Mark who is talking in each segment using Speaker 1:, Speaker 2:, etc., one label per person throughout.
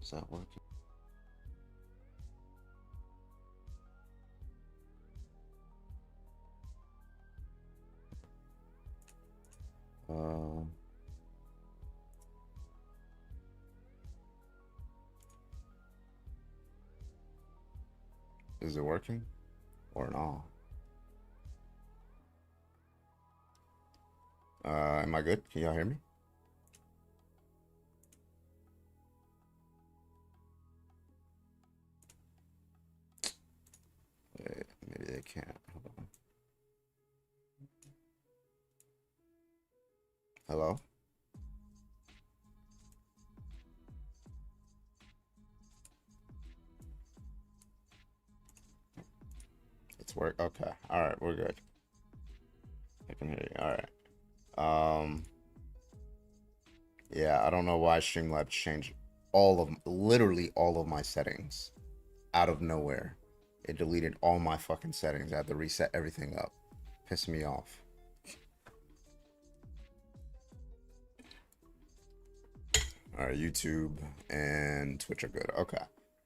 Speaker 1: Is that working? Uh, is it working or not? Am I good? Can y'all hear me? Wait, maybe they can't. Hold on. Hello? It's work. Okay. All right, we're good. I can hear you. All right. Yeah, I don't know why Streamlabs changed literally all of my settings out of nowhere. It deleted all my fucking settings. I had to reset everything up. Pissed me off. All right, YouTube and Twitch are good. Okay.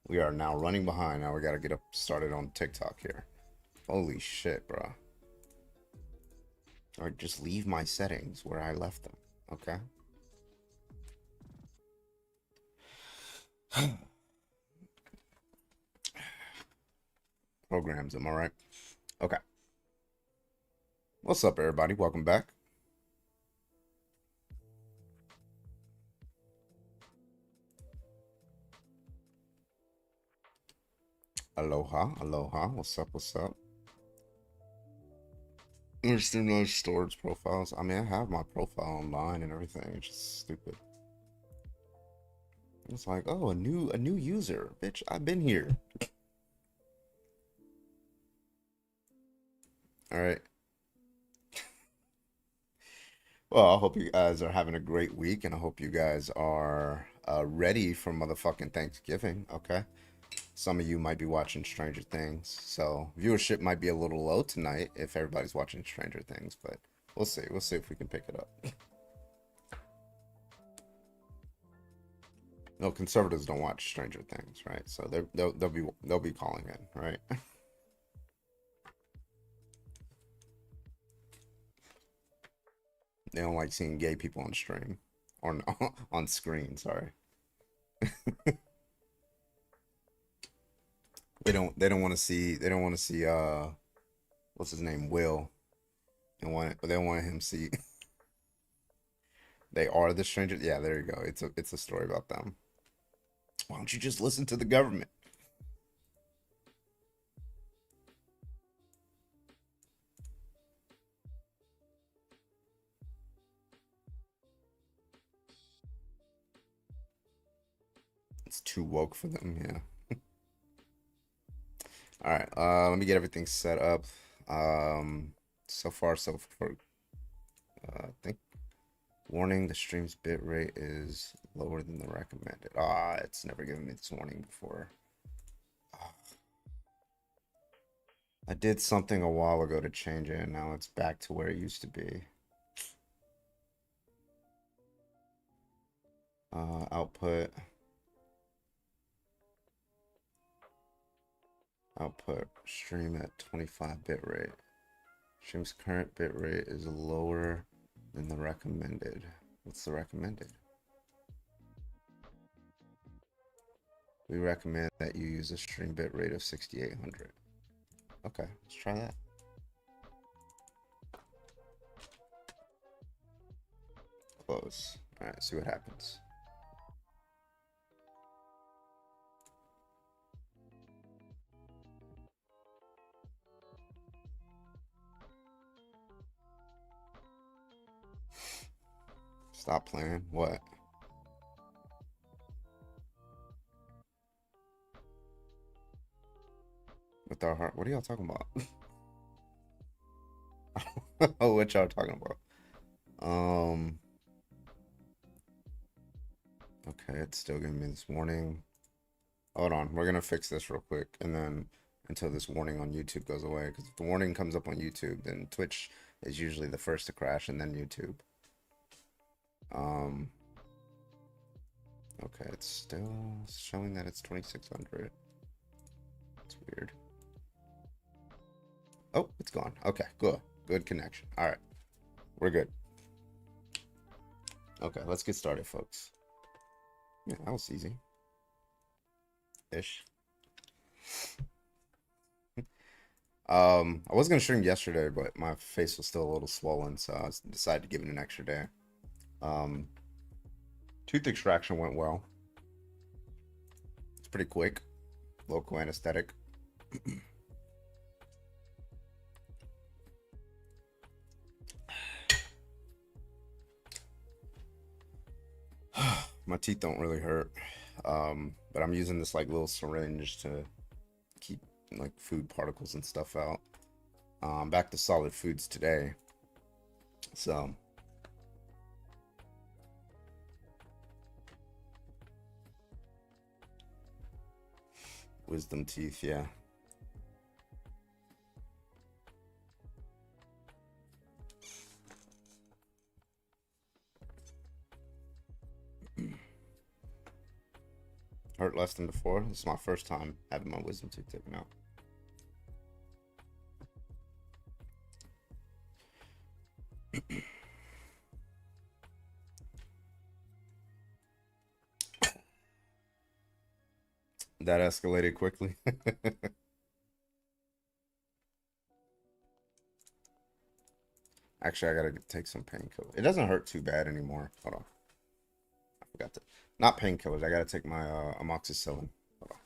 Speaker 1: We are now running behind. Now we got to get up started on TikTok here. Holy shit, bro. All right, just leave my settings where I left them. Okay. Programs, am I right? Okay. What's up, everybody? Welcome back. Aloha, aloha. What's up? What's up? There's still no storage profiles. I mean, I have my profile online and everything. It's just stupid. It's like, oh, a new user, bitch. I've been here. All right. Well, I hope you guys are having a great week, and I hope you guys are ready for motherfucking Thanksgiving. Okay. Some of you might be watching Stranger Things, so viewership might be a little low tonight if everybody's watching Stranger Things, but we'll see. We'll see if we can pick it up. No, conservatives don't watch Stranger Things, right? So they'll be calling in, right? They don't like seeing gay people on stream or on screen. Sorry, they don't want to see what's his name, Will. They want him see they are the strangers. Yeah, there you go. It's a story about them. Why don't you just listen to the government? It's too woke for them. Yeah. All right. Let me get everything set up. So far, I think warning: the stream's bitrate is lower than the recommended. It's never given me this warning before. I did something a while ago to change it, and now it's back to where it used to be. Output. Output stream at 25 bitrate. Stream's current bitrate is lower than the recommended. What's the recommended? We recommend that you use a stream bitrate of 6800. Okay, let's try that. Close. All right, see what happens. Stop playing. What? With our heart? What are y'all talking about? Oh, what y'all talking about? Um. Okay, it's still giving me this warning. Hold on, we're gonna fix this real quick, and then until this warning on YouTube goes away, because if the warning comes up on YouTube, then Twitch is usually the first to crash, and then YouTube. Um. Okay, it's still showing that it's 2600. It's weird. Oh, it's gone. Okay, good. Good connection. All right, we're good. Okay, let's get started, folks. Yeah, that was easy. Ish. I was gonna stream yesterday, but my face was still a little swollen, so I decided to give it an extra day. Um, Tooth extraction went well. It's pretty quick. Local anesthetic. My teeth don't really hurt. But I'm using this like little syringe to keep like food particles and stuff out. Back to solid foods today. So wisdom teeth, yeah. Hurt less than before. This is my first time having my wisdom tooth taken out. That escalated quickly. Actually, I gotta take some painkillers. It doesn't hurt too bad anymore. Hold on. I forgot to. Not painkillers. I gotta take my amoxicillin. Hold on.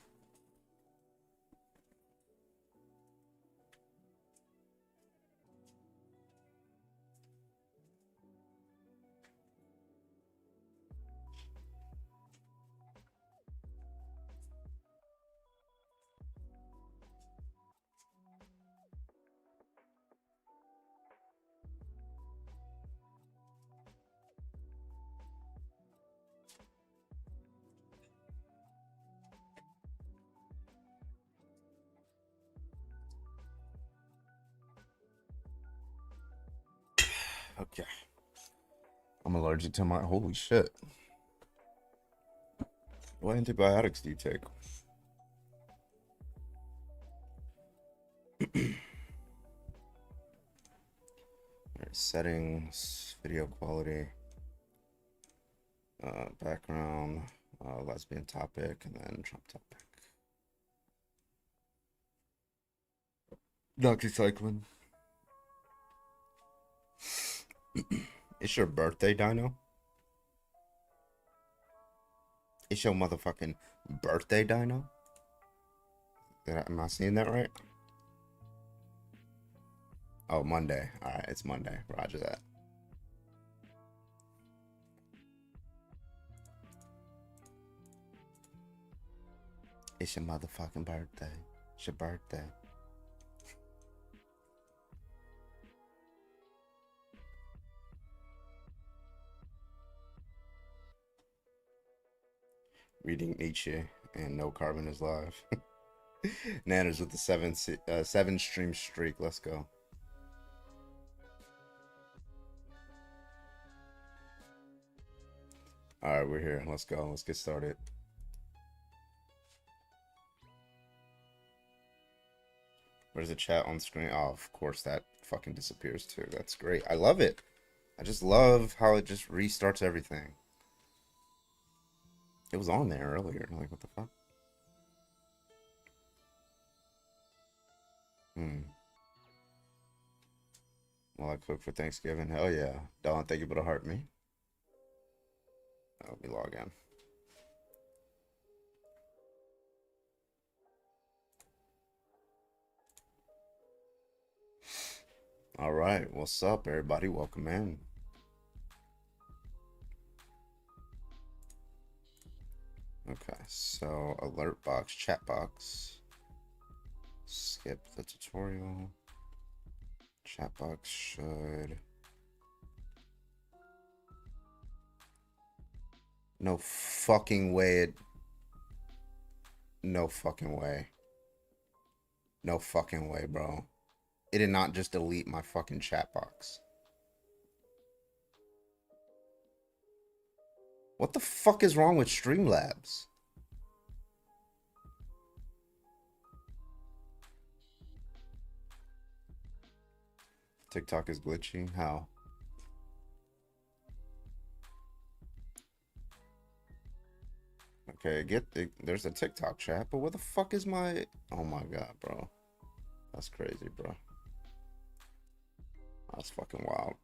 Speaker 1: Okay. I'm allergic to my. Holy shit. What antibiotics do you take? Alright, settings, video quality, background, lesbian topic, and then Trump topic. Doxycycline. It's your birthday, Dino? It's your motherfucking birthday, Dino? Am I seeing that right? Oh, Monday. Alright, it's Monday. Roger that. It's your motherfucking birthday. It's your birthday. Reading Nietzsche and No Carbon is Live. Nanners with the seven stream streak. Let's go. All right, we're here. Let's go. Let's get started. Where's the chat on screen? Oh, of course that fucking disappears too. That's great. I love it. I just love how it just restarts everything. It was on there earlier. Like, what the fuck? Well, I cook for Thanksgiving. Hell yeah. Don, thank you for the heart me. Let me log in. All right. What's up, everybody? Welcome in. Okay, so alert box, chat box. Skip the tutorial. Chat box should. No fucking way. No fucking way. No fucking way, bro. It did not just delete my fucking chat box. What the fuck is wrong with Streamlabs? TikTok is glitching. How? Okay, there's a TikTok chat, but where the fuck is my? Oh my god, bro, that's crazy, bro. That's fucking wild.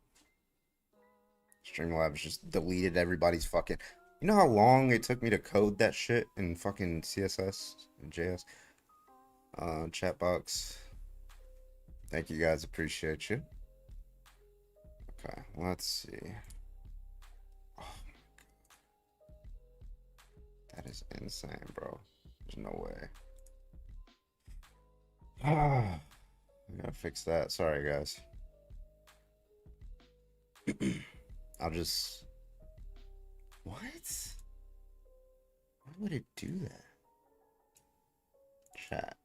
Speaker 1: Streamlabs just deleted everybody's fucking. You know how long it took me to code that shit in fucking CSS and JS? Chat box. Thank you guys, appreciate you. Okay, let's see. Oh, that is insane, bro. There's no way. Ah, I gotta fix that. Sorry, guys. I'll just. What? Why would it do that? Chat.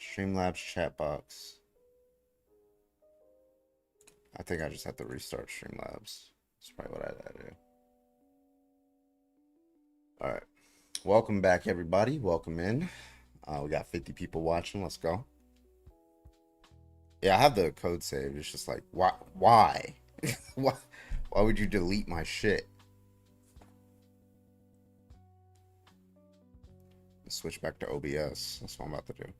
Speaker 1: Streamlabs chat box. I think I just have to restart Streamlabs. That's probably what I do. All right. Welcome back, everybody. Welcome in. We got 50 people watching. Let's go. Yeah, I have the code saved. It's just like, why? Why? Why would you delete my shit? Let's switch back to OBS. That's what I'm about to do.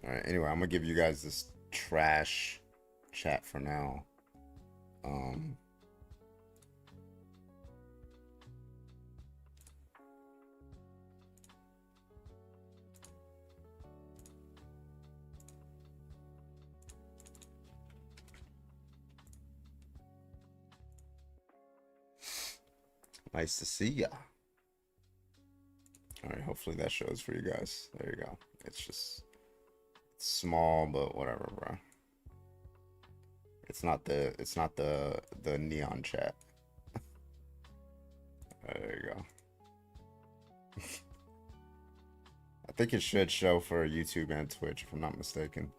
Speaker 1: All right. Anyway, I'm gonna give you guys this trash chat for now. Nice to see ya. All right, hopefully that shows for you guys. There you go. It's just small, but whatever, bro. It's not the neon chat. There you go. I think it should show for YouTube and Twitch, if I'm not mistaken.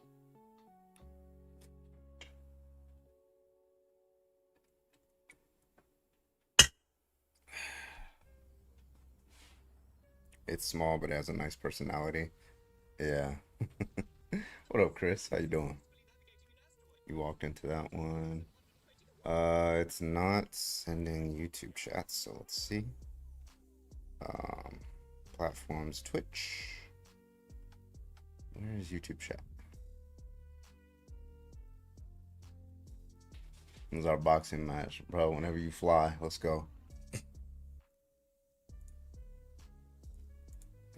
Speaker 1: It's small, but it has a nice personality. Yeah. What up, Chris? How you doing? You walked into that one. It's not sending YouTube chats, so let's see. Platforms, Twitch. Where is YouTube chat? This is our boxing match, bro. Whenever you fly, let's go.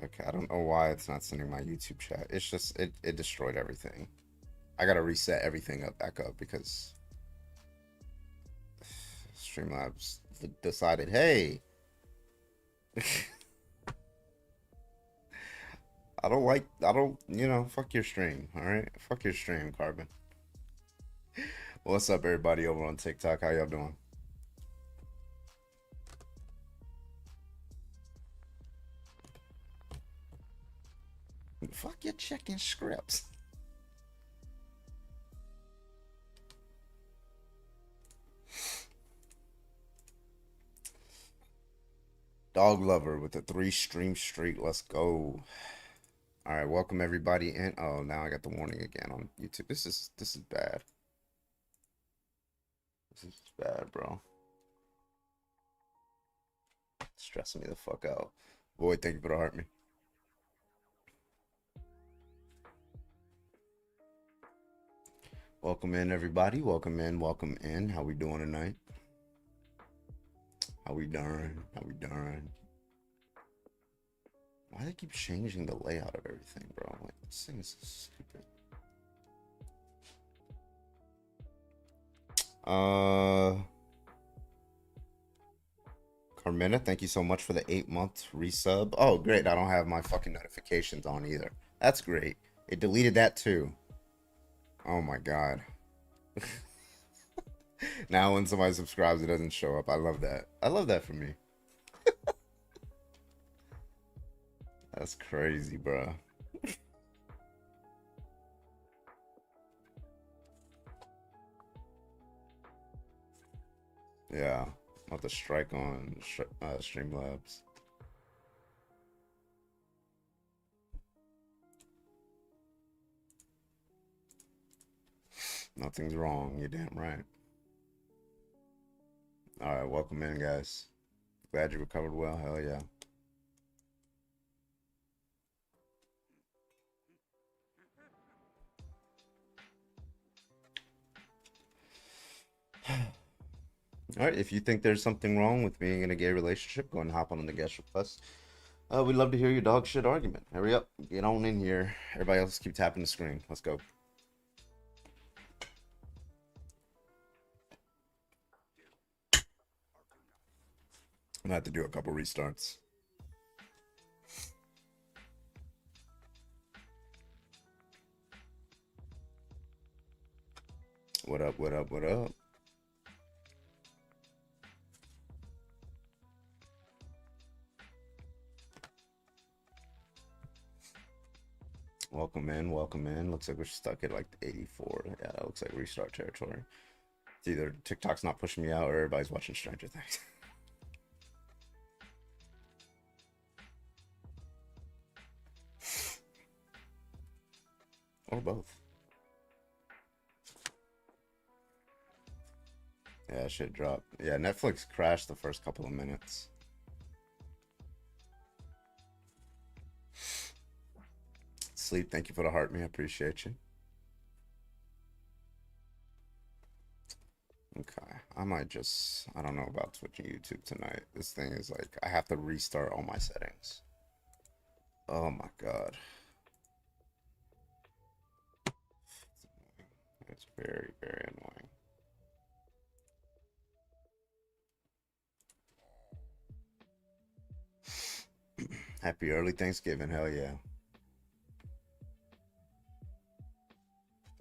Speaker 1: Okay, I don't know why it's not sending my YouTube chat. It's just it destroyed everything. I gotta reset everything back up because Streamlabs decided, hey, I don't, fuck your stream, all right? Fuck your stream, Carbon. What's up, everybody over on TikTok? How y'all doing? Fuck your checking scripts. Dog Lover with the 3 stream streak. Let's go. All right, welcome everybody in. Oh, now I got the warning again on YouTube. This is bad. This is bad, bro. Stressing me the fuck out. Boy, thank you for the heart me. Welcome in, everybody. Welcome in. Welcome in. How we doing tonight? How we doing? How we doing? Why do they keep changing the layout of everything, bro? Like, this thing is so stupid. Carmena, thank you so much for the 8-month resub. Oh, great. I don't have my fucking notifications on either. That's great. It deleted that too. Oh my god. Now when somebody subscribes, it doesn't show up. I love that. I love that for me. That's crazy, bro. Yeah, I'll have to strike on Streamlabs. Nothing's wrong. You're damn right. All right, welcome in, guys. Glad you recovered well. Hell yeah. All right, if you think there's something wrong with being in a gay relationship, go and hop on the guest request. We'd love to hear your dog shit argument. Hurry up, get on in here. Everybody else keep tapping the screen. Let's go. I'm gonna have to do a couple restarts. What up, what up, what up? Welcome in, welcome in. Looks like we're stuck at like 84. Yeah, that looks like restart territory. It's either TikTok's not pushing me out or everybody's watching Stranger Things. Or both. Yeah, shit dropped. Yeah, Netflix crashed the first couple of minutes. Sleep, thank you for the heart, me. I appreciate you. Okay, I might just, I don't know about Twitch and YouTube tonight. This thing is like, I have to restart all my settings. Oh my God. It's very, very annoying. Happy early Thanksgiving, hell yeah.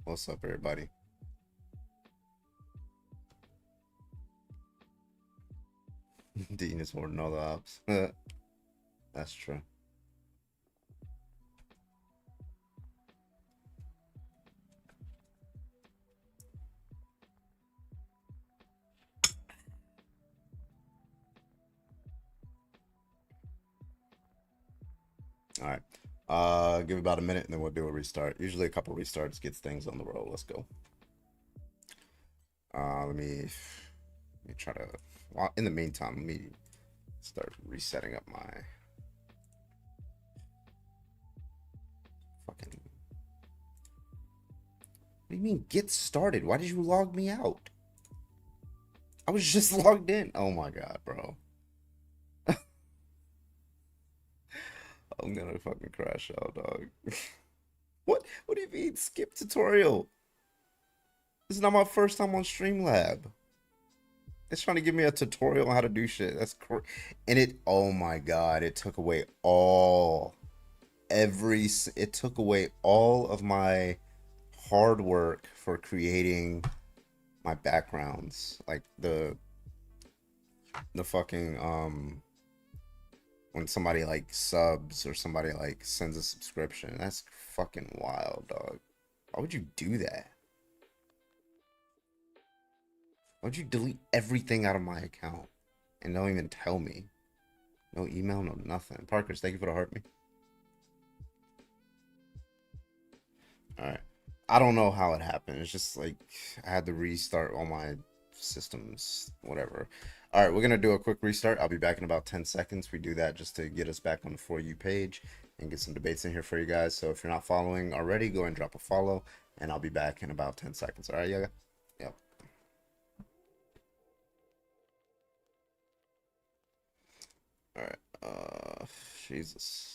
Speaker 1: What's up, everybody? Dean is hoarding all the ops. That's true. All right. Give about a minute and then we'll do a restart. Usually a couple restarts gets things on the roll. Let's go. Let me try to, well, in the meantime, let me start resetting up my fucking, what do you mean get started? Why did you log me out? I was just logged in. Oh my God, bro. I'm gonna fucking crash out, dog. What do you mean skip tutorial? This is not my first time on Streamlab. It's trying to give me a tutorial on how to do shit. That's and it, oh my God, it took away all it took away all of my hard work for creating my backgrounds, like the fucking when somebody like subs or somebody like sends a subscription. That's fucking wild, dog. Why would you do that? Why'd you delete everything out of my account and don't even tell me? No email, no nothing. Parkers, thank you for the heart me. Alright. I don't know how it happened. It's just like I had to restart all my systems, whatever. Alright, we're gonna do a quick restart. I'll be back in about 10 seconds. We do that just to get us back on the For You page and get some debates in here for you guys. So if you're not following already, go and drop a follow, and I'll be back in about 10 seconds. Alright, Yoga? Yep. Alright, Jesus.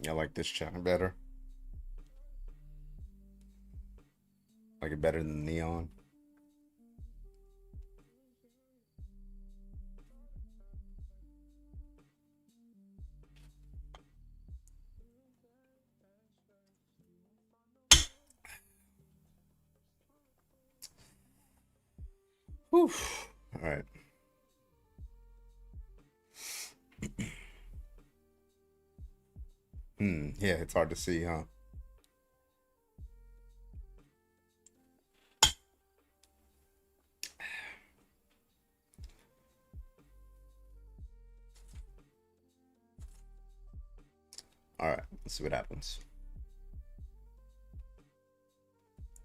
Speaker 1: I like this channel better. Like it better than Neon. Whew. All right. Yeah, it's hard to see, huh? All right, let's see what happens.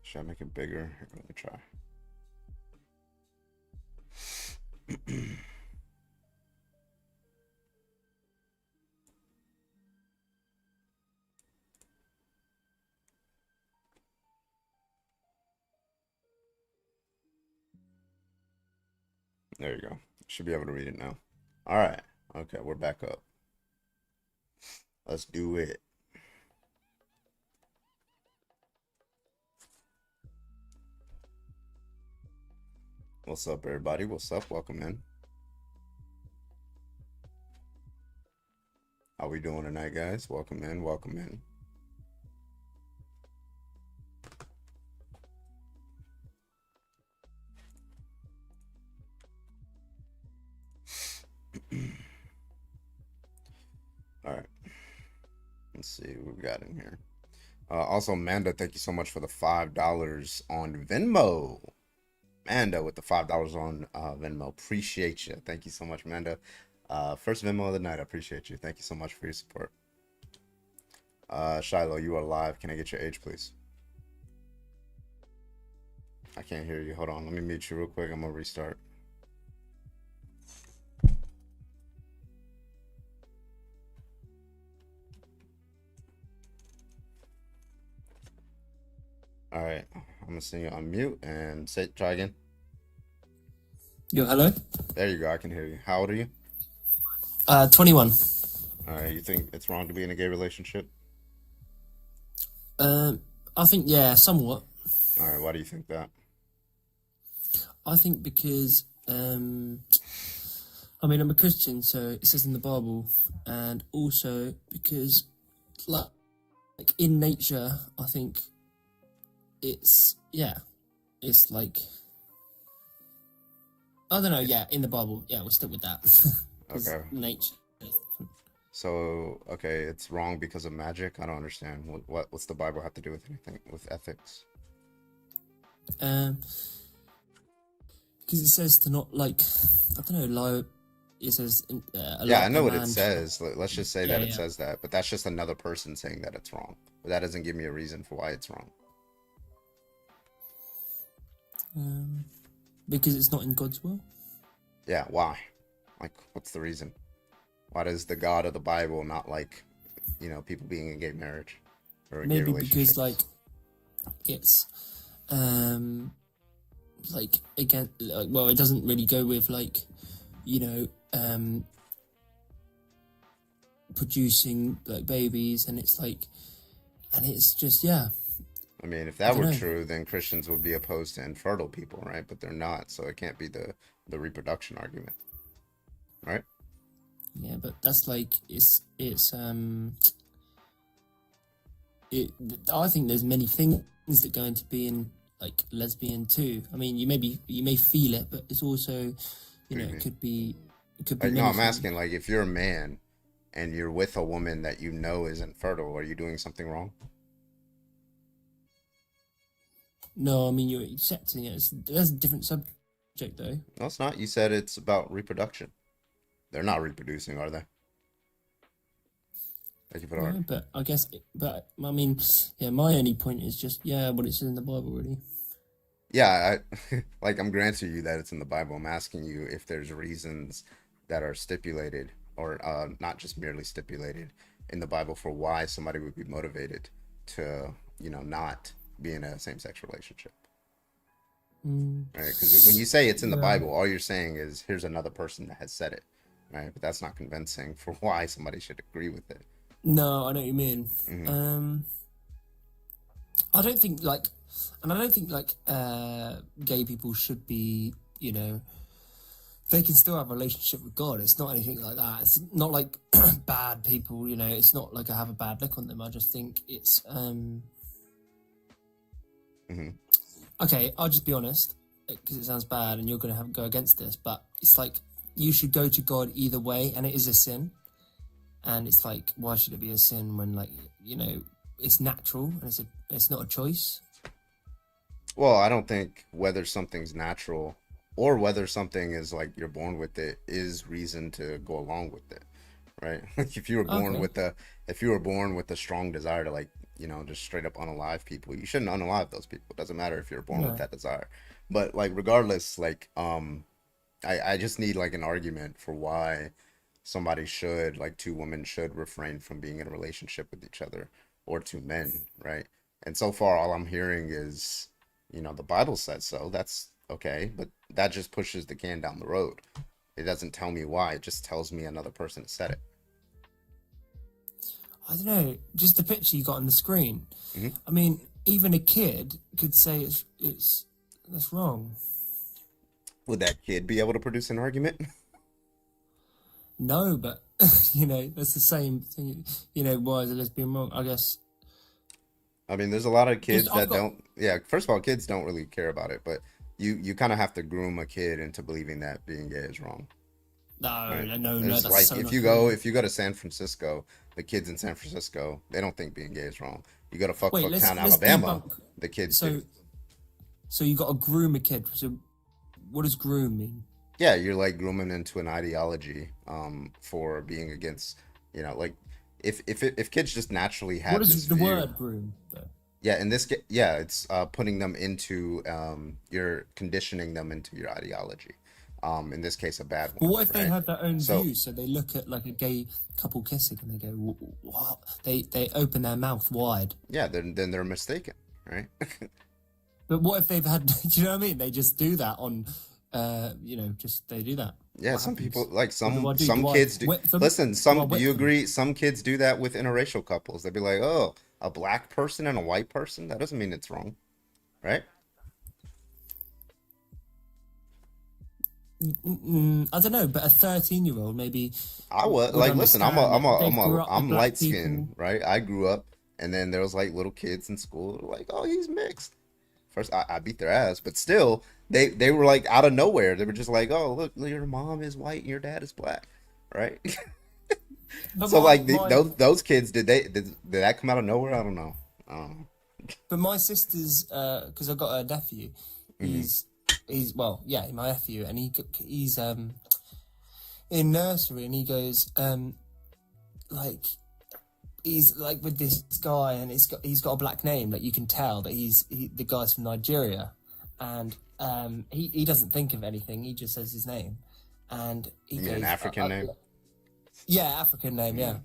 Speaker 1: Should I make it bigger? Let me try. There you go. Should be able to read it now. All right. Okay, we're back up. Let's do it. What's up, everybody? What's up? Welcome in. How we doing tonight, guys? Welcome in. Welcome in. All right. Let's see what we got in here. Also, Amanda, thank you so much for the $5 on Venmo. Amanda with the $5 on Venmo. Appreciate you. Thank you so much, Amanda. First Venmo of the night. I appreciate you. Thank you so much for your support. Shiloh, you are live. Can I get your age, please? I can't hear you. Hold on. Let me mute you real quick. I'm going to restart. All right. I'm going to send you on mute and try again.
Speaker 2: Yo, hello?
Speaker 1: There you go. I can hear you. How old are you?
Speaker 2: 21.
Speaker 1: All right. You think it's wrong to be in a gay relationship?
Speaker 2: I think, yeah, somewhat.
Speaker 1: All right. Why do you think that?
Speaker 2: I think because, I mean, I'm a Christian, so it says in the Bible, and also because, like in nature, I think it's like, I don't know, yeah, in the Bible, yeah, we'll stick with that.
Speaker 1: Okay.
Speaker 2: Nature.
Speaker 1: So, okay, it's wrong because of magic? I don't understand. What's the Bible have to do with anything, with ethics?
Speaker 2: Because it says to not, like, I don't know, lie. It says,
Speaker 1: yeah, I know what it says. Let's just say that it
Speaker 2: yeah.
Speaker 1: says that, but that's just another person saying that it's wrong. But that doesn't give me a reason for why it's wrong.
Speaker 2: Because it's not in God's will.
Speaker 1: Yeah, why? Like, what's the reason? Why does the God of the Bible not like, people being in gay marriage or in gay relationships?
Speaker 2: Maybe because, like, it's, like, again, well, it doesn't really go with, like, producing, like, babies, and it's like, and it's just, yeah.
Speaker 1: I mean, if that were true, then Christians would be opposed to infertile people, right? But they're not, so it can't be the reproduction argument, right?
Speaker 2: Yeah, but that's like I think there's many things that go into being like lesbian too. I mean, you may feel it, but it's also, it could be.
Speaker 1: No, I'm asking, like, if you're a man and you're with a woman that you know isn't fertile, are you doing something wrong?
Speaker 2: No, I mean, you're accepting it. That's a different subject, though.
Speaker 1: No, it's not. You said it's about reproduction. They're not reproducing, are they? Thank you for
Speaker 2: the but I guess, I mean, yeah, my only point is just, what it says in the Bible, really.
Speaker 1: Yeah, I'm granting you that it's in the Bible. I'm asking you if there's reasons that are stipulated or not just merely stipulated in the Bible for why somebody would be motivated to, not be in a same-sex relationship. Right? Because when you say it's in the Bible, all you're saying is here's another person that has said it, right? But that's not convincing for why somebody should agree with it.
Speaker 2: No, I know what you mean. Mm-hmm. I don't think like gay people should be, they can still have a relationship with God. It's not anything like that. It's not like bad people, it's not like I have a bad look on them. I just think it's,
Speaker 1: Mm-hmm.
Speaker 2: Okay, I'll just be honest. because it sounds bad, and you're going to have go against this, but it's like you should go to God either way, and it is a sin. And it's like, why should it be a sin when, like, it's natural and it's not a choice?
Speaker 1: Well, I don't think whether something's natural or whether something is like you're born with it is reason to go along with it, right? Like
Speaker 2: Okay.
Speaker 1: if you were born with a strong desire to like, just straight up unalive people, you shouldn't unalive those people. It doesn't matter if you're born with
Speaker 2: No.
Speaker 1: that desire. But like regardless, like I just need like an argument for why somebody should, like two women should refrain from being in a relationship with each other, or two men, right? And so far all I'm hearing is, the Bible says so. That's okay, but that just pushes the can down the road. It doesn't tell me why, it just tells me another person has said it.
Speaker 2: I don't know. Just the picture you got on the screen.
Speaker 1: Hmm.
Speaker 2: I mean, even a kid could say it's that's wrong.
Speaker 1: Would that kid be able to produce an argument?
Speaker 2: No, but that's the same thing. Why is a lesbian wrong? I guess
Speaker 1: I mean, there's a lot of
Speaker 2: just
Speaker 1: kids
Speaker 2: I've
Speaker 1: that
Speaker 2: got
Speaker 1: don't. Yeah, first of all, kids don't really care about it, but you kind of have to groom a kid into believing that being gay is wrong,
Speaker 2: no,
Speaker 1: right?
Speaker 2: no, no, no.
Speaker 1: There's
Speaker 2: That's
Speaker 1: like
Speaker 2: so not true.
Speaker 1: if you go to San Francisco, the kids in San Francisco, they don't think being gay is wrong. You go to Fuck
Speaker 2: Wait,
Speaker 1: Fuck
Speaker 2: let's
Speaker 1: Town,
Speaker 2: let's
Speaker 1: Alabama,
Speaker 2: debunk.
Speaker 1: the kids do.
Speaker 2: So you got to groom a kid. So what does groom mean?
Speaker 1: Yeah, you're like grooming into an ideology for being against, like if kids just naturally
Speaker 2: What
Speaker 1: had this
Speaker 2: does the
Speaker 1: view.
Speaker 2: word groom though?
Speaker 1: Yeah, in this yeah, it's putting them into you're conditioning them into your ideology. In this case, a bad
Speaker 2: But
Speaker 1: one,
Speaker 2: what if they
Speaker 1: right?
Speaker 2: have their own
Speaker 1: So
Speaker 2: views? So they look at like a gay couple kissing and they go, "What?" They open their mouth wide.
Speaker 1: yeah, then they're mistaken, right?
Speaker 2: But what if they've had? Do you know what I mean? They just do that on, just they do that.
Speaker 1: Yeah,
Speaker 2: What
Speaker 1: some people
Speaker 2: happens?
Speaker 1: like
Speaker 2: What do I do?
Speaker 1: some
Speaker 2: Do I
Speaker 1: kids do.
Speaker 2: whip them?
Speaker 1: Listen,
Speaker 2: Do I
Speaker 1: some do
Speaker 2: whip
Speaker 1: you
Speaker 2: them?
Speaker 1: agree? Some kids do that with interracial couples. They'd be like, "Oh, a black person and a white person? That doesn't mean it's wrong, right?"
Speaker 2: I don't know, but a 13-year-old maybe
Speaker 1: I was
Speaker 2: would
Speaker 1: like, listen,
Speaker 2: understand that if they grew up with
Speaker 1: I'm
Speaker 2: black
Speaker 1: light
Speaker 2: people.
Speaker 1: skinned, right? I grew up, and then there was like little kids in school like, oh, he's mixed. First, I beat their ass, but still, they were like out of nowhere. They were just like, oh, look, your mom is white and your dad is black, right?
Speaker 2: But
Speaker 1: So
Speaker 2: my
Speaker 1: like
Speaker 2: my
Speaker 1: those kids, did that come out of nowhere? I don't know.
Speaker 2: but my sister's because I've got a nephew.
Speaker 1: Hmm.
Speaker 2: He's well, yeah, my nephew, and he's in nursery, and he goes like he's like with this guy, and he's got a black name. Like you can tell that the guy's from Nigeria, and he doesn't think of anything. He just says his name, and he
Speaker 1: You mean an
Speaker 2: goes,
Speaker 1: African name?
Speaker 2: yeah, African name, yeah.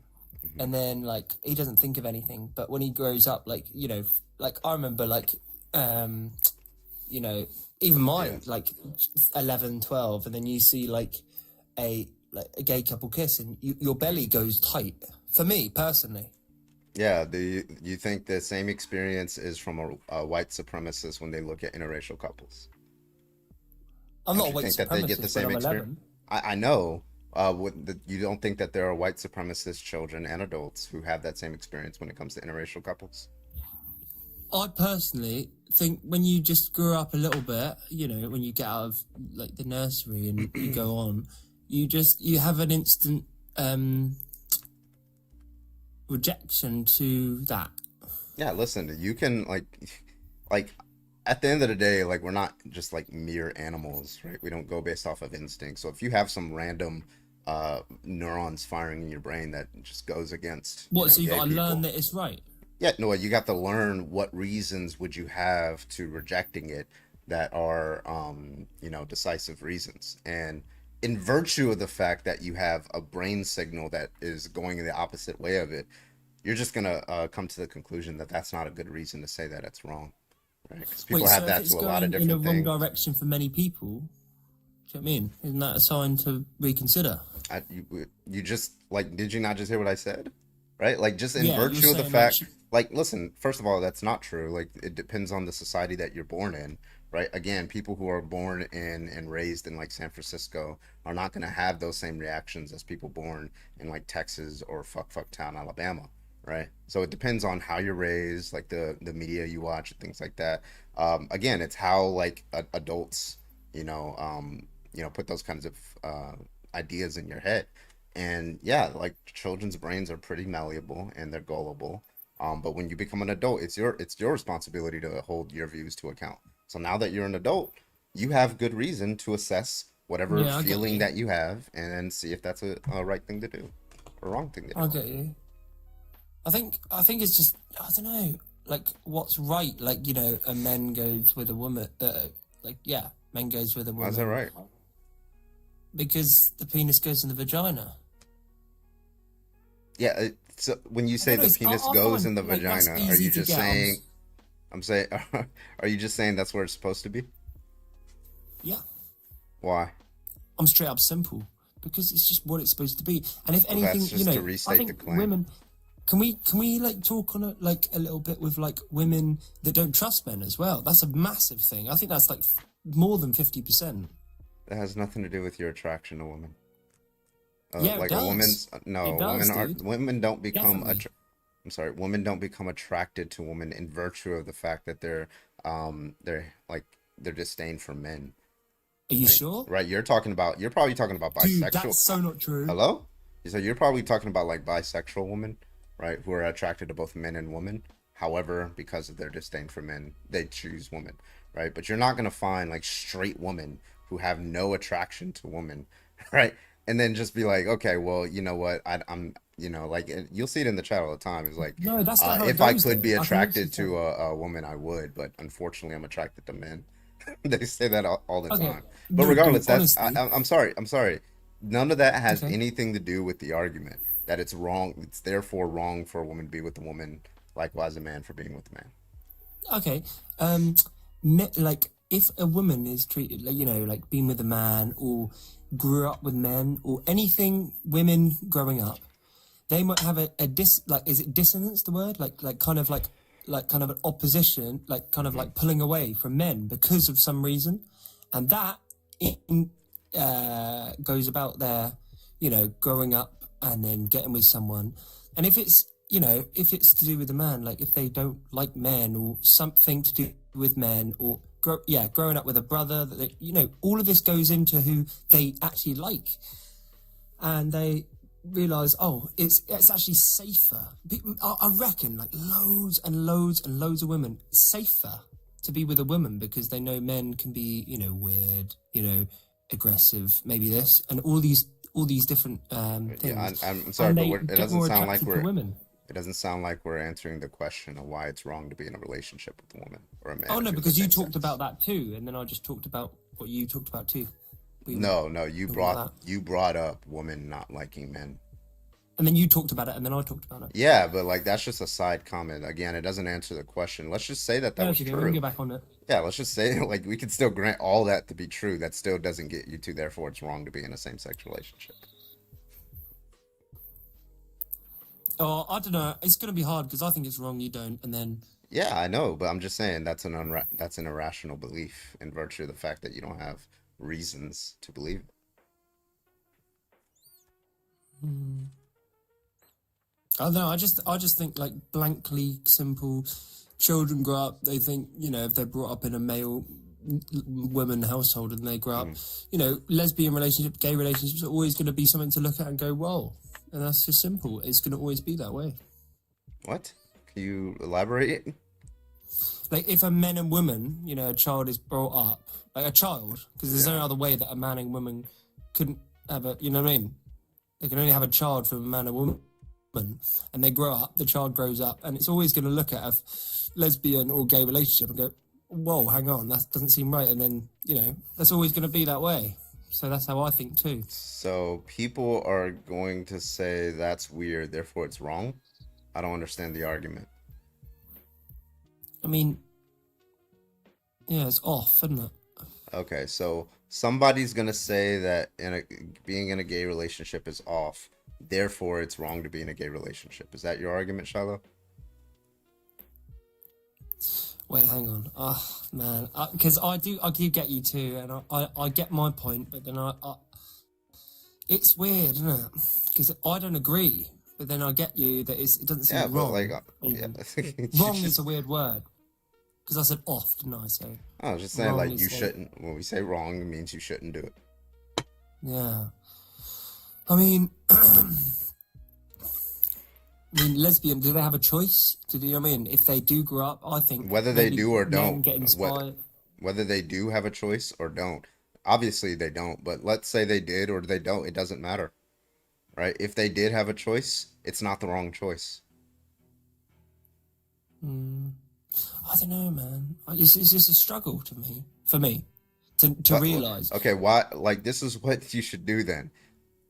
Speaker 1: Hmm.
Speaker 2: And then like he doesn't think of anything, but when he grows up, like like I remember like um you know even my
Speaker 1: Yeah.
Speaker 2: like 11, 12, and then you see like a gay couple kiss, and your belly goes tight. For me personally,
Speaker 1: Yeah, do you think the same experience is from a white supremacist when they look at interracial couples?
Speaker 2: I'm
Speaker 1: Don't
Speaker 2: not a
Speaker 1: you
Speaker 2: white
Speaker 1: think that they get the
Speaker 2: supremacist when
Speaker 1: same
Speaker 2: I'm
Speaker 1: experience?
Speaker 2: 11.
Speaker 1: I know. You don't think that there are white supremacist children and adults who have that same experience when it comes to interracial couples?
Speaker 2: I personally think when you just grow up a little bit, when you get out of like the nursery and you go on, you have an instant rejection to that.
Speaker 1: Yeah, listen, you can like at the end of the day, like we're not just like mere animals, right? We don't go based off of instinct. So if you have some random neurons firing in your brain that just goes against,
Speaker 2: What? So you
Speaker 1: gay
Speaker 2: got to learn
Speaker 1: people.
Speaker 2: that it's right.
Speaker 1: Yeah, no, you got to learn what reasons would you have to rejecting it that are, decisive reasons. And in virtue of the fact that you have a brain signal that is going in the opposite way of it, you're just gonna come to the conclusion that that's not a good reason to say that it's wrong, right? Because people
Speaker 2: Wait,
Speaker 1: have
Speaker 2: so if
Speaker 1: that
Speaker 2: it's
Speaker 1: to a lot of
Speaker 2: going in a
Speaker 1: different
Speaker 2: wrong
Speaker 1: things.
Speaker 2: direction for many people, do you know what I mean? Isn't that a sign to reconsider?
Speaker 1: You just like, did you not just hear what I said? Right? Like, just in
Speaker 2: Yeah, you're
Speaker 1: virtue of the
Speaker 2: saying like,
Speaker 1: fact, like, listen, first of all, that's not true. Like, it depends on the society that you're born in, right? Again, people who are born in and raised in like San Francisco are not going to have those same reactions as people born in like Texas or fuck fuck town, Alabama, right? So it depends on how you're raised, like the media you watch and things like that. Again, it's how like adults, you know, put those kinds of ideas in your head. And yeah, like children's brains are pretty malleable and they're gullible. But when you become an adult, it's your responsibility to hold your views to account. So now that you're an adult, you have good reason to assess whatever
Speaker 2: Yeah, I get
Speaker 1: feeling
Speaker 2: you.
Speaker 1: that you have and see if that's a right thing to do or wrong thing to do.
Speaker 2: I get you. I think it's just I don't know, like what's right. Like a man goes with a woman. Like yeah, men goes with a
Speaker 1: Why is that
Speaker 2: woman
Speaker 1: right?
Speaker 2: because the penis goes in the vagina.
Speaker 1: Yeah, so when you
Speaker 2: I
Speaker 1: say
Speaker 2: don't know.
Speaker 1: the penis
Speaker 2: I
Speaker 1: goes
Speaker 2: find
Speaker 1: in the
Speaker 2: like that's
Speaker 1: vagina, are
Speaker 2: easy
Speaker 1: you
Speaker 2: to
Speaker 1: just
Speaker 2: get.
Speaker 1: saying, I'm saying, are you just saying that's where it's supposed to be?
Speaker 2: Yeah,
Speaker 1: Why?
Speaker 2: I'm straight up simple because it's just what it's supposed to be. And if
Speaker 1: Well, that's
Speaker 2: anything,
Speaker 1: just to
Speaker 2: I
Speaker 1: restate the
Speaker 2: think
Speaker 1: claim.
Speaker 2: women. Can we like talk on it like a little bit with like women that don't trust men as well? That's a massive thing. I think that's like more than 50%.
Speaker 1: It has nothing to do with your attraction to women.
Speaker 2: Yeah, it
Speaker 1: Like a
Speaker 2: does.
Speaker 1: woman's, no,
Speaker 2: It does,
Speaker 1: women are,
Speaker 2: dude.
Speaker 1: women don't become,
Speaker 2: Definitely.
Speaker 1: I'm sorry, women don't become attracted to women in virtue of the fact that they're like, their disdain for men,
Speaker 2: Are you
Speaker 1: right?
Speaker 2: sure?
Speaker 1: Right? You're probably talking about
Speaker 2: Dude,
Speaker 1: bisexual.
Speaker 2: that's so not true.
Speaker 1: Hello? So you're probably talking about like bisexual women, right? Who are attracted to both men and women. However, because of their disdain for men, they choose women, right? But you're not gonna find like straight women who have no attraction to women, right? And then just be like, okay, well, you know what? I'm, like you'll see it in the chat all the time. It's like,
Speaker 2: No, that's not how it
Speaker 1: if I
Speaker 2: goes,
Speaker 1: could
Speaker 2: though.
Speaker 1: be
Speaker 2: I can literally
Speaker 1: attracted
Speaker 2: tell.
Speaker 1: to a woman, I would, but unfortunately, I'm attracted to men. They say that all the
Speaker 2: Okay,
Speaker 1: time. But
Speaker 2: no, dude,
Speaker 1: regardless,
Speaker 2: honestly.
Speaker 1: I'm sorry. I'm sorry. None of that has
Speaker 2: Okay,
Speaker 1: anything to do with the argument that it's wrong. It's therefore wrong for a woman to be with a woman, likewise a man for being with a man.
Speaker 2: okay. Like if a woman is treated like like being with a man or grew up with men or anything, women growing up, they might have a like is it dissonance the word like kind of an opposition like kind of
Speaker 1: Hmm.
Speaker 2: like pulling away from men because of some reason, and that in, goes about their growing up and then getting with someone, and if it's if it's to do with a man, like if they don't like men or something to do with men or growing up with a brother that all of this goes into who they actually like, and they realize, oh, it's actually safer. I reckon like loads and loads and loads of women safer to be with a woman because they know men can be weird, aggressive, maybe this and all these different
Speaker 1: Yeah,
Speaker 2: things,
Speaker 1: I'm sorry,
Speaker 2: and
Speaker 1: but
Speaker 2: they
Speaker 1: it
Speaker 2: get
Speaker 1: doesn't
Speaker 2: more
Speaker 1: sound like
Speaker 2: attracted to
Speaker 1: we're.
Speaker 2: women.
Speaker 1: It doesn't sound like we're answering the question of why it's wrong to be in a relationship with a woman or a man
Speaker 2: Oh
Speaker 1: if
Speaker 2: no,
Speaker 1: you're the
Speaker 2: because you
Speaker 1: same
Speaker 2: talked
Speaker 1: sex.
Speaker 2: about that too, and then I just talked about what you talked about too. We were
Speaker 1: No, no,
Speaker 2: talking about that,
Speaker 1: you brought up women not liking men.
Speaker 2: and then you talked about it, and then I talked about it.
Speaker 1: Yeah, but like that's just a side comment. Again, it doesn't answer the question. Let's just say that that
Speaker 2: No,
Speaker 1: was
Speaker 2: it's okay. We can
Speaker 1: true.
Speaker 2: go back on it.
Speaker 1: Yeah, let's just say like we could still grant all that to be true. That still doesn't get you to therefore it's wrong to be in a same-sex relationship.
Speaker 2: Oh, I don't know. It's gonna be hard because I think it's wrong. You don't, and then
Speaker 1: Yeah, I know, but I'm just saying that's an irrational belief in virtue of the fact that you don't have reasons to believe it.
Speaker 2: I don't know. I just think like blankly simple. Children grow up. They think if they're brought up in a male women household and they grow up,
Speaker 1: Mm.
Speaker 2: lesbian relationships, gay relationships are always going to be something to look at and go, whoa. And that's just simple. It's going to always be that way.
Speaker 1: What? Can you elaborate?
Speaker 2: Like if a man and woman, a child is brought up, like a child, because there's no
Speaker 1: Yeah.
Speaker 2: other way that a man and woman couldn't have a, you know what I mean? They can only have a child from a man and woman, and they grow up, the child grows up, and it's always going to look at a lesbian or gay relationship and go, whoa, hang on, that doesn't seem right. And then, that's always going to be that way. So that's how I think too.
Speaker 1: So people are going to say that's weird, therefore it's wrong. I don't understand the argument.
Speaker 2: I mean, yeah, it's off, isn't it?
Speaker 1: Okay, so somebody's gonna say that being in a gay relationship is off, therefore it's wrong to be in a gay relationship. Is that your argument, Shiloh?
Speaker 2: Wait, hang on. Oh, man. Because I do get you too, and I get my point, but then it's weird, isn't it? Because I don't agree. but then I get you that it doesn't seem
Speaker 1: Yeah, but
Speaker 2: wrong.
Speaker 1: like,
Speaker 2: even.
Speaker 1: yeah.
Speaker 2: Wrong is a weird word because I said off, didn't I? So
Speaker 1: I was just saying,
Speaker 2: wrong
Speaker 1: like,
Speaker 2: is
Speaker 1: you
Speaker 2: like-
Speaker 1: shouldn't. When we say wrong, it means you shouldn't do it.
Speaker 2: yeah. I mean, lesbian. Do they have a choice? Do you know what I mean? If they do grow up, I think
Speaker 1: Whether they
Speaker 2: maybe
Speaker 1: do or
Speaker 2: men
Speaker 1: don't,
Speaker 2: get inspired.
Speaker 1: whether they do have a choice or don't. Obviously, they don't. But let's say they did or they don't. It doesn't matter, right? If they did have a choice, it's not the wrong choice.
Speaker 2: I don't know, man. It's just a struggle for me, to
Speaker 1: What-
Speaker 2: realize.
Speaker 1: Okay, why? Like, this is what you should do then.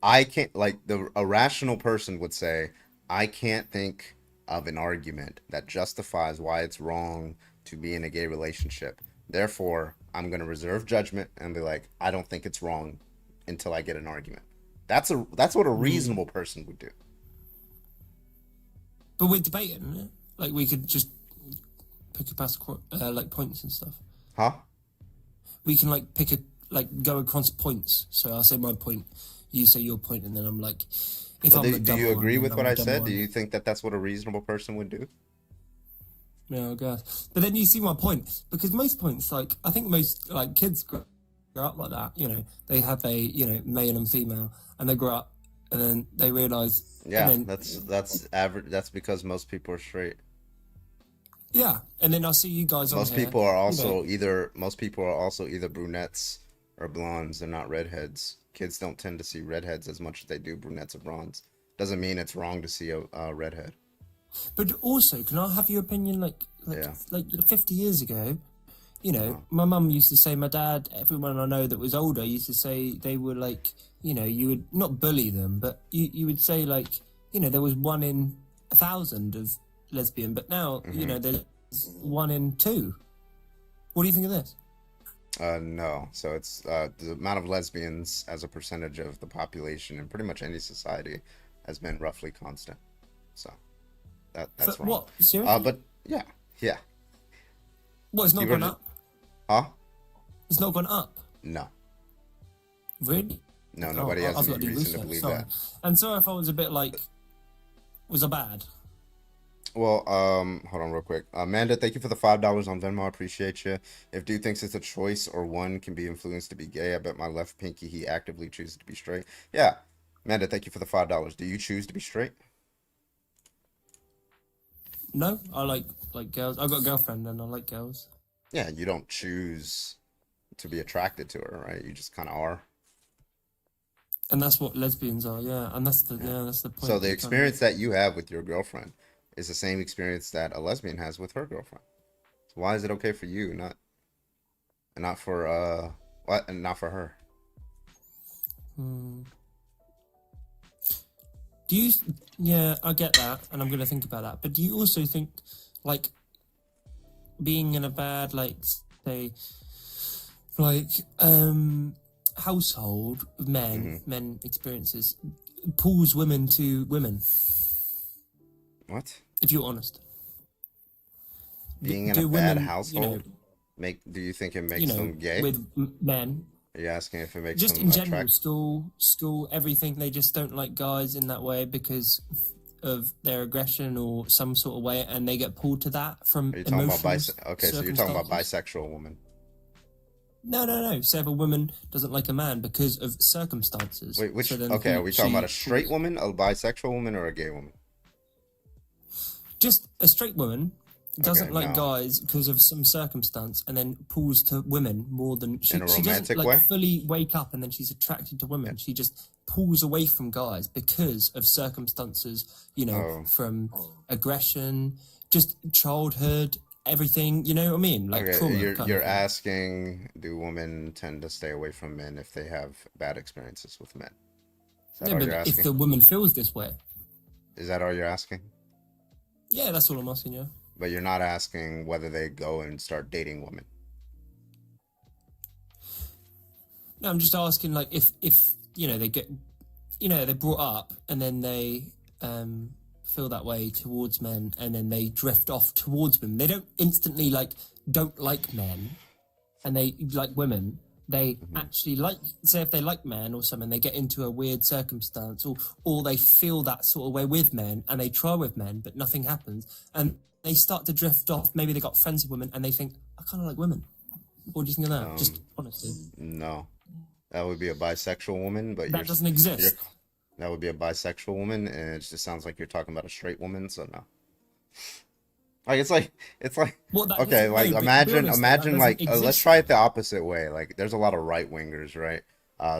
Speaker 1: I can't, like, a rational person would say, I can't think of an argument that justifies why it's wrong to be in a gay relationship. Therefore, I'm going to reserve judgment and be like, I don't think it's wrong until I get an argument. That's what a reasonable person would do.
Speaker 2: But we're debating, isn't it? Like we could just pick a past like points and stuff.
Speaker 1: Huh?
Speaker 2: We can like go across points. So I'll say my point, you say your point, and then I'm like, if
Speaker 1: Well,
Speaker 2: I'm the
Speaker 1: do
Speaker 2: dumb
Speaker 1: you
Speaker 2: one,
Speaker 1: agree
Speaker 2: then
Speaker 1: with
Speaker 2: I'm
Speaker 1: what
Speaker 2: the
Speaker 1: I
Speaker 2: dumb
Speaker 1: said?
Speaker 2: one.
Speaker 1: Do you think that that's what a reasonable person would do?
Speaker 2: Yeah, I guess. But then you see my point, because most points, like I think most like kids grow up like that. You know, they have a male and female, and they grow up, and then they realize.
Speaker 1: Yeah,
Speaker 2: and then,
Speaker 1: that's average. That's because most people are straight.
Speaker 2: yeah, and then I see you guys.
Speaker 1: Most
Speaker 2: on here,
Speaker 1: people are
Speaker 2: you know,
Speaker 1: also either brunettes or blondes. They're not redheads. Kids don't tend to see redheads as much as they do brunettes or blondes. Doesn't mean it's wrong to see a redhead.
Speaker 2: But also, can I have your opinion? Like
Speaker 1: Yeah.
Speaker 2: 50 years ago, my mum used to say, my dad, everyone I know that was older used to say they were like, you would not bully them, but you would say like, there was 1 in 1,000 of lesbian, but now, there's 1 in 2. What do you think of this?
Speaker 1: No. So it's the amount of lesbians as a percentage of the population in pretty much any society has been roughly constant. So that's wrong.
Speaker 2: What? Seriously?
Speaker 1: But yeah.
Speaker 2: What, it's not
Speaker 1: you were
Speaker 2: gone
Speaker 1: ju-
Speaker 2: up?
Speaker 1: Huh?
Speaker 2: It's not gone up?
Speaker 1: No.
Speaker 2: Really?
Speaker 1: No, nobody has
Speaker 2: I've
Speaker 1: any
Speaker 2: got to do
Speaker 1: reason to
Speaker 2: research,
Speaker 1: believe
Speaker 2: sorry.
Speaker 1: that.
Speaker 2: And so if I was a bit like, was I bad?
Speaker 1: Well, hold on real quick. Amanda, thank you for the $5 on Venmo. I appreciate you. If dude thinks it's a choice or one can be influenced to be gay, I bet my left pinky he actively chooses to be straight. Yeah. Amanda, thank you for the $5. Do you choose to be straight?
Speaker 2: No, I like girls. I've got a girlfriend and I like girls.
Speaker 1: Yeah, you don't choose to be attracted to her, right? You just kind of are.
Speaker 2: And that's what lesbians are, yeah. And that's the point.
Speaker 1: So the experience that you have with your girlfriend is the same experience that a lesbian has with her girlfriend. So why is it okay for you, not for her?
Speaker 2: Do you? Yeah, I get that, and I'm going to think about that. But do you also think, like, being in a bad, like, say, like, household with men experiences, pulls women to women?
Speaker 1: What?
Speaker 2: If you're honest.
Speaker 1: Being in
Speaker 2: Do
Speaker 1: a bad
Speaker 2: women,
Speaker 1: household do you think it makes them gay?
Speaker 2: with men?
Speaker 1: Are you asking if it makes
Speaker 2: Just
Speaker 1: them
Speaker 2: in general,
Speaker 1: attractive?
Speaker 2: school, everything. They just don't like guys in that way because of their aggression or some sort of way, and they get pulled to that from
Speaker 1: Are you talking about
Speaker 2: emotional
Speaker 1: Okay, so you're talking about
Speaker 2: circumstances.
Speaker 1: bisexual women.
Speaker 2: No. Say if a woman doesn't like a man because of circumstances.
Speaker 1: Wait, which?
Speaker 2: So then
Speaker 1: Okay, are we talking about a
Speaker 2: she
Speaker 1: straight
Speaker 2: pulls-
Speaker 1: woman, a bisexual woman, or a gay woman?
Speaker 2: Just a straight woman doesn't
Speaker 1: Okay,
Speaker 2: like
Speaker 1: no.
Speaker 2: guys because of some circumstance, and then pulls to women more than she.
Speaker 1: In a
Speaker 2: She doesn't
Speaker 1: romantic
Speaker 2: like
Speaker 1: way?
Speaker 2: fully wake up and then she's attracted to women. She just pulls away from guys because of circumstances. From aggression, just childhood, everything. You know what I mean? Like
Speaker 1: Okay,
Speaker 2: trauma.
Speaker 1: you're
Speaker 2: kind
Speaker 1: you're
Speaker 2: of thing.
Speaker 1: asking, do women tend to stay away from men if they have bad experiences with men? Is that
Speaker 2: Yeah,
Speaker 1: all
Speaker 2: but
Speaker 1: you're
Speaker 2: if
Speaker 1: asking?
Speaker 2: the woman feels this way,
Speaker 1: Is that all you're asking?
Speaker 2: yeah, that's all I'm asking you.
Speaker 1: But you're not asking whether they go and start dating women.
Speaker 2: No, I'm just asking, like, if they get, they're brought up and then they feel that way towards men, and then they drift off towards women. They don't instantly don't like men, and they like women, they actually like, say if they like men or something, they get into a weird circumstance, or they feel that sort of way with men, and they try with men, but nothing happens, and they start to drift off. Maybe they got friends with women, and they think, I kind of like women. What do you think of that? Just honestly,
Speaker 1: No, that would be a bisexual woman, but
Speaker 2: that doesn't exist.
Speaker 1: that would be a bisexual woman, and it just sounds like you're talking about a straight woman. So no. Like it's like
Speaker 2: Well, that
Speaker 1: okay,
Speaker 2: doesn't-
Speaker 1: like
Speaker 2: no, but to be honest, that
Speaker 1: imagine
Speaker 2: doesn't
Speaker 1: like let's
Speaker 2: exist.
Speaker 1: try it the opposite way. Like there's a lot of right wingers, right?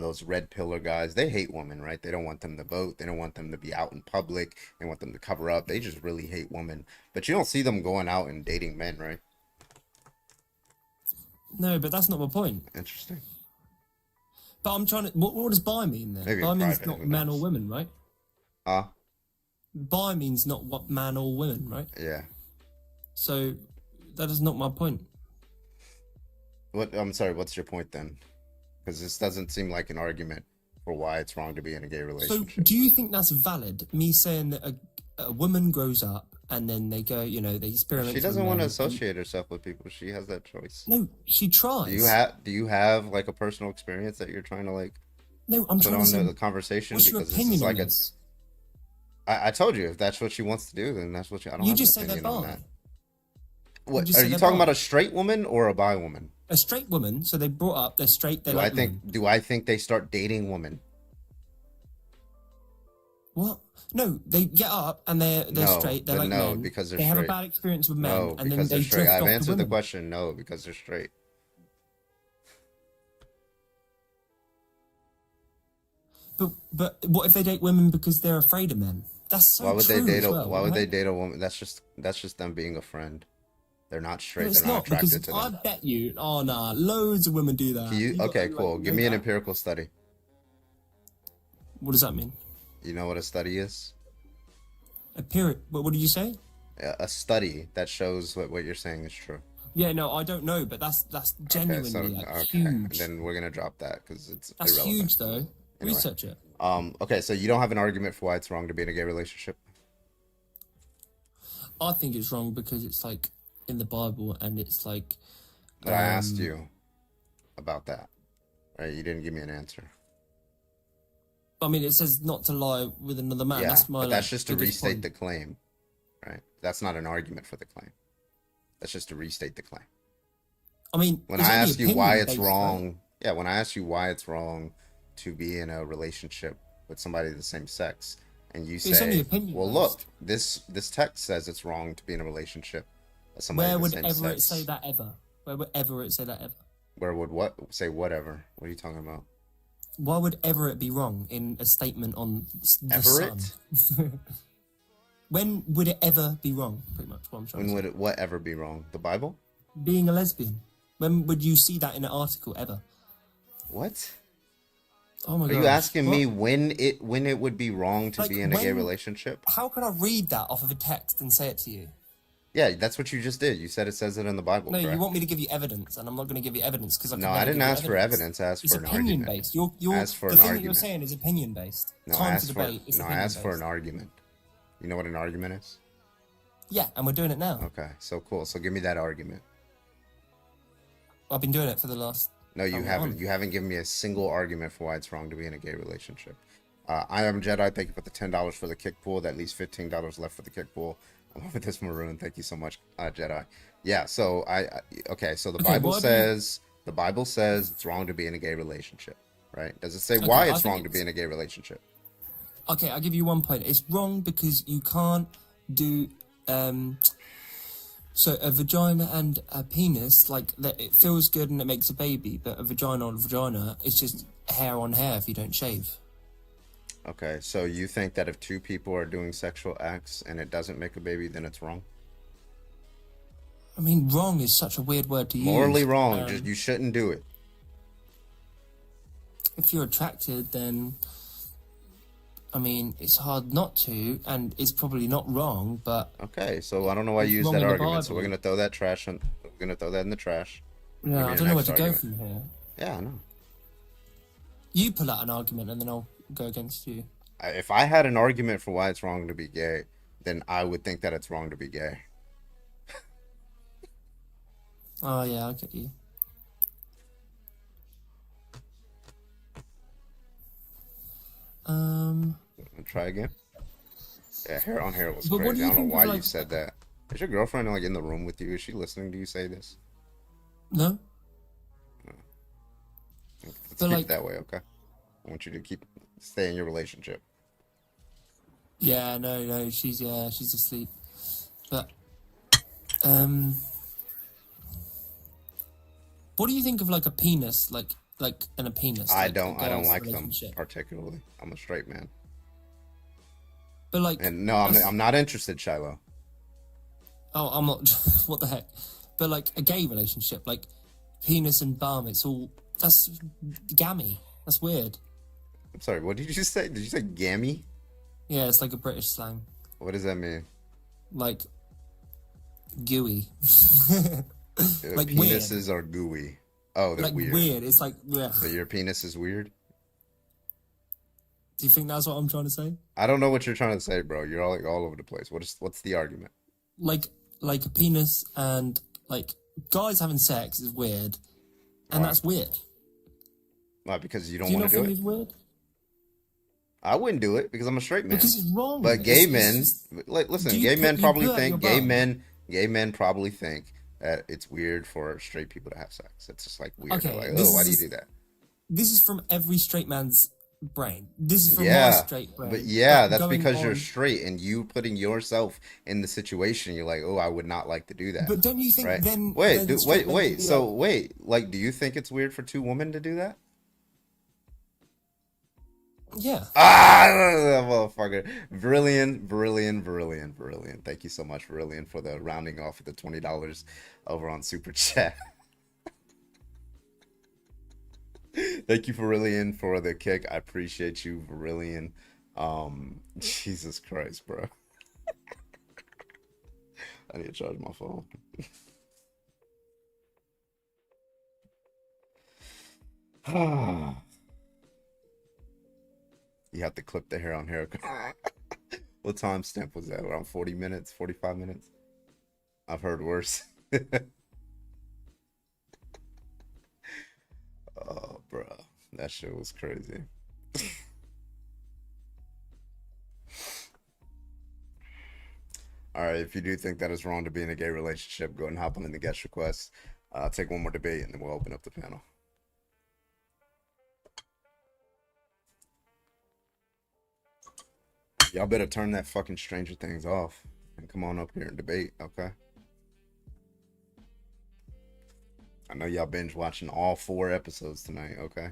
Speaker 1: Those red pillar guys, they hate women, right? They don't want them to vote. They don't want them to be out in public. They want them to cover up. They just really hate women. But you don't see them going out and dating men, right?
Speaker 2: No, but that's not my point.
Speaker 1: Interesting.
Speaker 2: But I'm trying to. What does bi mean then?
Speaker 1: Maybe
Speaker 2: Bi
Speaker 1: in
Speaker 2: means
Speaker 1: private,
Speaker 2: not
Speaker 1: who
Speaker 2: man or
Speaker 1: knows?
Speaker 2: woman, right?
Speaker 1: Uh,
Speaker 2: Bi means not what man or woman, right?
Speaker 1: yeah.
Speaker 2: So that is not my point.
Speaker 1: What? I'm sorry. What's your point then? Because this doesn't seem like an argument for why it's wrong to be in a gay
Speaker 2: So
Speaker 1: relationship.
Speaker 2: do you think that's valid? Me saying that a woman grows up and then they go, they experiment.
Speaker 1: She
Speaker 2: with
Speaker 1: doesn't want to
Speaker 2: men.
Speaker 1: associate herself with people. She has that choice.
Speaker 2: No, she tries.
Speaker 1: Do you have like a personal experience that you're trying to like
Speaker 2: No, I'm
Speaker 1: put
Speaker 2: trying
Speaker 1: on
Speaker 2: to say.
Speaker 1: the conversation?
Speaker 2: What's your
Speaker 1: Because this
Speaker 2: opinion
Speaker 1: is
Speaker 2: on
Speaker 1: like
Speaker 2: this?
Speaker 1: I told you if that's what she wants to do, then that's what I don't
Speaker 2: You
Speaker 1: have
Speaker 2: just
Speaker 1: an
Speaker 2: say they're
Speaker 1: opinion on
Speaker 2: bi.
Speaker 1: that.
Speaker 2: You
Speaker 1: What
Speaker 2: just
Speaker 1: are
Speaker 2: say
Speaker 1: you
Speaker 2: they're
Speaker 1: talking
Speaker 2: bi.
Speaker 1: about? A straight woman or a bi woman?
Speaker 2: A straight woman, so they brought up, they're straight, they like men.
Speaker 1: Do I think they start dating women?
Speaker 2: What? No, they get up and they're
Speaker 1: No,
Speaker 2: straight, they
Speaker 1: but
Speaker 2: like
Speaker 1: no,
Speaker 2: men.
Speaker 1: because they're
Speaker 2: they have a
Speaker 1: straight.
Speaker 2: bad experience with men,
Speaker 1: No,
Speaker 2: and then
Speaker 1: because
Speaker 2: they
Speaker 1: they're straight.
Speaker 2: drift
Speaker 1: I've
Speaker 2: off to
Speaker 1: answered the
Speaker 2: women.
Speaker 1: question. No, because they're straight.
Speaker 2: But what if they date women because they're afraid of men? That's so
Speaker 1: Why would
Speaker 2: true
Speaker 1: they date
Speaker 2: as well,
Speaker 1: why would
Speaker 2: right?
Speaker 1: they date a woman? That's just them being a friend. They're not
Speaker 2: No,
Speaker 1: straight.
Speaker 2: it's
Speaker 1: They're not
Speaker 2: not, because
Speaker 1: attracted to
Speaker 2: I
Speaker 1: them.
Speaker 2: bet you. Oh nah, loads of women do that. You
Speaker 1: Okay,
Speaker 2: gotta,
Speaker 1: cool.
Speaker 2: like,
Speaker 1: Give
Speaker 2: know
Speaker 1: me an
Speaker 2: that.
Speaker 1: empirical study.
Speaker 2: What does that mean?
Speaker 1: You know what a study is?
Speaker 2: A period. What did you say?
Speaker 1: A study that shows what you're saying is true.
Speaker 2: Yeah, no, I don't know, but that's
Speaker 1: Okay,
Speaker 2: genuinely
Speaker 1: okay.
Speaker 2: huge.
Speaker 1: Then we're gonna drop that because it's
Speaker 2: That's
Speaker 1: irrelevant.
Speaker 2: huge, though.
Speaker 1: Anyway.
Speaker 2: Research it.
Speaker 1: Okay, so you don't have an argument for why it's wrong to be in a gay relationship?
Speaker 2: I think it's wrong because it's like in the Bible, and it's like.
Speaker 1: But I asked you about that. Right? You didn't give me an answer.
Speaker 2: I mean, it says not to lie with another man.
Speaker 1: Yeah,
Speaker 2: That's my.
Speaker 1: but that's
Speaker 2: like,
Speaker 1: just to
Speaker 2: biggest
Speaker 1: restate
Speaker 2: point.
Speaker 1: the claim, right? That's not an argument for the claim. That's just to restate the claim.
Speaker 2: I mean,
Speaker 1: When
Speaker 2: it's
Speaker 1: I
Speaker 2: only
Speaker 1: ask you why
Speaker 2: opinion
Speaker 1: it's
Speaker 2: based,
Speaker 1: wrong,
Speaker 2: right?
Speaker 1: yeah, when I ask you why it's wrong to be in a relationship with somebody of the same sex, and you
Speaker 2: It's only
Speaker 1: say,
Speaker 2: opinion
Speaker 1: "Well,
Speaker 2: based.
Speaker 1: look, this text says it's wrong to be in a relationship with somebody
Speaker 2: Where
Speaker 1: of the
Speaker 2: would
Speaker 1: same
Speaker 2: ever
Speaker 1: sex."
Speaker 2: it say that ever? Where would ever it say that ever?
Speaker 1: Where would what say whatever? What are you talking about?
Speaker 2: Why would ever it be wrong in a statement on the
Speaker 1: Everett?
Speaker 2: sun? When would it ever be wrong? Pretty much what I'm trying
Speaker 1: When
Speaker 2: to
Speaker 1: would it what ever be wrong? The Bible?
Speaker 2: say. Being a lesbian. When would you see that in an article ever?
Speaker 1: What?
Speaker 2: Oh my
Speaker 1: Are
Speaker 2: god!
Speaker 1: you asking me when it would be wrong to
Speaker 2: Like,
Speaker 1: be in a gay
Speaker 2: when-
Speaker 1: relationship?
Speaker 2: How could I read that off of a text and say it to you?
Speaker 1: Yeah, that's what you just did. You said it says it in the Bible.
Speaker 2: No,
Speaker 1: correct?
Speaker 2: you want me to give you evidence, and I'm not going to give you evidence because
Speaker 1: No, I didn't ask for evidence. I asked
Speaker 2: It's
Speaker 1: for an
Speaker 2: opinion
Speaker 1: argument.
Speaker 2: based. You're
Speaker 1: Ask for
Speaker 2: the
Speaker 1: an
Speaker 2: thing that
Speaker 1: argument.
Speaker 2: you're saying is opinion based.
Speaker 1: No, I
Speaker 2: Time
Speaker 1: asked
Speaker 2: to
Speaker 1: for
Speaker 2: debate. It's
Speaker 1: no, I
Speaker 2: opinion
Speaker 1: asked for an
Speaker 2: based.
Speaker 1: argument. You know what an argument is?
Speaker 2: Yeah, and we're doing it now.
Speaker 1: Okay, so cool. So give me that argument.
Speaker 2: I've been doing it for the last.
Speaker 1: No, you
Speaker 2: Come
Speaker 1: haven't.
Speaker 2: on.
Speaker 1: You haven't given me a single argument for why it's wrong to be in a gay relationship. I am Jedi. Thank you for the $10 for the kick pool. That leaves $15 left for the kick pool. I'm with this maroon. Thank you so much, Jedi. Yeah. So okay. So the
Speaker 2: Okay,
Speaker 1: Bible
Speaker 2: what do you-
Speaker 1: says it's wrong to be in a gay relationship, right? Does it say
Speaker 2: Okay,
Speaker 1: why
Speaker 2: I
Speaker 1: it's
Speaker 2: think
Speaker 1: wrong to be
Speaker 2: it's-
Speaker 1: in a gay relationship?
Speaker 2: Okay, I'll give you 1 point. It's wrong because you can't do. So a vagina and a penis, like that, it feels good and it makes a baby, but a vagina on vagina, it's just hair on hair if you don't shave.
Speaker 1: Okay. So you think that if two people are doing sexual acts and it doesn't make a baby, then it's wrong?
Speaker 2: I mean, wrong is such a weird word to use.
Speaker 1: Morally wrong. Just you shouldn't do it.
Speaker 2: If you're attracted, then I mean, it's hard not to, and it's probably not wrong, but
Speaker 1: Okay, so I don't know why you
Speaker 2: It's
Speaker 1: use
Speaker 2: wrong
Speaker 1: that
Speaker 2: in the
Speaker 1: argument. So
Speaker 2: Bible.
Speaker 1: we're gonna throw that trash on. We're gonna throw that in the trash.
Speaker 2: yeah,
Speaker 1: me
Speaker 2: I
Speaker 1: your
Speaker 2: don't know where
Speaker 1: next
Speaker 2: to go
Speaker 1: argument.
Speaker 2: from here.
Speaker 1: Yeah, I know.
Speaker 2: You pull out an argument, and then I'll go against you.
Speaker 1: If I had an argument for why it's wrong to be gay, then I would think that it's wrong to be gay.
Speaker 2: Oh yeah, I get you.
Speaker 1: Try again. Yeah, hair on hair was
Speaker 2: But what do
Speaker 1: crazy. I
Speaker 2: you
Speaker 1: don't know
Speaker 2: think of
Speaker 1: why you
Speaker 2: like
Speaker 1: said that. Is your girlfriend like in the room with you? Is she listening to you say this?
Speaker 2: no?
Speaker 1: Let's
Speaker 2: But
Speaker 1: keep it
Speaker 2: like
Speaker 1: that way, okay? I want you to stay in your relationship.
Speaker 2: yeah, no, she's asleep. But um, what do you think of like a penis, like and a penis, like a
Speaker 1: I don't
Speaker 2: guy's
Speaker 1: like them
Speaker 2: relationship?
Speaker 1: particularly. I'm a straight man.
Speaker 2: But like
Speaker 1: And no,
Speaker 2: that's
Speaker 1: I'm not interested, Shiloh.
Speaker 2: oh, I'm not. What the heck? But like a gay relationship, like penis and bum, it's all that's gammy. That's weird.
Speaker 1: I'm sorry, what did you just say? Did you say gammy?
Speaker 2: Yeah, it's like a British slang,
Speaker 1: What does that mean?
Speaker 2: like gooey, like weird,
Speaker 1: Penises are gooey. Oh, they're
Speaker 2: like
Speaker 1: weird.
Speaker 2: weird. It's like, ugh.
Speaker 1: So your penis is weird?
Speaker 2: Do you think that's what I'm trying to say?
Speaker 1: I don't know what you're trying to say, bro. You're all over the place. What's the argument?
Speaker 2: Like, like a penis and like guys having sex is weird, and
Speaker 1: Why?
Speaker 2: that's weird.
Speaker 1: Why? Because you
Speaker 2: Do
Speaker 1: don't
Speaker 2: you
Speaker 1: want
Speaker 2: not
Speaker 1: to do
Speaker 2: think
Speaker 1: it?
Speaker 2: it's weird?
Speaker 1: I wouldn't do it because I'm a straight man.
Speaker 2: Because it's wrong.
Speaker 1: But gay
Speaker 2: It's
Speaker 1: men,
Speaker 2: just,
Speaker 1: like,
Speaker 2: do
Speaker 1: listen,
Speaker 2: you
Speaker 1: gay men
Speaker 2: you
Speaker 1: probably
Speaker 2: poo out your
Speaker 1: think
Speaker 2: bum?
Speaker 1: gay men probably think that it's weird for straight people to have sex. It's just like weird. They're
Speaker 2: Okay,
Speaker 1: like, oh, why do you do that?
Speaker 2: this is from every straight man's brain. This is from my
Speaker 1: Yeah,
Speaker 2: straight
Speaker 1: but
Speaker 2: brain.
Speaker 1: yeah,
Speaker 2: But
Speaker 1: that's
Speaker 2: going
Speaker 1: because you're
Speaker 2: on,
Speaker 1: straight and you putting yourself in the situation. You're like, oh, I would not like to do that,
Speaker 2: but don't you think
Speaker 1: right?
Speaker 2: then straight men can
Speaker 1: Wait.
Speaker 2: be like,
Speaker 1: So wait, like, do you think it's weird for two women to do that?
Speaker 2: yeah,
Speaker 1: Ah, that motherfucker. Brilliant. Thank you so much, Brilliant, for the rounding off of the $20 over on Super Chat. Thank you, Brilliant, for the kick. I appreciate you, Brilliant. Jesus Christ, bro. I need to charge my phone. You have to clip the hair on hair. What time stamp was that? Around 40 minutes, 45 minutes? I've heard worse. Oh, bro. That shit was crazy. All right, if you do think that it's wrong to be in a gay relationship, go ahead and hop on in the guest request. Take one more debate, and then we'll open up the panel. Y'all better turn that fucking Stranger Things off and come on up here and debate, okay? I know y'all binge watching all 4 episodes tonight, okay?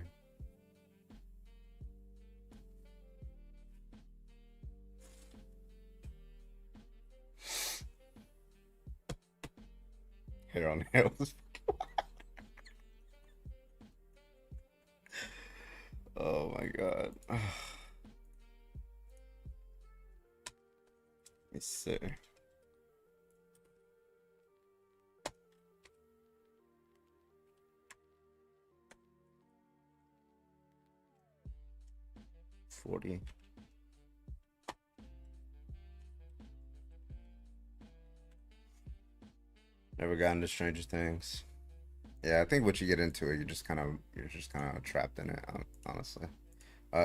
Speaker 1: Hair on hair was. Oh my god. Let me see. $40. Never got into Stranger Things. Yeah, I think once you get into it, you're just kind of trapped in it, honestly.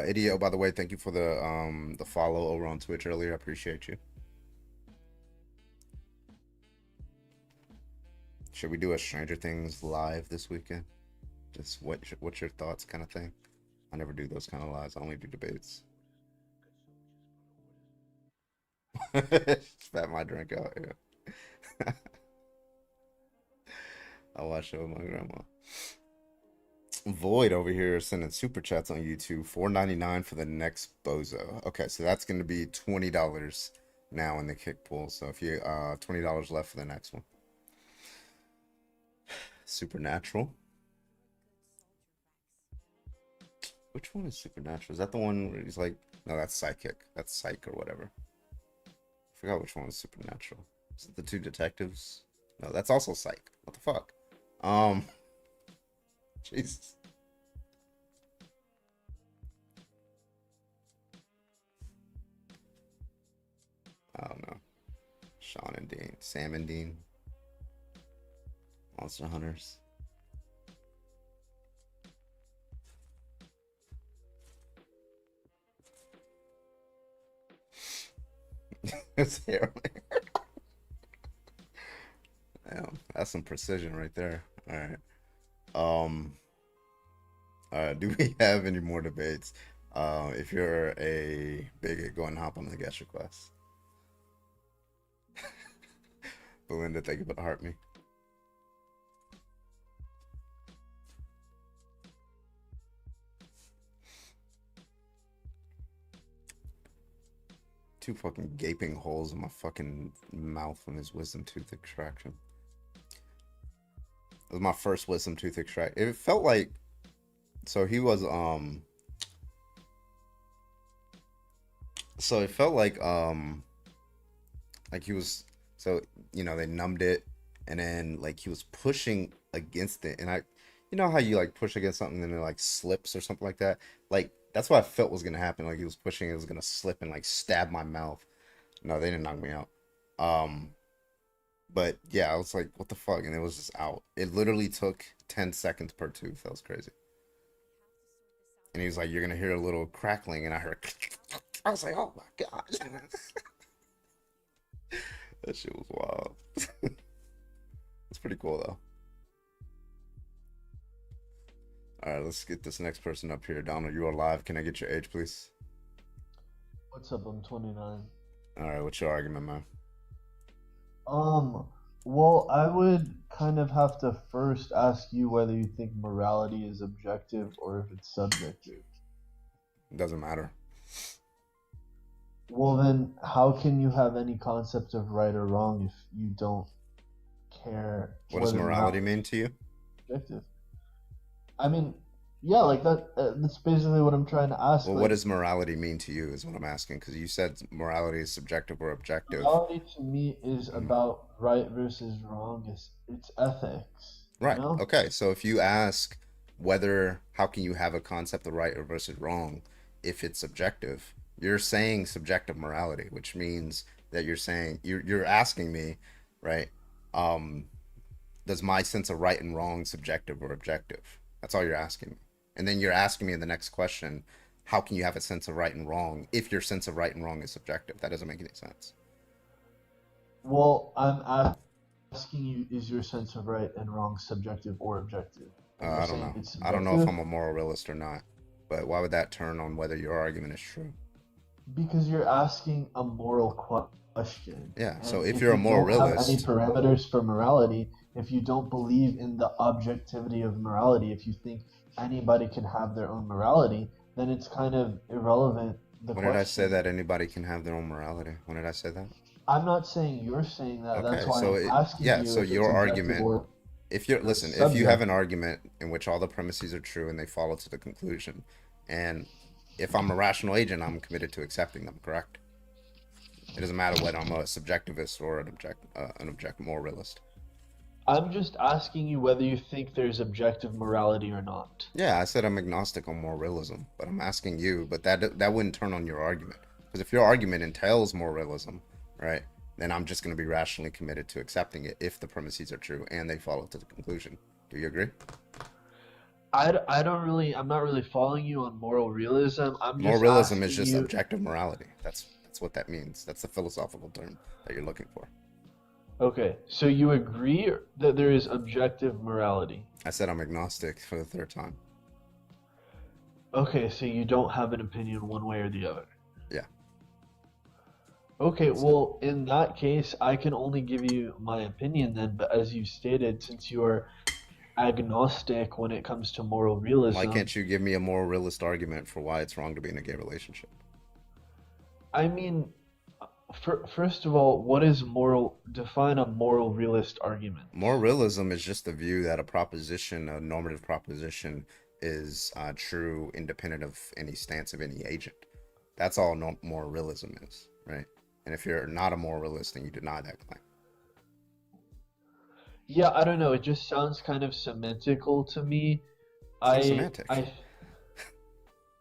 Speaker 1: Idiot, oh, by the way, thank you for the follow over on Twitch earlier. I appreciate you. Should we do a Stranger Things live this weekend? Just what's your thoughts, kind of thing. I never do those kind of lives. I only do debates. Spat my drink out. Yeah. I watched it with my grandma. Void over here sending super chats on YouTube. $4.99 for the next bozo. Okay, so that's going to be $20 now in the kick pool. So if you $20 left for the next one. Supernatural. Which one is Supernatural? Is that the one where he's like, no, that's Psychic. That's Psych or whatever. I forgot which one was Supernatural. Is it the 2 detectives? No, that's also Psych. What the fuck? Jesus. I don't know. Sean and Dean. Sam and Dean. Monster Hunters. His hair. Damn, that's some precision right there. All right. Um. Do we have any more debates? If you're a bigot, go and hop on the guest request. Belinda, thank you for the heart me. Two fucking gaping holes in my fucking mouth from his wisdom tooth extraction. It was my first wisdom tooth extraction. It felt like, so he was so it felt like he was, so they numbed it, and then like he was pushing against it, and you know how you like push against something and it like slips or something like that. Like that's what I felt was gonna happen. Like he was pushing, it was gonna slip and like stab my mouth. No, they didn't knock me out. Um, but yeah, I was like, what the fuck, and it was just out. It literally took 10 seconds per tooth. That was crazy. And he was like, you're gonna hear a little crackling, and I heard. I was like, oh my god. That shit was wild. It's pretty cool though. All right, let's get this next person up here. Donald, you are live. Can I get your age, please?
Speaker 3: What's up? I'm 29.
Speaker 1: All right, what's your argument, man?
Speaker 3: Um, well, I would kind of have to first ask you whether you think morality is objective or if it's subjective.
Speaker 1: It doesn't matter.
Speaker 3: Well, then, how can you have any concept of right or wrong if you don't care
Speaker 1: What does
Speaker 3: whether
Speaker 1: morality
Speaker 3: morality
Speaker 1: mean to you?
Speaker 3: is objective? I mean, yeah, like that. That's basically what I'm trying to ask.
Speaker 1: Well, what
Speaker 3: Like,
Speaker 1: does morality mean to you is what I'm asking, because you said morality is subjective or objective.
Speaker 3: morality to me is
Speaker 1: Mhm.
Speaker 3: about right versus wrong. It's ethics, you
Speaker 1: Right.
Speaker 3: know?
Speaker 1: Okay. So if you ask how can you have a concept of right or versus wrong if it's subjective, you're saying subjective morality, which means that you're saying you're asking me, right? Um, does my sense of right and wrong subjective or objective? That's all you're asking me. And then you're asking me in the next question, how can you have a sense of right and wrong if your sense of right and wrong is subjective? That doesn't make any sense.
Speaker 3: Well, I'm asking you, is your sense of right and wrong subjective or objective? And you're
Speaker 1: I don't
Speaker 3: saying
Speaker 1: know.
Speaker 3: it's
Speaker 1: I don't know if
Speaker 3: subjective
Speaker 1: I'm a moral realist or not. But why would that turn on whether your argument is true?
Speaker 3: because you're asking a moral question.
Speaker 1: Yeah. So
Speaker 3: And
Speaker 1: if
Speaker 3: if
Speaker 1: you're a
Speaker 3: you
Speaker 1: moral
Speaker 3: don't have any
Speaker 1: realist,
Speaker 3: parameters for morality, if you don't believe in the objectivity of morality, if you think anybody can have their own morality, then it's kind of irrelevant, the
Speaker 1: when did I say
Speaker 3: question.
Speaker 1: that anybody can have their own morality? When did I say that?
Speaker 3: I'm not saying you're saying that. That's
Speaker 1: Okay.
Speaker 3: why
Speaker 1: So
Speaker 3: I'm asking
Speaker 1: yeah.
Speaker 3: you
Speaker 1: So
Speaker 3: if it's
Speaker 1: your
Speaker 3: objective
Speaker 1: argument,
Speaker 3: or
Speaker 1: if you're listen, if you have an
Speaker 3: subjective.
Speaker 1: argument in which all the premises are true and they follow to the conclusion, and if I'm a rational agent, I'm committed to accepting them. Correct? It doesn't matter whether I'm a subjectivist or an object moral realist.
Speaker 3: I'm just asking you whether you think there's objective morality or not.
Speaker 1: Yeah, I said I'm agnostic on moral realism, but I'm asking you, but that wouldn't turn on your argument. Because if your argument entails moral realism, right, then I'm just going to be rationally committed to accepting it if the premises are true and they follow to the conclusion. Do you agree?
Speaker 3: I don't really, I'm not really following you on moral realism. I'm
Speaker 1: Moral
Speaker 3: just
Speaker 1: realism is
Speaker 3: asking
Speaker 1: just
Speaker 3: you,
Speaker 1: objective morality. That's what that means. That's the philosophical term that you're looking for.
Speaker 3: okay, so you agree that there is objective morality.
Speaker 1: I said I'm agnostic for the third time.
Speaker 3: Okay, so you don't have an opinion one way or the other.
Speaker 1: Yeah,
Speaker 3: Okay,
Speaker 1: that's it.
Speaker 3: well, in that case, I can only give you my opinion then, but as you stated, since you are agnostic when it comes to moral
Speaker 1: Why
Speaker 3: realism,
Speaker 1: can't you give me a moral realist argument for why it's wrong to be in a gay relationship?
Speaker 3: I mean, first of all, what is moral? Define a moral realist argument.
Speaker 1: Moral realism is just the view that a normative proposition, is true independent of any stance of any agent. That's all moral realism is, right? And if you're not a moral realist, then you deny that claim.
Speaker 3: Yeah, I don't know. It just sounds kind of semantical to me.
Speaker 1: It's not
Speaker 3: I,
Speaker 1: semantic.
Speaker 3: I,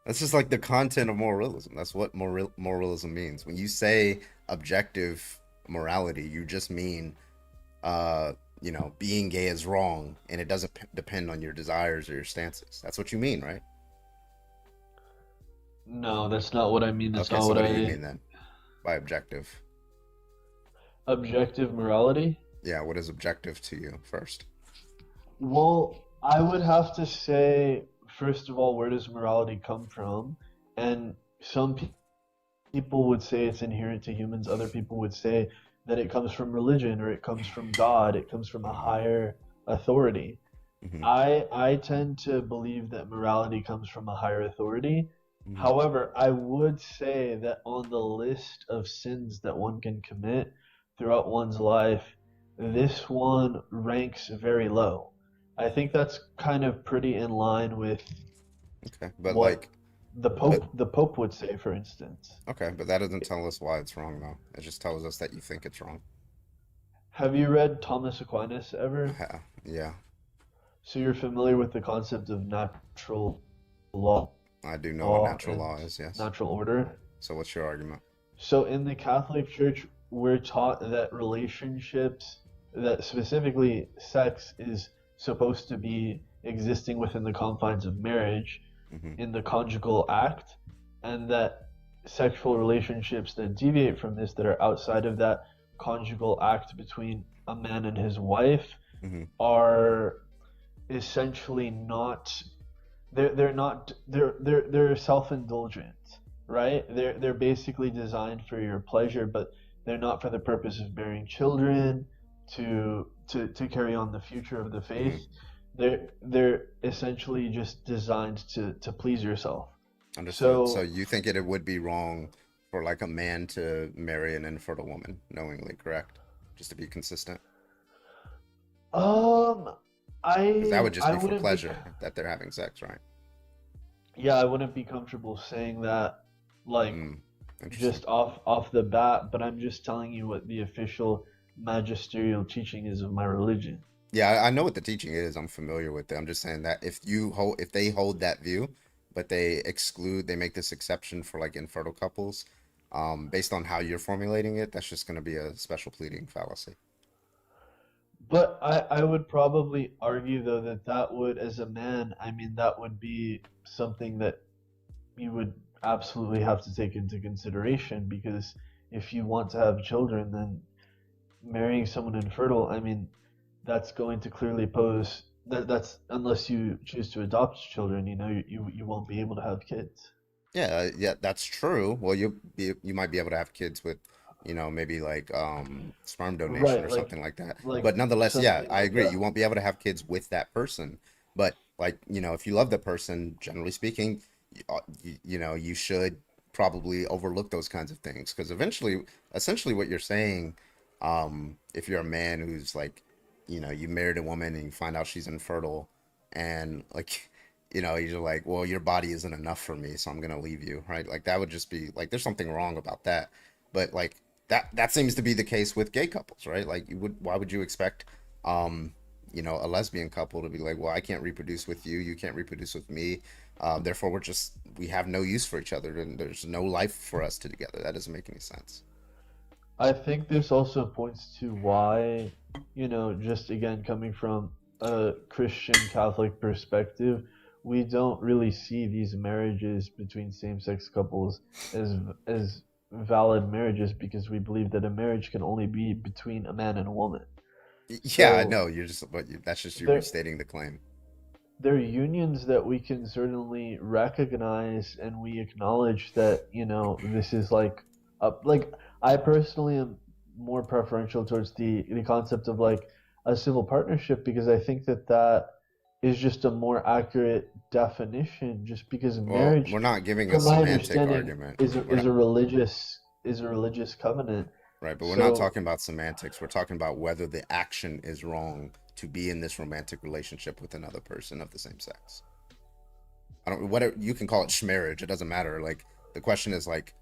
Speaker 1: That's just like the content of moral realism. That's what moral realism means. When you say objective morality, you just mean, uh, being gay is wrong, and it doesn't depend on your desires or your stances. That's what you mean, right?
Speaker 3: no, that's not what I mean. That's
Speaker 1: Okay,
Speaker 3: not
Speaker 1: so
Speaker 3: what
Speaker 1: what do you
Speaker 3: I.
Speaker 1: mean then by objective?
Speaker 3: Objective morality?
Speaker 1: Yeah, what is objective to you first?
Speaker 3: Well, I would have to say, first of all, where does morality come from? And some people would say it's inherent to humans. Other people would say that it comes from religion or it comes from God. It comes from a
Speaker 1: Hmm.
Speaker 3: higher authority.
Speaker 1: Hmm.
Speaker 3: I tend to believe that morality comes from a higher authority.
Speaker 1: Hmm.
Speaker 3: However, I would say that on the list of sins that one can commit throughout one's life, this one ranks very low. I think that's kind of pretty in line with
Speaker 1: Okay, but
Speaker 3: what
Speaker 1: like, but
Speaker 3: The Pope would say, for instance.
Speaker 1: okay, but that doesn't tell us why it's wrong though. It just tells us that you think it's wrong.
Speaker 3: Have you read Thomas Aquinas ever?
Speaker 1: Yeah, yeah,
Speaker 3: So you're familiar with the concept of natural law
Speaker 1: I do know what natural
Speaker 3: and
Speaker 1: law is, yes.
Speaker 3: natural order?
Speaker 1: So what's your argument?
Speaker 3: So in the Catholic Church, we're taught that relationships, that specifically sex, is supposed to be existing within the confines of marriage
Speaker 1: Hmm.
Speaker 3: in the conjugal act, and that sexual relationships that deviate from this, that are outside of that conjugal act between a man and his wife,
Speaker 1: Hmm.
Speaker 3: are essentially not they're not they're self-indulgent, right? They're basically designed for your pleasure, but they're not for the purpose of bearing children, to carry on the future of the
Speaker 1: Hmm.
Speaker 3: faith. They're essentially just designed to please yourself.
Speaker 1: Understood. So
Speaker 3: So
Speaker 1: you think it would be wrong for like a man to marry an infertile woman knowingly, correct? Just to be consistent.
Speaker 3: um
Speaker 1: Because that would just
Speaker 3: I
Speaker 1: be for
Speaker 3: wouldn't be
Speaker 1: pleasure that they're having sex, right?
Speaker 3: yeah, I wouldn't be comfortable saying that, like,
Speaker 1: Mm, interesting.
Speaker 3: just off the bat, but I'm just telling you what the official magisterial teaching is of my religion.
Speaker 1: Yeah, I know what the teaching is. I'm familiar with it. I'm just saying that if they hold that view, but they make this exception for like infertile couples, based on how you're formulating it, that's just going to be a special pleading fallacy.
Speaker 3: But I would probably argue though that that would, as a man, I mean, that would be something that you would absolutely have to take into consideration, because if you want to have children, then marrying someone infertile, I mean, that's going to clearly pose that's unless you choose to adopt children, you won't be able to have kids.
Speaker 1: Yeah, yeah, that's true. Well, you might be able to have kids with, maybe like sperm donation
Speaker 3: Right,
Speaker 1: or something like that.
Speaker 3: like
Speaker 1: But nonetheless, yeah,
Speaker 3: something
Speaker 1: I
Speaker 3: like
Speaker 1: agree.
Speaker 3: that.
Speaker 1: You won't be able to have kids with that person. But like, if you love the person, generally speaking, you should probably overlook those kinds of things because essentially what you're saying, if you're a man who's like, you married a woman and you find out she's infertile and like you're like, well, your body isn't enough for me, so I'm gonna leave you, right? Like that would just be like, there's something wrong about that. But like that seems to be the case with gay couples, right? Like why would you expect, um, a lesbian couple to be like, well, I can't reproduce with you, you can't reproduce with me, therefore we have no use for each other, and there's no life for us to together. That doesn't make any sense.
Speaker 3: I think this also points to why, just again coming from a Christian Catholic perspective, we don't really see these marriages between same-sex couples as valid marriages, because we believe that a marriage can only be between a man and a woman.
Speaker 1: Yeah, I
Speaker 3: So
Speaker 1: know. That's just you
Speaker 3: there
Speaker 1: restating the claim.
Speaker 3: they're unions that we can certainly recognize, and we acknowledge that, this is like I personally am more preferential towards the concept of like a civil partnership, because I think that that is just a more accurate definition, just because
Speaker 1: Well,
Speaker 3: marriage,
Speaker 1: we're not giving a
Speaker 3: from my
Speaker 1: semantic
Speaker 3: understanding,
Speaker 1: argument.
Speaker 3: is
Speaker 1: We're not
Speaker 3: is a religious covenant.
Speaker 1: right, but we're not
Speaker 3: So
Speaker 1: talking about semantics. We're talking about whether the action is wrong to be in this romantic relationship with another person of the same sex. I don't whatever you can call it schmarriage. It doesn't matter. Like the question is like,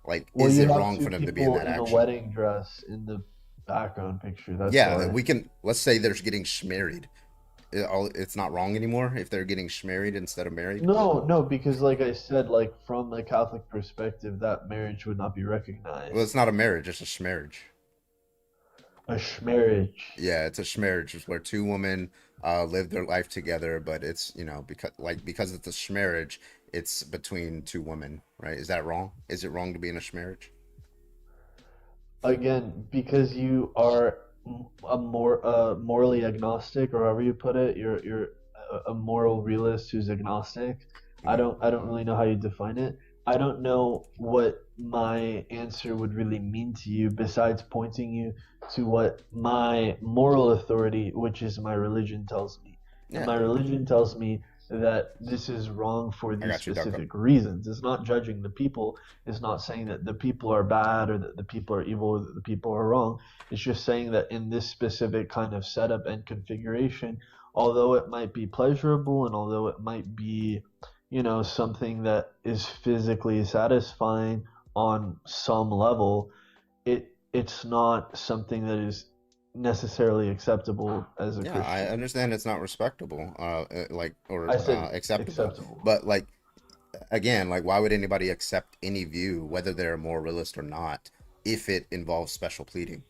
Speaker 1: like
Speaker 3: well,
Speaker 1: is
Speaker 3: you
Speaker 1: it
Speaker 3: have
Speaker 1: wrong
Speaker 3: two
Speaker 1: for them to be in
Speaker 3: people
Speaker 1: that
Speaker 3: in a
Speaker 1: action?
Speaker 3: wedding dress in the background picture, that's
Speaker 1: Yeah,
Speaker 3: why.
Speaker 1: we can. Let's say they're getting schmarried. It's not wrong anymore if they're getting schmarried instead of married.
Speaker 3: No, no, because like I said, like from a Catholic perspective, that marriage would not be
Speaker 1: Well,
Speaker 3: recognized.
Speaker 1: it's not a marriage; it's a schmarriage.
Speaker 3: A marriage.
Speaker 1: Yeah, it's a schmarriage. It's where two women live their life together, but it's because it's a schmarriage, it's between two women, right? Is that wrong? Is it wrong to be in a schmarriage?
Speaker 3: again, because you are a more morally agnostic, or however you put it, you're a moral realist who's agnostic.
Speaker 1: Mhm.
Speaker 3: I don't really know how you define it. I don't know what my answer would really mean to you besides pointing you to what my moral authority, which is my religion, tells me. And
Speaker 1: Yeah,
Speaker 3: my religion tells me that this is wrong for
Speaker 1: I
Speaker 3: these
Speaker 1: got you, Ducko.
Speaker 3: specific reasons. It's not judging the people. It's not saying that the people are bad or that the people are evil or that the people are wrong. It's just saying that in this specific kind of setup and configuration, although it might be pleasurable and although it might be, something that is physically satisfying on some level, it's not something that is necessarily acceptable as a
Speaker 1: Yeah, I
Speaker 3: Christian.
Speaker 1: understand it's not respectable, like or
Speaker 3: I said
Speaker 1: acceptable,
Speaker 3: acceptable.
Speaker 1: but like again, like why would anybody accept any view, whether they're a moralist or not, if it involves special pleading,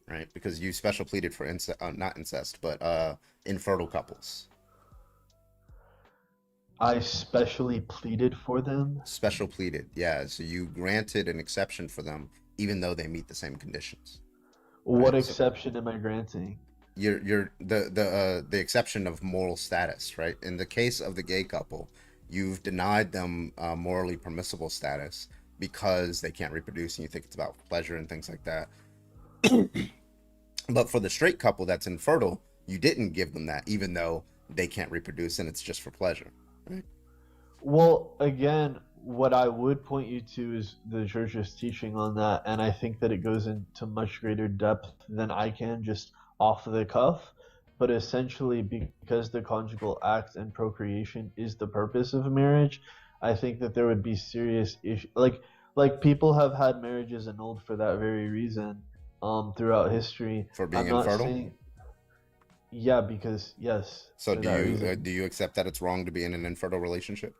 Speaker 1: right? Because you special pleaded for not incest, but infertile couples.
Speaker 3: I specially pleaded for them.
Speaker 1: Special pleaded, yeah. So you granted an exception for them, even though they meet the same conditions,
Speaker 3: What
Speaker 1: right? So
Speaker 3: exception am I granting?
Speaker 1: you're the exception of moral status, right? In the case of the gay couple, you've denied them morally permissible status because they can't reproduce, and you think it's about pleasure and things like that. But for the straight couple that's infertile, you didn't give them that, even though they can't reproduce and it's just for pleasure, right?
Speaker 3: Well, again, what I would point you to is the church's teaching on that, and I think that it goes into much greater depth than I can just off the cuff. But essentially, because the conjugal act and procreation is the purpose of marriage, I think that there would be serious issue. Like people have had marriages annulled for that very reason, throughout history.
Speaker 1: For being
Speaker 3: I'm not
Speaker 1: infertile.
Speaker 3: saying, yeah, because yes,
Speaker 1: So
Speaker 3: for that reason.
Speaker 1: do you accept that it's wrong to be in an infertile relationship?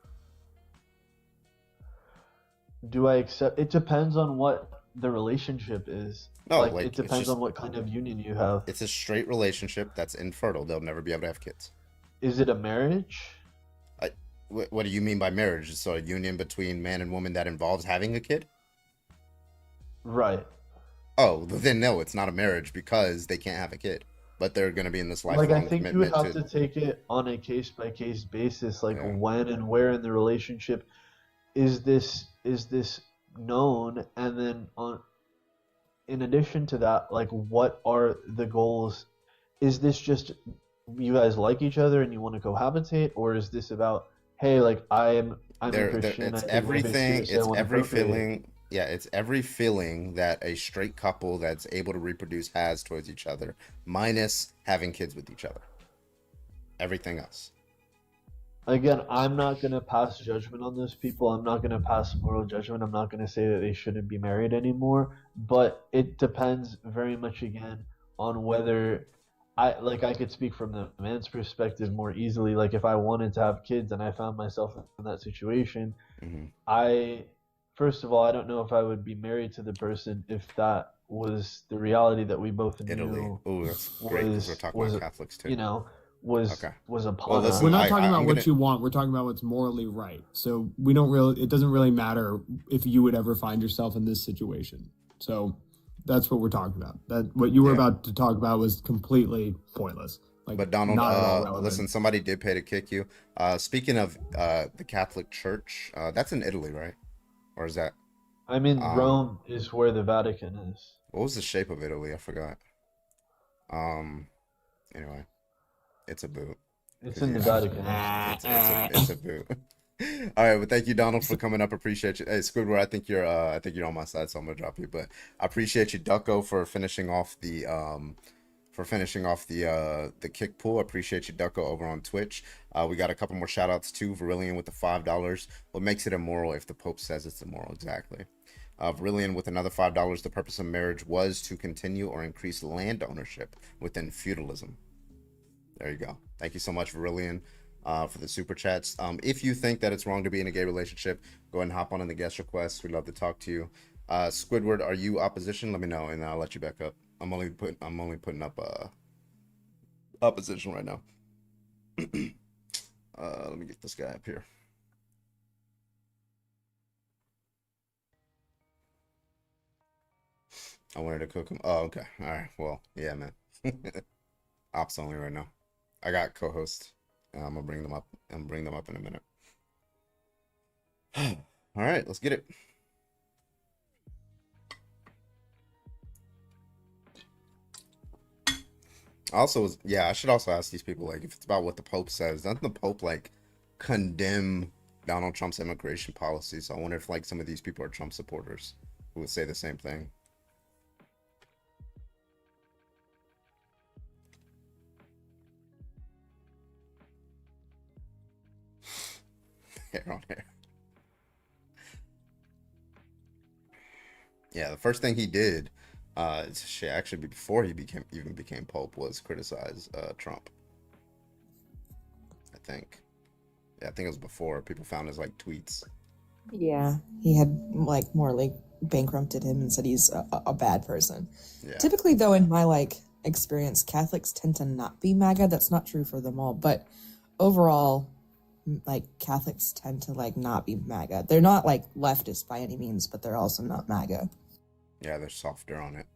Speaker 3: Do I accept? It depends on what the relationship is.
Speaker 1: No,
Speaker 3: Like, it
Speaker 1: like it's
Speaker 3: depends on
Speaker 1: just
Speaker 3: what kind of union you have.
Speaker 1: it's a straight relationship that's infertile. They'll never be able to have kids.
Speaker 3: Is it a marriage?
Speaker 1: I, what do you mean by marriage? So a union between man and woman that involves having a kid?
Speaker 3: Right.
Speaker 1: Oh, then no, it's not a marriage because they can't have a kid, but they're going to be in this
Speaker 3: Like, I
Speaker 1: lifelong
Speaker 3: think you would
Speaker 1: commitment
Speaker 3: have
Speaker 1: to.
Speaker 3: to take it on a case by case basis, like
Speaker 1: Yeah,
Speaker 3: when and where in the relationship is this known, and then on in addition to that, like what are the goals? Is this just you guys like each other and you want to cohabitate, or is this about, hey, like I'm a
Speaker 1: there.
Speaker 3: Christian, I
Speaker 1: It's
Speaker 3: think rape is
Speaker 1: everything.
Speaker 3: serious, I
Speaker 1: It's
Speaker 3: want to
Speaker 1: every
Speaker 3: procreate.
Speaker 1: feeling. Yeah, it's every feeling that a straight couple that's able to reproduce has towards each other, minus having kids with each other. Everything else.
Speaker 3: Again, I'm not going to pass judgment on those people. I'm not going to pass moral judgment. I'm not going to say that they shouldn't be married anymore. But it depends very much, again, on whether I could speak from the man's perspective more easily. Like, if I wanted to have kids and I found myself in that situation,
Speaker 1: Hmm.
Speaker 3: I, first of all, I don't know if I would be married to the person if that was the reality that we both
Speaker 1: Italy.
Speaker 3: knew
Speaker 1: Oh, that's great because we're
Speaker 3: was
Speaker 1: talking about
Speaker 3: was
Speaker 1: Catholics too.
Speaker 3: you know was
Speaker 1: Okay.
Speaker 3: was
Speaker 1: Well,
Speaker 3: upon
Speaker 4: We're
Speaker 1: listen,
Speaker 4: not
Speaker 3: us.
Speaker 4: talking
Speaker 1: I'm
Speaker 4: about
Speaker 1: gonna.
Speaker 4: what you want. We're talking about what's morally right. So we don't really. It doesn't really matter if you would ever find yourself in this situation. So that's what we're talking about. That what you were
Speaker 1: Yeah.
Speaker 4: about to talk about was completely pointless. Like
Speaker 1: But Donald,
Speaker 4: not at all relevant.
Speaker 1: listen, somebody did pay to kick you. Speaking of the Catholic Church, that's in Italy, right? Or is that
Speaker 3: I mean,
Speaker 1: um
Speaker 3: Rome is where the Vatican is.
Speaker 1: what was the shape of Italy? I forgot. Um, anyway, it's a boot
Speaker 3: It's
Speaker 1: because
Speaker 3: in
Speaker 1: you
Speaker 3: the
Speaker 1: asked.
Speaker 3: Vatican.
Speaker 1: It's a boot. All right, well, thank you, Donald, for coming up. Appreciate you. Hey, Squidward, I think you're on my side, so I'm gonna drop you. But I appreciate you, Ducko, for finishing off the kick pool. Appreciate you, Ducko, over on Twitch. We got a couple more shout outs too. Verillion with the $5. What makes it immoral if the Pope says it's immoral? Exactly. Verillion with another $5. The purpose of marriage was to continue or increase land ownership within feudalism. There you go. Thank you so much, Verillion, for the super chats. If you think that it's wrong to be in a gay relationship, go ahead and hop on in the guest requests. We'd love to talk to you. Squidward, are you opposition? Let me know, and I'll let you back up. I'm only putting up opposition right now. Let me get this guy up here. I wanted to cook them. Oh, okay. All right. Well, yeah, man. Ops only right now. I got co-host. I'm gonna bring them up. I'm bring them up in a minute. All right, let's get it. Also, yeah, I should also ask these people, like, if it's about what the Pope says, doesn't the Pope like condemn Donald Trump's immigration policy? So I wonder if like some of these people are Trump supporters who would say the same thing. Hair on hair. Yeah, the first thing he did, shit, actually before he became Pope, was criticize Trump. I think. Yeah, I think it was before people found his like tweets.
Speaker 5: Yeah, he had like morally bankrupted him and said he's a bad person.
Speaker 1: Yeah.
Speaker 5: Typically, though, in my like experience, Catholics tend to not be MAGA. That's not true for them all, but overall, like Catholics tend to like not be MAGA. They're not like leftist by any means, but they're also not MAGA.
Speaker 1: Yeah, they're softer on it.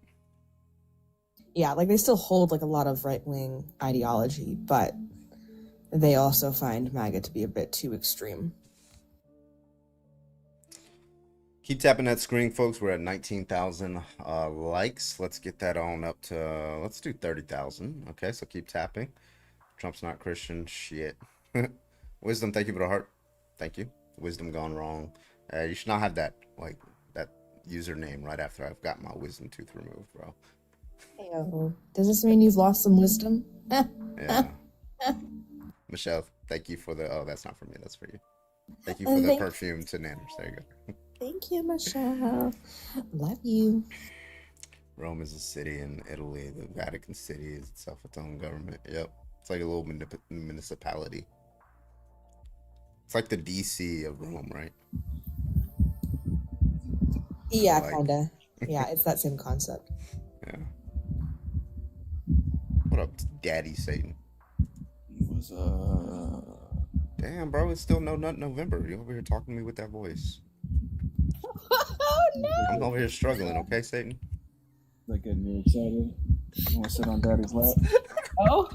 Speaker 5: Yeah, like they still hold like a lot of right wing ideology, but they also find MAGA to be a bit too extreme.
Speaker 1: Keep tapping that screen, folks. We're at 19,000 likes. Let's get that on up to, let's do 30,000. Okay, so keep tapping. Trump's not Christian. Shit. Wisdom, thank you for the heart. Thank you. Wisdom gone wrong. You should not have that, like, that username right after I've got my wisdom tooth removed, bro.
Speaker 5: Heyo. Does this mean you've lost some wisdom?
Speaker 1: Yeah. Michelle, thank you for the, oh, that's not for me. That's for you. Thank you for the perfume to Nanners. There you go.
Speaker 5: Thank you, Michelle. Love you.
Speaker 1: Rome is a city in Italy. The Vatican City is itself its own government. Yep. It's like a little municipality. It's like the DC of Rome, right?
Speaker 5: Yeah,
Speaker 1: Like-
Speaker 5: kinda. Yeah, it's that same concept.
Speaker 1: Yeah. What up, Daddy Satan?
Speaker 6: Was
Speaker 1: Damn, bro, it's still no nut November. You over here talking to me with that voice.
Speaker 5: Oh no!
Speaker 1: I'm over here struggling, okay, Satan?
Speaker 6: like getting you excited? You want to sit on Daddy's lap?
Speaker 5: Oh!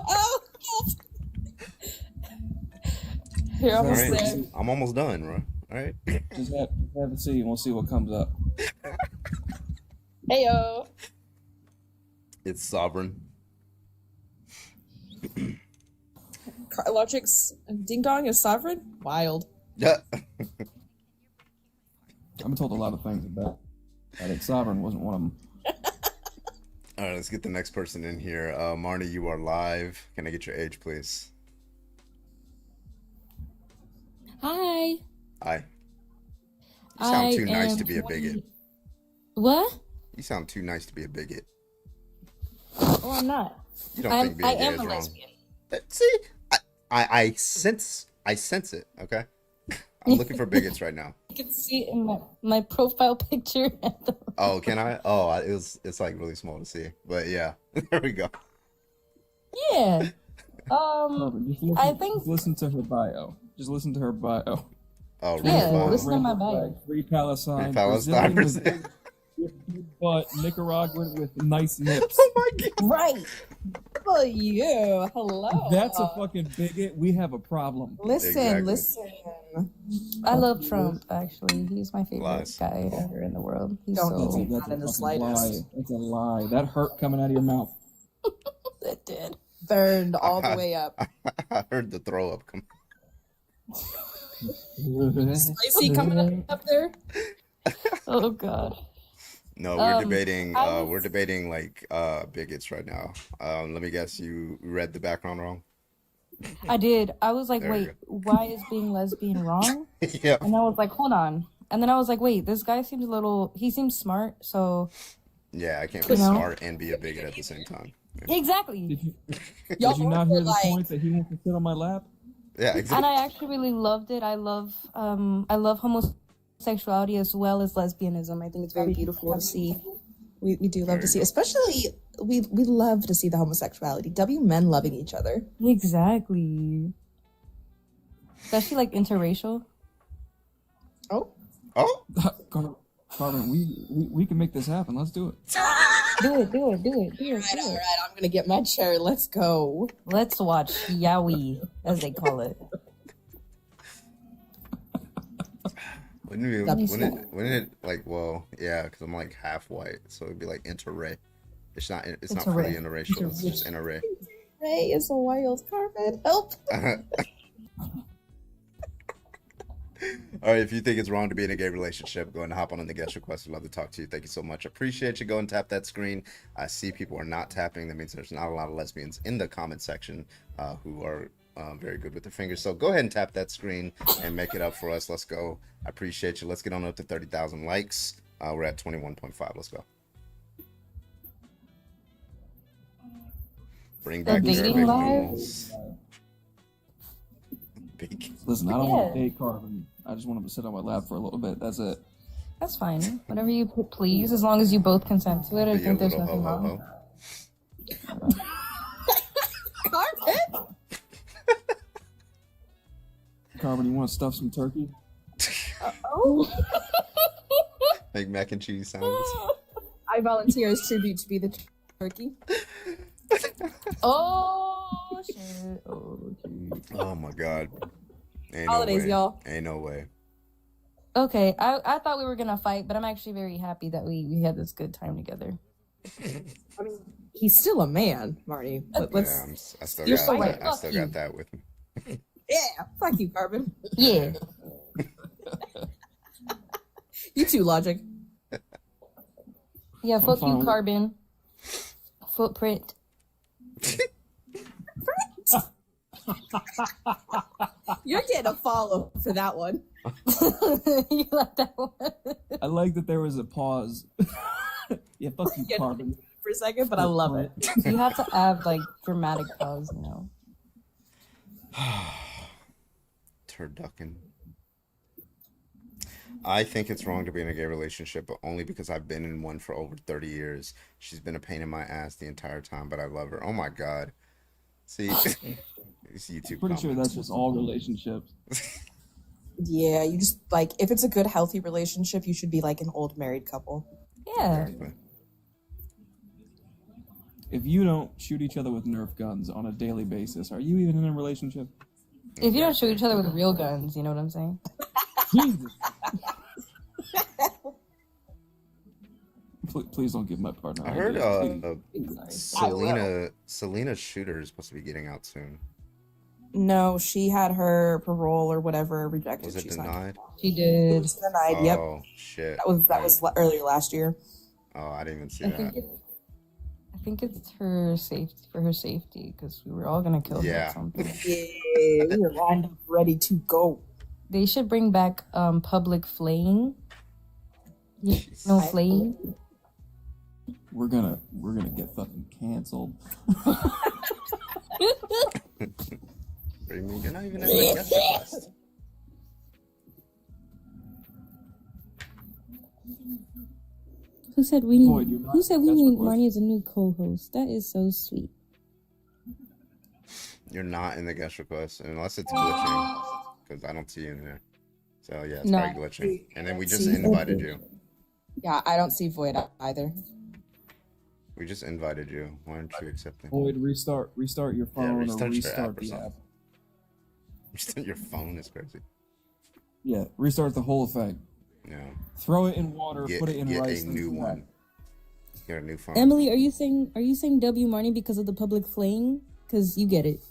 Speaker 5: You're
Speaker 1: All
Speaker 5: almost
Speaker 1: right,
Speaker 5: there.
Speaker 1: I'm almost done, bro. All right.
Speaker 6: Just have a seat and we'll see what comes up.
Speaker 5: Heyo!
Speaker 1: It's sovereign.
Speaker 5: Logic's ding dong is sovereign? Wild.
Speaker 1: Yeah.
Speaker 6: I've been told a lot of things about it. Sovereign wasn't one of them.
Speaker 1: All right, let's get the next person in here. Marnie, you are live. Can I get your age, please?
Speaker 7: Hi.
Speaker 1: Hi. You sound
Speaker 7: I
Speaker 1: too nice
Speaker 7: am
Speaker 1: to be a bigot.
Speaker 7: What?
Speaker 1: You sound too nice to be a bigot.
Speaker 7: Oh, I'm not.
Speaker 1: You don't
Speaker 7: I
Speaker 1: think being gay
Speaker 7: am
Speaker 1: is
Speaker 7: a
Speaker 1: wrong.
Speaker 7: lesbian.
Speaker 1: See, I sense it. Okay, I'm looking for bigots right now.
Speaker 7: You can see it in my profile picture.
Speaker 1: Oh, can I? Oh, it's like really small to see, but yeah, there we go.
Speaker 7: Yeah.
Speaker 6: Just listen,
Speaker 7: I think-
Speaker 6: just listen to her bio. Just listen to her bio.
Speaker 1: Oh, really?
Speaker 7: Yeah,
Speaker 1: Fine.
Speaker 7: listen to my bio.
Speaker 6: Free Palestine.
Speaker 1: Free Palestine.
Speaker 6: Brazilian with big butt. Nicaraguan with nice nips.
Speaker 1: Oh my god.
Speaker 7: Right. Oh, you. Hello.
Speaker 6: That's a fucking bigot. We have a problem.
Speaker 5: Listen,
Speaker 1: Exactly.
Speaker 5: listen.
Speaker 7: I love Trump, actually. He's my favorite
Speaker 1: Lies.
Speaker 7: guy ever in the world. He's
Speaker 5: Don't
Speaker 6: That's
Speaker 7: so...
Speaker 6: a, that's
Speaker 5: Not in
Speaker 6: a
Speaker 5: the
Speaker 6: fucking lie.
Speaker 5: slightest.
Speaker 6: That's a lie. That hurt coming out of your mouth.
Speaker 7: It did.
Speaker 5: Burned all the way up.
Speaker 1: I heard the throw up come.
Speaker 5: Spicy coming up there.
Speaker 7: Oh, God.
Speaker 1: No, we're
Speaker 7: Um,
Speaker 1: debating.
Speaker 7: I
Speaker 1: We're
Speaker 7: was-
Speaker 1: debating like bigots right now. Let me guess. You read the background wrong.
Speaker 7: I did. I was like,
Speaker 1: There you
Speaker 7: wait, why is being lesbian wrong?
Speaker 1: Yeah.
Speaker 7: And I was like, hold on. And then I was like, wait, this guy seems he seems smart, so...
Speaker 1: Yeah, I can't be
Speaker 7: You know?
Speaker 1: smart and be a bigot at the same time.
Speaker 7: Exactly.
Speaker 5: Y'all
Speaker 6: Did you not hear the
Speaker 5: like-
Speaker 6: point that he wants to sit on my lap?
Speaker 1: Yeah,
Speaker 7: And
Speaker 1: exactly.
Speaker 7: I actually really loved it. I love homosexuality as well as lesbianism. I think it's very beautiful to see.
Speaker 5: We do love
Speaker 1: There
Speaker 5: to
Speaker 1: you
Speaker 5: see,
Speaker 1: go.
Speaker 5: especially we love to see the homosexuality. W men loving each other.
Speaker 7: Exactly. Especially like interracial.
Speaker 5: Oh,
Speaker 1: Oh,
Speaker 6: Carmen, we can make this happen. Let's do it.
Speaker 7: Do it.
Speaker 5: All right, I'm gonna get my chair. Let's go.
Speaker 7: Let's watch Yowie, as they call it.
Speaker 1: Wouldn't it like, well, yeah, because I'm like half white, so it'd be like interracial. It's not fully interracial. It's just interracial.
Speaker 5: Ray is a wild Carmen. Help.
Speaker 1: All right, if you think it's wrong to be in a gay relationship, go and hop on the guest request. I'd love to talk to you. Thank you so much. Appreciate you. Go and tap that screen. I see people are not tapping. That means there's not a lot of lesbians in the comment section who are very good with their fingers. So go ahead and tap that screen and make it up for us. Let's go. I appreciate you. Let's get on up to 30,000 likes. We're at 21.5. Let's go. Bring back the
Speaker 7: dating
Speaker 1: Arabic
Speaker 7: live?
Speaker 1: noodles. Big.
Speaker 6: Listen, I don't want to date Carmen. I just want him to sit on my lap for a little bit. That's it.
Speaker 7: That's fine. Whatever you please, as long as you both consent to it. I
Speaker 1: Be a
Speaker 7: think there's
Speaker 1: little
Speaker 7: nothing
Speaker 1: ho-ho-ho.
Speaker 7: wrong.
Speaker 5: Carmen.
Speaker 6: Carmen, you want to stuff some turkey?
Speaker 5: Oh.
Speaker 1: Make mac and cheese sounds.
Speaker 5: I volunteer as tribute to be the turkey.
Speaker 7: Oh shit! Oh geez.
Speaker 1: Oh my god. Ain't
Speaker 5: Holidays,
Speaker 1: no way.
Speaker 5: y'all.
Speaker 1: Ain't no way.
Speaker 7: Okay, I thought we were gonna fight, but I'm actually very happy that we had this good time together.
Speaker 5: I mean, he's still a man, Marty. But let's.
Speaker 1: Yeah, I still
Speaker 5: You're
Speaker 1: got
Speaker 5: so
Speaker 1: that.
Speaker 5: right.
Speaker 1: I still
Speaker 7: Fuck you.
Speaker 1: got that with me.
Speaker 5: Yeah, fuck you, Carmen.
Speaker 7: Yeah.
Speaker 5: You too, Logic.
Speaker 7: Yeah, fuck
Speaker 6: fine
Speaker 7: you,
Speaker 6: with-
Speaker 7: Carbon. Footprint.
Speaker 5: You're getting a follow for that one.
Speaker 7: You like that one?
Speaker 6: I like that there was a pause. Yeah, fuck you,
Speaker 5: Yeah.
Speaker 6: Carmen.
Speaker 5: For a second, but I love it.
Speaker 7: You have to add like dramatic pause, you know.
Speaker 1: Turducken. I think it's wrong to be in a gay relationship, but only because I've been in one for over 30 years. She's been a pain in my ass the entire time, but I love her. Oh my god. See, these YouTube
Speaker 6: Pretty sure
Speaker 1: comments.
Speaker 6: that's just all relationships.
Speaker 5: Yeah, you just like if it's a good, healthy relationship, you should be like an old married couple.
Speaker 7: Yeah.
Speaker 1: Exactly.
Speaker 6: If you don't shoot each other with Nerf guns on a daily basis, are you even in a relationship?
Speaker 7: If you don't shoot each other with real guns, you know what I'm saying?
Speaker 6: Jesus. Please don't give my partner.
Speaker 1: I heard
Speaker 6: ideas, please.
Speaker 1: Selena Shooter is supposed to be getting out soon.
Speaker 5: No, she had her parole or whatever rejected.
Speaker 1: Was it
Speaker 5: She's not-
Speaker 1: denied?
Speaker 7: She
Speaker 5: It
Speaker 7: did.
Speaker 5: was denied. Yep,
Speaker 1: Oh shit.
Speaker 5: that was earlier last year.
Speaker 1: Oh, I didn't even see
Speaker 7: I
Speaker 1: that.
Speaker 7: think it's her safety for her safety because we were all gonna kill her
Speaker 1: Yeah.
Speaker 7: at some point.
Speaker 5: Yeah, we were lined up, ready to go.
Speaker 7: They should bring back public flaying. No flaying.
Speaker 6: We're gonna get fucking canceled.
Speaker 1: What do you mean? You're not even in the guest request.
Speaker 8: Who said we need?
Speaker 6: Boyd, you're not
Speaker 8: Who said we
Speaker 6: that's
Speaker 8: need
Speaker 6: request.
Speaker 8: Marnie as a new co-host? That is so sweet.
Speaker 1: You're not in the guest request unless it's glitching, because I don't see you in there. So yeah, it's
Speaker 7: No.
Speaker 1: probably glitching. And then we just
Speaker 5: See,
Speaker 1: invited you.
Speaker 5: Yeah, I don't see Void either.
Speaker 1: We just invited you. Why aren't you accepting?
Speaker 6: Boyd, restart your phone
Speaker 1: restart
Speaker 6: or
Speaker 1: your
Speaker 6: restart
Speaker 1: app or
Speaker 6: the
Speaker 1: something.
Speaker 6: app.
Speaker 1: Your phone is crazy.
Speaker 6: Yeah, restart the whole thing.
Speaker 1: Yeah.
Speaker 6: Throw it in water,
Speaker 1: Get,
Speaker 6: put it in
Speaker 1: get
Speaker 6: rice.
Speaker 1: a
Speaker 6: and
Speaker 1: new
Speaker 6: come
Speaker 1: one.
Speaker 6: back.
Speaker 1: Get a new phone.
Speaker 8: Emily, are you saying W Marnie because of the public flaying? Because you get it.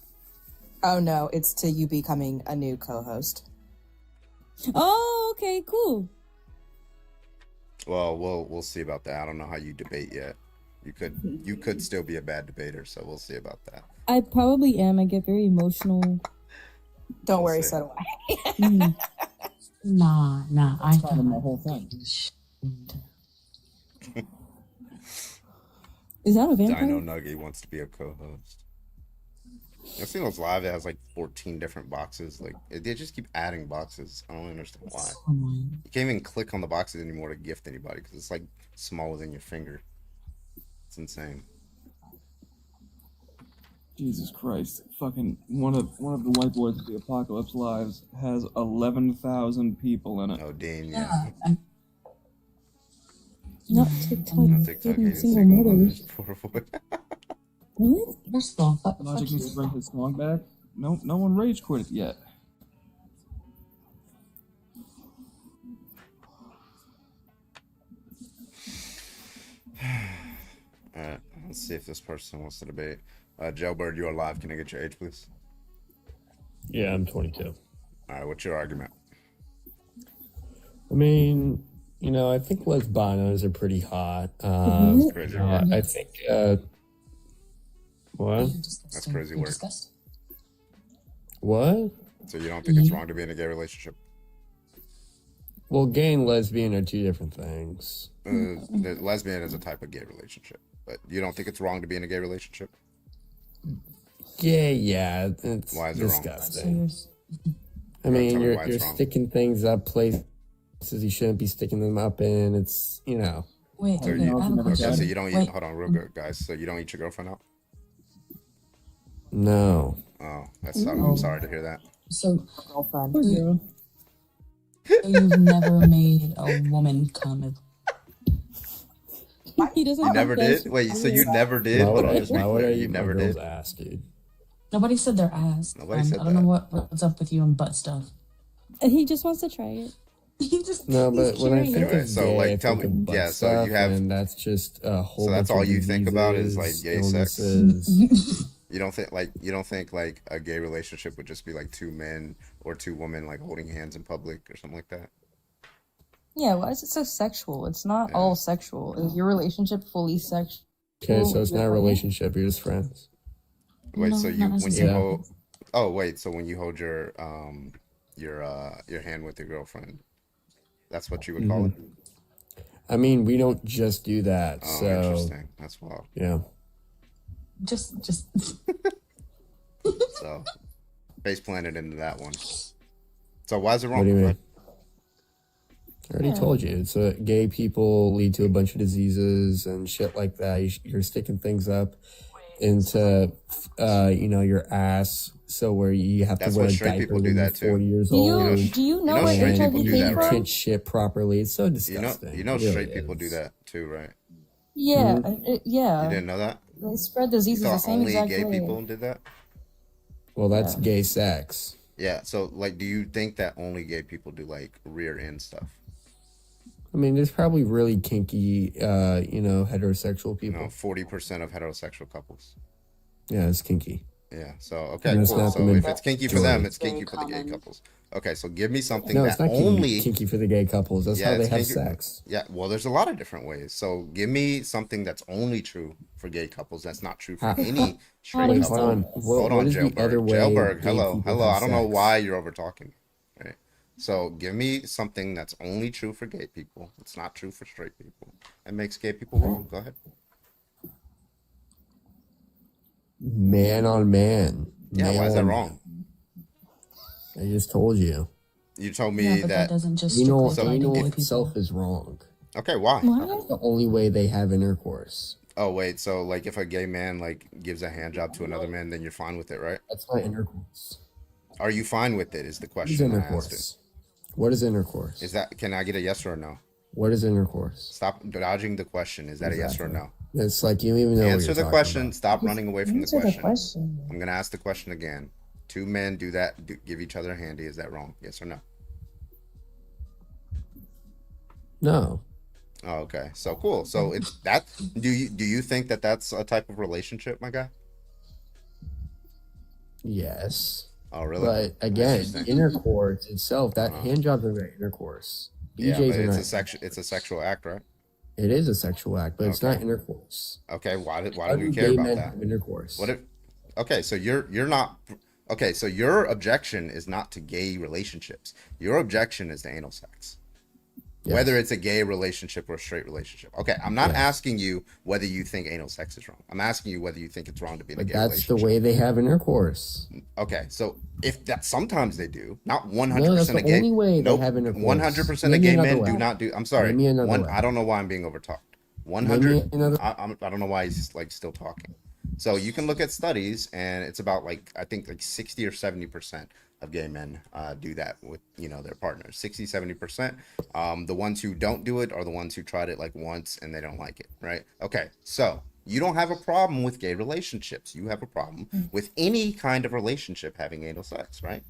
Speaker 5: Oh no, it's to you becoming a new co-host.
Speaker 8: Oh, okay, cool.
Speaker 1: Well, we'll see about that. I don't know how you debate yet. You could still be a bad debater, so we'll see about that.
Speaker 8: I probably am. I get very emotional.
Speaker 5: Don't
Speaker 1: We'll
Speaker 5: worry,
Speaker 1: see.
Speaker 5: so do I.
Speaker 8: Mm.
Speaker 9: Nah, I
Speaker 6: Part of my whole thing.
Speaker 8: Is that a
Speaker 1: Dino
Speaker 8: vampire?
Speaker 1: Nugget wants to be a co-host. I've seen those live that has like 14 different boxes. Like they just keep adding boxes. I don't understand why.
Speaker 9: so annoying.
Speaker 1: You can't even click on the boxes anymore to gift anybody because it's like smaller than your finger. It's insane.
Speaker 6: Jesus Christ! Fucking one of the white boys of the Apocalypse Lives has 11,000 people in it.
Speaker 1: Oh, Dean,
Speaker 9: Yeah,
Speaker 1: yeah.
Speaker 8: Not
Speaker 9: Mm,
Speaker 8: TikTok.
Speaker 1: On TikTok,
Speaker 8: Getting
Speaker 1: hated
Speaker 8: single
Speaker 1: single
Speaker 8: mothers.
Speaker 1: mothers. Poor boy.
Speaker 8: What?
Speaker 9: First of all, fuck
Speaker 6: Logic needs to bring
Speaker 9: you.
Speaker 6: his song back. No one rage quit it yet.
Speaker 1: Alright, let's see if this person wants to debate. Jailbird, you're alive. Can I get your age, please?
Speaker 10: Yeah, I'm 22.
Speaker 1: Alright, what's your argument?
Speaker 10: I mean, I think lesbianos are pretty hot.
Speaker 8: What?
Speaker 1: Crazy
Speaker 10: You know,
Speaker 1: work.
Speaker 10: I think, what?
Speaker 1: That's crazy work.
Speaker 10: What?
Speaker 1: So you don't think it's wrong to be in a gay relationship?
Speaker 10: Well, gay and lesbian are two different things.
Speaker 1: The lesbian is a type of gay relationship, but you don't think it's wrong to be in a gay relationship?
Speaker 10: Yeah, it's
Speaker 1: Why is it wrong?
Speaker 10: disgusting. I
Speaker 1: Tell
Speaker 10: mean,
Speaker 1: me
Speaker 10: you're
Speaker 1: why it's wrong.
Speaker 10: sticking things up places you shouldn't be sticking them up in. It's,
Speaker 9: Wait,
Speaker 1: So
Speaker 9: okay,
Speaker 1: you,
Speaker 9: I have a
Speaker 1: okay,
Speaker 9: question.
Speaker 1: so you don't eat.
Speaker 9: Wait,
Speaker 1: Hold on, real good, guys. So you don't eat your girlfriend out?
Speaker 10: No.
Speaker 1: Oh, that's. I'm sorry to hear that.
Speaker 9: so
Speaker 5: Girlfriend.
Speaker 8: Poor girl.
Speaker 9: you've never made a woman come?
Speaker 8: He doesn't.
Speaker 1: You
Speaker 8: think
Speaker 1: never
Speaker 8: that's
Speaker 1: did? Wait, so you never did?
Speaker 10: Why
Speaker 1: Hold
Speaker 10: would
Speaker 1: on,
Speaker 10: I,
Speaker 1: just be
Speaker 10: why would I
Speaker 1: clear. You
Speaker 10: eat my
Speaker 1: never
Speaker 10: girl's
Speaker 1: did?
Speaker 10: ass, dude?
Speaker 9: Nobody said their ass.
Speaker 1: Nobody said
Speaker 9: I don't know
Speaker 1: that.
Speaker 9: what's up with you and butt stuff.
Speaker 8: He just wants to try it.
Speaker 9: He just
Speaker 10: No, but
Speaker 9: he's
Speaker 10: when I
Speaker 9: curious.
Speaker 10: think
Speaker 1: Anyway,
Speaker 10: of
Speaker 1: so,
Speaker 10: gay,
Speaker 1: like,
Speaker 10: I
Speaker 1: tell
Speaker 10: think
Speaker 1: me-
Speaker 10: of butt
Speaker 1: yeah, so you
Speaker 10: stuff,
Speaker 1: have-
Speaker 10: and that's just a whole
Speaker 1: So that's
Speaker 10: bunch
Speaker 1: all
Speaker 10: of
Speaker 1: you think about is, like,
Speaker 10: diseases,
Speaker 1: gay sex?
Speaker 10: illnesses.
Speaker 1: You don't think like a gay relationship would just be like two men or two women like holding hands in public or something like that?
Speaker 7: Yeah, why is it so sexual? It's not
Speaker 1: Yeah.
Speaker 7: all sexual. Is your relationship fully sexual?
Speaker 10: Okay, so it's not a relationship, you're just friends.
Speaker 1: Wait,
Speaker 9: No,
Speaker 1: so
Speaker 9: not
Speaker 1: when you
Speaker 9: necessarily.
Speaker 1: hold so when you hold your hand with your girlfriend, that's what you would call it?
Speaker 10: I mean, we don't just do that,
Speaker 1: Oh,
Speaker 10: so
Speaker 1: interesting. That's wild.
Speaker 10: yeah.
Speaker 9: Just
Speaker 1: So face planted into that one. So why is it wrong?
Speaker 10: What do you mean?
Speaker 1: Right?
Speaker 10: I already told you. It's gay people lead to a bunch of diseases and shit like that. You're sticking things up into, your ass, so where you have
Speaker 1: That's
Speaker 10: to wear
Speaker 1: what
Speaker 10: a
Speaker 1: straight
Speaker 10: diaper
Speaker 1: people do
Speaker 10: when you're
Speaker 1: that too.
Speaker 10: 40 years
Speaker 7: Do you
Speaker 10: old.
Speaker 7: do you know
Speaker 1: know
Speaker 7: where
Speaker 1: straight
Speaker 7: HIV
Speaker 1: people do
Speaker 7: came
Speaker 1: that,
Speaker 10: You
Speaker 1: right?
Speaker 7: from?
Speaker 10: can't shit properly. It's so disgusting.
Speaker 1: You know
Speaker 10: It really
Speaker 1: straight people do
Speaker 10: is.
Speaker 1: that too, right?
Speaker 7: Yeah,
Speaker 1: You
Speaker 7: yeah.
Speaker 1: didn't know that?
Speaker 7: They spread
Speaker 1: You
Speaker 7: diseases the
Speaker 1: thought
Speaker 7: same
Speaker 1: only
Speaker 7: exact
Speaker 1: gay
Speaker 7: way.
Speaker 1: people did that?
Speaker 10: Well, that's
Speaker 7: Yeah.
Speaker 10: gay sex.
Speaker 1: Yeah, so like do you think that only gay people do like rear end stuff?
Speaker 10: I mean, there's probably really kinky, heterosexual
Speaker 1: You
Speaker 10: people.
Speaker 1: know, 40% of heterosexual couples.
Speaker 10: Yeah, it's kinky.
Speaker 1: Yeah. So okay,
Speaker 10: And it's
Speaker 1: cool.
Speaker 10: not
Speaker 1: So
Speaker 10: the
Speaker 1: if it's kinky for them,
Speaker 10: majority.
Speaker 1: it's kinky for the gay couples. Okay, so give me something
Speaker 10: No,
Speaker 1: that
Speaker 10: it's not
Speaker 1: only
Speaker 10: kinky for the gay couples. That's
Speaker 1: Yeah,
Speaker 10: how they
Speaker 1: it's
Speaker 10: have
Speaker 1: kinky-
Speaker 10: sex.
Speaker 1: Yeah, well, there's a lot of different ways. So give me something that's only true for gay couples. That's not true for
Speaker 10: How-
Speaker 1: any straight
Speaker 10: Wait,
Speaker 1: couple.
Speaker 10: hold on.
Speaker 1: Hold
Speaker 10: What
Speaker 1: on,
Speaker 10: is the
Speaker 1: Jailbird.
Speaker 10: other way
Speaker 1: Jailbird,
Speaker 10: gay
Speaker 1: hello,
Speaker 10: people
Speaker 1: hello.
Speaker 10: have
Speaker 1: I don't know
Speaker 10: sex?
Speaker 1: why you're over talking. Right. So give me something that's only true for gay people. It's not true for straight people. It makes gay people wrong. Go ahead.
Speaker 10: Man on man.
Speaker 1: Yeah,
Speaker 10: Male
Speaker 1: why is that
Speaker 10: on-
Speaker 1: wrong?
Speaker 10: I just told you.
Speaker 1: You told me
Speaker 9: yeah, but that
Speaker 1: that.
Speaker 9: doesn't just
Speaker 10: Anal,
Speaker 9: strictly apply to
Speaker 10: anal
Speaker 9: gay people.
Speaker 10: itself is wrong.
Speaker 1: Okay, why?
Speaker 8: What?
Speaker 10: That's the only way they have intercourse.
Speaker 1: Oh wait, so like if a gay man like gives a hand job to another man, then you're fine with it, right?
Speaker 10: That's not intercourse.
Speaker 1: Are you fine with it? Is the
Speaker 10: What is
Speaker 1: question I asked it.
Speaker 10: intercourse? What is intercourse?
Speaker 1: Is that? Can I get a yes or a no?
Speaker 10: What is intercourse?
Speaker 1: Stop dodging the question. Is that a yes or
Speaker 10: Exactly.
Speaker 1: no?
Speaker 10: It's like you don't even know what
Speaker 1: Answer
Speaker 10: you're
Speaker 1: the
Speaker 10: talking
Speaker 1: question.
Speaker 10: about.
Speaker 1: Stop running away from the
Speaker 5: Answer
Speaker 1: question.
Speaker 5: the question.
Speaker 1: I'm gonna ask the question again. Two men do that. Give each other a handy. Is that wrong? Yes or no?
Speaker 10: No.
Speaker 1: Oh, okay. So cool. So it's that. Do you think that that's a type of relationship, my guy?
Speaker 10: Yes.
Speaker 1: Oh, really?
Speaker 10: But again,
Speaker 1: Interesting.
Speaker 10: intercourse itself, that
Speaker 1: Uh-huh.
Speaker 10: hand jobs are not intercourse.
Speaker 1: Yeah,
Speaker 10: BJ's
Speaker 1: but
Speaker 10: are
Speaker 1: it's
Speaker 10: not.
Speaker 1: a sexual. It's a sexual act, right?
Speaker 10: It is a sexual act, but it's
Speaker 1: Okay.
Speaker 10: not intercourse.
Speaker 1: Okay. Why
Speaker 10: How
Speaker 1: do we
Speaker 10: do
Speaker 1: care
Speaker 10: gay
Speaker 1: about
Speaker 10: men
Speaker 1: that?
Speaker 10: have intercourse?
Speaker 1: What if? Okay, so you're not. Okay, so your objection is not to gay relationships. Your objection is to anal sex.
Speaker 10: Yes.
Speaker 1: Whether it's a gay relationship or a straight relationship. Okay, I'm not
Speaker 10: Yes.
Speaker 1: asking you whether you think anal sex is wrong. I'm asking you whether you think it's wrong to be in a
Speaker 10: But
Speaker 1: gay
Speaker 10: that's the
Speaker 1: relationship.
Speaker 10: way they have intercourse.
Speaker 1: Okay, so if that sometimes they do, not
Speaker 10: No,
Speaker 1: 100%
Speaker 10: that's
Speaker 1: of
Speaker 10: the
Speaker 1: gay.
Speaker 10: only way
Speaker 1: Nope,
Speaker 10: they have intercourse.
Speaker 1: 100% of
Speaker 10: Name me
Speaker 1: gay
Speaker 10: another
Speaker 1: men
Speaker 10: way.
Speaker 1: do not do. I'm sorry.
Speaker 10: Name me another way.
Speaker 1: I don't know why I'm being overtalked.
Speaker 10: Name
Speaker 1: 100.
Speaker 10: me another.
Speaker 1: I don't know why he's like still talking. So you can look at studies, and it's about like I think like 60 or 70% of gay men do that with, their partners. 60-70%. The ones who don't do it are the ones who tried it like once and they don't like it, right? Okay, so you don't have a problem with gay relationships. You have a problem with any kind of relationship having anal sex, right?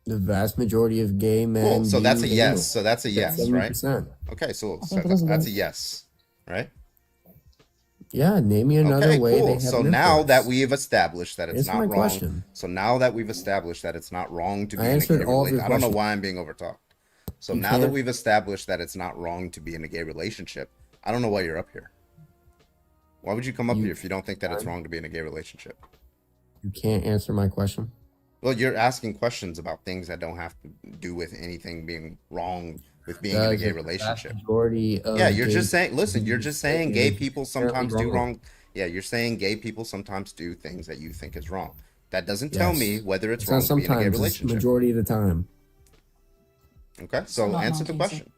Speaker 10: The vast majority of gay men.
Speaker 1: Cool. So that's a
Speaker 10: do
Speaker 1: yes.
Speaker 10: anal.
Speaker 1: So that's a yes, right?
Speaker 10: 70%.
Speaker 1: Okay, so
Speaker 8: think it is a
Speaker 1: that's a
Speaker 8: yes.
Speaker 1: yes, right?
Speaker 10: Yeah, name me another
Speaker 1: Okay,
Speaker 10: way. They
Speaker 1: cool.
Speaker 10: have
Speaker 1: So
Speaker 10: an
Speaker 1: now that
Speaker 10: influence.
Speaker 1: we've established that it's
Speaker 10: Answer
Speaker 1: not
Speaker 10: my
Speaker 1: wrong.
Speaker 10: question.
Speaker 1: So now that we've established that it's not wrong to be
Speaker 10: I
Speaker 1: in a
Speaker 10: answered
Speaker 1: gay
Speaker 10: all of your
Speaker 1: relationship. I don't know
Speaker 10: questions.
Speaker 1: why I'm being overtalked. So
Speaker 10: You
Speaker 1: now that
Speaker 10: can't-
Speaker 1: we've established that it's not wrong to be in a gay relationship, I don't know why you're up here. Why would you come up here if you don't think that it's wrong to be in a gay relationship?
Speaker 10: You can't answer my question.
Speaker 1: Well, you're asking questions about things that don't have to do with anything being wrong with being in a
Speaker 10: Does
Speaker 1: gay
Speaker 10: the vast
Speaker 1: relationship.
Speaker 10: majority of
Speaker 1: Yeah, you're
Speaker 10: gay
Speaker 1: just saying, listen, you're
Speaker 10: people
Speaker 1: just saying
Speaker 10: do
Speaker 1: gay
Speaker 10: is
Speaker 1: people
Speaker 10: inherently
Speaker 1: sometimes do wrong. Yeah, you're saying gay people sometimes do things that you think is wrong. That doesn't tell
Speaker 10: Yes.
Speaker 1: me whether it's
Speaker 10: It's
Speaker 1: wrong
Speaker 10: not
Speaker 1: to be in a gay
Speaker 10: sometimes. It's
Speaker 1: relationship.
Speaker 10: majority of the time.
Speaker 1: Okay, so
Speaker 9: Not
Speaker 1: answer the
Speaker 9: nonsense.
Speaker 1: question.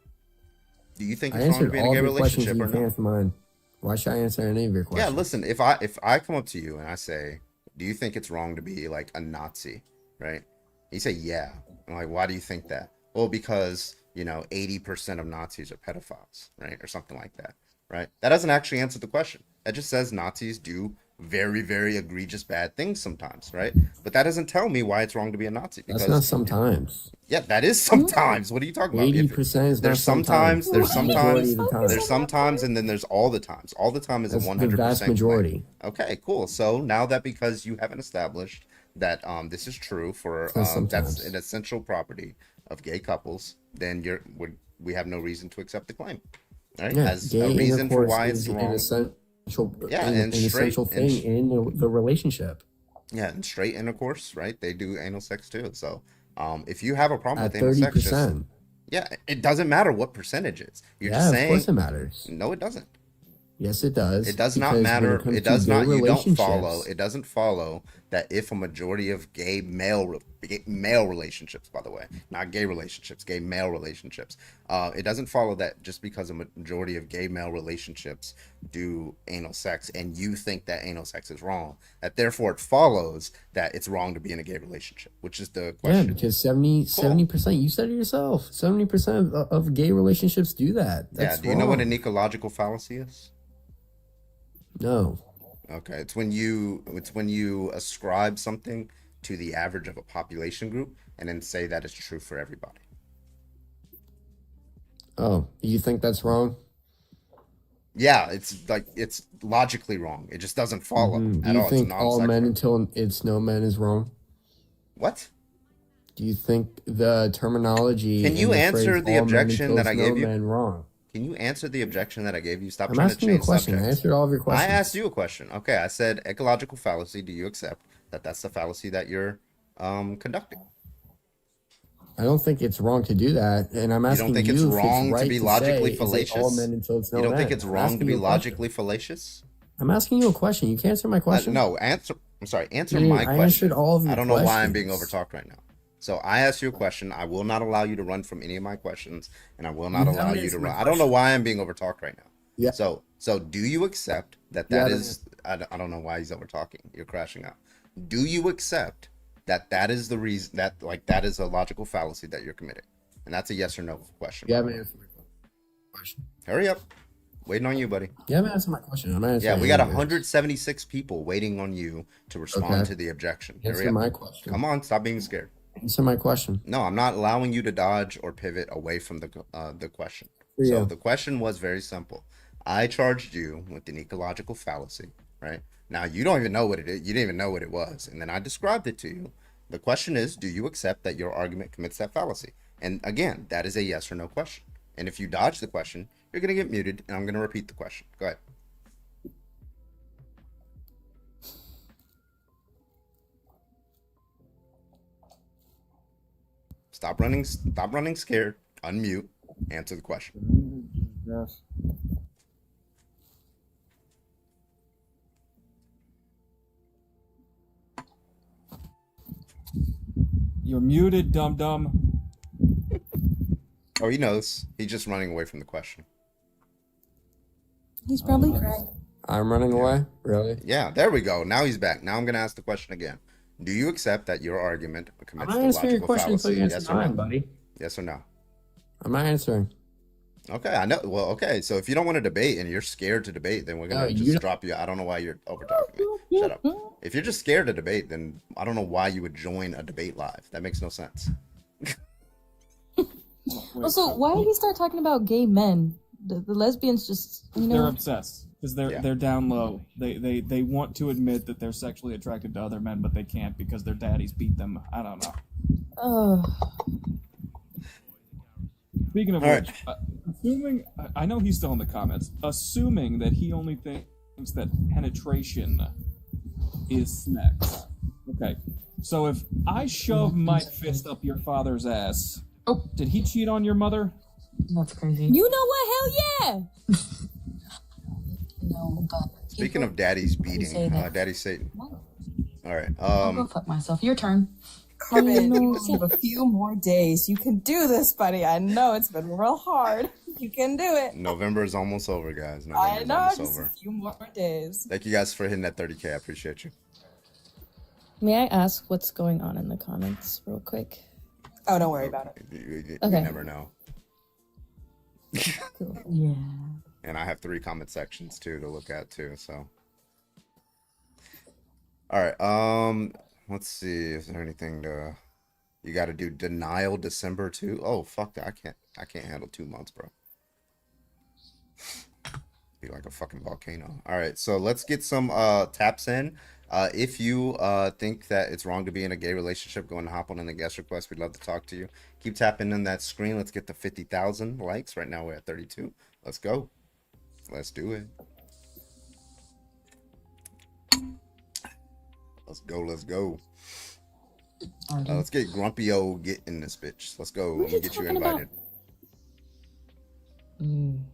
Speaker 1: Do you think
Speaker 10: I
Speaker 1: it's wrong to
Speaker 10: answered
Speaker 1: be in a
Speaker 10: all
Speaker 1: gay
Speaker 10: of your questions.
Speaker 1: relationship
Speaker 10: You
Speaker 1: or
Speaker 10: can't
Speaker 1: not?
Speaker 10: answer mine. Why should I answer any of your
Speaker 1: Yeah,
Speaker 10: questions?
Speaker 1: listen, if I come up to you and I say, do you think it's wrong to be like a Nazi, right? You say, yeah. I'm like, why do you think that? Well, because, 80% of Nazis are pedophiles, right? Or something like that, right? That doesn't actually answer the question. That just says Nazis do very, very egregious bad things sometimes, right? But that doesn't tell me why it's wrong to be a Nazi.
Speaker 10: That's
Speaker 1: Because
Speaker 10: not sometimes.
Speaker 1: yeah, that is sometimes. What are you talking about?
Speaker 10: 80% is
Speaker 1: There's
Speaker 10: not sometimes.
Speaker 1: there's
Speaker 10: It's the majority
Speaker 1: sometimes,
Speaker 10: of the time.
Speaker 1: there's sometimes, and then there's all the times. All the time is a
Speaker 10: That's
Speaker 1: 100%
Speaker 10: the vast
Speaker 1: claim.
Speaker 10: majority.
Speaker 1: Okay, cool. So now that because you haven't established that this is true for
Speaker 10: It's not
Speaker 1: that's
Speaker 10: sometimes.
Speaker 1: an essential property of gay couples, then we have no reason to accept the claim. All right,
Speaker 10: Yeah,
Speaker 1: as a
Speaker 10: gay
Speaker 1: reason for
Speaker 10: intercourse
Speaker 1: why
Speaker 10: is
Speaker 1: it's
Speaker 10: an
Speaker 1: wrong.
Speaker 10: essential,
Speaker 1: Yeah,
Speaker 10: an
Speaker 1: and straight
Speaker 10: essential
Speaker 1: and
Speaker 10: thing in the relationship.
Speaker 1: yeah, and straight intercourse, right? They do anal sex too. So if you have a problem
Speaker 10: At
Speaker 1: with anal sex, just
Speaker 10: 30%.
Speaker 1: yeah, it doesn't matter what percentage it is. You're
Speaker 10: Yeah,
Speaker 1: just
Speaker 10: of course it
Speaker 1: saying
Speaker 10: matters.
Speaker 1: no, it doesn't.
Speaker 10: Yes, it does.
Speaker 1: It does not
Speaker 10: because when
Speaker 1: matter.
Speaker 10: it comes
Speaker 1: It
Speaker 10: to
Speaker 1: does
Speaker 10: gay
Speaker 1: not. You don't follow.
Speaker 10: relationships,
Speaker 1: It doesn't follow that if a majority of gay male relationships, by the way, not gay relationships, gay male relationships. It doesn't follow that just because a majority of gay male relationships do anal sex, and you think that anal sex is wrong, that therefore it follows that it's wrong to be in a gay relationship, which is the
Speaker 10: yeah,
Speaker 1: question.
Speaker 10: because 70%, you said it yourself, 70% of gay relationships do that.
Speaker 1: Yeah.
Speaker 10: That's
Speaker 1: Do you know what an
Speaker 10: wrong.
Speaker 1: ecological fallacy is?
Speaker 10: No.
Speaker 1: Okay, it's when you ascribe something to the average of a population group and then say that it's true for everybody.
Speaker 10: Oh, you think that's wrong?
Speaker 1: Yeah, it's logically wrong. It just doesn't follow
Speaker 10: Do
Speaker 1: at
Speaker 10: you
Speaker 1: all. It's a
Speaker 10: think
Speaker 1: non
Speaker 10: all men
Speaker 1: sequitur.
Speaker 10: until it's no men is wrong?
Speaker 1: What?
Speaker 10: Do you think the terminology
Speaker 1: Can you
Speaker 10: and the
Speaker 1: answer
Speaker 10: phrase
Speaker 1: the
Speaker 10: all men
Speaker 1: objection
Speaker 10: until
Speaker 1: that
Speaker 10: it's
Speaker 1: I
Speaker 10: no
Speaker 1: gave you?
Speaker 10: men wrong?
Speaker 1: Can you answer the objection that I gave you? Stop
Speaker 10: I'm
Speaker 1: trying to
Speaker 10: asking you a
Speaker 1: change
Speaker 10: question. I
Speaker 1: subjects.
Speaker 10: answered all of your
Speaker 1: I
Speaker 10: questions.
Speaker 1: asked you a question. Okay, I said ecological fallacy. Do you accept that that's the fallacy that you're conducting?
Speaker 10: I don't think it's wrong to do that, and I'm
Speaker 1: You
Speaker 10: asking
Speaker 1: don't think it's
Speaker 10: you if
Speaker 1: wrong
Speaker 10: right
Speaker 1: to be
Speaker 10: say,
Speaker 1: logically
Speaker 10: is it all
Speaker 1: fallacious?
Speaker 10: men until it's no
Speaker 1: You don't
Speaker 10: men?
Speaker 1: think it's
Speaker 10: I'm
Speaker 1: wrong to
Speaker 10: asking
Speaker 1: be
Speaker 10: you a question.
Speaker 1: logically fallacious?
Speaker 10: I'm asking you a question. You can't answer my question.
Speaker 1: No, answer. I'm sorry. Answer
Speaker 10: Dude,
Speaker 1: my
Speaker 10: I
Speaker 1: question.
Speaker 10: answered all of your
Speaker 1: I don't know why I'm being
Speaker 10: questions.
Speaker 1: overtalked right now. So I asked you a question. I will not allow you to run from any of my questions, and I will
Speaker 10: You
Speaker 1: not allow
Speaker 10: haven't
Speaker 1: you to
Speaker 10: answered my
Speaker 1: run. I don't know
Speaker 10: question.
Speaker 1: why I'm being overtalked right now.
Speaker 10: Yeah,
Speaker 1: So do you accept that
Speaker 10: you
Speaker 1: that
Speaker 10: haven't
Speaker 1: is? I don't know why he's overtalking. You're crashing out. Do you accept that that is the reason that that is a logical fallacy that you're committing? And that's a yes or no question.
Speaker 10: you
Speaker 1: By the
Speaker 10: haven't
Speaker 1: way.
Speaker 10: answered my question.
Speaker 1: Hurry up. Waiting on you, buddy.
Speaker 10: You haven't answered my question. I'm not
Speaker 1: Yeah,
Speaker 10: answering
Speaker 1: we got
Speaker 10: any of yours.
Speaker 1: 176 people waiting on you to respond
Speaker 10: Okay.
Speaker 1: to the objection. Hurry
Speaker 10: Answer
Speaker 1: up.
Speaker 10: my question.
Speaker 1: Come on, stop being scared.
Speaker 10: Answer my question.
Speaker 1: No, I'm not allowing you to dodge or pivot away from the question.
Speaker 10: For
Speaker 1: So
Speaker 10: you.
Speaker 1: the question was very simple. I charged you with an ecological fallacy, right? Now you don't even know what it is. You didn't even know what it was, and then I described it to you. The question is, do you accept that your argument commits that fallacy? And again, that is a yes or no question. And if you dodge the question, you're gonna get muted, and I'm gonna repeat the question. Go ahead. Stop running. Stop running scared. Unmute. Answer the question.
Speaker 4: Yes.
Speaker 6: You're muted, dum dum.
Speaker 1: Oh, he knows. He's just running away from the question.
Speaker 8: He's probably crying.
Speaker 10: I'm running away? Really?
Speaker 1: Yeah, there we go. Now he's back. Now I'm gonna ask the question again. Do you accept that your argument
Speaker 10: I'm
Speaker 1: commits
Speaker 10: not
Speaker 1: to
Speaker 10: answering your
Speaker 1: logical
Speaker 10: question until
Speaker 1: fallacy?
Speaker 10: you answer
Speaker 1: Yes or
Speaker 10: mine,
Speaker 1: no?
Speaker 10: buddy.
Speaker 1: Yes or no?
Speaker 10: I'm not answering.
Speaker 1: Okay, I know. Well, okay. So if you don't want to debate and you're scared to debate, then we're gonna
Speaker 10: you
Speaker 1: just
Speaker 10: don't-
Speaker 1: drop you. I don't know why you're over talking me. Shut up. If you're just scared to debate, then I don't know why you would join a debate live. That makes no sense.
Speaker 7: Also, why did he start talking about gay men? The lesbians just, you
Speaker 6: They're
Speaker 7: know.
Speaker 6: obsessed because they're
Speaker 1: Yeah.
Speaker 6: they're down low. They want to admit that they're sexually attracted to other men, but they can't because their daddies beat them. I don't know.
Speaker 7: Oh,
Speaker 6: Speaking of
Speaker 1: All
Speaker 6: which, assuming I know he's still in the comments, assuming that he only thinks that penetration is sex. Okay, so if I shove my fist up your father's ass, did he cheat on your mother?
Speaker 9: That's crazy.
Speaker 8: You know what? Hell yeah!
Speaker 9: No, but
Speaker 1: Speaking of daddy's
Speaker 9: say
Speaker 1: beating,
Speaker 9: that.
Speaker 1: Daddy Satan.
Speaker 9: No,
Speaker 1: All right.
Speaker 9: I'll go fuck myself. Your turn.
Speaker 5: Corbin,
Speaker 8: no.
Speaker 5: you just have a few more days. You can do this, buddy. I know it's been real hard. You can do it.
Speaker 1: November is almost over, guys.
Speaker 5: I
Speaker 1: November is
Speaker 5: know,
Speaker 1: almost
Speaker 5: just
Speaker 1: over.
Speaker 5: a few more days.
Speaker 1: Thank you guys for hitting that 30K. I appreciate you.
Speaker 7: may I ask what's going on in the comments, real quick?
Speaker 1: Uh,
Speaker 5: Oh, don't worry about it.
Speaker 1: You
Speaker 7: Okay.
Speaker 1: never know.
Speaker 9: Yeah.
Speaker 1: And I have 3 comment sections too to look at too. So, all right. Let's see. Is there anything to? You got to do denial December too. Oh fuck that! I can't handle 2 months, bro. Be like a fucking volcano. All right. So let's get some taps in. If you think that it's wrong to be in a gay relationship, go and hop on in the guest request. We'd love to talk to you. Keep tapping in that screen. Let's get to 50,000 likes. Right now we're at 32. Let's go. Let's do it. Let's go. Let's go. Let's get Grumpy O get in this bitch. Let's go. Let me get you
Speaker 7: talking about?
Speaker 1: invited.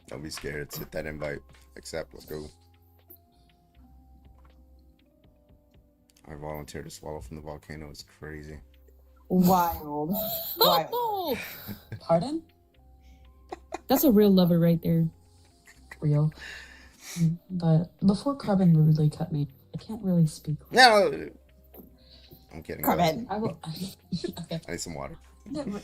Speaker 1: Don't be scared. Hit that invite. Accept. Let's go. I volunteered to swallow from the volcano. It's crazy.
Speaker 5: Wild. Wild.
Speaker 8: Oh,
Speaker 9: Pardon?
Speaker 8: that's a real lover right there.
Speaker 9: Real. But before Carbon rudely cut me, I can't really speak.
Speaker 1: No. I'm kidding. Go ahead.
Speaker 5: Corbin.
Speaker 9: I will. Okay.
Speaker 1: I need some water.
Speaker 9: Never.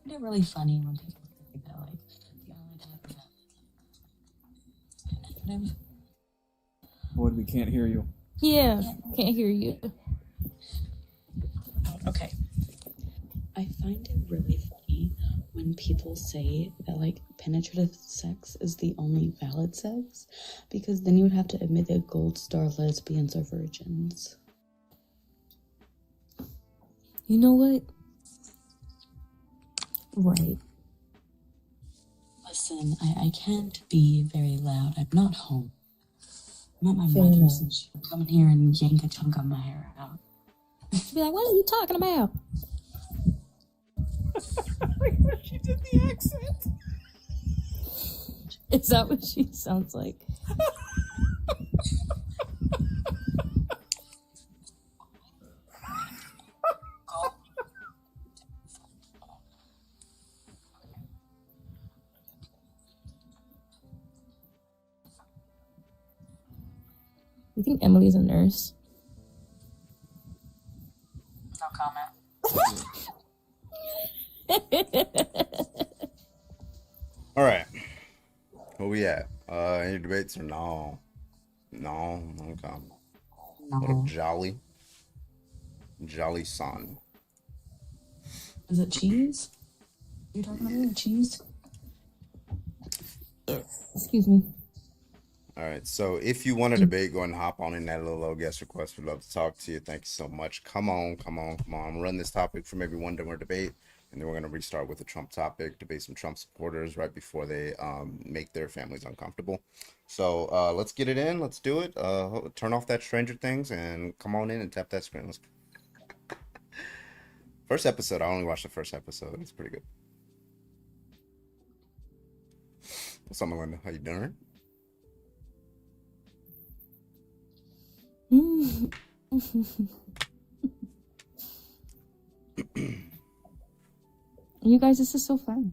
Speaker 9: Not really funny when people think that, like, the only time that.
Speaker 6: Boy, we can't hear you.
Speaker 8: Yeah, can't hear you.
Speaker 9: Okay. I find it really funny when people say that, like, penetrative sex is the only valid sex, because then you would have to admit that gold star lesbians are virgins.
Speaker 8: You know what? Right.
Speaker 9: Listen, I can't be very loud. I'm not home. I'm at my
Speaker 8: Fair
Speaker 9: mother's
Speaker 8: enough.
Speaker 9: and she'll come in here and yank a chunk of my hair out.
Speaker 8: She'd be like, what are you talking about?
Speaker 6: She did the accent.
Speaker 8: Is that what she sounds like? You think Emily's a nurse?
Speaker 9: No comment.
Speaker 1: All right. Where we at? Any debates or no? No. Okay. What a
Speaker 9: No.
Speaker 1: jolly son.
Speaker 9: Is it cheese? You talking about cheese?
Speaker 8: Excuse me.
Speaker 1: All right. So if you want to debate, go ahead and hop on in that little guest request. We'd love to talk to you. Thank you so much. Come on. I'm gonna run this topic for maybe one more debate, and then we're gonna restart with the Trump topic. Debate some Trump supporters right before they make their families uncomfortable. So let's get it in. Let's do it. Turn off that Stranger Things and come on in and tap that screen. Let's. First episode. I only watched the first episode. It's pretty good. What's up, Melinda? How you doing?
Speaker 8: You guys, this is so fun.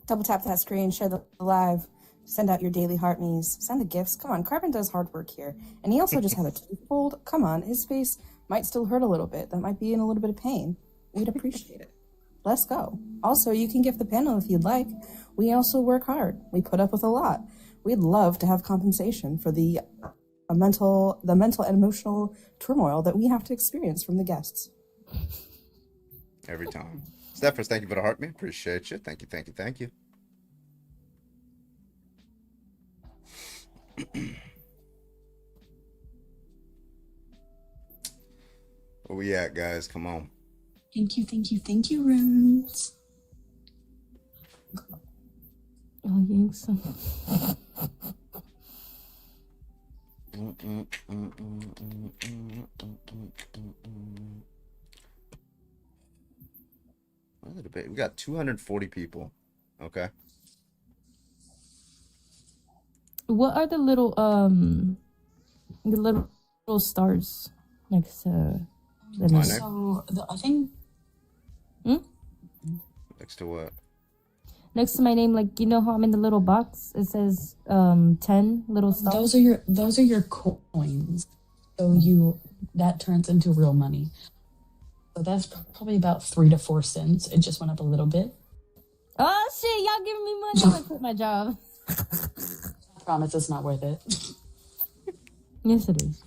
Speaker 5: Double tap that screen, share the live.
Speaker 11: Send out your daily heart me's. Send the gifts. Come on, Carbon does hard work here. And he also just had a tooth pulled. Come on, his face might still hurt a little bit. That might be in a little bit of pain. We'd appreciate it. Let's go. Also, you can gift the panel if you'd like. We also work hard. We put up with a lot. We'd love to have compensation for the mental and emotional turmoil that we have to experience from the guests.
Speaker 1: Every time. Stephers, thank you for the heart, man. Appreciate you. Thank you, thank you, thank you. Where we at, guys? Come on.
Speaker 9: Thank you, Rooms.
Speaker 8: Oh, Yanks.
Speaker 1: What's the debate? We got 240 people. Okay.
Speaker 8: What are the little stars next to the name?
Speaker 9: So I think
Speaker 1: Next to what?
Speaker 8: Next to my name, like, you know how I'm in the little box? It says 10 little stars.
Speaker 9: those are your coins. So that turns into real money. So that's probably about 3 to 4 cents. It just went up a little bit.
Speaker 8: Oh shit, y'all giving me money? I'm gonna quit my job.
Speaker 9: I promise it's not worth it.
Speaker 8: Yes, it is.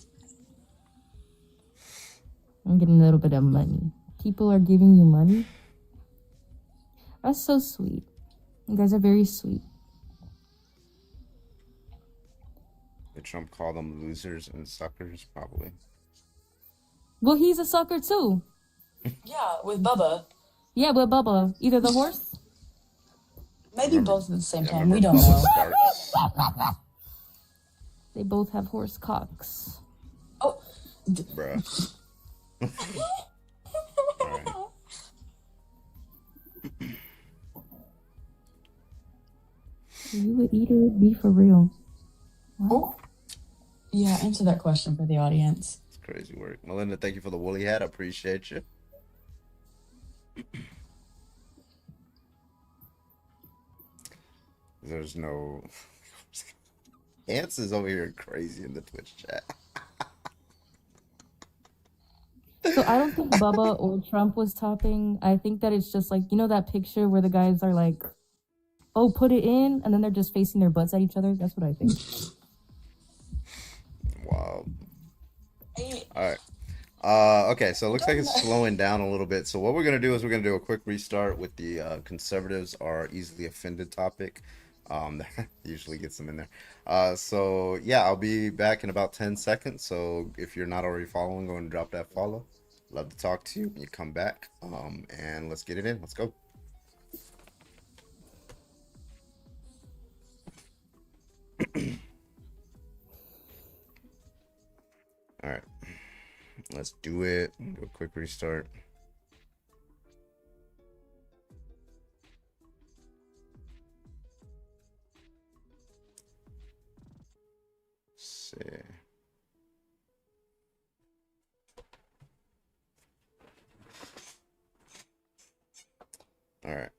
Speaker 8: I'm getting a little bit of money. People are giving you money? That's so sweet. You guys are very sweet.
Speaker 1: Did Trump call them losers and suckers? Probably.
Speaker 8: Well, he's a sucker too.
Speaker 9: Yeah, with Bubba.
Speaker 8: Yeah, with Bubba. Either the horse?
Speaker 9: Maybe both at the same time. We don't know.
Speaker 8: They both have horse cocks.
Speaker 9: Oh.
Speaker 1: Bruh. Alright.
Speaker 8: You would eat it, be for real. What?
Speaker 9: Oh. Yeah, answer that question for the audience.
Speaker 1: It's crazy work. Melinda, thank you for the woolly hat. I appreciate you. There's no... Ants is over here crazy in the Twitch chat.
Speaker 8: So I don't think Bubba or Trump was topping. I think that it's just like, you know that picture where the guys are like, oh, put it in, and then they're just facing their butts at each other? That's what I think.
Speaker 1: Wow. Alright. Okay, so it looks like it's slowing down a little bit. So what we're going to do is we're going to do a quick restart with the conservatives are easily offended topic. That usually gets them in there. So yeah, I'll be back in about 10 seconds. So if you're not already following, go and drop that follow. Love to talk to you when you come back. And let's get it in. Let's go. All right, let's do it. Do a quick restart. Let's see. All right.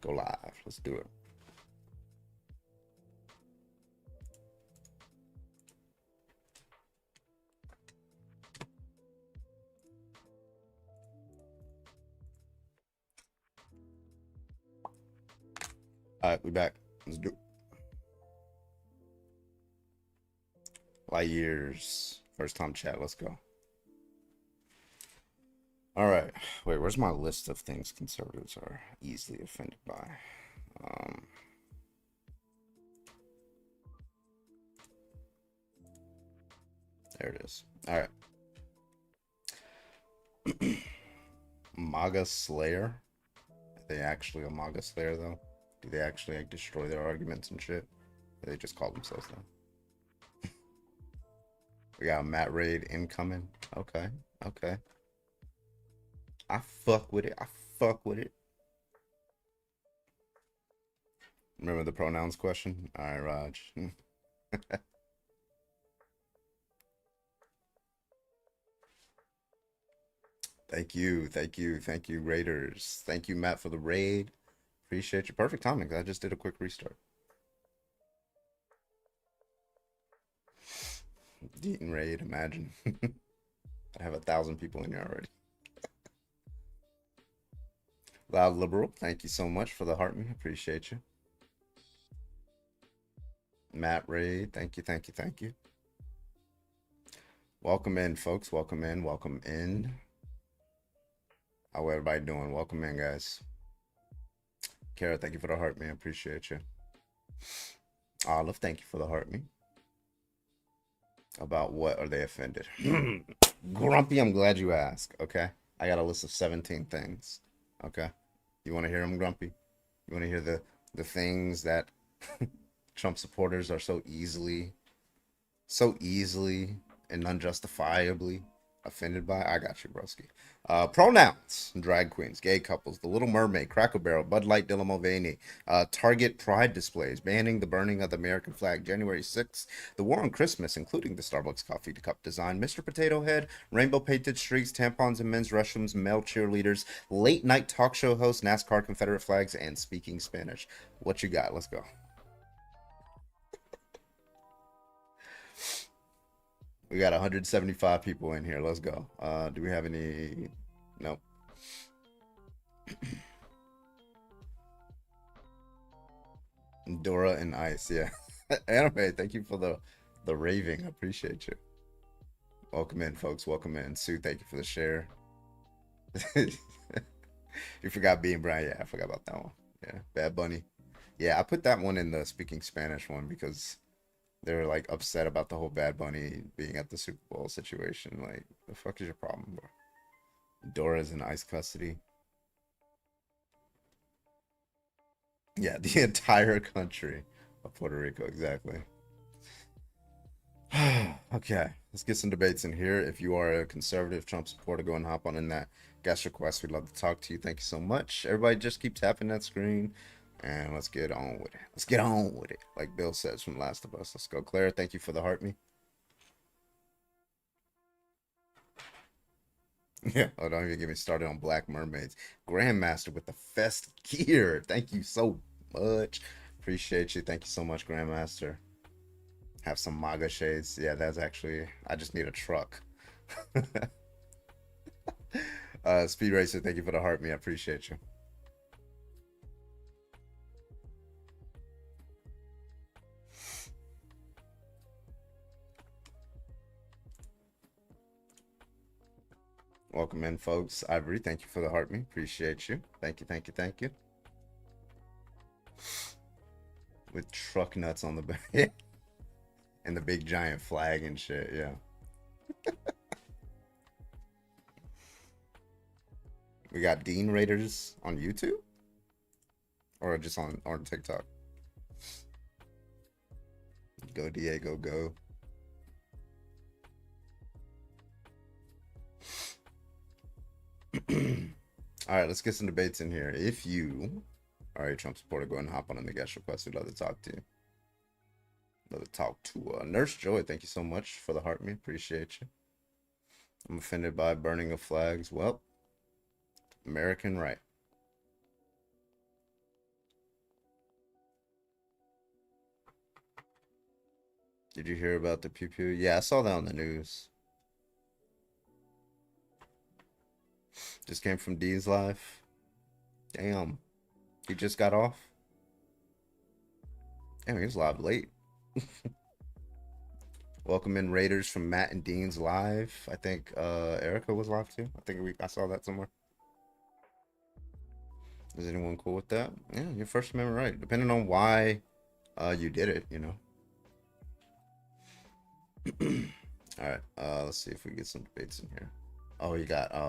Speaker 1: Go live. Let's do it. All right, we back. Let's do it. Light years. First time chat. Let's go. All right. Wait, where's my list of things conservatives are easily offended by? There it is. All right. MAGA Slayer. Are they actually a MAGA Slayer, though? Do they actually like destroy their arguments and shit? Or they just call themselves that? We got Matt Raid incoming. Okay, okay. I fuck with it. I fuck with it. Remember the pronouns question? All right, Raj. Thank you, Raiders. Thank you, Matt, for the raid. Appreciate you. Perfect timing. I just did a quick restart. Deaton raid, imagine. I have 1,000 people in here already. Loud Liberal, thank you so much for the heart me. Appreciate you. Matt Raid, thank you, thank you, thank you. Welcome in, folks. Welcome in, welcome in. How everybody doing? Welcome in, guys. Kara, thank you for the heart me. Appreciate you. Olive, thank you for the heart me. About what are they offended? Grumpy, I'm glad you asked. Okay, I got a list of 17 things. Okay, you want to hear them, Grumpy? You want to hear the things that Trump supporters are so easily and unjustifiably offended by? I got you, broski. Pronouns, drag queens, gay couples, The Little Mermaid, Cracker Barrel, Bud Light, Dylan Mulvaney, Target pride displays, banning the burning of the American flag January 6th, the war on Christmas, including the Starbucks coffee cup design, Mr. Potato Head, rainbow painted streaks, tampons in men's restrooms, male cheerleaders, late night talk show hosts, NASCAR Confederate flags, and speaking Spanish. What you got? Let's go. We got 175 people in here. Let's go. Do we have any? Nope. Dora and Ice, yeah. Anime, thank you for the raving. I appreciate you. Welcome in, folks. Welcome in. Sue, thank you for the share. You forgot Bean Brian. Yeah, I forgot about that one. Yeah, Bad Bunny. Yeah, I put that one in the speaking Spanish one because they're like upset about the whole Bad Bunny being at the Super Bowl situation. Like, the fuck is your problem, bro? Dora's in ICE custody. Yeah, the entire country of Puerto Rico, exactly. Okay, let's get some debates in here. If you are a conservative Trump supporter, go and hop on in that guest request. We'd love to talk to you. Thank you so much. Everybody just keep tapping that screen. And let's get on with it. Let's get on with it. Like Bill says from Last of Us. Let's go. Claire, thank you for the heart me. Yeah, oh, don't even get me started on Black Mermaids. Grandmaster with the fest gear. Thank you so much. Appreciate you. Thank you so much, Grandmaster. Have some MAGA shades. Yeah, that's actually, I just need a truck. Speed Racer, thank you for the heart me. I appreciate you. Welcome in, folks. Ivory, thank you for the heart me. Appreciate you. Thank you, thank you, thank you. With truck nuts on the back. And the big giant flag and shit, yeah. We got Dean Raiders on YouTube? Or just on TikTok? Go Diego, go. All right, let's get some debates in here. If you are a Trump supporter, go ahead and hop on the guest request. We'd love to talk to you. Love to talk to Nurse Joy. Thank you so much for the heart me. Appreciate you. I'm offended by burning of flags. Well, American right. Did you hear about the pew pew? Yeah, I saw that on the news. Just came from D's live. Damn. He just got off. Damn, he was live late. Welcome in Raiders from Matt and Dean's live. I think Erica was live too. I saw that somewhere. Is anyone cool with that? Yeah, your First Amendment right. Depending on why you did it, you know. All right, let's see if we get some debates in here. Oh,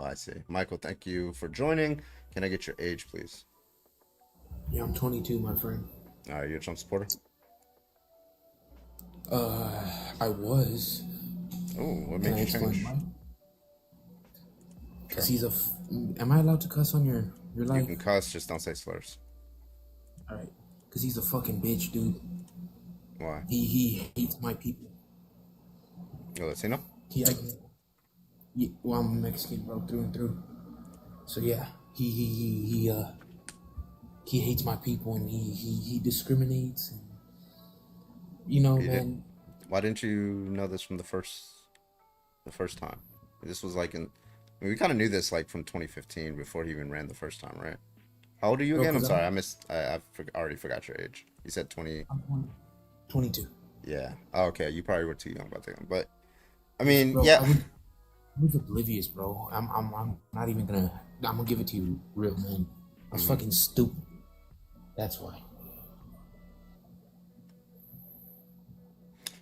Speaker 1: I see. Michael, thank you for joining. Can I get your age, please?
Speaker 12: Yeah, I'm 22, my friend.
Speaker 1: All right, you're a Trump supporter?
Speaker 12: I was.
Speaker 1: Oh, what made you change?
Speaker 12: Because he's am I allowed to cuss on your live?
Speaker 1: You can cuss, just don't say slurs.
Speaker 12: Alright. Because he's a fucking bitch, dude.
Speaker 1: Why?
Speaker 12: He hates my people.
Speaker 1: You're Latino?
Speaker 12: Well, I'm Mexican, bro, through and through. So yeah, he he hates my people and he discriminates. And, you know,
Speaker 1: You did.
Speaker 12: man,
Speaker 1: Why didn't you know this from the first time? This was like I mean, we kind of knew this like from 2015 before he even ran the first time, right? How old are you
Speaker 12: bro,
Speaker 1: again? I'm
Speaker 12: 'cause
Speaker 1: sorry, already forgot your age. You said 20.
Speaker 12: I'm 22.
Speaker 1: Yeah. Oh, okay. You probably were too young about that. But I mean,
Speaker 12: Bro,
Speaker 1: yeah.
Speaker 12: I was oblivious, bro. I'm not even gonna. I'm gonna give it to you, real man. I was fucking stupid. That's why.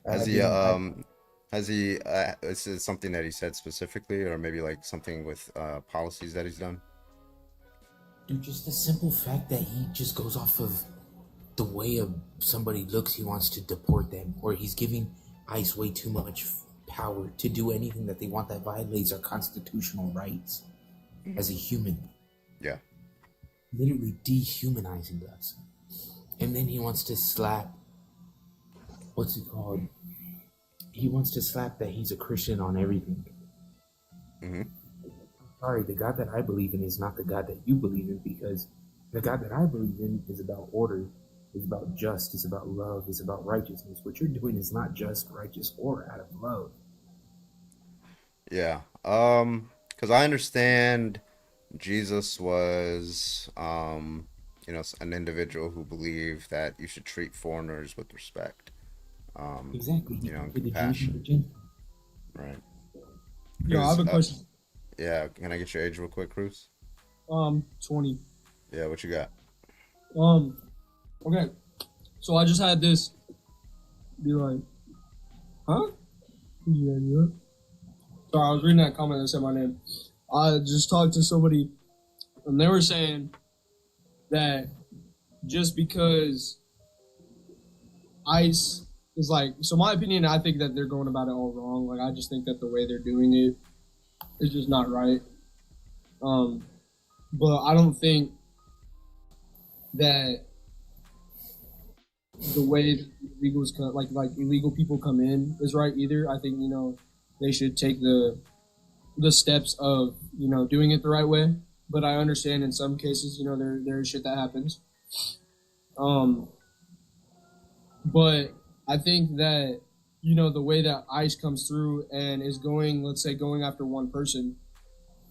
Speaker 1: Has
Speaker 12: I
Speaker 1: he
Speaker 12: didn't-
Speaker 1: is it something that he said specifically, or maybe like something with policies that he's done?
Speaker 12: Dude, just the simple fact that he just goes off of the way somebody looks, he wants to deport them, or he's giving ICE way too much power to do anything that they want that violates our constitutional rights as a human.
Speaker 1: Yeah.
Speaker 12: Literally dehumanizing us. And then he wants to slap, what's it called? He wants to slap that he's a Christian on everything.
Speaker 1: Mm-hmm.
Speaker 12: Sorry, the God that I believe in is not the God that you believe in, because the God that I believe in is about order, is about justice, is about love, is about righteousness. What you're doing is not just righteous or out of love.
Speaker 1: Yeah. Because I understand Jesus was, an individual who believed that you should treat foreigners with respect.
Speaker 12: Exactly.
Speaker 1: And
Speaker 12: To the Jews and the
Speaker 1: compassion.
Speaker 12: Gentiles.
Speaker 1: Right.
Speaker 13: Yo, I have a question.
Speaker 1: Yeah. Can I get your age real quick, Cruz?
Speaker 13: 20.
Speaker 1: Yeah. What you got?
Speaker 13: Okay. So I just had this be like, huh? Yeah. Sorry, I was reading that comment that said my name. I just talked to somebody, and they were saying that just because ICE is like, so my opinion, I think that they're going about it all wrong. Like, I just think that the way they're doing it is just not right. But I don't think that the way illegals come, like illegal people come in is right either. I think, they should take the steps of, doing it the right way. But I understand in some cases, there's shit that happens. But I think that, the way that ICE comes through and is going, let's say, going after one person,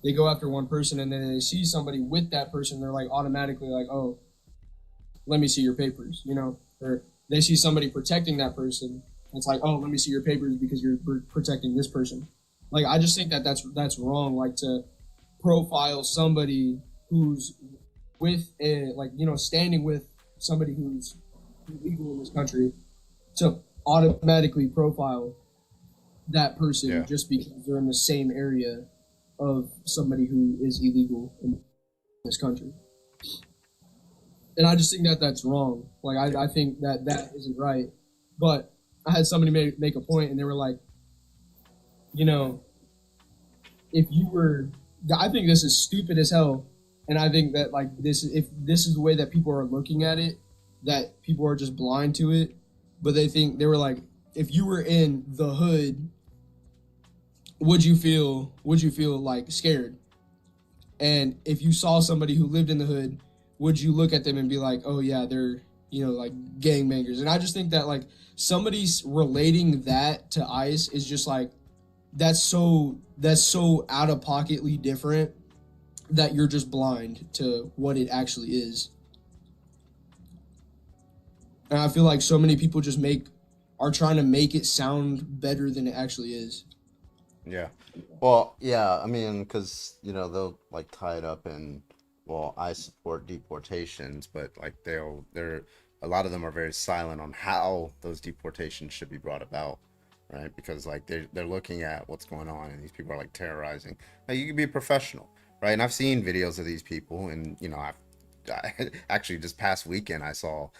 Speaker 13: they go after one person and then they see somebody with that person, they're like automatically like, oh, let me see your papers, or they see somebody protecting that person. It's like, oh, let me see your papers because you're protecting this person. Like, I just think that that's wrong. Like, to profile somebody who's with standing with somebody who's illegal in this country, to automatically profile that person just because they're in the same area of somebody who is illegal in this country. And I just think that that's wrong. Like, I think that isn't right. But I had somebody make a point, and they were like, if you were, I think this is stupid as hell, and I think that if this is the way that people are looking at it, that people are just blind to it. But they were like, if you were in the hood, would you feel like scared? And if you saw somebody who lived in the hood, would you look at them and be like, oh yeah, they're, like gangbangers? And I just think that like somebody's relating that to ICE is just like, that's so out of pocketly different that you're just blind to what it actually is. And I feel like so many people just are trying to make it sound better than it actually is.
Speaker 1: Yeah. Well, yeah, I mean, because, they'll like tie it up in, well, I support deportations, but like they're a lot of them are very silent on how those deportations should be brought about, right? Because like they're looking at what's going on, and these people are like terrorizing. Like, you can be a professional, right? And I've seen videos of these people, and I actually just past weekend I saw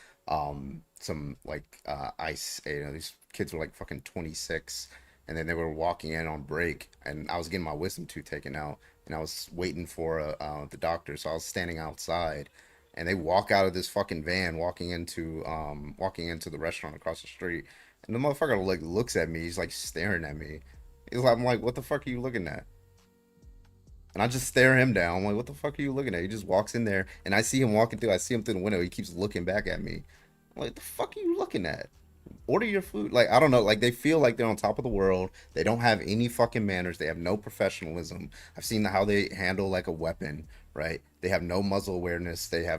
Speaker 1: some like ICE, these kids were like fucking 26, and then they were walking in on break, and I was getting my wisdom tooth taken out, and I was waiting for the doctor, so I was standing outside, and they walk out of this fucking van, walking into the restaurant across the street, and the motherfucker like looks at me, he's like staring at me, I'm like, what the fuck are you looking at? And I just stare him down. I'm like, what the fuck are you looking at? He just walks in there, and I see him walking through. I see him through the window. He keeps looking back at me. I'm like, the fuck are you looking at? Order your food. Like, I don't know. Like, they feel like they're on top of the world. They don't have any fucking manners. They have no professionalism. I've seen how they handle like a weapon, right? They have no muzzle awareness. The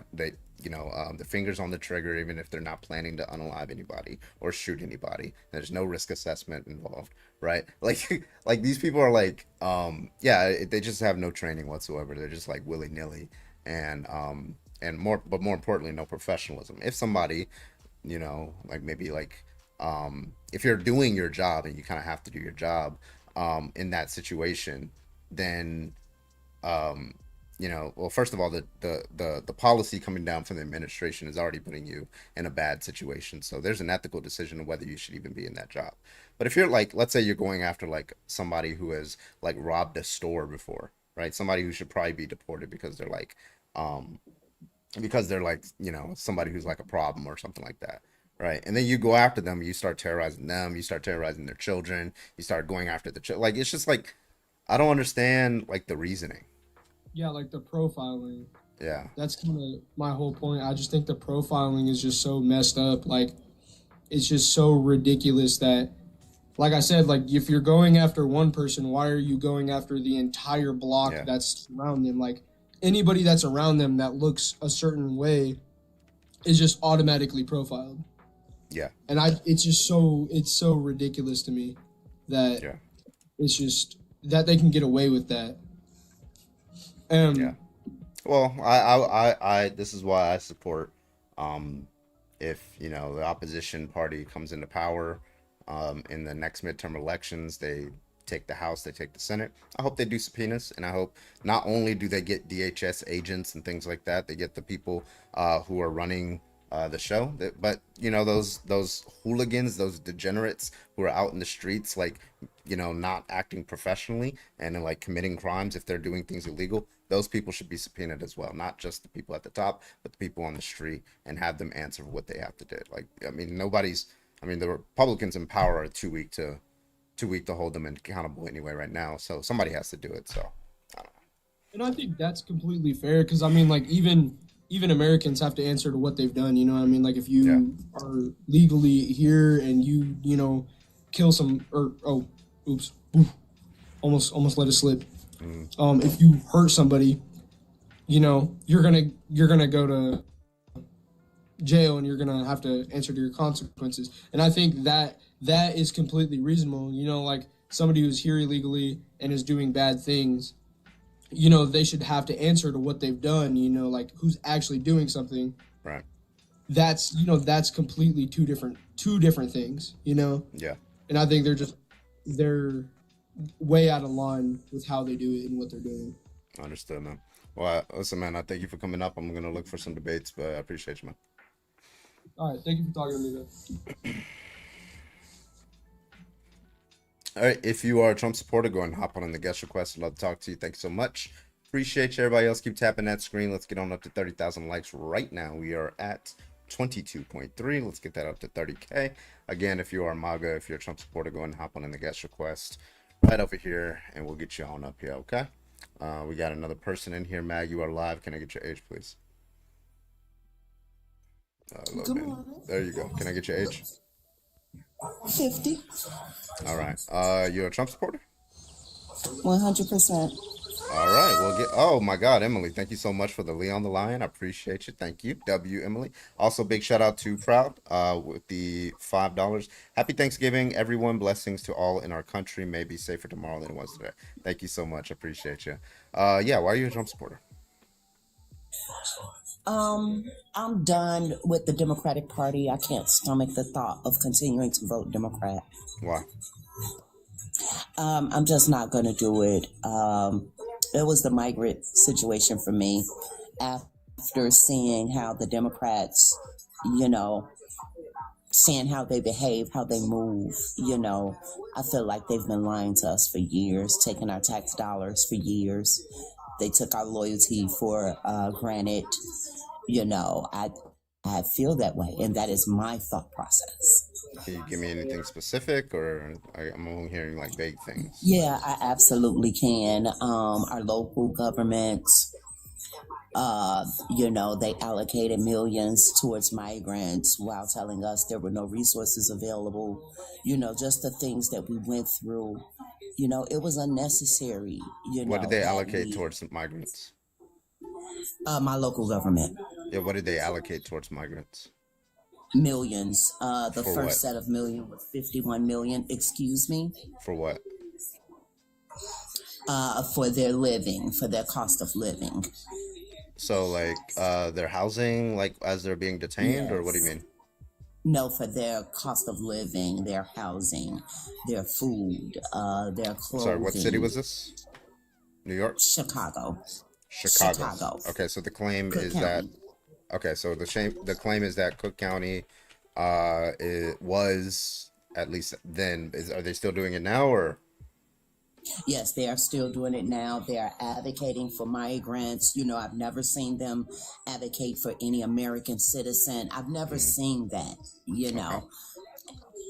Speaker 1: fingers on the trigger, even if they're not planning to unalive anybody or shoot anybody. There's no risk assessment involved, right? Like, like these people are like, they just have no training whatsoever. They're just like willy nilly, and more importantly, no professionalism. If somebody, like maybe like, if you're doing your job and you kind of have to do your job, in that situation, then, well, first of all, the policy coming down from the administration is already putting you in a bad situation. So there's an ethical decision of whether you should even be in that job. But if you're like, let's say you're going after like somebody who has like robbed a store before, right? Somebody who should probably be deported because they're like, somebody who's like a problem or something like that. Right. And then you go after them, you start terrorizing them, you start terrorizing their children, you start going after the like, it's just like, I don't understand like the reasoning.
Speaker 13: Yeah, like the profiling.
Speaker 1: Yeah.
Speaker 13: That's kind of my whole point. I just think the profiling is just so messed up. Like, it's just so ridiculous that, like I said, like if you're going after one person, why are you going after the entire block that's around them? Like, anybody that's around them that looks a certain way is just automatically profiled.
Speaker 1: Yeah.
Speaker 13: And it's so ridiculous to me that it's just that they can get away with that.
Speaker 1: Yeah. Well, I this is why I support, if, the opposition party comes into power, in the next midterm elections, they take the House, they take the Senate. I hope they do subpoenas, and I hope not only do they get DHS agents and things like that, they get the people who are running the show, but those hooligans, those degenerates who are out in the streets, like, not acting professionally and then like committing crimes if they're doing things illegal, those people should be subpoenaed as well, not just the people at the top, but the people on the street, and have them answer for what they have to do. Like, I mean, the Republicans in power are too weak to hold them accountable anyway right now, so somebody has to do it. So I don't know.
Speaker 13: And I think that's completely fair, because I mean, like, even Americans have to answer to what they've done. You know what I mean? Like, if you are legally here and you kill some, almost let it slip. If you hurt somebody, you're gonna go to jail, and you're gonna have to answer to your consequences. And I think that is completely reasonable. Like, somebody who's here illegally and is doing bad things, they should have to answer to what they've done, like who's actually doing something.
Speaker 1: Right.
Speaker 13: That's completely two different things,
Speaker 1: Yeah.
Speaker 13: And I think they're way out of line with how they do it and what they're doing.
Speaker 1: Understood, man. Well, listen, man, I thank you for coming up. I'm going to look for some debates, but I appreciate you, man.
Speaker 13: All right. Thank you for talking to me, man.
Speaker 1: All right, if you are a Trump supporter, go and hop on the guest request. I'd love to talk to you. Thanks so much. Appreciate you. Everybody else, keep tapping that screen. Let's get on up to 30,000 likes right now. We are at 22.3. Let's get that up to 30K. Again, if you are MAGA, if you're a Trump supporter, go and hop on in the guest request right over here, and we'll get you on up here, okay? We got another person in here. Mag, you are live. Can I get your age, please?
Speaker 14: Good morning.
Speaker 1: There you go. Can I get your age?
Speaker 14: 50.
Speaker 1: All right. You're a Trump supporter?
Speaker 14: 100%.
Speaker 1: All right. Oh my God, Emily, thank you so much for the Leon the Lion. I appreciate you. Thank you. W Emily. Also, big shout out to Proud with the $5. Happy Thanksgiving, everyone. Blessings to all in our country. May be safer tomorrow than it was today. Thank you so much. I appreciate you. Why are you a Trump supporter?
Speaker 14: I'm done with the Democratic Party. I can't stomach the thought of continuing to vote Democrat.
Speaker 1: Why?
Speaker 14: I'm just not going to do it. It was the migrant situation for me. After seeing how the Democrats, seeing how they behave, how they move, I feel like they've been lying to us for years, taking our tax dollars for years. They took our loyalty for granted. I feel that way, and that is my thought process.
Speaker 1: Can you give me anything specific, or I'm only hearing like vague things?
Speaker 14: Yeah, I absolutely can. Our local governments, they allocated millions towards migrants while telling us there were no resources available. Just the things that we went through. It was unnecessary.
Speaker 1: What did they allocate towards migrants?
Speaker 14: My local government.
Speaker 1: Yeah, what did they allocate towards migrants?
Speaker 14: Millions. The
Speaker 1: For
Speaker 14: first
Speaker 1: what?
Speaker 14: set of million was 51 million. Excuse me.
Speaker 1: For what?
Speaker 14: For their living, for their cost of living.
Speaker 1: So like their housing, like as they're being detained, or what do you mean?
Speaker 14: No, for their cost of living, their housing, their food, their clothing.
Speaker 1: Sorry, what city was this? New York?
Speaker 14: Chicago.
Speaker 1: Chicago. Okay, so the claim
Speaker 14: Cook
Speaker 1: is
Speaker 14: County.
Speaker 1: that okay, so the claim is that Cook County it was at least then are they still doing it now, or
Speaker 14: Yes, they are still doing it now. They are advocating for migrants. I've never seen them advocate for any American citizen. I've never seen that.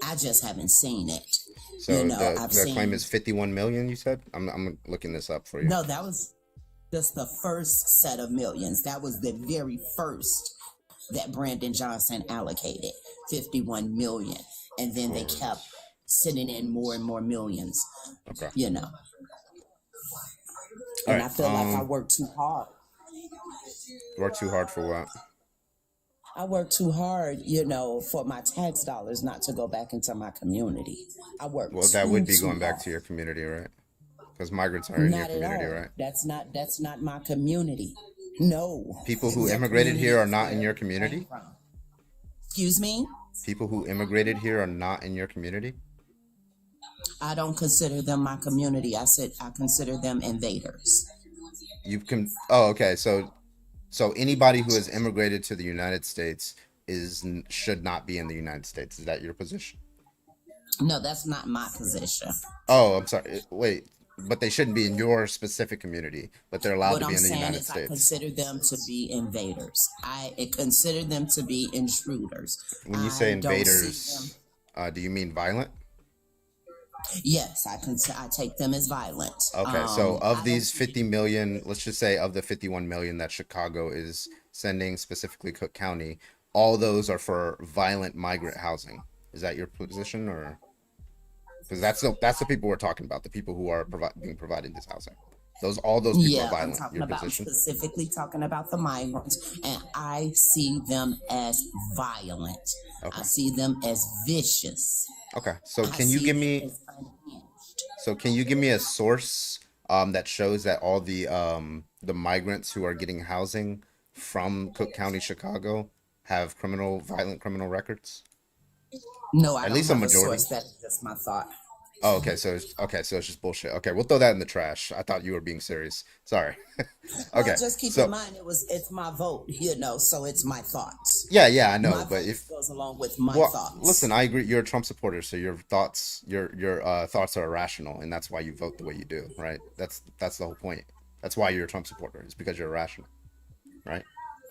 Speaker 14: I just haven't seen it.
Speaker 1: so
Speaker 14: I've
Speaker 1: the claim
Speaker 14: seen.
Speaker 1: is 51 million, you said? I'm looking this up for you.
Speaker 14: No, that was just the first set of millions. That was the very first that Brandon Johnson allocated, 51 million. And then they kept sending in more and more millions,
Speaker 1: Okay.
Speaker 14: And
Speaker 1: All
Speaker 14: I feel like I
Speaker 1: right.
Speaker 14: worked too hard.
Speaker 1: Work too hard for what?
Speaker 14: I worked too hard, for my tax dollars not to go back into my community. I worked
Speaker 1: Well, that would be
Speaker 14: too
Speaker 1: going back
Speaker 14: hard.
Speaker 1: to your community, right? Because migrants are in your
Speaker 14: Not at
Speaker 1: community,
Speaker 14: all.
Speaker 1: right?
Speaker 14: That's not my community. No.
Speaker 1: People who
Speaker 14: The
Speaker 1: immigrated
Speaker 14: community
Speaker 1: here are
Speaker 14: is
Speaker 1: not in
Speaker 14: where
Speaker 1: your
Speaker 14: I came
Speaker 1: community?
Speaker 14: from. Excuse me?
Speaker 1: People who immigrated here are not in your community?
Speaker 14: I don't consider them my community. I said I consider them invaders.
Speaker 1: You can okay, so anybody who has immigrated to the United States should not be in the United States. Is that your position?
Speaker 14: No, that's not my position.
Speaker 1: Oh, I'm sorry. Wait, but they shouldn't be in your specific community, but they're allowed
Speaker 14: What
Speaker 1: to be
Speaker 14: I'm
Speaker 1: in the
Speaker 14: saying
Speaker 1: United
Speaker 14: is I
Speaker 1: States.
Speaker 14: consider them to be invaders. I consider them to be intruders.
Speaker 1: When you say
Speaker 14: I don't see them.
Speaker 1: invaders, do you mean violent?
Speaker 14: Yes, I take them as violent.
Speaker 1: Okay, so
Speaker 14: I
Speaker 1: of
Speaker 14: don't
Speaker 1: these
Speaker 14: see
Speaker 1: 50 million, let's just say of the 51 million that Chicago is sending, specifically Cook County, all those are for violent migrant housing. Is that your position, or because that's the people we're talking about, the people who are being provided this housing. All those people are
Speaker 14: Yeah, I'm
Speaker 1: violent.
Speaker 14: talking
Speaker 1: Your
Speaker 14: about
Speaker 1: position?
Speaker 14: specifically talking about the migrants, and I see them as violent.
Speaker 1: Okay.
Speaker 14: I see them as vicious.
Speaker 1: Okay. So
Speaker 14: I
Speaker 1: can you
Speaker 14: see
Speaker 1: give
Speaker 14: them
Speaker 1: me
Speaker 14: as unhinged.
Speaker 1: a source that shows that all the migrants who are getting housing from Cook County, Chicago, have violent criminal records?
Speaker 14: No, I
Speaker 1: At
Speaker 14: don't
Speaker 1: least a
Speaker 14: have a
Speaker 1: majority.
Speaker 14: source. That is just my thought.
Speaker 1: Oh, okay. So it's just bullshit. Okay, we'll throw that in the trash. I thought you were being serious. Sorry.
Speaker 14: Well,
Speaker 1: Okay.
Speaker 14: just keep
Speaker 1: So
Speaker 14: in mind it's my vote, so it's my thoughts.
Speaker 1: yeah, I know,
Speaker 14: My
Speaker 1: but
Speaker 14: vote
Speaker 1: if
Speaker 14: goes along with my
Speaker 1: well,
Speaker 14: thoughts.
Speaker 1: listen, I agree. You're a Trump supporter, so your thoughts are irrational, and that's why you vote the way you do, right? That's the whole point. That's why you're a Trump supporter. It's because you're irrational, right?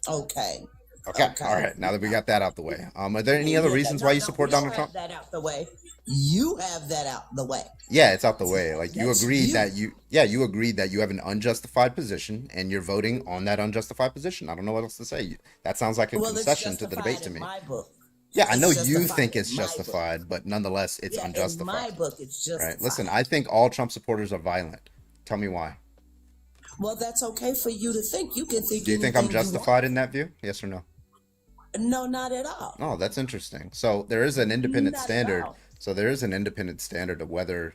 Speaker 14: Okay.
Speaker 1: Okay.
Speaker 14: Okay.
Speaker 1: All right. Now that we got that out the way, are there any
Speaker 14: Yeah,
Speaker 1: other reasons why you support Donald
Speaker 14: have
Speaker 1: Trump?
Speaker 14: that out the way. You have that out the way.
Speaker 1: Yeah, it's out the way. Like you
Speaker 14: That's
Speaker 1: agreed
Speaker 14: you.
Speaker 1: that you agreed that you have an unjustified position, and you're voting on that unjustified position. I don't know what else to say. That sounds like a
Speaker 14: Well, it's
Speaker 1: concession to the
Speaker 14: justified
Speaker 1: debate to
Speaker 14: in
Speaker 1: me.
Speaker 14: my book.
Speaker 1: Yeah, I
Speaker 14: It's
Speaker 1: know you
Speaker 14: justified
Speaker 1: think
Speaker 14: in
Speaker 1: it's
Speaker 14: my book.
Speaker 1: justified, but nonetheless, it's
Speaker 14: Yeah, in
Speaker 1: unjustified.
Speaker 14: my book, it's justified.
Speaker 1: Right? Listen, I think all Trump supporters are violent. Tell me why.
Speaker 14: Well, that's okay for you to think. You can think.
Speaker 1: Do you think I'm
Speaker 14: anything you want.
Speaker 1: justified in that view? Yes or no?
Speaker 14: No, not at all.
Speaker 1: Oh, that's interesting. So there is an independent
Speaker 14: Not at
Speaker 1: standard.
Speaker 14: all.
Speaker 1: So there is an independent standard of whether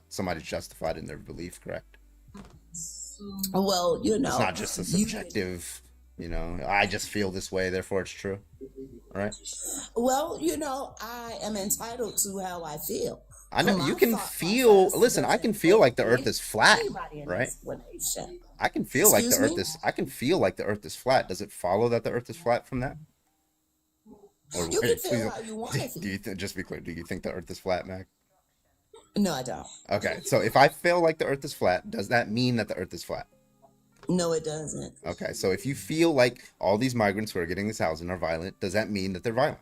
Speaker 1: somebody's justified in their belief, correct?
Speaker 14: Well,
Speaker 1: It's not just a
Speaker 14: you can-
Speaker 1: subjective, I just feel this way, therefore it's true. Right?
Speaker 14: Well, I am entitled to how I feel.
Speaker 1: I know
Speaker 14: My
Speaker 1: you can
Speaker 14: thought
Speaker 1: feel,
Speaker 14: process
Speaker 1: listen, I can feel like the earth is flat,
Speaker 14: anybody an
Speaker 1: right?
Speaker 14: explanation.
Speaker 1: I can feel like the
Speaker 14: Excuse
Speaker 1: earth
Speaker 14: me?
Speaker 1: is I can feel like the earth is flat. Does it follow that the earth is flat from that? Or
Speaker 14: You can
Speaker 1: wait,
Speaker 14: feel
Speaker 1: please,
Speaker 14: how you want
Speaker 1: do you just be clear, do you think the earth is flat, Mac?
Speaker 14: No, I don't.
Speaker 1: Okay, so if I feel like the earth is flat, does that mean that the earth is flat?
Speaker 14: No, it doesn't.
Speaker 1: Okay, so if you feel like all these migrants who are getting this housing are violent, does that mean that they're violent?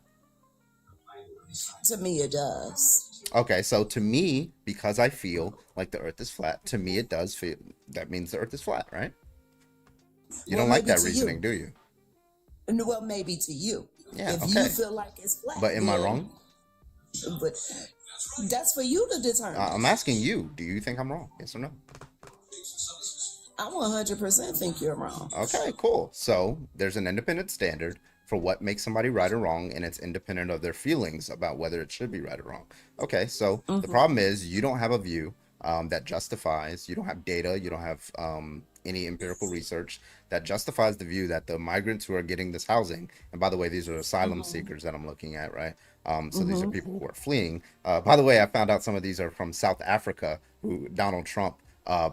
Speaker 14: To me, it does.
Speaker 1: Okay, so to me, because I feel like the earth is flat, to me it does feel that means the earth is flat, right? You
Speaker 14: Well,
Speaker 1: don't like
Speaker 14: maybe
Speaker 1: that
Speaker 14: to
Speaker 1: reasoning,
Speaker 14: you.
Speaker 1: do you?
Speaker 14: Well, maybe to you.
Speaker 1: Yeah,
Speaker 14: If
Speaker 1: okay.
Speaker 14: you feel like it's flat.
Speaker 1: But am I
Speaker 14: then-
Speaker 1: wrong?
Speaker 14: But that's for you to determine.
Speaker 1: I'm asking you, do you think I'm wrong? Yes or no?
Speaker 14: I 100% think you're wrong.
Speaker 1: Okay, cool. So there's an independent standard for what makes somebody right or wrong, and it's independent of their feelings about whether it should be right or wrong. Okay, so the problem is you don't have a view that justifies, you don't have data, you don't have any empirical research that justifies the view that the migrants who are getting this housing, and by the way, these are asylum seekers that I'm looking at, right? So these are people who are fleeing. By the way, I found out some of these are from South Africa, who Donald Trump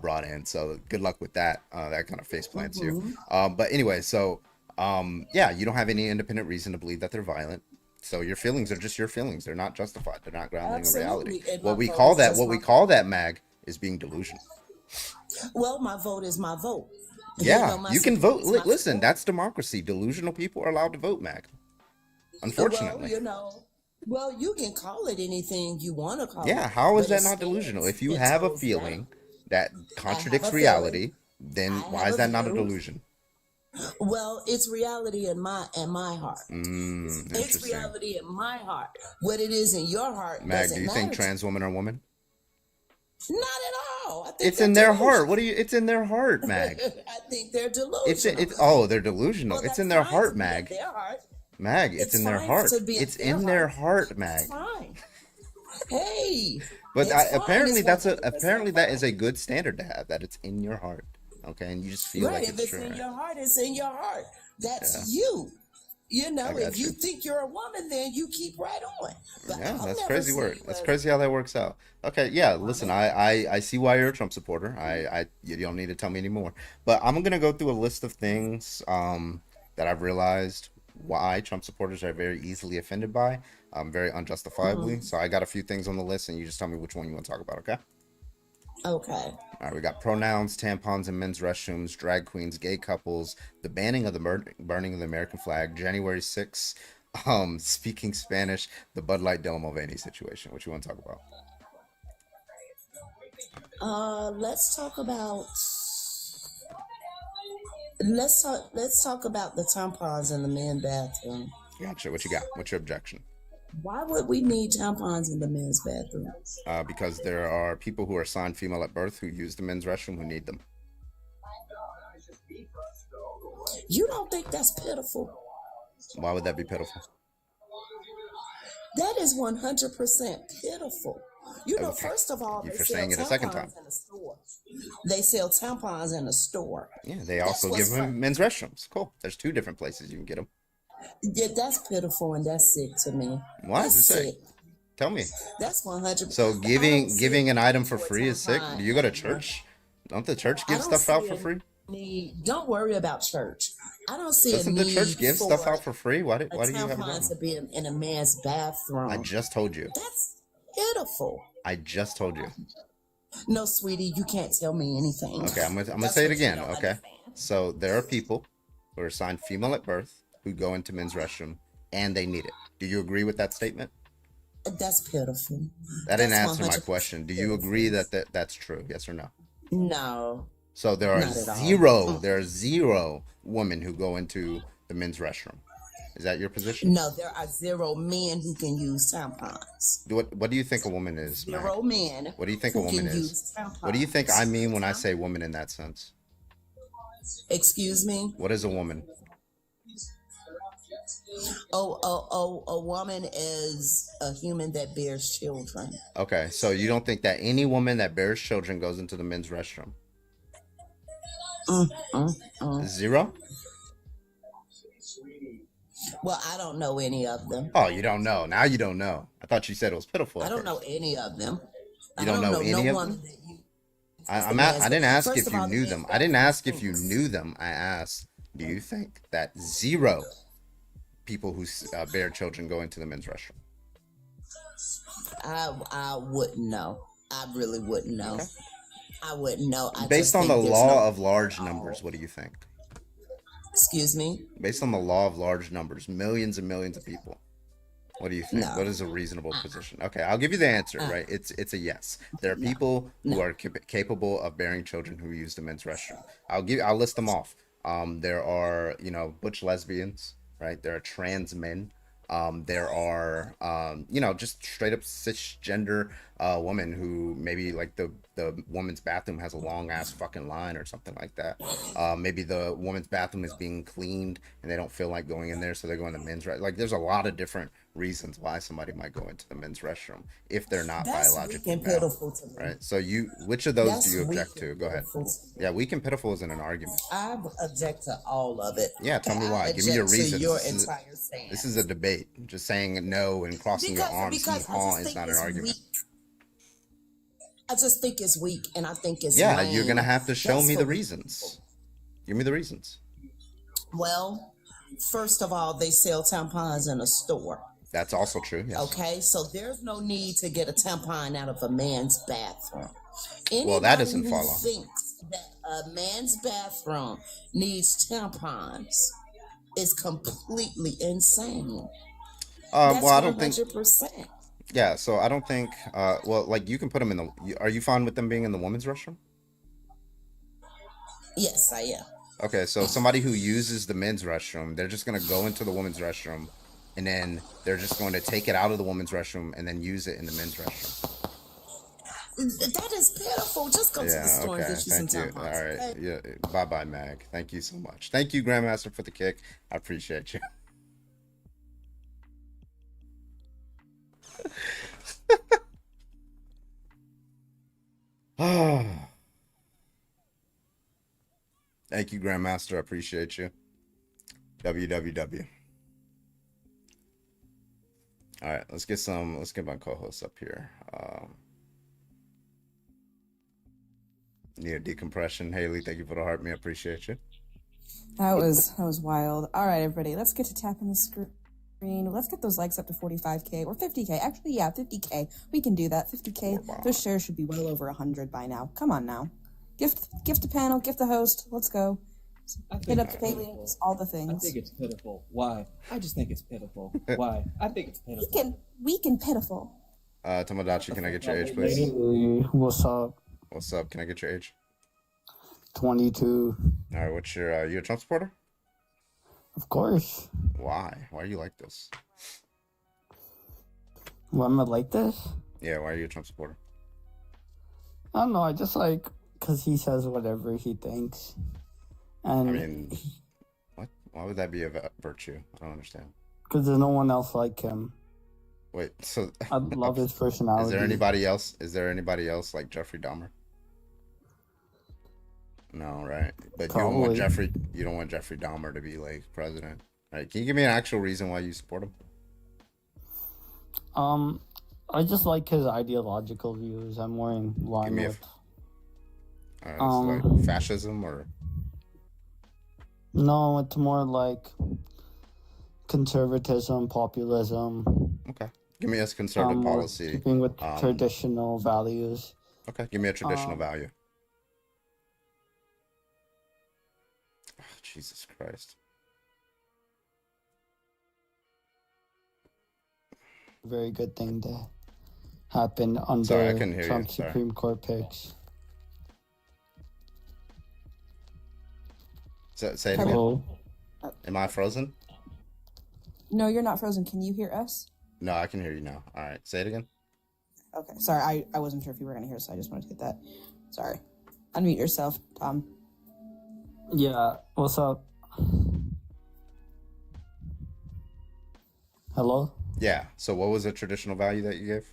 Speaker 1: brought in. So good luck with that. That kind of face plants you. But anyway, so yeah, you don't have any independent reason to believe that they're violent. So your feelings are just your feelings. They're not justified. They're not grounded in reality.
Speaker 14: Absolutely. And
Speaker 1: What
Speaker 14: my
Speaker 1: we
Speaker 14: vote
Speaker 1: call
Speaker 14: is
Speaker 1: that,
Speaker 14: just
Speaker 1: what
Speaker 14: my
Speaker 1: we call that, Mag, is being delusional.
Speaker 14: Well, my vote is my vote.
Speaker 1: Yeah,
Speaker 14: my
Speaker 1: you can
Speaker 14: support
Speaker 1: vote.
Speaker 14: is my
Speaker 1: Listen,
Speaker 14: support.
Speaker 1: that's democracy. Delusional people are allowed to vote, Mag. Unfortunately.
Speaker 14: Well, you can call it anything you want to call it.
Speaker 1: Yeah, how is
Speaker 14: but
Speaker 1: that
Speaker 14: it
Speaker 1: not delusional?
Speaker 14: stands.
Speaker 1: If you
Speaker 14: It
Speaker 1: have a
Speaker 14: goes
Speaker 1: feeling
Speaker 14: down.
Speaker 1: that contradicts
Speaker 14: a
Speaker 1: reality, then
Speaker 14: I
Speaker 1: why
Speaker 14: have
Speaker 1: is
Speaker 14: a
Speaker 1: that not a
Speaker 14: view.
Speaker 1: delusion?
Speaker 14: Well, it's reality in my heart. It's
Speaker 1: Interesting.
Speaker 14: reality in my heart. What it is in your heart
Speaker 1: Mag,
Speaker 14: doesn't
Speaker 1: do you think
Speaker 14: matter.
Speaker 1: trans women are women?
Speaker 14: Not at all. I think
Speaker 1: It's
Speaker 14: they're
Speaker 1: in their
Speaker 14: delusional.
Speaker 1: heart. What do you? It's in their heart, Mag.
Speaker 14: I think they're delusional.
Speaker 1: It's oh, they're delusional.
Speaker 14: Well,
Speaker 1: It's
Speaker 14: that's
Speaker 1: in their
Speaker 14: fine
Speaker 1: heart,
Speaker 14: to be in
Speaker 1: Mag.
Speaker 14: their heart.
Speaker 1: Mag, it's in their
Speaker 14: fine
Speaker 1: heart.
Speaker 14: to be
Speaker 1: It's
Speaker 14: their
Speaker 1: in their heart, Mag.
Speaker 14: It's fine. Hey.
Speaker 1: But
Speaker 14: it's fine.
Speaker 1: apparently
Speaker 14: It's
Speaker 1: apparently
Speaker 14: 100%
Speaker 1: that is a good standard to have. That it's in your heart. Okay, and you just feel
Speaker 14: right.
Speaker 1: like
Speaker 14: If
Speaker 1: it's
Speaker 14: it's
Speaker 1: true.
Speaker 14: in
Speaker 1: Right?
Speaker 14: your heart, it's in your heart. That's
Speaker 1: Yeah.
Speaker 14: you. You know,
Speaker 1: I got
Speaker 14: if you
Speaker 1: you.
Speaker 14: think you're a woman, then you keep right on. But
Speaker 1: Yeah,
Speaker 14: I'll
Speaker 1: that's
Speaker 14: never
Speaker 1: crazy
Speaker 14: say
Speaker 1: work.
Speaker 14: you
Speaker 1: That's
Speaker 14: as-
Speaker 1: crazy how that works out. Okay, yeah, listen, I see why you're a Trump supporter. You don't need to tell me anymore. But I'm gonna go through a list of things that I've realized why Trump supporters are very easily offended by, very unjustifiably. So I got a few things on the list, and you just tell me which one you want to talk about. Okay.
Speaker 14: Okay.
Speaker 1: All right, we got pronouns, tampons in men's restrooms, drag queens, gay couples, the banning of the burning of the American flag, January 6th, speaking Spanish, the Bud Light Dylan Mulvaney situation. What you want to talk about?
Speaker 14: Let's talk about the tampons in the men's bathroom.
Speaker 1: Gotcha. What you got? What's your objection?
Speaker 14: Why would we need tampons in the men's bathroom?
Speaker 1: Because there are people who are assigned female at birth who use the men's restroom who need them.
Speaker 14: You don't think that's pitiful?
Speaker 1: Why would that be pitiful?
Speaker 14: That is 100% pitiful. You know,
Speaker 1: Okay.
Speaker 14: first of all,
Speaker 1: You're
Speaker 14: they
Speaker 1: saying
Speaker 14: sell
Speaker 1: it a second
Speaker 14: tampons
Speaker 1: time.
Speaker 14: in the store. They sell tampons in the store.
Speaker 1: Yeah, they
Speaker 14: That's
Speaker 1: also
Speaker 14: what's
Speaker 1: give them men's restrooms. Cool. There's two different places you can get them.
Speaker 14: Yeah, that's pitiful and that's sick to me.
Speaker 1: Why
Speaker 14: That's
Speaker 1: is it sick?
Speaker 14: sick.
Speaker 1: Tell me.
Speaker 14: That's 100%.
Speaker 1: So
Speaker 14: I don't
Speaker 1: giving
Speaker 14: see
Speaker 1: an item for
Speaker 14: what
Speaker 1: free is sick?
Speaker 14: tampon-
Speaker 1: Do you go to church? Don't the church
Speaker 14: I
Speaker 1: give
Speaker 14: don't
Speaker 1: stuff out
Speaker 14: see
Speaker 1: for
Speaker 14: a
Speaker 1: free?
Speaker 14: Don't worry about church. I don't see
Speaker 1: Doesn't
Speaker 14: a
Speaker 1: the
Speaker 14: need
Speaker 1: church give
Speaker 14: for
Speaker 1: stuff out for free? Why do
Speaker 14: a
Speaker 1: you have a
Speaker 14: tampon
Speaker 1: problem?
Speaker 14: to be in a man's bathroom.
Speaker 1: I just told you.
Speaker 14: That's pitiful.
Speaker 1: I just told you.
Speaker 14: No, sweetie, you can't tell me anything.
Speaker 1: Okay, I'm gonna
Speaker 14: That's
Speaker 1: say it
Speaker 14: what you
Speaker 1: again.
Speaker 14: don't
Speaker 1: Okay,
Speaker 14: understand.
Speaker 1: so there are people who are assigned female at birth who go into men's restroom and they need it. Do you agree with that statement?
Speaker 14: That's pitiful.
Speaker 1: That didn't
Speaker 14: That's
Speaker 1: answer my
Speaker 14: 100%
Speaker 1: question. Do you agree that's true? Yes or no?
Speaker 14: No.
Speaker 1: So there are
Speaker 14: Not at all.
Speaker 1: there are zero women who go into the men's restroom. Is that your position?
Speaker 14: No, there are 0 men who can use tampons.
Speaker 1: What do you think a woman is, Mac?
Speaker 14: 0 men.
Speaker 1: What do you think a
Speaker 14: who
Speaker 1: woman
Speaker 14: can
Speaker 1: is?
Speaker 14: use tampons.
Speaker 1: What do you think I mean when I say woman in that sense?
Speaker 14: Excuse me?
Speaker 1: What is a woman?
Speaker 14: A woman is a human that bears children.
Speaker 1: Okay, so you don't think that any woman that bears children goes into the men's restroom? Zero?
Speaker 14: Well, I don't know any of them.
Speaker 1: Oh, you don't know. Now you don't know. I thought you said it was pitiful.
Speaker 14: I
Speaker 1: at
Speaker 14: don't
Speaker 1: first.
Speaker 14: know any of them.
Speaker 1: You don't know any
Speaker 14: no
Speaker 1: of
Speaker 14: one
Speaker 1: them?
Speaker 14: that you-
Speaker 1: I didn't ask
Speaker 14: First
Speaker 1: if
Speaker 14: of
Speaker 1: you
Speaker 14: all, the
Speaker 1: knew
Speaker 14: men's
Speaker 1: them. I didn't ask if you
Speaker 14: bathrooms.
Speaker 1: knew them. I asked, do you think that zero people who bear children go into the men's restroom?
Speaker 14: I wouldn't know. I really wouldn't know. I wouldn't know. I
Speaker 1: Based
Speaker 14: just
Speaker 1: on
Speaker 14: think
Speaker 1: the
Speaker 14: there's
Speaker 1: law
Speaker 14: no.
Speaker 1: of large numbers, what do you think?
Speaker 14: Excuse me?
Speaker 1: Based on the law of large numbers, millions and millions of people, what do you think?
Speaker 14: No.
Speaker 1: What is a reasonable position? Okay, I'll give you the answer, right? It's a yes. There are people who are capable of bearing children who use the men's restroom. I'll list them off. There are, butch lesbians, right? There are trans men. There are, just straight up cisgender women who maybe like the woman's bathroom has a long ass fucking line or something like that. Maybe the woman's bathroom is being cleaned and they don't feel like going in there, so they're going to men's right. Like there's a lot of different reasons why somebody might go into the men's restroom if they're not
Speaker 14: That's
Speaker 1: biologically
Speaker 14: weak and
Speaker 1: male,
Speaker 14: pitiful to me.
Speaker 1: right? So which of those
Speaker 14: That's
Speaker 1: do you
Speaker 14: weak
Speaker 1: object to?
Speaker 14: and
Speaker 1: Go ahead.
Speaker 14: pitiful to me.
Speaker 1: Yeah, weak and pitiful isn't an argument.
Speaker 14: I object to all of it.
Speaker 1: Yeah, tell me
Speaker 14: I
Speaker 1: why. Give me your
Speaker 14: object to
Speaker 1: reasons.
Speaker 14: your
Speaker 1: This
Speaker 14: entire stance.
Speaker 1: is a debate. Just saying no and crossing your arms and
Speaker 14: I just
Speaker 1: is
Speaker 14: think
Speaker 1: not an
Speaker 14: it's
Speaker 1: argument.
Speaker 14: weak. I just think it's weak, and I think it's
Speaker 1: Yeah,
Speaker 14: lame.
Speaker 1: you're gonna have to show
Speaker 14: That's
Speaker 1: me
Speaker 14: for
Speaker 1: the
Speaker 14: weak
Speaker 1: reasons. Give me the reasons.
Speaker 14: people. Well, first of all, they sell tampons in a store.
Speaker 1: That's also true. Yes.
Speaker 14: Okay, so there's no need to get a tampon out of a man's bathroom.
Speaker 1: Well, that
Speaker 14: Anybody
Speaker 1: doesn't
Speaker 14: who
Speaker 1: follow.
Speaker 14: thinks that a man's bathroom needs tampons is completely insane. That's
Speaker 1: Well, I don't think.
Speaker 14: 100%.
Speaker 1: Yeah, so I don't think. Well, like you can put them in the. Are you fine with them being in the women's restroom?
Speaker 14: Yes, I am.
Speaker 1: Okay, so somebody who uses the men's restroom, they're just gonna go into the women's restroom, and then they're just going to take it out of the women's restroom and then use it in the men's restroom.
Speaker 14: That is pitiful. Just go to the
Speaker 1: Yeah.
Speaker 14: store and
Speaker 1: Okay.
Speaker 14: get you some
Speaker 1: Thank you.
Speaker 14: tampons.
Speaker 1: All right.
Speaker 14: Okay?
Speaker 1: Yeah. Bye, bye, Mag. Thank you so much. Thank you, Grandmaster, for the kick. I appreciate you. Thank you, Grandmaster. I appreciate you. WWW. All right, let's get my co-host up here. Need a decompression. Haley, thank you for the heart. Me, I appreciate you.
Speaker 11: That was wild. All right, everybody, let's get to tapping the screen. Let's get those likes up to 45K or 50K. Actually, yeah, 50K. We can do that. 50K.
Speaker 1: Wow.
Speaker 11: Those shares should be well over 100 by now. Come on now. Gift the panel, gift the host. Let's go. Hit up the pay links, all the
Speaker 6: I
Speaker 11: things.
Speaker 6: think it's pitiful. Why? I just think it's pitiful. Why? I think it's pitiful.
Speaker 11: Weak and pitiful.
Speaker 1: Tomodachi, can I get your age, please?
Speaker 4: Hey, what's up?
Speaker 1: What's up? Can I get your age?
Speaker 4: 22.
Speaker 1: All right, what's your, you a Trump supporter?
Speaker 4: Of course.
Speaker 1: Why? Why are you like this?
Speaker 4: Why am I like this?
Speaker 1: Yeah, why are you a Trump supporter?
Speaker 4: I don't know. I just like because he says whatever he thinks. And
Speaker 1: I mean, what? Why would that be a virtue? I don't understand.
Speaker 4: because there's no one else like him.
Speaker 1: Wait, so
Speaker 4: I love his personality.
Speaker 1: is there anybody else? Is there anybody else like Jeffrey Dahmer? No, right? But you don't want
Speaker 4: Probably.
Speaker 1: You don't want Jeffrey Dahmer to be like president, right? Can you give me an actual reason why you support him?
Speaker 4: I just like his ideological views. I'm more in line
Speaker 1: me a-
Speaker 4: with.
Speaker 1: It's like fascism or
Speaker 4: No, it's more like conservatism, populism.
Speaker 1: okay. Give me a conservative
Speaker 4: more
Speaker 1: policy.
Speaker 4: keeping with traditional values.
Speaker 1: Okay, give me a traditional value. Oh, Jesus Christ.
Speaker 4: Very good thing to happen under
Speaker 1: Sorry, I couldn't hear you.
Speaker 4: Trump's
Speaker 1: Sorry.
Speaker 4: Supreme Court picks.
Speaker 1: Say it again.
Speaker 4: Hello.
Speaker 1: Am I frozen?
Speaker 11: No, you're not frozen. Can you hear us?
Speaker 1: No, I can hear you now. All right, say it again.
Speaker 11: Okay, sorry. I wasn't sure if you were going to hear, so I just wanted to get that. Sorry. Unmute yourself, Tom.
Speaker 4: Yeah, what's up? Hello?
Speaker 1: Yeah. So, what was the traditional value that you gave?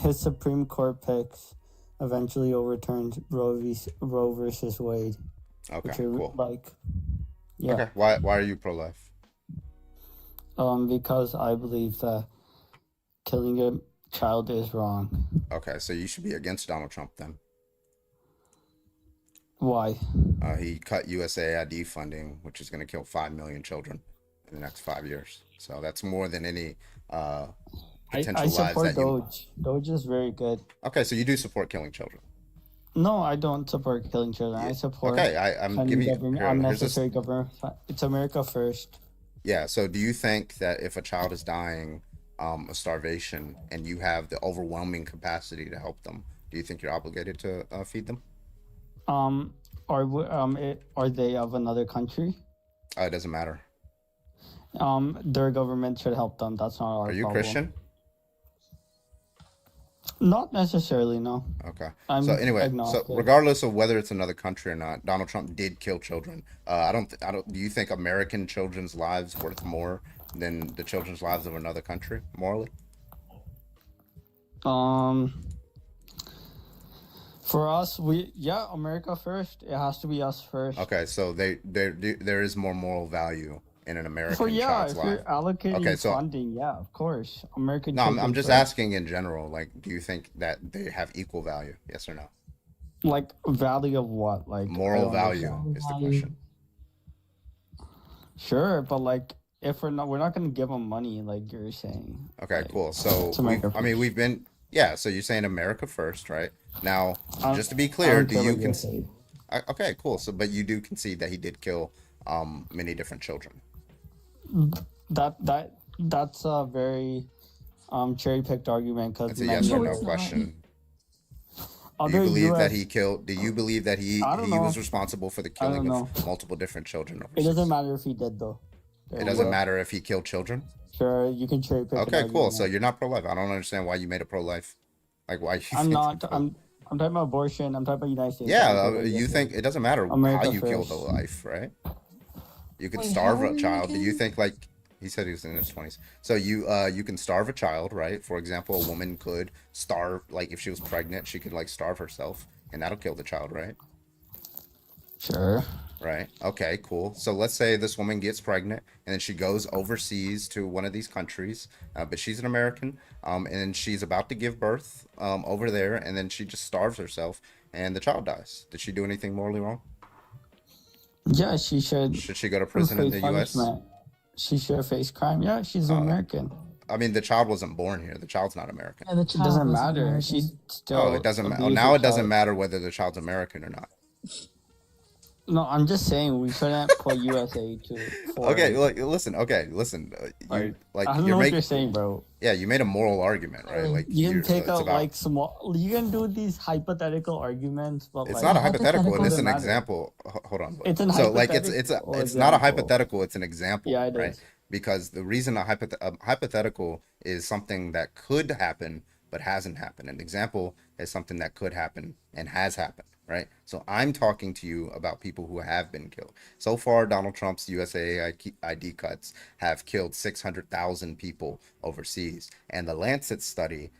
Speaker 4: His Supreme Court picks eventually overturned Roe versus Wade.
Speaker 1: Okay,
Speaker 4: which are,
Speaker 1: cool.
Speaker 4: Like, yeah.
Speaker 1: Okay. Why are you pro-life?
Speaker 4: Because I believe that killing a child is wrong.
Speaker 1: Okay, so you should be against Donald Trump then.
Speaker 4: Why?
Speaker 1: He cut USAID funding, which is going to kill 5 million children in the next 5 years. So that's more than any potential
Speaker 4: I
Speaker 1: lives
Speaker 4: support
Speaker 1: that you.
Speaker 4: Doge. Doge is very good.
Speaker 1: Okay, so you do support killing children.
Speaker 15: No, I don't support killing children. I support
Speaker 1: Okay, I'm
Speaker 15: funding
Speaker 1: giving you
Speaker 15: government,
Speaker 1: here's this.
Speaker 15: unnecessary government. It's America first.
Speaker 1: Yeah. So do you think that if a child is dying of starvation and you have the overwhelming capacity to help them, do you think you're obligated to feed them?
Speaker 15: Are they of another country?
Speaker 1: It doesn't matter.
Speaker 15: Their government should help them. That's not our
Speaker 1: Are you
Speaker 15: problem.
Speaker 1: Christian?
Speaker 15: Not necessarily, no.
Speaker 1: Okay.
Speaker 15: I'm
Speaker 1: So anyway,
Speaker 15: agnostic.
Speaker 1: so regardless of whether it's another country or not, Donald Trump did kill children. I don't. Do you think American children's lives worth more than the children's lives of another country morally?
Speaker 15: For us, America first. It has to be us first.
Speaker 1: Okay, so there is more moral value in an American
Speaker 15: So yeah,
Speaker 1: child's
Speaker 15: if
Speaker 1: life.
Speaker 15: you're allocating
Speaker 1: Okay, so
Speaker 15: funding, yeah, of course, American.
Speaker 1: no, I'm
Speaker 15: children
Speaker 1: just
Speaker 15: first.
Speaker 1: asking in general. Like, do you think that they have equal value? Yes or no?
Speaker 15: Like value of what? Like I
Speaker 1: Moral
Speaker 15: don't
Speaker 1: value
Speaker 15: understand.
Speaker 1: is the question.
Speaker 15: Sure, but like if we're not gonna give them money, like you're saying.
Speaker 1: Okay, cool. So
Speaker 15: It's America
Speaker 1: we've been so you're saying America first, right? Now, just to be
Speaker 15: I
Speaker 1: clear,
Speaker 15: don't
Speaker 1: do
Speaker 15: care
Speaker 1: you
Speaker 15: what you
Speaker 1: concede? Okay, cool. So, but you do concede that he did kill many different children.
Speaker 15: That's a very cherry picked argument because
Speaker 1: It's a yes or no question. Do you
Speaker 15: Other
Speaker 1: believe that
Speaker 15: US
Speaker 1: he killed? Do you believe that he
Speaker 15: I don't know.
Speaker 1: was responsible for the
Speaker 15: I don't
Speaker 1: killing
Speaker 15: know.
Speaker 1: of multiple different children
Speaker 15: It
Speaker 1: overseas?
Speaker 15: doesn't matter if he did though.
Speaker 1: It doesn't matter if he killed children.
Speaker 15: Sure, you can cherry pick.
Speaker 1: Okay, cool. So you're not pro-life. I don't understand why you made it pro-life. Like why you
Speaker 15: I'm
Speaker 1: think
Speaker 15: not. I'm talking about abortion. I'm talking about United States.
Speaker 1: Yeah,
Speaker 15: I'm talking about
Speaker 1: you
Speaker 15: USA.
Speaker 1: think it doesn't matter
Speaker 15: America
Speaker 1: how you kill the
Speaker 15: first.
Speaker 1: life, right? You could
Speaker 11: Wait,
Speaker 1: starve
Speaker 11: how
Speaker 1: a
Speaker 11: old are you
Speaker 1: child. Do you
Speaker 11: again?
Speaker 1: think like he said he was in his 20s? So you can starve a child, right? For example, a woman could starve, like if she was pregnant, she could like starve herself, and that'll kill the child, right?
Speaker 15: Sure.
Speaker 1: Right. Okay, cool. So let's say this woman gets pregnant and then she goes overseas to one of these countries, but she's an American, and then she's about to give birth over there, and then she just starves herself and the child dies. Did she do anything morally wrong?
Speaker 15: Yeah, she should.
Speaker 1: Should she go to prison in
Speaker 15: face
Speaker 1: the U.S.?
Speaker 15: punishment. She should face crime. Yeah, she's an American.
Speaker 1: I mean, the child wasn't born here. The child's not American.
Speaker 8: Yeah, the
Speaker 15: It
Speaker 8: child
Speaker 15: doesn't
Speaker 8: was
Speaker 15: matter.
Speaker 8: American.
Speaker 15: She's still.
Speaker 1: Oh, it doesn't matter.
Speaker 15: abused
Speaker 1: Now
Speaker 15: the
Speaker 1: it doesn't
Speaker 15: child.
Speaker 1: matter whether the child's American or not.
Speaker 15: No, I'm just saying we shouldn't put USA to.
Speaker 1: Okay, like listen. Okay, listen. You like
Speaker 15: I don't know
Speaker 1: you're
Speaker 15: what
Speaker 1: making.
Speaker 15: you're saying, bro.
Speaker 1: Yeah, you made a moral argument, right? Like
Speaker 15: You can take
Speaker 1: it's
Speaker 15: out
Speaker 1: about.
Speaker 15: like small. You can do these hypothetical arguments, but
Speaker 1: It's
Speaker 15: like
Speaker 1: not a hypothetical. It's
Speaker 15: doesn't
Speaker 1: an
Speaker 15: matter.
Speaker 1: example. Hold on.
Speaker 15: It's an
Speaker 1: so like it's
Speaker 15: hypothetical
Speaker 1: it's not a
Speaker 15: example.
Speaker 1: hypothetical. It's an example,
Speaker 15: Yeah, it
Speaker 1: right?
Speaker 15: is.
Speaker 1: Because the reason a hypothetical is something that could happen but hasn't happened. An example is something that could happen and has happened, right? So I'm talking to you about people who have been killed. So far, Donald Trump's USAID cuts have killed 600,000 people overseas. And the Lancet study,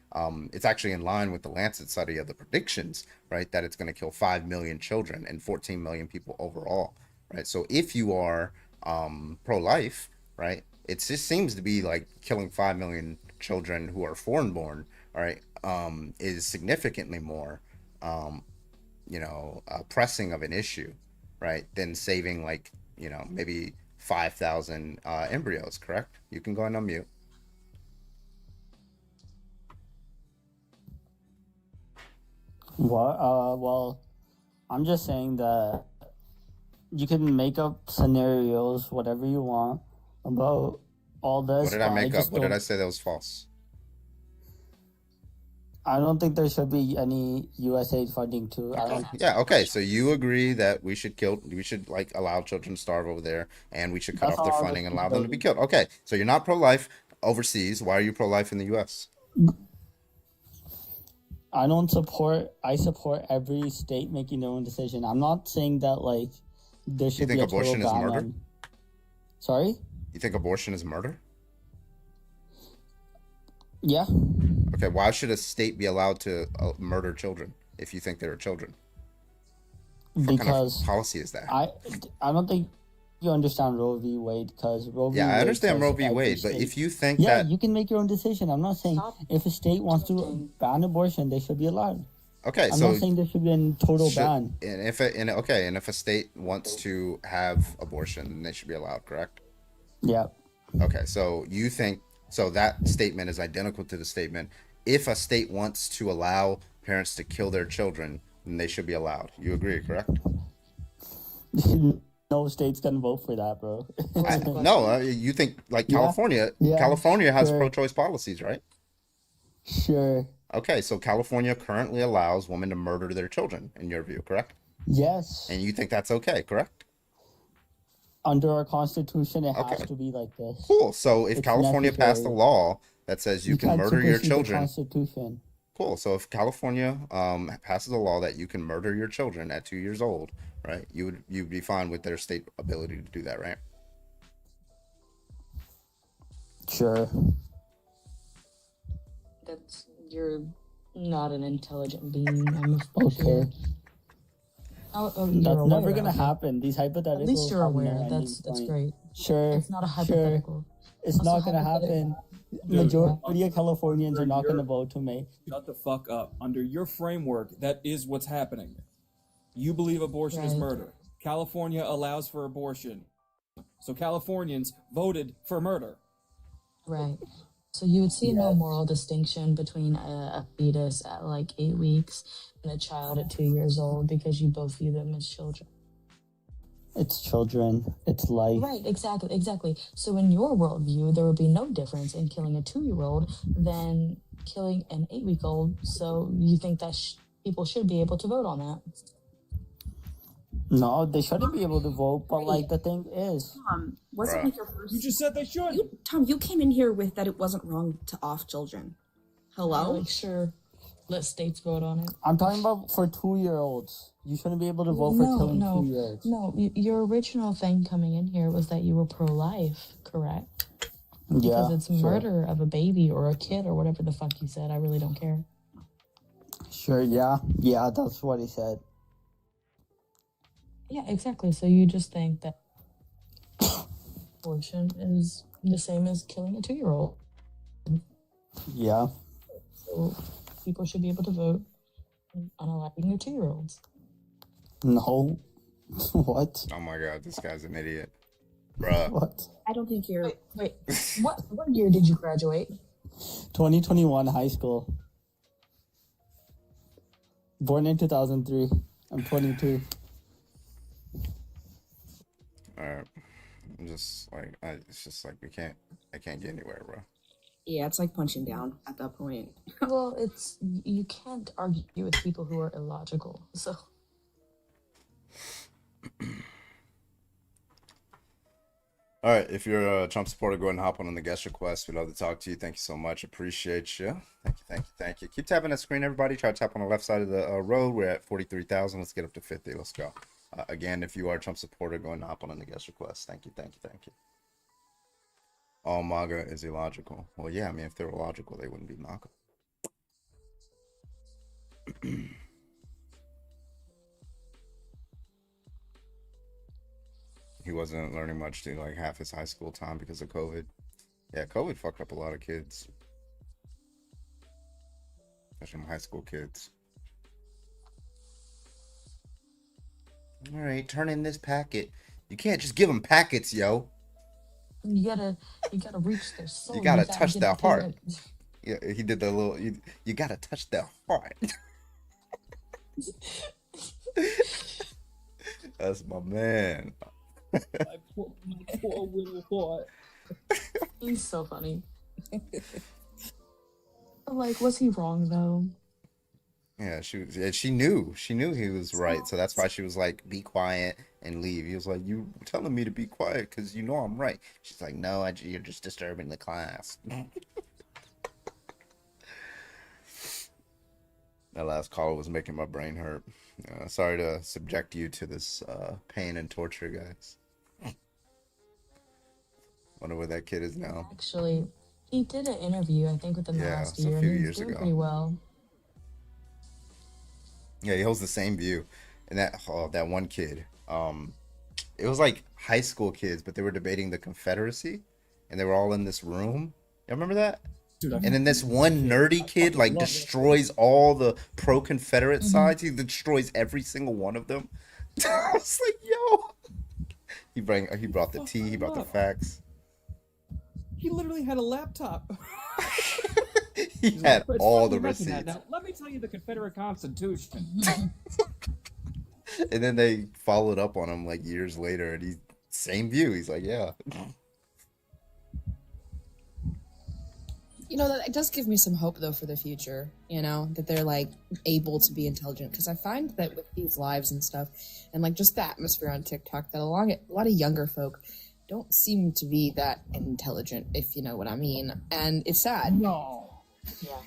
Speaker 1: it's actually in line with the Lancet study of the predictions, right? That it's going to kill 5 million children and 14 million people overall, right? So if you are pro-life, right, it just seems to be like killing 5 million children who are foreign born, right, is significantly more pressing of an issue, right, than saving like maybe 5,000 embryos. Correct? You can go and unmute.
Speaker 15: What? Well, I'm just saying that you can make up scenarios, whatever you want, about all this.
Speaker 1: What did I
Speaker 15: but
Speaker 1: make up?
Speaker 15: just
Speaker 1: What did
Speaker 15: don't-
Speaker 1: I say that was false?
Speaker 15: I don't think there should be any USAID funding to. I don't.
Speaker 1: Yeah, okay. So you agree that we should like allow children to starve over there, and we should cut
Speaker 15: That's
Speaker 1: off their
Speaker 15: all I was
Speaker 1: funding and allow them to be
Speaker 15: proposing.
Speaker 1: killed. Okay, so you're not pro-life overseas. Why are you pro-life in the U.S.?
Speaker 15: I don't support. I support every state making their own decision. I'm not saying that like there should
Speaker 1: think
Speaker 15: be a total
Speaker 1: abortion is
Speaker 15: ban
Speaker 1: murder?
Speaker 15: on- Sorry.
Speaker 1: You think abortion is murder?
Speaker 15: Yeah.
Speaker 1: Okay, why should a state be allowed to murder children if you think they're children? What kind of
Speaker 15: Because
Speaker 1: policy is that?
Speaker 15: I don't think you understand Roe v. Wade because Roe v.
Speaker 1: Yeah, I
Speaker 15: Wade
Speaker 1: understand
Speaker 15: says
Speaker 1: Roe v.
Speaker 15: every
Speaker 1: Wade, but
Speaker 15: state-
Speaker 1: if you think
Speaker 15: yeah,
Speaker 1: that
Speaker 15: you can make your own decision. I'm not saying if a state wants to ban abortion, they should be allowed.
Speaker 1: okay,
Speaker 15: I'm
Speaker 1: so
Speaker 15: not saying there should be a total
Speaker 1: should-
Speaker 15: ban.
Speaker 1: and if a state wants to have abortion, then they should be allowed, correct?
Speaker 15: Yeah.
Speaker 1: Okay, so you think so that statement is identical to the statement if a state wants to allow parents to kill their children, then they should be allowed. You agree, correct?
Speaker 15: No state's gonna vote for that, bro.
Speaker 1: No, you think like California?
Speaker 15: Yeah,
Speaker 1: California has
Speaker 15: sure.
Speaker 1: pro-choice policies, right?
Speaker 15: Sure.
Speaker 1: Okay, so California currently allows women to murder their children, in your view, correct?
Speaker 15: Yes.
Speaker 1: And you think that's okay, correct?
Speaker 15: Under our constitution, it has
Speaker 1: Okay.
Speaker 15: to be like this.
Speaker 1: Cool. So if
Speaker 15: It's
Speaker 1: California passed a
Speaker 15: necessary.
Speaker 1: law that says you can
Speaker 15: can't
Speaker 1: murder your
Speaker 15: supersede the
Speaker 1: children,
Speaker 15: Constitution.
Speaker 1: cool. So if California passes a law that you can murder your children at 2 years old, right? You'd be fine with their state ability to do that, right?
Speaker 15: Sure.
Speaker 9: You're not an intelligent being. I'm
Speaker 15: Okay.
Speaker 9: you're
Speaker 15: That's
Speaker 9: aware
Speaker 15: never
Speaker 9: of
Speaker 15: gonna
Speaker 9: it.
Speaker 15: happen. These hypotheticals.
Speaker 9: At least you're
Speaker 15: have no
Speaker 9: aware.
Speaker 15: ending
Speaker 9: That's
Speaker 15: point.
Speaker 9: great.
Speaker 15: Sure.
Speaker 9: It's not a
Speaker 15: Sure.
Speaker 9: hypothetical.
Speaker 15: It's
Speaker 9: Also
Speaker 15: not gonna happen. Majority of Californians are not gonna vote to make.
Speaker 6: Shut the fuck up. Under your framework, that is what's happening. You believe abortion is
Speaker 9: Right.
Speaker 6: murder. California allows for abortion. So Californians voted for murder.
Speaker 9: Right. So you would see no moral distinction between a fetus at like 8 weeks and a child at 2 years old because you both view them as children.
Speaker 15: It's children. It's life.
Speaker 9: Right, exactly. So in your worldview, there would be no difference in killing a 2-year-old than killing an 8-week-old. So you think that people should be able to vote on that?
Speaker 15: No, they shouldn't be able to vote. But like the thing is,
Speaker 11: Wasn't like your first.
Speaker 6: You just said they should.
Speaker 11: Tom, you came in here with that it wasn't wrong to off children. Hello?
Speaker 9: Like, sure, let states vote on it.
Speaker 15: I'm talking about for 2-year-olds. You shouldn't be able to vote for killing 2-year-olds.
Speaker 9: No. Your original thing coming in here was that you were pro-life, correct? Because
Speaker 15: Yeah,
Speaker 9: it's
Speaker 15: sure.
Speaker 9: murder of a baby or a kid or whatever the fuck you said. I really don't care.
Speaker 15: Sure. Yeah. That's what he said.
Speaker 9: Yeah, exactly. So you just think that abortion is the same as killing a 2-year-old.
Speaker 15: Yeah.
Speaker 9: So people should be able to vote on electing their 2-year-olds.
Speaker 15: No. What?
Speaker 1: Oh my god, this guy's an idiot. Bruh.
Speaker 15: What?
Speaker 11: I don't think you're.
Speaker 9: Wait. What year did you graduate?
Speaker 15: 2021 high school. Born in 2003. I'm 22.
Speaker 1: Alright. I'm just like, it's just like I can't get anywhere, bro.
Speaker 11: Yeah, it's like punching down at that point.
Speaker 9: Well, you can't argue with people who are illogical. So
Speaker 1: All right, if you're a Trump supporter, go ahead and hop on the guest request. We'd love to talk to you. Thank you so much. Appreciate you. Thank you. Keep tapping that screen, everybody. Try to tap on the left side of the road. We're at 43,000. Let's get up to 50. Let's go. Again, if you are a Trump supporter, go ahead and hop on the guest request. Thank you. All MAGA is illogical. Well, yeah, I mean, if they were illogical, they wouldn't be MAGA. He wasn't learning much to like half his high school time because of COVID. Yeah, COVID fucked up a lot of kids. Especially high school kids. All right, turn in this packet. You can't just give them packets, yo.
Speaker 9: you gotta reach their soul.
Speaker 1: You gotta
Speaker 9: gotta
Speaker 1: touch
Speaker 9: get
Speaker 1: their
Speaker 9: to
Speaker 1: heart.
Speaker 9: it.
Speaker 1: Yeah, he did the little. You gotta touch their heart. That's my man.
Speaker 6: My poor little heart.
Speaker 9: He's so funny. Like, was he wrong though?
Speaker 1: Yeah, she knew he was right, so that's why she was like, "Be quiet and leave." He was like, "You telling me to be quiet because you know I'm right." She's like, "No, you're just disturbing the class." That last call was making my brain hurt. Sorry to subject you to this pain and torture, guys. Wonder where that kid is now.
Speaker 9: Actually, he did an interview, I think, within the
Speaker 1: Yeah,
Speaker 9: last
Speaker 1: it's a
Speaker 9: year.
Speaker 1: few
Speaker 9: and he's
Speaker 1: years
Speaker 9: doing
Speaker 1: ago.
Speaker 9: pretty well.
Speaker 1: Yeah, he holds the same view. And that one kid, it was like high school kids, but they were debating the Confederacy, and they were all in this room. You remember that?
Speaker 6: Dude,
Speaker 1: And then this one nerdy kid like destroys all the pro-Confederate sides. He destroys every single one of them. I was like, yo. He brought the tea. He brought the facts.
Speaker 6: He literally had a laptop.
Speaker 1: He
Speaker 6: He's
Speaker 1: had
Speaker 6: "It's
Speaker 1: all
Speaker 6: funny
Speaker 1: the
Speaker 6: you mention that.
Speaker 1: receipts.
Speaker 6: Now, let me tell you the Confederate Constitution.
Speaker 1: And then they followed up on him like years later, and he same view. He's like, yeah.
Speaker 5: You know, that it does give me some hope though for the future, you know, that they're like able to be intelligent, because I find that with these lives and stuff and like just the atmosphere on TikTok, that a lot of younger folk don't seem to be that intelligent, if you know what I mean. And it's sad.
Speaker 6: No.
Speaker 5: Yeah.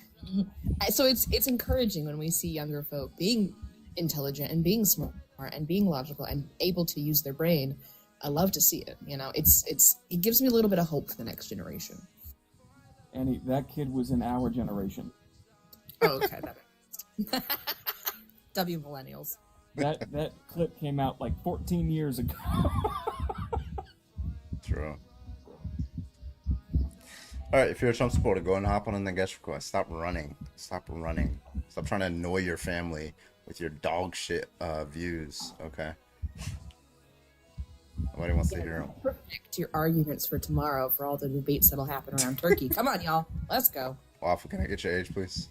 Speaker 5: So it's encouraging when we see younger folk being intelligent and being smart and being logical and able to use their brain. I love to see it. You know, it gives me a little bit of hope for the next generation.
Speaker 6: And that kid was in our generation.
Speaker 5: Oh, okay. W millennials.
Speaker 6: That clip came out like 14 years ago.
Speaker 1: True. All right, if you're a Trump supporter, go and hop on the guest request. Stop running. Stop running. Stop trying to annoy your family with your dog shit views. Okay. Nobody wants to hear them.
Speaker 5: Perfect your arguments for tomorrow for all the debates that'll happen around Turkey. Come on, y'all. Let's go.
Speaker 1: Waffle, can I get your age, please?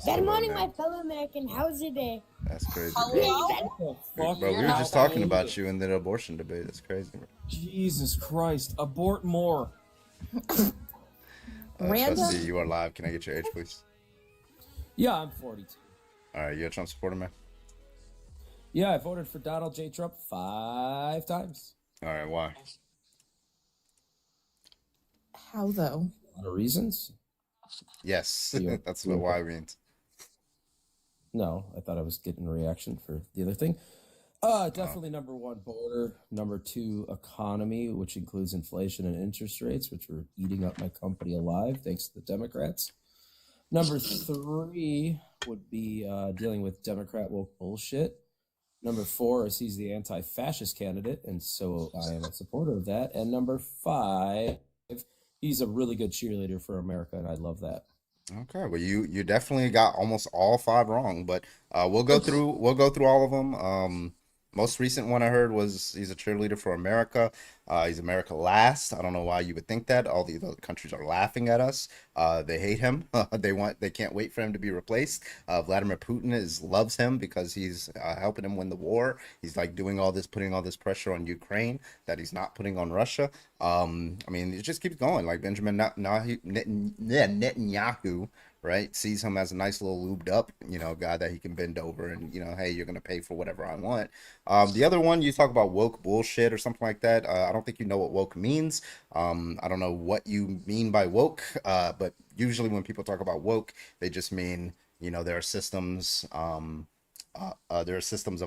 Speaker 16: Good morning, my fellow American. How's your day?
Speaker 1: That's crazy,
Speaker 16: Hello?
Speaker 1: bro. Bro, we were just talking about you in the abortion debate. That's crazy, bro.
Speaker 6: Jesus Christ. Abort more.
Speaker 1: Trustee, you are live. Can I get your age, please?
Speaker 17: Yeah, I'm 42.
Speaker 1: All right, you a Trump supporter, man?
Speaker 17: Yeah, I voted for Donald J. Trump 5 times.
Speaker 1: All right, why?
Speaker 5: How though?
Speaker 17: A lot of reasons.
Speaker 1: Yes, that's what why means.
Speaker 17: No, I thought I was getting a reaction for the other thing. Definitely number one, border. Number two, economy, which includes inflation and interest rates, which were eating up my company alive, thanks to the Democrats. Number three would be dealing with Democrat woke bullshit. Number four is he's the anti-fascist candidate, and so I am a supporter of that. And number five, he's a really good cheerleader for America, and I love that.
Speaker 1: Okay, well, you definitely got almost all 5 wrong, but we'll go through all of them. Most recent one I heard was he's a cheerleader for America. He's America last. I don't know why you would think that. All the other countries are laughing at us. They hate him. They can't wait for him to be replaced. Vladimir Putin loves him because he's helping him win the war. He's like putting all this pressure on Ukraine that he's not putting on Russia. I mean, it just keeps going. Like Benjamin Netanyahu, right, sees him as a nice little lubed up, guy that he can bend over and, hey, you're gonna pay for whatever I want. The other one, you talk about woke bullshit or something like that. I don't think you know what woke means. I don't know what you mean by woke, but usually when people talk about woke, they just mean, there are systems of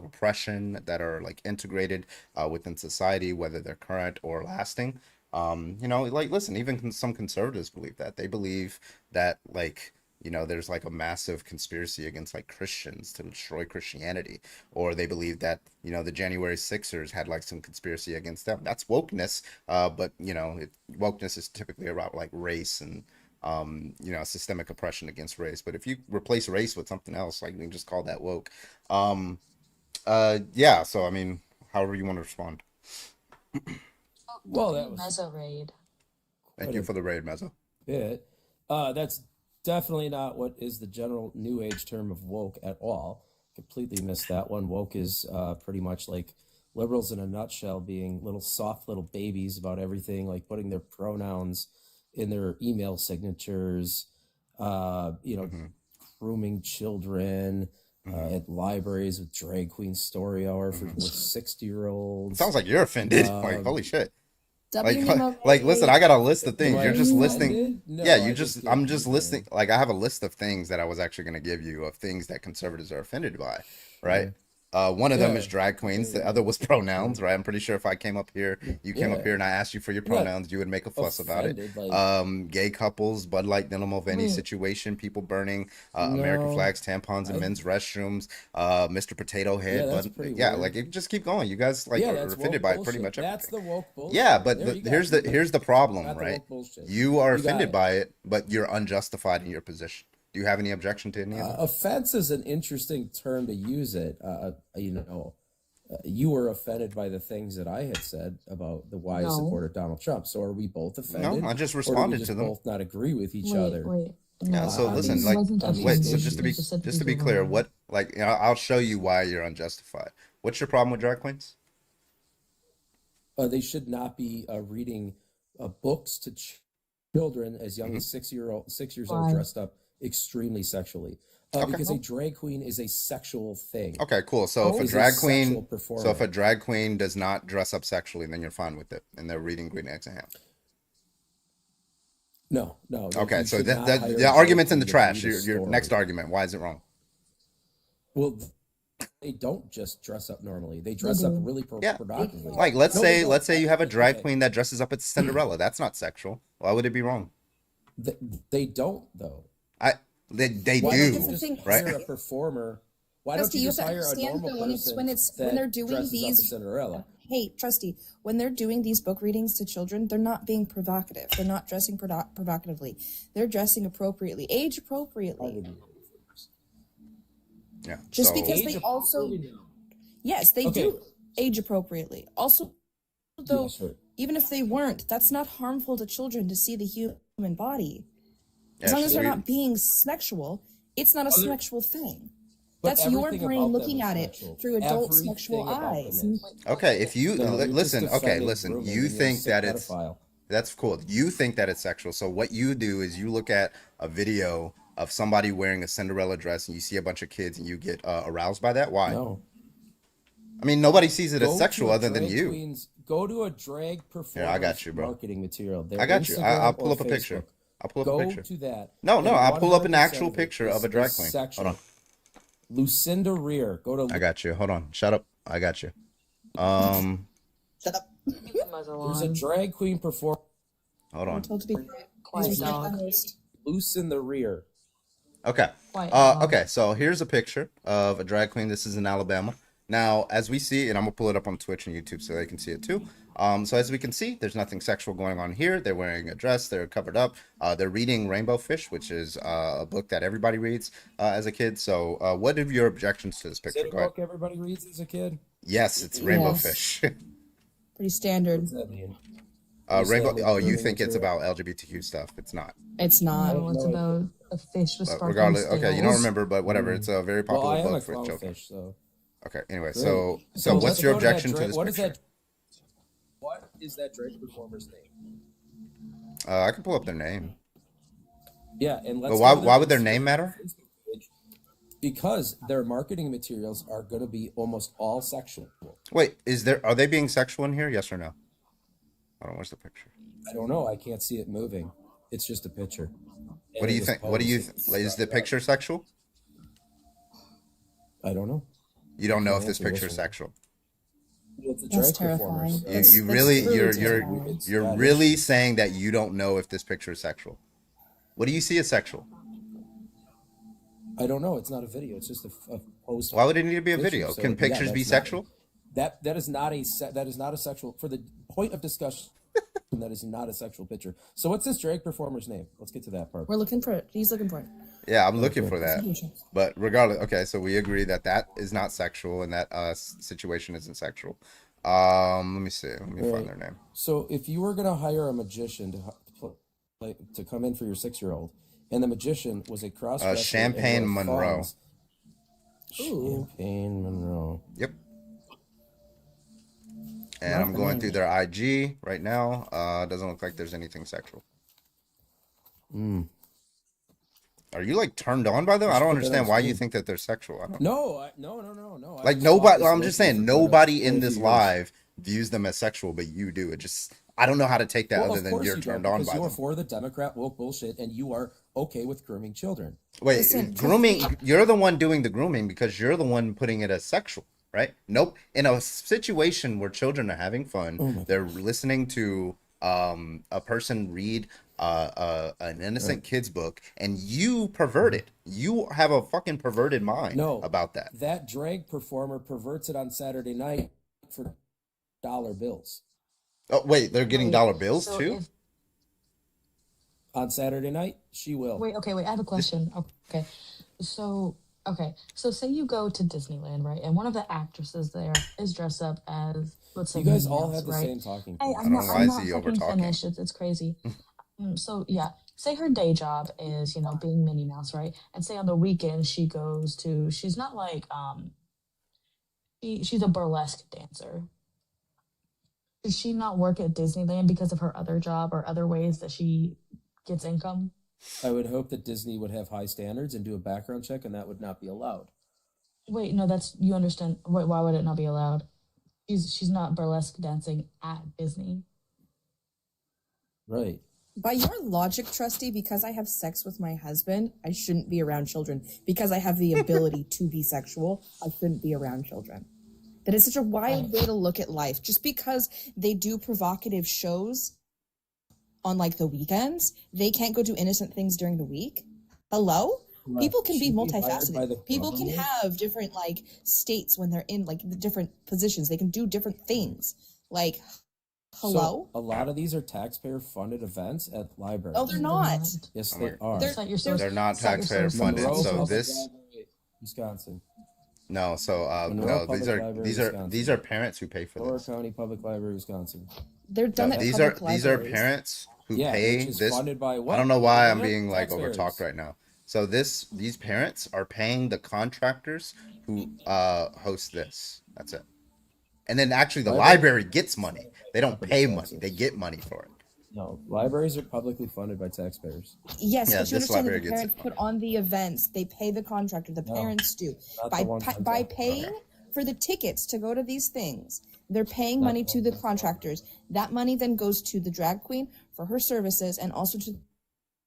Speaker 1: oppression that are like integrated within society, whether they're current or lasting. Listen, even some conservatives believe that. They believe that there's like a massive conspiracy against like Christians to destroy Christianity, or they believe that, the January 6ers had like some conspiracy against them. That's wokeness. But wokeness is typically about like race and, systemic oppression against race. But if you replace race with something else, like we can just call that woke. Yeah. So, I mean, however you want to respond.
Speaker 17: Well, that was
Speaker 9: Mezzo raid.
Speaker 1: Thank you for the raid, Mezzo.
Speaker 17: Bit. That's definitely not what is the general new age term of woke at all. Completely missed that one. Woke is pretty much like liberals in a nutshell, being little soft little babies about everything, like putting their pronouns in their email signatures, grooming children at libraries with drag queen story hour for 60-year-olds.
Speaker 1: Sounds like you're offended. Like, holy shit.
Speaker 5: WMO.
Speaker 1: Listen, I got a list of things.
Speaker 17: Am I
Speaker 1: You're just listing.
Speaker 17: offended? No,
Speaker 1: Yeah,
Speaker 17: I'm
Speaker 1: just listing. Like, I have a list of things that I was actually going to give you of things that conservatives are offended by, right? One of them is drag queens. The other was pronouns, right? I'm pretty sure if I came up here, you came up here and I asked you for your pronouns, you would make a fuss about it.
Speaker 17: Offended,
Speaker 1: Gay couples, Bud Light, Dental Mulvaney situation, people burning American
Speaker 17: No.
Speaker 1: flags, tampons in men's restrooms, Mr. Potato Head.
Speaker 17: Yeah, that's pretty
Speaker 1: yeah,
Speaker 17: weird.
Speaker 1: like it just keep going. You guys are
Speaker 17: that's
Speaker 1: offended
Speaker 17: woke
Speaker 1: by pretty
Speaker 17: bullshit.
Speaker 1: much everything.
Speaker 17: That's the woke bullshit.
Speaker 1: Yeah, but
Speaker 17: There you go.
Speaker 1: here's the problem,
Speaker 17: Got the
Speaker 1: right?
Speaker 17: woke bullshit.
Speaker 1: You are
Speaker 17: You got
Speaker 1: offended
Speaker 17: it.
Speaker 1: by it, but you're unjustified in your position. Do you have any objection to any of that?
Speaker 17: Offense is an interesting term to use it. You were offended by the things that I had said about the why I
Speaker 8: No.
Speaker 17: supported Donald Trump. So are we both offended?
Speaker 1: No, I just
Speaker 17: or do we
Speaker 1: responded
Speaker 17: just
Speaker 1: to them.
Speaker 17: both not agree with each
Speaker 8: Wait,
Speaker 17: other?
Speaker 8: wait.
Speaker 1: Yeah.
Speaker 8: No,
Speaker 1: So
Speaker 17: I
Speaker 1: listen,
Speaker 17: mean,
Speaker 1: like,
Speaker 8: wasn't a
Speaker 1: wait. So
Speaker 8: issue.
Speaker 1: just to
Speaker 8: You
Speaker 1: be
Speaker 8: just said
Speaker 1: just to
Speaker 8: things
Speaker 1: be
Speaker 8: were
Speaker 1: clear,
Speaker 8: wrong.
Speaker 1: what like I'll show you why you're unjustified. What's your problem with drag queens?
Speaker 17: They should not be reading books to children as young
Speaker 1: Mm-hmm.
Speaker 17: as 6 years
Speaker 8: Why?
Speaker 17: old, dressed up extremely sexually.
Speaker 1: Okay.
Speaker 17: Because a drag queen is a sexual thing.
Speaker 1: Okay, cool. So if a
Speaker 17: Is
Speaker 1: drag
Speaker 17: sexual
Speaker 1: queen,
Speaker 17: performer.
Speaker 1: so if a drag queen does not dress up sexually, then you're fine with it, and they're reading Green Eggs and Ham.
Speaker 17: No.
Speaker 1: Okay,
Speaker 17: you
Speaker 1: so
Speaker 17: should
Speaker 1: that,
Speaker 17: not
Speaker 1: that
Speaker 17: hire a
Speaker 1: the
Speaker 17: drag
Speaker 1: argument's in
Speaker 17: queen
Speaker 1: the
Speaker 17: to
Speaker 1: trash.
Speaker 17: read a
Speaker 1: Your
Speaker 17: story.
Speaker 1: next argument. Why is it wrong?
Speaker 17: Well, they don't just dress up normally. They dress up
Speaker 8: do.
Speaker 17: really
Speaker 1: Yeah.
Speaker 17: provocatively.
Speaker 1: Like let's
Speaker 17: No, they
Speaker 1: say
Speaker 17: don't.
Speaker 1: let's say you have a drag
Speaker 17: Okay.
Speaker 1: queen that dresses up as Cinderella. That's not sexual. Why would it be wrong?
Speaker 17: They don't though.
Speaker 1: They
Speaker 17: Why
Speaker 1: do,
Speaker 17: don't you just
Speaker 11: thing-
Speaker 1: right?
Speaker 17: hire a performer? Why don't
Speaker 11: Trusty,
Speaker 17: you
Speaker 11: you
Speaker 17: just
Speaker 11: have to
Speaker 17: hire a
Speaker 11: understand
Speaker 17: normal
Speaker 11: that when it's
Speaker 17: person
Speaker 11: when it's
Speaker 17: that
Speaker 11: when they're doing
Speaker 17: dresses up
Speaker 11: these
Speaker 17: as Cinderella?
Speaker 11: Hey, Trusty, when they're doing these book readings to children, they're not being provocative. They're not dressing provocatively. They're dressing appropriately, age appropriately.
Speaker 1: Yeah.
Speaker 11: Just
Speaker 1: so,
Speaker 11: because they also, yes, they
Speaker 17: Okay.
Speaker 11: do age appropriately. Also, though,
Speaker 17: Yes, sir.
Speaker 11: even if they weren't, that's not harmful to children to see the human body. As
Speaker 1: Yeah,
Speaker 11: long as they're
Speaker 1: we-
Speaker 11: not being sexual, it's not a
Speaker 17: Other-
Speaker 11: sexual thing.
Speaker 17: But
Speaker 11: That's your
Speaker 17: everything
Speaker 11: brain
Speaker 17: about
Speaker 11: looking
Speaker 17: them
Speaker 11: at
Speaker 17: is
Speaker 11: it
Speaker 17: sexual.
Speaker 11: through adult
Speaker 17: Everything
Speaker 11: sexual
Speaker 17: about them
Speaker 11: eyes.
Speaker 17: is.
Speaker 1: Okay, if you
Speaker 17: No, you're
Speaker 1: listen,
Speaker 17: just
Speaker 1: okay,
Speaker 17: defending
Speaker 1: listen.
Speaker 17: grooming,
Speaker 1: You
Speaker 17: and you're a
Speaker 1: think
Speaker 17: sick
Speaker 1: that it's
Speaker 17: pedophile.
Speaker 1: that's cool. You think that it's sexual. So what you do is you look at a video of somebody wearing a Cinderella dress and you see a bunch of kids and you get aroused by that. Why?
Speaker 17: No.
Speaker 1: I mean, nobody sees it
Speaker 17: Go
Speaker 1: as
Speaker 17: to
Speaker 1: sexual
Speaker 17: a
Speaker 1: other than
Speaker 17: drag
Speaker 1: you.
Speaker 17: queen's- go to a drag performer.
Speaker 1: Yeah, I got you, bro.
Speaker 17: Marketing material. Their
Speaker 1: I got you.
Speaker 17: Instagram
Speaker 1: I'll pull
Speaker 17: or
Speaker 1: up a picture.
Speaker 17: Facebook.
Speaker 1: I'll pull up
Speaker 17: Go
Speaker 1: a picture.
Speaker 17: to that.
Speaker 1: No,
Speaker 17: and
Speaker 1: I'll pull up an
Speaker 17: 100%
Speaker 1: actual
Speaker 17: of it
Speaker 1: picture
Speaker 17: is-
Speaker 1: of a drag
Speaker 17: is
Speaker 1: queen.
Speaker 17: sexual.
Speaker 1: Hold on.
Speaker 17: Lucinda Rear. Go to.
Speaker 1: I got you. Hold on. Shut up. I got you.
Speaker 11: Shut up.
Speaker 17: There's a drag queen performer.
Speaker 1: Hold on.
Speaker 11: Told to be
Speaker 8: Quiet
Speaker 11: These are
Speaker 8: dog.
Speaker 11: my host.
Speaker 17: Loose in the rear.
Speaker 1: Okay.
Speaker 8: Quiet dog.
Speaker 1: Okay, so here's a picture of a drag queen. This is in Alabama. Now, as we see, and I'm gonna pull it up on Twitch and YouTube so they can see it too. So as we can see, there's nothing sexual going on here. They're wearing a dress. They're covered up. They're reading Rainbow Fish, which is a book that everybody reads as a kid. So, what are your objections to this
Speaker 17: Is
Speaker 1: picture?
Speaker 17: it a
Speaker 1: Go ahead.
Speaker 17: book everybody reads as a kid?
Speaker 1: Yes, it's Rainbow
Speaker 11: Yes.
Speaker 1: Fish.
Speaker 11: Pretty standard.
Speaker 17: What's that mean?
Speaker 1: Rainbow. Oh, you
Speaker 17: grooming
Speaker 1: think it's
Speaker 17: material?
Speaker 1: about LGBTQ stuff? It's not.
Speaker 11: It's not.
Speaker 8: No, it's about a fish with
Speaker 1: But
Speaker 8: sparkling
Speaker 1: regardless, okay, you don't
Speaker 8: scales.
Speaker 1: remember, but whatever. It's a very
Speaker 17: Well,
Speaker 1: popular
Speaker 17: I am a
Speaker 1: book for children.
Speaker 17: clownfish, so.
Speaker 1: Okay. Anyway,
Speaker 17: Great.
Speaker 1: so
Speaker 17: let's
Speaker 1: what's your
Speaker 17: go to that
Speaker 1: objection to
Speaker 17: drag-
Speaker 1: this
Speaker 17: what is
Speaker 1: picture?
Speaker 17: that? What is that drag performer's name?
Speaker 1: I can pull up their name.
Speaker 17: Yeah, and let's.
Speaker 1: But
Speaker 17: go to
Speaker 1: why would their
Speaker 17: Instagram
Speaker 1: name matter?
Speaker 17: and Facebook page, because their marketing materials are going to be almost all sexual.
Speaker 1: Wait, are they being sexual in here? Yes or no? I don't watch the picture.
Speaker 17: I don't know. I can't see it moving. It's just a picture.
Speaker 1: What do you think? What do you is the picture sexual?
Speaker 17: I don't know.
Speaker 1: You don't know if this
Speaker 17: Answer
Speaker 1: picture is
Speaker 17: one.
Speaker 1: sexual.
Speaker 17: It's a
Speaker 11: That's
Speaker 17: drag performers.
Speaker 11: terrifying.
Speaker 1: You
Speaker 11: That's
Speaker 1: really
Speaker 11: really
Speaker 1: you're
Speaker 11: terrifying.
Speaker 1: you're really saying that you don't know if this picture is sexual. What do you see as sexual?
Speaker 17: I don't know. It's not a video. It's just a post.
Speaker 1: Why would it need to be a
Speaker 17: picture.
Speaker 1: video?
Speaker 17: So,
Speaker 1: Can
Speaker 17: yeah,
Speaker 1: pictures be
Speaker 17: that's not-
Speaker 1: sexual?
Speaker 17: That is not a sexual, for the point of discussion. That is not a sexual picture. So what's this drag performer's name? Let's get to that part.
Speaker 11: We're looking for it. He's looking for it.
Speaker 1: Yeah, I'm looking for that.
Speaker 11: Okay.
Speaker 1: But regardless, okay, so we agree that that is not sexual and that situation isn't sexual. Let me see. Let me
Speaker 17: Right.
Speaker 1: find their name.
Speaker 17: So if you were gonna hire a magician to come in for your 6-year-old, and the magician was a cross
Speaker 1: Champagne Monroe.
Speaker 17: Champagne Monroe.
Speaker 1: Yep. And
Speaker 17: Not
Speaker 1: I'm going
Speaker 17: the
Speaker 1: through their IG right now. Doesn't look like there's anything sexual. Are you like turned on by them? I
Speaker 17: Just
Speaker 1: don't
Speaker 17: put that
Speaker 1: understand
Speaker 17: on
Speaker 1: why you
Speaker 17: screen.
Speaker 1: think that they're sexual. I don't
Speaker 17: No. No. I
Speaker 1: like
Speaker 17: just
Speaker 1: nobody.
Speaker 17: thought
Speaker 1: I'm
Speaker 17: this
Speaker 1: just
Speaker 17: list
Speaker 1: saying
Speaker 17: was kind of
Speaker 1: nobody in
Speaker 17: way
Speaker 1: this
Speaker 17: too
Speaker 1: live views them as sexual, but you do. It just I don't know how to take that
Speaker 17: Well,
Speaker 1: other
Speaker 17: of
Speaker 1: than
Speaker 17: course
Speaker 1: you're
Speaker 17: you
Speaker 1: turned
Speaker 17: don't,
Speaker 1: on
Speaker 17: because
Speaker 1: by
Speaker 17: you are
Speaker 1: them.
Speaker 17: for the Democrat woke bullshit, and you are okay with grooming children.
Speaker 1: Wait,
Speaker 11: Listen,
Speaker 1: grooming. You're the one doing the grooming because you're the one putting it as sexual, right? Nope. In a situation where children are having fun, they're listening to a person read an innocent kid's book, and you pervert it. You have a fucking perverted mind
Speaker 17: No,
Speaker 1: about that.
Speaker 17: That drag performer perverts it on Saturday night for dollar bills.
Speaker 1: Oh wait, they're getting dollar bills
Speaker 8: so
Speaker 1: too.
Speaker 8: if-
Speaker 17: On Saturday night, she will.
Speaker 8: Wait, I have a question. Okay. So
Speaker 18: Okay, so say you go to Disneyland, right? And one of the actresses there is dressed up as, let's say,
Speaker 17: You guys
Speaker 18: Minnie
Speaker 17: all
Speaker 18: Mouse,
Speaker 17: have the
Speaker 18: right?
Speaker 17: same talking
Speaker 18: Hey,
Speaker 17: points.
Speaker 1: I don't know why
Speaker 18: I'm
Speaker 1: is
Speaker 18: not
Speaker 1: he over
Speaker 18: fucking
Speaker 1: talking.
Speaker 18: finished. It's crazy. So yeah, say her day job is, being Minnie Mouse, right? And say on the weekend she's not like she's a burlesque dancer. Does she not work at Disneyland because of her other job or other ways that she gets income?
Speaker 17: I would hope that Disney would have high standards and do a background check, and that would not be allowed.
Speaker 18: Wait, no, that's you understand. Wait, why would it not be allowed? She's not burlesque dancing at Disney.
Speaker 17: Right.
Speaker 5: By your logic, Trusty, because I have sex with my husband, I shouldn't be around children. Because I have the ability to be sexual, I shouldn't be around children. That is such a wide way to look at life. Just because they do provocative shows on like the weekends, they can't go do innocent things during the week. Hello?
Speaker 17: Right.
Speaker 5: People can be
Speaker 17: Should be hired by
Speaker 5: multifaceted.
Speaker 17: the
Speaker 5: People can
Speaker 17: government.
Speaker 5: have different like states when they're in like the different positions. They can do different things. Like, hello?
Speaker 17: So a lot of these are taxpayer-funded events at libraries.
Speaker 5: No, they're not.
Speaker 17: Yes,
Speaker 1: Oh
Speaker 17: they
Speaker 1: my-
Speaker 17: are.
Speaker 1: They're not taxpayer funded.
Speaker 17: Monroe
Speaker 1: So
Speaker 17: Public
Speaker 1: this
Speaker 17: Library, Wisconsin.
Speaker 1: no. So
Speaker 17: Monroe
Speaker 1: no.
Speaker 17: Public
Speaker 1: These are
Speaker 17: Library,
Speaker 1: these are
Speaker 17: Wisconsin.
Speaker 1: these are parents who pay for
Speaker 17: Lower
Speaker 1: this.
Speaker 17: County Public Library, Wisconsin.
Speaker 5: They're done at
Speaker 1: These
Speaker 5: public
Speaker 1: are
Speaker 5: libraries.
Speaker 1: parents who
Speaker 17: Yeah,
Speaker 1: pay
Speaker 17: which is
Speaker 1: this.
Speaker 17: funded by what?
Speaker 1: I don't know why I'm
Speaker 17: Government?
Speaker 1: being like
Speaker 17: Taxpayers.
Speaker 1: overtalked right now. So these parents are paying the contractors who host this. That's it. And then actually the library gets money. They don't pay money. They get money for it.
Speaker 17: No, libraries are publicly funded by taxpayers.
Speaker 5: Yes,
Speaker 1: Yeah,
Speaker 5: but you
Speaker 1: this
Speaker 5: understand that
Speaker 1: library
Speaker 5: the
Speaker 1: gets
Speaker 5: parents put on the events. They pay the contractor. The
Speaker 17: No,
Speaker 5: parents do
Speaker 17: not
Speaker 5: by
Speaker 17: the one time
Speaker 5: by
Speaker 17: thing.
Speaker 5: paying for the tickets to go to these things. They're paying
Speaker 17: Not
Speaker 5: money
Speaker 17: the
Speaker 5: to the contractors. That money then goes to the drag queen for her services and also to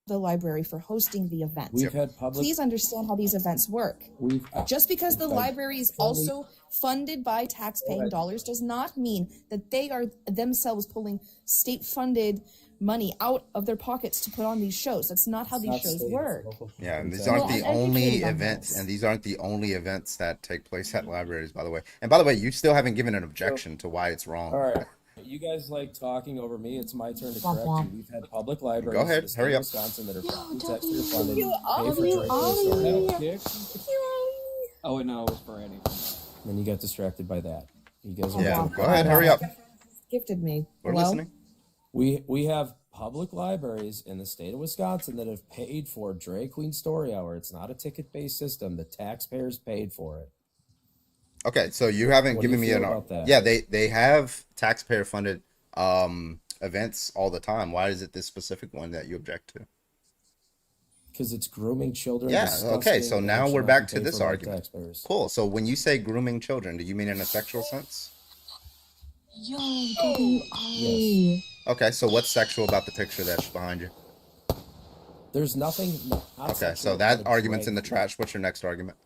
Speaker 5: the library for hosting the events.
Speaker 17: We've had public.
Speaker 5: Please understand how these events work.
Speaker 17: We've
Speaker 5: Just because the
Speaker 17: we've had
Speaker 5: library is
Speaker 17: fully-
Speaker 5: also funded by tax-paying dollars does not mean that they are themselves pulling state-funded money out of their pockets to put on these shows. That's not how
Speaker 17: It's
Speaker 5: these
Speaker 17: not
Speaker 5: shows
Speaker 17: state, it's
Speaker 5: work.
Speaker 17: local.
Speaker 1: Yeah, and these
Speaker 17: Exactly.
Speaker 1: aren't the
Speaker 5: Well, I'm
Speaker 1: only
Speaker 5: educated on
Speaker 1: events,
Speaker 5: this.
Speaker 1: and these aren't the only events that take place at libraries, by the way. And by the way, you still haven't given an objection to why it's wrong.
Speaker 17: All right. You guys like talking over me. It's my turn to
Speaker 18: Womp
Speaker 17: correct
Speaker 18: womp.
Speaker 17: you. We've had public libraries
Speaker 1: Go ahead,
Speaker 17: in the state
Speaker 1: hurry
Speaker 17: of
Speaker 1: up.
Speaker 17: Wisconsin that are
Speaker 18: Yo,
Speaker 17: taxpayer
Speaker 18: W.
Speaker 17: funded,
Speaker 5: You
Speaker 17: pay for
Speaker 5: Ollie,
Speaker 17: Drake
Speaker 5: Ollie.
Speaker 17: Kick.
Speaker 6: Oh, wait, no, it was for anything.
Speaker 17: Then you got distracted by that. You guys are
Speaker 1: Yeah,
Speaker 17: like-
Speaker 1: go ahead, hurry up.
Speaker 5: Gifted me.
Speaker 1: We're
Speaker 5: Hello?
Speaker 1: listening.
Speaker 17: We have public libraries in the state of Wisconsin that have paid for Drag Queen Story Hour. It's not a ticket-based system. The taxpayers paid for it.
Speaker 1: Okay, so you haven't
Speaker 17: What do you
Speaker 1: given me
Speaker 17: feel
Speaker 1: an
Speaker 17: about that?
Speaker 1: yeah. They have taxpayer funded events all the time. Why is it this specific one that you object to?
Speaker 17: Because it's grooming children.
Speaker 1: Yeah.
Speaker 17: disgusting,
Speaker 1: Okay. So
Speaker 17: and
Speaker 1: now
Speaker 17: it should
Speaker 1: we're
Speaker 17: not
Speaker 1: back
Speaker 17: be
Speaker 1: to
Speaker 17: paid
Speaker 1: this
Speaker 17: for by
Speaker 1: argument.
Speaker 17: taxpayers.
Speaker 1: Cool. So when you say grooming children, do you mean in a sexual sense?
Speaker 18: Yo, W. Ollie.
Speaker 1: Okay. So what's sexual about the picture that's behind you?
Speaker 17: There's nothing. Not
Speaker 1: Okay.
Speaker 17: sexual
Speaker 1: So
Speaker 17: about
Speaker 1: that
Speaker 17: a
Speaker 1: argument's
Speaker 17: drag
Speaker 1: in the
Speaker 17: queen.
Speaker 1: trash. What's your next argument?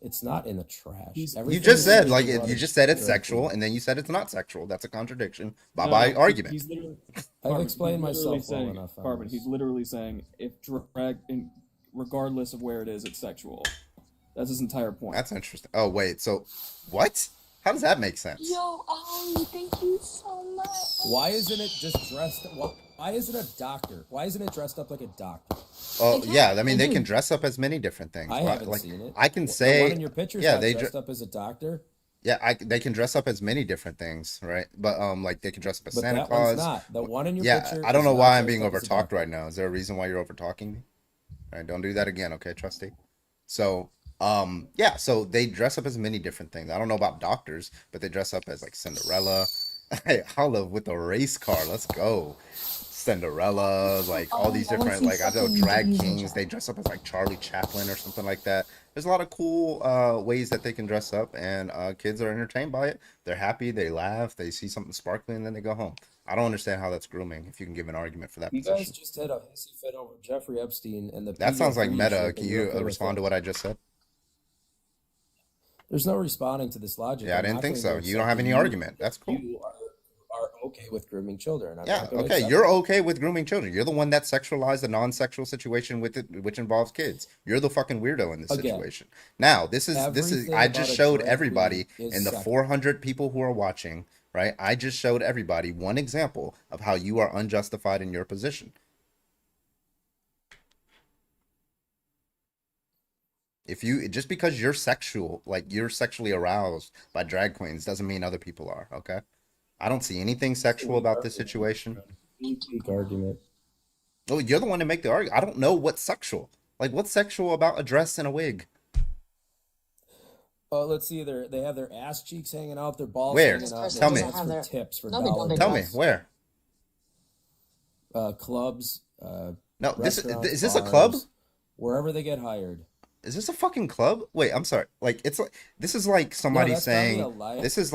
Speaker 17: It's not in the trash.
Speaker 1: You
Speaker 17: Everything
Speaker 1: just
Speaker 17: is
Speaker 1: said
Speaker 17: sexual
Speaker 1: like
Speaker 17: about
Speaker 1: you
Speaker 17: a
Speaker 1: just said it's
Speaker 17: drag
Speaker 1: sexual,
Speaker 17: queen.
Speaker 1: and then you said it's not sexual. That's a contradiction. Bye
Speaker 6: No,
Speaker 1: bye
Speaker 6: he's
Speaker 1: argument.
Speaker 6: literally,
Speaker 17: I've
Speaker 6: Carbon,
Speaker 17: explained
Speaker 6: he's literally
Speaker 17: myself well
Speaker 6: saying,
Speaker 17: enough on
Speaker 6: Carbon,
Speaker 17: this.
Speaker 6: he's literally saying if drag, regardless of where it is, it's sexual. That's his entire point.
Speaker 1: That's interesting. Oh wait. So what? How does that make sense?
Speaker 18: Yo, Ollie, thank you so much.
Speaker 17: Why isn't it just dressed? Why isn't a doctor? Why isn't it dressed up like a doctor?
Speaker 1: Oh yeah. I mean, they
Speaker 17: do.
Speaker 1: can dress up as many different things.
Speaker 17: I
Speaker 1: Why-
Speaker 17: haven't
Speaker 1: like,
Speaker 17: seen it.
Speaker 1: I can
Speaker 17: The
Speaker 1: say
Speaker 17: one in your picture's
Speaker 1: yeah.
Speaker 17: not
Speaker 1: They
Speaker 17: dressed up as a doctor.
Speaker 1: Yeah, they can dress up as many different things, right? But like they can dress up as
Speaker 17: But
Speaker 1: Santa
Speaker 17: that one's
Speaker 1: Claus.
Speaker 17: not. The one in your
Speaker 1: Yeah,
Speaker 17: picture
Speaker 1: I don't
Speaker 17: is
Speaker 1: know
Speaker 17: not
Speaker 1: why I'm
Speaker 17: dressed
Speaker 1: being
Speaker 17: up as a
Speaker 1: overtalked
Speaker 17: doctor.
Speaker 1: right now. Is there a reason why you're overtalking me? All right, don't do that again, okay, Trusty? So, yeah, so they dress up as many different things. I don't know about doctors, but they dress up as like Cinderella. Hey, Olive with a race car. Let's go. Cinderella, like all these
Speaker 18: I wanna
Speaker 1: different,
Speaker 18: see
Speaker 1: like I know
Speaker 18: fucking
Speaker 1: drag
Speaker 18: Disney
Speaker 1: kings.
Speaker 18: Channel.
Speaker 1: They dress up as like Charlie Chaplin or something like that. There's a lot of cool ways that they can dress up, and kids are entertained by it. They're happy, they laugh, they see something sparkling, and then they go home. I don't understand how that's grooming. If you can give an argument for that
Speaker 17: You
Speaker 1: position,
Speaker 17: guys just had a hissy fit over Jeffrey Epstein and the.
Speaker 1: that sounds like
Speaker 17: pedophilia
Speaker 1: meta.
Speaker 17: shit,
Speaker 1: Can
Speaker 17: and you're
Speaker 1: you
Speaker 17: okay with
Speaker 1: respond
Speaker 17: that.
Speaker 1: to what I just said?
Speaker 17: There's no responding to this logic.
Speaker 1: Yeah, I
Speaker 17: I'm
Speaker 1: didn't
Speaker 17: not
Speaker 1: think
Speaker 17: going
Speaker 1: so.
Speaker 17: to
Speaker 1: You
Speaker 17: accept
Speaker 1: don't have
Speaker 17: that
Speaker 1: any
Speaker 17: you-
Speaker 1: argument. That's cool.
Speaker 17: You are okay with grooming children. I'm
Speaker 1: Yeah,
Speaker 17: not gonna
Speaker 1: okay.
Speaker 17: accept
Speaker 1: You're
Speaker 17: it.
Speaker 1: okay with grooming children. You're the one that sexualized a non-sexual situation with it, which involves kids. You're the fucking weirdo in this
Speaker 17: Again,
Speaker 1: situation. Now, this is
Speaker 17: everything
Speaker 1: I
Speaker 17: about
Speaker 1: just
Speaker 17: a
Speaker 1: showed
Speaker 17: drag
Speaker 1: everybody
Speaker 17: queen is
Speaker 1: and the
Speaker 17: sexual.
Speaker 1: 400 people who are watching, right? I just showed everybody one example of how you are unjustified in your position. If you just because you're sexual, like you're sexually aroused by drag queens, doesn't mean other people are. Okay, I don't see anything sexual about this situation.
Speaker 17: Weak argument.
Speaker 1: Oh, you're the one to make the argument. I don't know what's sexual. Like, what's sexual about a dress and a wig?
Speaker 17: Oh, let's see. They have their ass cheeks hanging out, their balls
Speaker 1: Where?
Speaker 17: hanging out.
Speaker 1: Tell me.
Speaker 17: That's for tips for
Speaker 18: No, they don't.
Speaker 17: dollars.
Speaker 1: Tell me where.
Speaker 17: Clubs.
Speaker 1: No, this
Speaker 17: restaurants,
Speaker 1: is this a
Speaker 17: bars,
Speaker 1: club?
Speaker 17: Wherever they get hired.
Speaker 1: Is this a fucking club? Wait, I'm sorry. Like, it's like this is like somebody
Speaker 17: that's probably
Speaker 1: saying
Speaker 17: a li-
Speaker 1: this is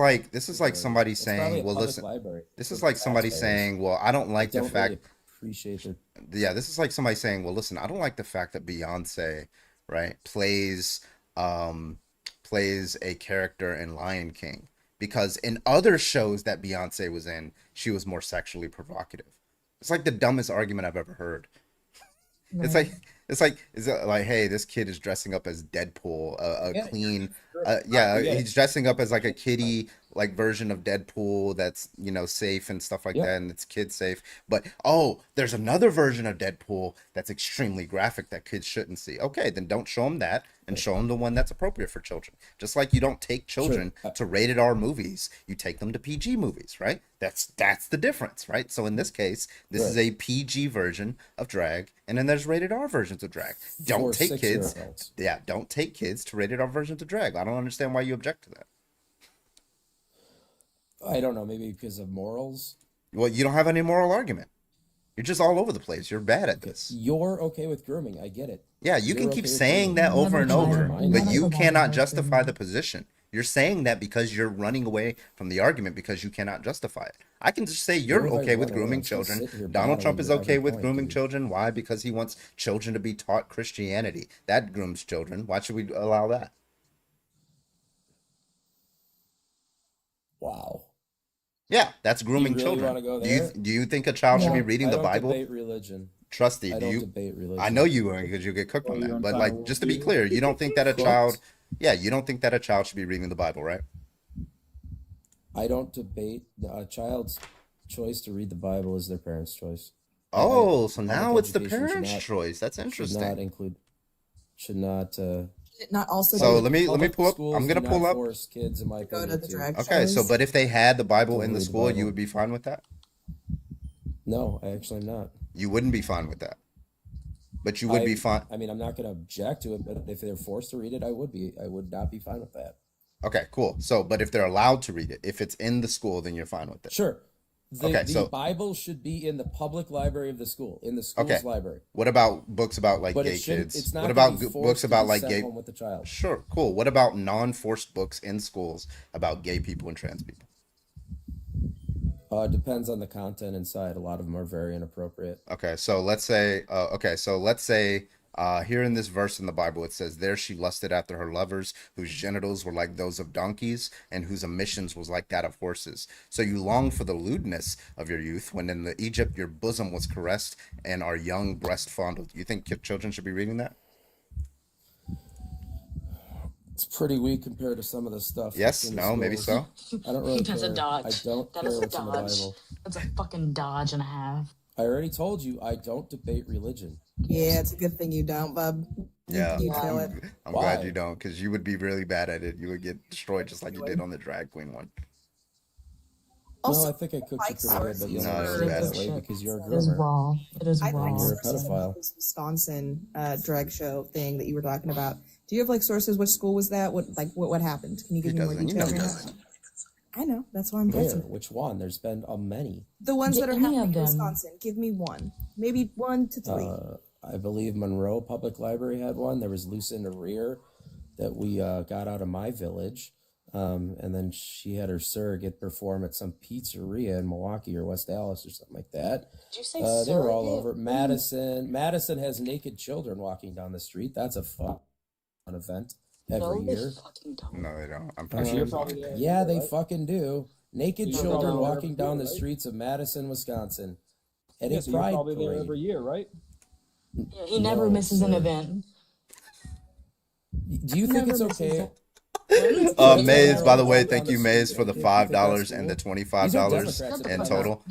Speaker 1: like somebody
Speaker 17: It's probably a
Speaker 1: saying, well,
Speaker 17: public
Speaker 1: listen.
Speaker 17: library
Speaker 1: This is
Speaker 17: for
Speaker 1: like somebody
Speaker 17: taxpayers.
Speaker 1: saying, well, I don't like the
Speaker 17: Don't
Speaker 1: fact.
Speaker 17: really appreciate their
Speaker 1: Yeah, this is like somebody saying, well, listen, I don't like the fact that Beyonce, right, plays a character in Lion King because in other shows that Beyonce was in, she was more sexually provocative. It's like the dumbest argument I've ever heard. It's like is it like, hey, this kid is dressing up as Deadpool,
Speaker 17: Yeah,
Speaker 1: clean,
Speaker 17: sure.
Speaker 1: yeah,
Speaker 17: I get it.
Speaker 1: he's dressing up as like a kiddie like version of Deadpool that's safe and stuff like
Speaker 17: Yep.
Speaker 1: that, and it's kid safe. But oh, there's another version of Deadpool that's extremely graphic that kids shouldn't see. Okay, then don't show them that, and show them the one that's appropriate for children. Just like you don't take children to rated R movies, you take them to PG movies, right? That's the difference, right? So in this case, this is a PG version of drag, and then there's rated R versions of drag. Don't
Speaker 17: For
Speaker 1: take kids.
Speaker 17: 6-year-olds.
Speaker 1: Yeah, don't take kids to rated R versions of drag. I don't understand why you object to that.
Speaker 17: I don't know, maybe because of morals.
Speaker 1: Well, you don't have any moral argument. You're just all over the place. You're bad at this.
Speaker 17: You're okay with grooming. I get it.
Speaker 1: Yeah, you
Speaker 17: You're
Speaker 1: can
Speaker 17: okay
Speaker 1: keep
Speaker 17: with
Speaker 1: saying
Speaker 17: grooming.
Speaker 1: that over and over,
Speaker 17: Mine
Speaker 1: but
Speaker 17: is.
Speaker 1: you cannot justify the position. You're saying that because you're running away from the argument because you cannot justify it. I can just say you're
Speaker 17: What if I
Speaker 1: okay with
Speaker 17: run away?
Speaker 1: grooming
Speaker 17: I'm just gonna
Speaker 1: children.
Speaker 17: sit here
Speaker 1: Donald Trump
Speaker 17: battling
Speaker 1: is
Speaker 17: your
Speaker 1: okay
Speaker 17: every
Speaker 1: with
Speaker 17: point,
Speaker 1: grooming
Speaker 17: dude.
Speaker 1: children. Why? Because he wants children to be taught Christianity. That grooms children. Why should we allow that?
Speaker 17: Wow.
Speaker 1: Yeah, that's grooming
Speaker 17: really
Speaker 1: children.
Speaker 17: wanna go
Speaker 1: Do you
Speaker 17: there?
Speaker 1: do you think a child should be
Speaker 17: Yeah.
Speaker 1: reading
Speaker 17: I
Speaker 1: the
Speaker 17: don't
Speaker 1: Bible?
Speaker 17: debate religion.
Speaker 1: Trusty,
Speaker 17: I
Speaker 1: do
Speaker 17: don't
Speaker 1: you?
Speaker 17: debate religion.
Speaker 1: I know you are because you get cooked on
Speaker 17: you're
Speaker 1: that.
Speaker 17: on
Speaker 1: But
Speaker 17: fire
Speaker 1: like,
Speaker 17: with
Speaker 1: just to be
Speaker 17: you?
Speaker 1: clear, you don't think that a
Speaker 17: Cooked?
Speaker 1: child, yeah, you don't think that a child should be reading the Bible, right?
Speaker 17: I don't debate a child's choice to read the Bible is their parents' choice.
Speaker 1: Oh, so
Speaker 17: Public
Speaker 1: now it's the
Speaker 17: education should
Speaker 1: parents'
Speaker 17: not-
Speaker 1: choice. That's
Speaker 17: Should not
Speaker 1: interesting.
Speaker 17: include. Should not.
Speaker 5: Not also
Speaker 1: So
Speaker 5: be-
Speaker 1: let me
Speaker 17: Public
Speaker 1: pull up.
Speaker 17: schools
Speaker 1: I'm gonna
Speaker 17: do
Speaker 1: pull
Speaker 17: not
Speaker 1: up.
Speaker 17: force kids, in my
Speaker 5: Go to
Speaker 17: opinion,
Speaker 5: the
Speaker 17: to-
Speaker 5: drag
Speaker 1: Okay, so
Speaker 5: shows.
Speaker 1: but if they had the Bible
Speaker 17: Don't
Speaker 1: in the
Speaker 17: read the
Speaker 1: school, you
Speaker 17: Bible.
Speaker 1: would be fine with that?
Speaker 17: No, I actually am not.
Speaker 1: You wouldn't be fine with that. But you would be fine.
Speaker 17: I mean, I'm not going to object to it, but if they're forced to read it, I would be. I would not be fine with that.
Speaker 1: Okay, cool. So, but if they're allowed to read it, if it's in the school, then you're fine with it.
Speaker 17: Sure.
Speaker 1: Okay,
Speaker 17: The
Speaker 1: so
Speaker 17: Bible should be in the public library of the school, in the school's
Speaker 1: okay.
Speaker 17: library.
Speaker 1: What about books about like
Speaker 17: But it
Speaker 1: gay
Speaker 17: shouldn't-
Speaker 1: kids?
Speaker 17: it's not
Speaker 1: What
Speaker 17: gonna
Speaker 1: about
Speaker 17: be
Speaker 1: books
Speaker 17: forced to
Speaker 1: about
Speaker 17: be
Speaker 1: like
Speaker 17: sent
Speaker 1: gay?
Speaker 17: home with the child.
Speaker 1: Sure, cool. What about non-forced books in schools about gay people and trans people?
Speaker 17: Depends on the content inside. A lot of them are very inappropriate.
Speaker 1: Okay, so let's say, here in this verse in the Bible, it says, "There she lusted after her lovers, whose genitals were like those of donkeys, and whose emissions was like that of horses. So you long for the lewdness of your youth, when in the Egypt your bosom was caressed, and our young breast fondled." You think children should be reading that?
Speaker 17: It's pretty weak compared to some of the stuff.
Speaker 1: Yes,
Speaker 17: that's in the
Speaker 1: no, maybe
Speaker 17: schools.
Speaker 1: so.
Speaker 17: I don't really
Speaker 18: That's a
Speaker 17: care.
Speaker 18: dodge.
Speaker 17: I don't
Speaker 18: That
Speaker 17: care
Speaker 18: is a
Speaker 17: what's in the
Speaker 18: dodge.
Speaker 17: Bible.
Speaker 18: That's a fucking dodge and a half.
Speaker 17: I already told you I don't debate religion.
Speaker 5: Yeah, it's a good thing you don't, bub.
Speaker 1: Yeah,
Speaker 5: You feel it.
Speaker 1: I'm
Speaker 17: Why?
Speaker 1: glad you don't, because you would be really bad at it. You would get destroyed just like you did on the drag queen one.
Speaker 17: No, I think I cooked you pretty good, but you'll
Speaker 1: No,
Speaker 17: never
Speaker 1: it's
Speaker 17: see it
Speaker 1: bad.
Speaker 17: that way because you're a
Speaker 18: It is
Speaker 17: groomer.
Speaker 18: raw. It is
Speaker 5: I
Speaker 18: raw.
Speaker 5: like
Speaker 17: You're a
Speaker 5: sources of
Speaker 17: pedophile.
Speaker 5: this Wisconsin drag show thing that you were talking about. Do you have like sources? Which school was that? What happened? Can you give me more
Speaker 1: doesn't? You know
Speaker 5: details?
Speaker 1: he
Speaker 5: on that?
Speaker 1: doesn't.
Speaker 5: I know. That's why I'm
Speaker 17: Where?
Speaker 5: guessing.
Speaker 17: Which one? There's been many.
Speaker 5: The ones
Speaker 18: Yeah,
Speaker 5: that are
Speaker 18: any
Speaker 5: happening
Speaker 18: of
Speaker 5: in
Speaker 18: them.
Speaker 5: Wisconsin. Give me one, maybe 1 to 3.
Speaker 17: I believe Monroe Public Library had one. There was Lucinda Rear that we got out of my village. And then she had her surrogate perform at some pizzeria in Milwaukee or West Dallas or something like that.
Speaker 18: Did you say
Speaker 17: They were all
Speaker 18: surrogate?
Speaker 17: over. Madison has naked children walking down the street. That's a fun event every
Speaker 18: No, they
Speaker 17: year.
Speaker 18: fucking don't.
Speaker 1: No, they don't. I'm pretty sure.
Speaker 17: Yeah, they fucking do. Naked
Speaker 6: You're
Speaker 17: children
Speaker 6: probably there
Speaker 17: walking
Speaker 6: every
Speaker 17: down
Speaker 6: year,
Speaker 17: the
Speaker 6: right?
Speaker 17: streets of Madison, Wisconsin. At
Speaker 6: Yeah,
Speaker 17: a
Speaker 6: so you're
Speaker 17: pride
Speaker 6: probably there
Speaker 17: parade.
Speaker 6: every year, right?
Speaker 18: Yeah, he never
Speaker 17: No,
Speaker 18: misses an
Speaker 17: sir.
Speaker 18: event.
Speaker 17: Do you think it's okay?
Speaker 1: Maze, by the way, thank you, Maze, for the $5 and the $25 in total.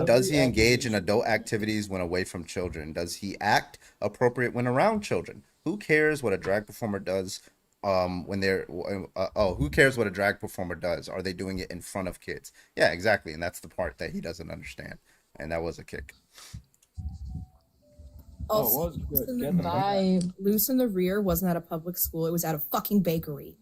Speaker 1: Does he engage in adult activities when away from children? Does he act appropriate when around children? Who cares what a drag performer does? When they're who cares what a drag performer does? Are they doing it in front of kids? Yeah, exactly, and that's the part that he doesn't understand. And that was a kick.
Speaker 5: Also,
Speaker 6: was good.
Speaker 5: Loose in
Speaker 6: Get
Speaker 5: the-
Speaker 6: them.
Speaker 18: Bye.
Speaker 5: Loose in the Rear wasn't at a public school. It was at a fucking bakery.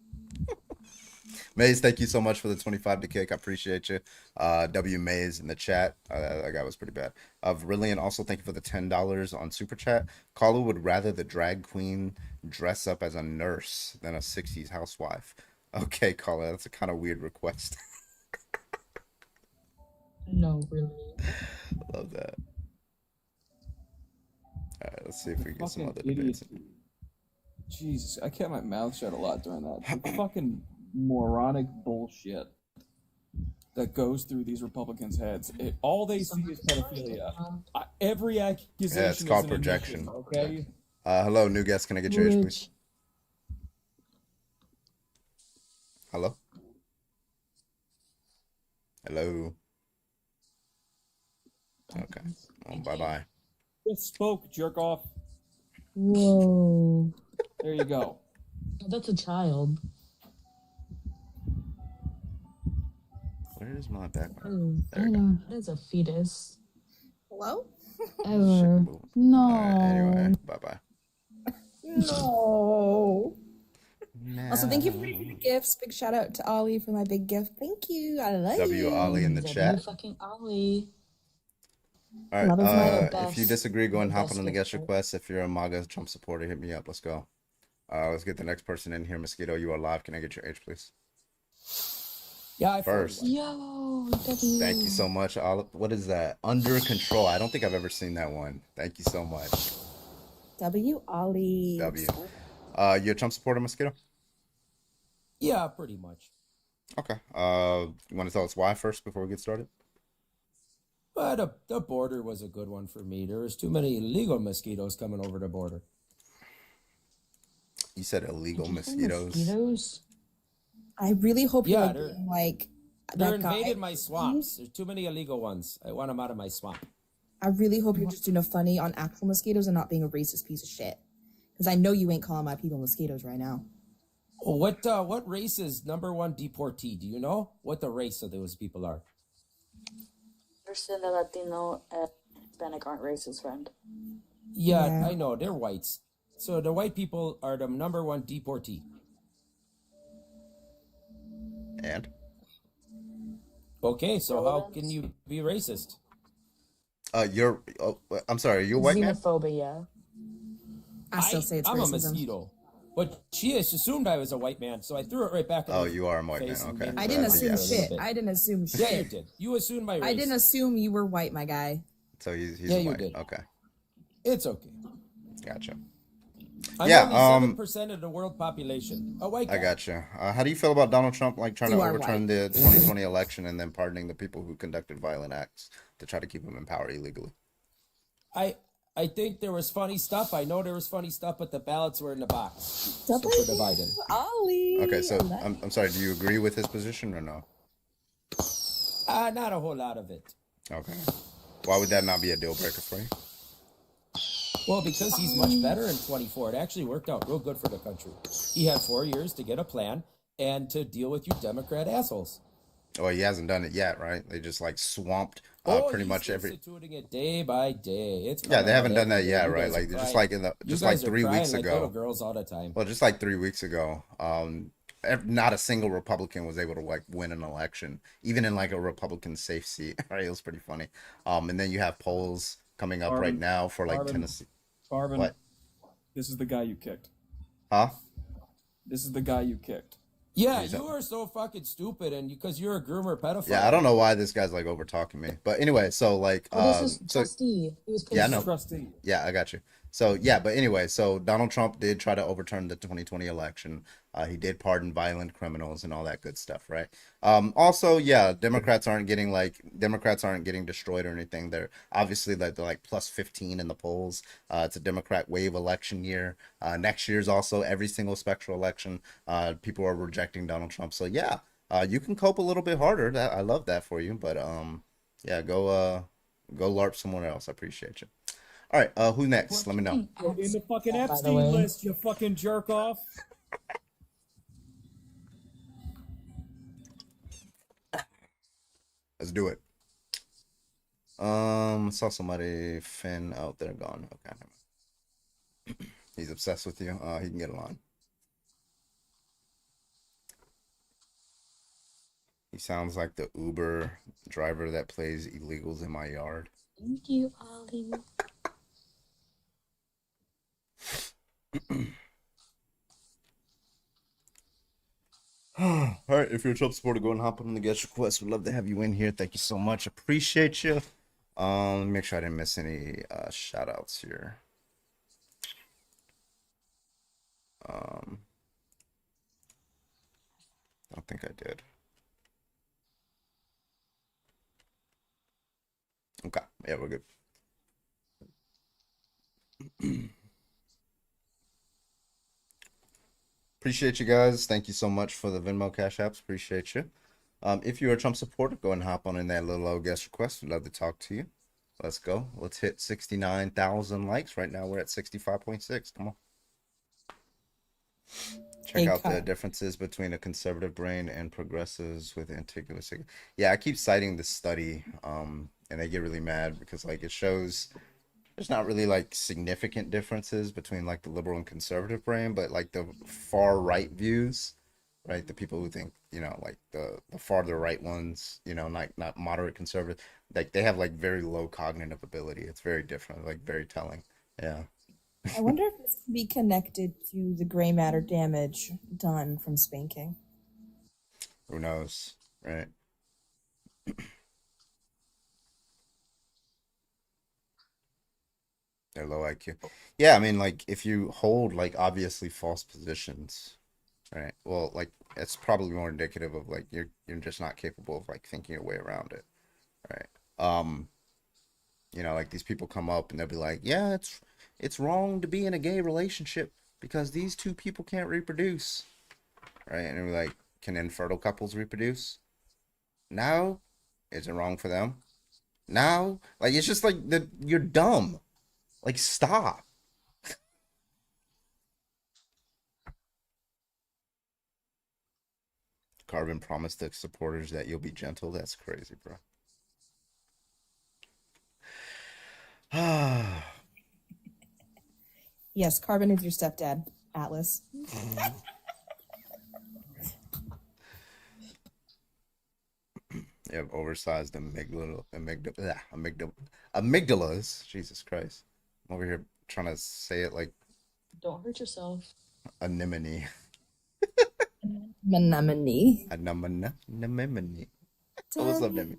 Speaker 1: Maze, thank you so much for the 25 to kick. I appreciate you. W Maze in the chat. That guy was pretty bad. Brilliant. Also, thank you for the $10 on Super Chat. Kalu would rather the drag queen dress up as a nurse than a 60s housewife. Okay, Kalu, that's a kind of weird request.
Speaker 18: No, really.
Speaker 1: Love that. All right, let's see if we can get some
Speaker 6: Fucking
Speaker 1: other debates.
Speaker 6: idiots. Jesus, I kept my mouth shut a lot during that. The fucking moronic bullshit that goes through these Republicans' heads. All they see is pedophilia. Every accusation
Speaker 1: Yeah, it's called
Speaker 6: is an
Speaker 1: projection.
Speaker 6: admission, okay?
Speaker 1: Hello, new guest. Can I get your age, please?
Speaker 18: Rich.
Speaker 1: Hello? Hello? Okay. Oh, bye-bye.
Speaker 6: Just spoke, jerk off.
Speaker 18: Whoa.
Speaker 6: There you go.
Speaker 18: That's a child.
Speaker 1: Where's my background?
Speaker 18: Oh,
Speaker 1: There we go.
Speaker 18: that is a fetus.
Speaker 5: Hello?
Speaker 18: Ever. No.
Speaker 1: Anyway, bye-bye.
Speaker 5: No. Also, thank you for the gifts. Big shout out to Ollie for my big gift. Thank you. I love
Speaker 1: W
Speaker 5: you.
Speaker 1: Ollie in the chat.
Speaker 18: Fucking Ollie.
Speaker 1: All
Speaker 5: Love is my
Speaker 1: right.
Speaker 18: best-
Speaker 1: If you disagree, go and hop
Speaker 18: best
Speaker 1: on the guest
Speaker 18: gift, right?
Speaker 1: request. If you're a MAGA Trump supporter, hit me up. Let's go. Let's get the next person in here. Mosquito, you are live. Can I get your age, please?
Speaker 17: Yeah, I
Speaker 1: First.
Speaker 18: Yo, W.
Speaker 1: Thank you so much, Olive. What is that? Under Control. I don't think I've ever seen that one. Thank you so much.
Speaker 5: W. Ollie.
Speaker 1: W. You a Trump supporter, Mosquito?
Speaker 17: Yeah, pretty much.
Speaker 1: Okay. You want to tell us why first before we get started?
Speaker 17: But the border was a good one for me. There was too many illegal mosquitoes coming over the border.
Speaker 1: You said illegal
Speaker 18: Did you say
Speaker 1: mosquitoes.
Speaker 18: Mosquitoes?
Speaker 5: I really hope you're
Speaker 17: Yeah,
Speaker 5: like,
Speaker 17: they're-
Speaker 5: being like
Speaker 17: They
Speaker 5: that guy.
Speaker 17: invaded my swamps. There's too many illegal ones. I want them out of my swamp.
Speaker 5: I really hope you're just doing a funny on actual mosquitoes and not being a racist piece of shit. Because I know you ain't calling my people mosquitoes right now.
Speaker 17: Oh, what race is number one deportee? Do you know what the race of those people are?
Speaker 18: Understand that Latino and Hispanic aren't racist, friend.
Speaker 17: Yeah,
Speaker 5: Yeah.
Speaker 17: I know. They're whites. So the white people are the number one deportee.
Speaker 1: And?
Speaker 17: Okay, so how can you be racist?
Speaker 1: You're. Oh, I'm sorry. You're a white man.
Speaker 18: Xenophobia.
Speaker 5: I still say it's
Speaker 17: I'm a
Speaker 5: racism.
Speaker 17: mosquito. But she assumed I was a white man, so I threw it right back. in
Speaker 1: Oh,
Speaker 17: her
Speaker 1: you are a white
Speaker 17: face
Speaker 1: man.
Speaker 17: and
Speaker 1: Okay.
Speaker 17: made
Speaker 5: I
Speaker 17: her
Speaker 5: didn't
Speaker 17: laugh
Speaker 5: assume
Speaker 17: a little
Speaker 5: shit.
Speaker 17: bit.
Speaker 5: I didn't assume shit.
Speaker 17: Yeah, you did. You assumed my race.
Speaker 5: I didn't assume you were white, my guy.
Speaker 1: So he's
Speaker 17: Yeah, you
Speaker 1: white.
Speaker 17: did.
Speaker 1: Okay.
Speaker 17: It's okay.
Speaker 1: Gotcha.
Speaker 17: I'm
Speaker 1: Yeah,
Speaker 17: only 7% of the world population. A white guy.
Speaker 1: I gotcha. How do you feel about Donald Trump like trying to
Speaker 5: You are
Speaker 1: overturn
Speaker 5: white.
Speaker 1: the 2020 election and then pardoning the people who conducted violent acts to try to keep him in power illegally?
Speaker 17: I think there was funny stuff. I know there was funny stuff, but the ballots were in the box. So for
Speaker 5: W.
Speaker 17: the Biden.
Speaker 5: Ollie.
Speaker 1: Okay, so
Speaker 5: I love
Speaker 1: I'm sorry. Do you agree with his position or no?
Speaker 17: Not a whole lot of it.
Speaker 1: Okay. Why would that not be a deal breaker for you?
Speaker 17: Well, because he's much better in 24. It actually worked out real good for the country. He had 4 years to get a plan and to deal with you Democrat assholes.
Speaker 1: Well, he hasn't done it yet, right? They just like swamped pretty
Speaker 17: he's
Speaker 1: much every.
Speaker 17: instituting it day by day. It's
Speaker 1: Yeah, they haven't done that
Speaker 17: every day.
Speaker 1: yet,
Speaker 17: You
Speaker 1: right?
Speaker 17: guys are
Speaker 1: Like just
Speaker 17: crying.
Speaker 1: like in the
Speaker 17: You
Speaker 1: just
Speaker 17: guys
Speaker 1: like
Speaker 17: are
Speaker 1: 3 weeks
Speaker 17: crying like little
Speaker 1: ago.
Speaker 17: girls all the time.
Speaker 1: Well, just like 3 weeks ago, not a single Republican was able to like win an election, even in like a Republican safe seat. Right? It was pretty funny. And then you have polls coming up right
Speaker 6: Marvin,
Speaker 1: now for like
Speaker 6: Marvin,
Speaker 1: Tennessee.
Speaker 6: Marvin,
Speaker 1: What?
Speaker 6: this is the guy you kicked.
Speaker 1: Huh?
Speaker 6: This is the guy you kicked.
Speaker 17: Yeah,
Speaker 1: He's
Speaker 17: you are so fucking stupid, and because you're a groomer pedophile.
Speaker 1: Yeah, I don't know why this guy's like over talking me, but anyway, so like,
Speaker 18: Oh, this is
Speaker 1: so
Speaker 18: trustee. He was
Speaker 1: yeah,
Speaker 18: paid
Speaker 1: no,
Speaker 6: Trustee.
Speaker 1: yeah, I got you. So yeah, but anyway, so Donald Trump did try to overturn the 2020 election. He did pardon violent criminals and all that good stuff, right? Also, yeah, Democrats aren't getting destroyed or anything. They're obviously like they're like plus 15 in the polls. It's a Democrat wave election year. Next year's also every single spectral election. People are rejecting Donald Trump. So yeah, you can cope a little bit harder. That I love that for you, but yeah, go LARP somewhere else. I appreciate you. All right, who next? Let me know.
Speaker 6: Put in the fucking
Speaker 7: By the
Speaker 6: Epstein
Speaker 7: way.
Speaker 6: list, you fucking jerk off.
Speaker 1: Let's do it. Saw somebody Finn out there gone. Okay. He's obsessed with you. He can get along. He sounds like the Uber driver that plays illegals in my yard.
Speaker 18: Thank you, Ollie.
Speaker 1: All right, if you're a Trump supporter, go and hop on the guest request. We'd love to have you in here. Thank you so much. Appreciate you. Let me make sure I didn't miss any shout outs here. I don't think I did. Okay, yeah, we're good. Appreciate you guys. Thank you so much for the Venmo Cash Apps. Appreciate you. If you're a Trump supporter, go and hop on in that little guest request. We'd love to talk to you. Let's go. Let's hit 69,000 likes. Right now we're at 65.6. Come on. Check out the differences between a conservative brain and progressives with anticulus signal. Yeah, I keep citing this study, and they get really mad because like it shows there's not really like significant differences between like the liberal and conservative brain, but like the far right views, right? The people who think, you know, like the farther right ones, you know, like not moderate conservative, like they have like very low cognitive ability. It's very different, like very telling. Yeah.
Speaker 5: I wonder if this can be connected to the gray matter damage done from spanking.
Speaker 1: Who knows, right? They're low IQ. Yeah, I mean, like if you hold like obviously false positions, right? Well, like it's probably more indicative of like you're just not capable of like thinking your way around it, right? You know, like these people come up and they'll be like, yeah, it's wrong to be in a gay relationship because these two people can't reproduce, right? And we're like, can infertile couples reproduce? No. Is it wrong for them? No. Like it's just like you're dumb. Like stop. Carbon promised the supporters that you'll be gentle. That's crazy, bro.
Speaker 5: Yes, Carbon is your stepdad, Atlas.
Speaker 1: You have oversized amygdalas. Jesus Christ. I'm over here trying to say it like
Speaker 18: Don't hurt yourself.
Speaker 1: anemone.
Speaker 5: Anemone.
Speaker 1: Anemone. Oh, what's up, Demi?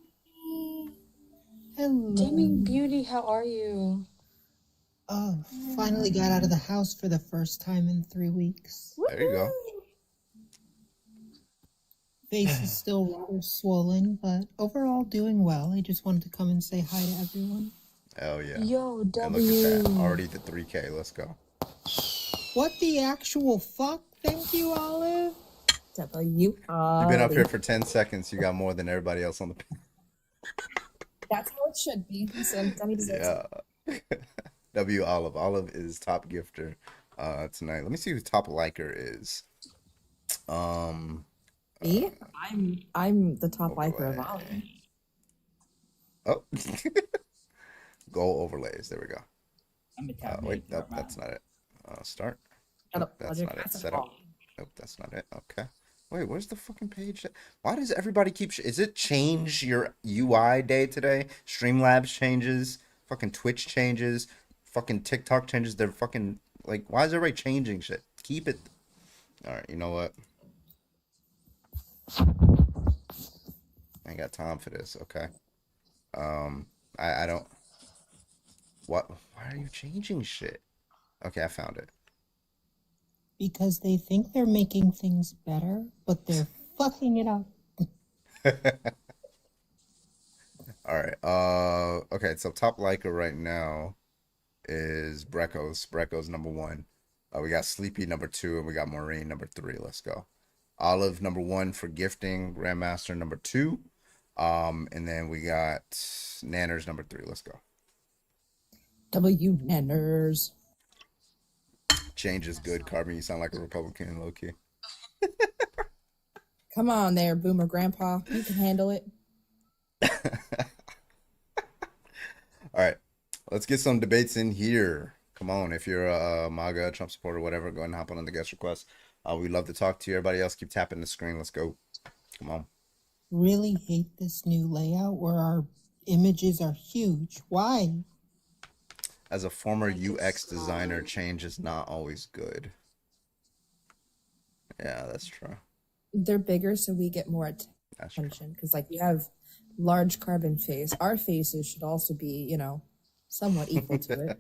Speaker 11: Hello.
Speaker 18: Demi Beauty, how are you?
Speaker 11: Oh, finally got out of the house for the first time in 3 weeks.
Speaker 1: There you go.
Speaker 11: Face is still rather swollen, but overall doing well. I just wanted to come and say hi to everyone.
Speaker 1: Hell yeah.
Speaker 18: Yo,
Speaker 1: And look at
Speaker 18: W.
Speaker 1: that. Already to 3K. Let's go.
Speaker 11: What the actual fuck? Thank you, Olive.
Speaker 5: W.
Speaker 1: You've been up here for 10 seconds. You got more than everybody else on the
Speaker 5: That's how it should be. So Demi deserves it.
Speaker 1: Yeah. W Olive. Olive is top gifter tonight. Let me see who top liker is.
Speaker 5: Me? I'm the top liker of Olive.
Speaker 1: Oh. Goal overlays. There we go.
Speaker 2: I'm a top
Speaker 1: Wait,
Speaker 2: liker.
Speaker 1: nope, that's not it. Start.
Speaker 5: Shut
Speaker 1: Nope,
Speaker 5: up,
Speaker 1: that's
Speaker 5: Roger.
Speaker 1: not it.
Speaker 5: That's
Speaker 1: Set
Speaker 5: wrong.
Speaker 1: up. Nope, that's not it. Okay. Wait, where's the fucking page? Why does everybody keep? Is it change your UI day today? Streamlabs changes. Fucking Twitch changes. Fucking TikTok changes. They're fucking like. Why is everybody changing shit? Keep it. All right. You know what? I ain't got time for this. Okay. I don't. What? Why are you changing shit? Okay, I found it.
Speaker 11: Because they think they're making things better, but they're fucking it up.
Speaker 1: All right. Okay. So top liker right now is Brecco's. Brecco's number 1. We got Sleepy number 2, and we got Maureen number 3. Let's go. Olive number 1 for gifting. Grandmaster number 2. And then we got Nanners number 3. Let's go.
Speaker 5: W nanners.
Speaker 1: Change is good, Carbon. You sound like a Republican, low key.
Speaker 5: Come on there, Boomer Grandpa. You can handle it.
Speaker 1: All right, let's get some debates in here. Come on, if you're a MAGA, Trump supporter, whatever, go ahead and hop on the guest request. We'd love to talk to you. Everybody else, keep tapping the screen. Let's go. Come on.
Speaker 19: Really hate this new layout where our images are huge. Why?
Speaker 1: As a former UX designer, change is not always good. Yeah, that's true.
Speaker 5: They're bigger, so we get more attention. Because, like, you have large Carbon face. Our faces should also be, you know, somewhat equal to it.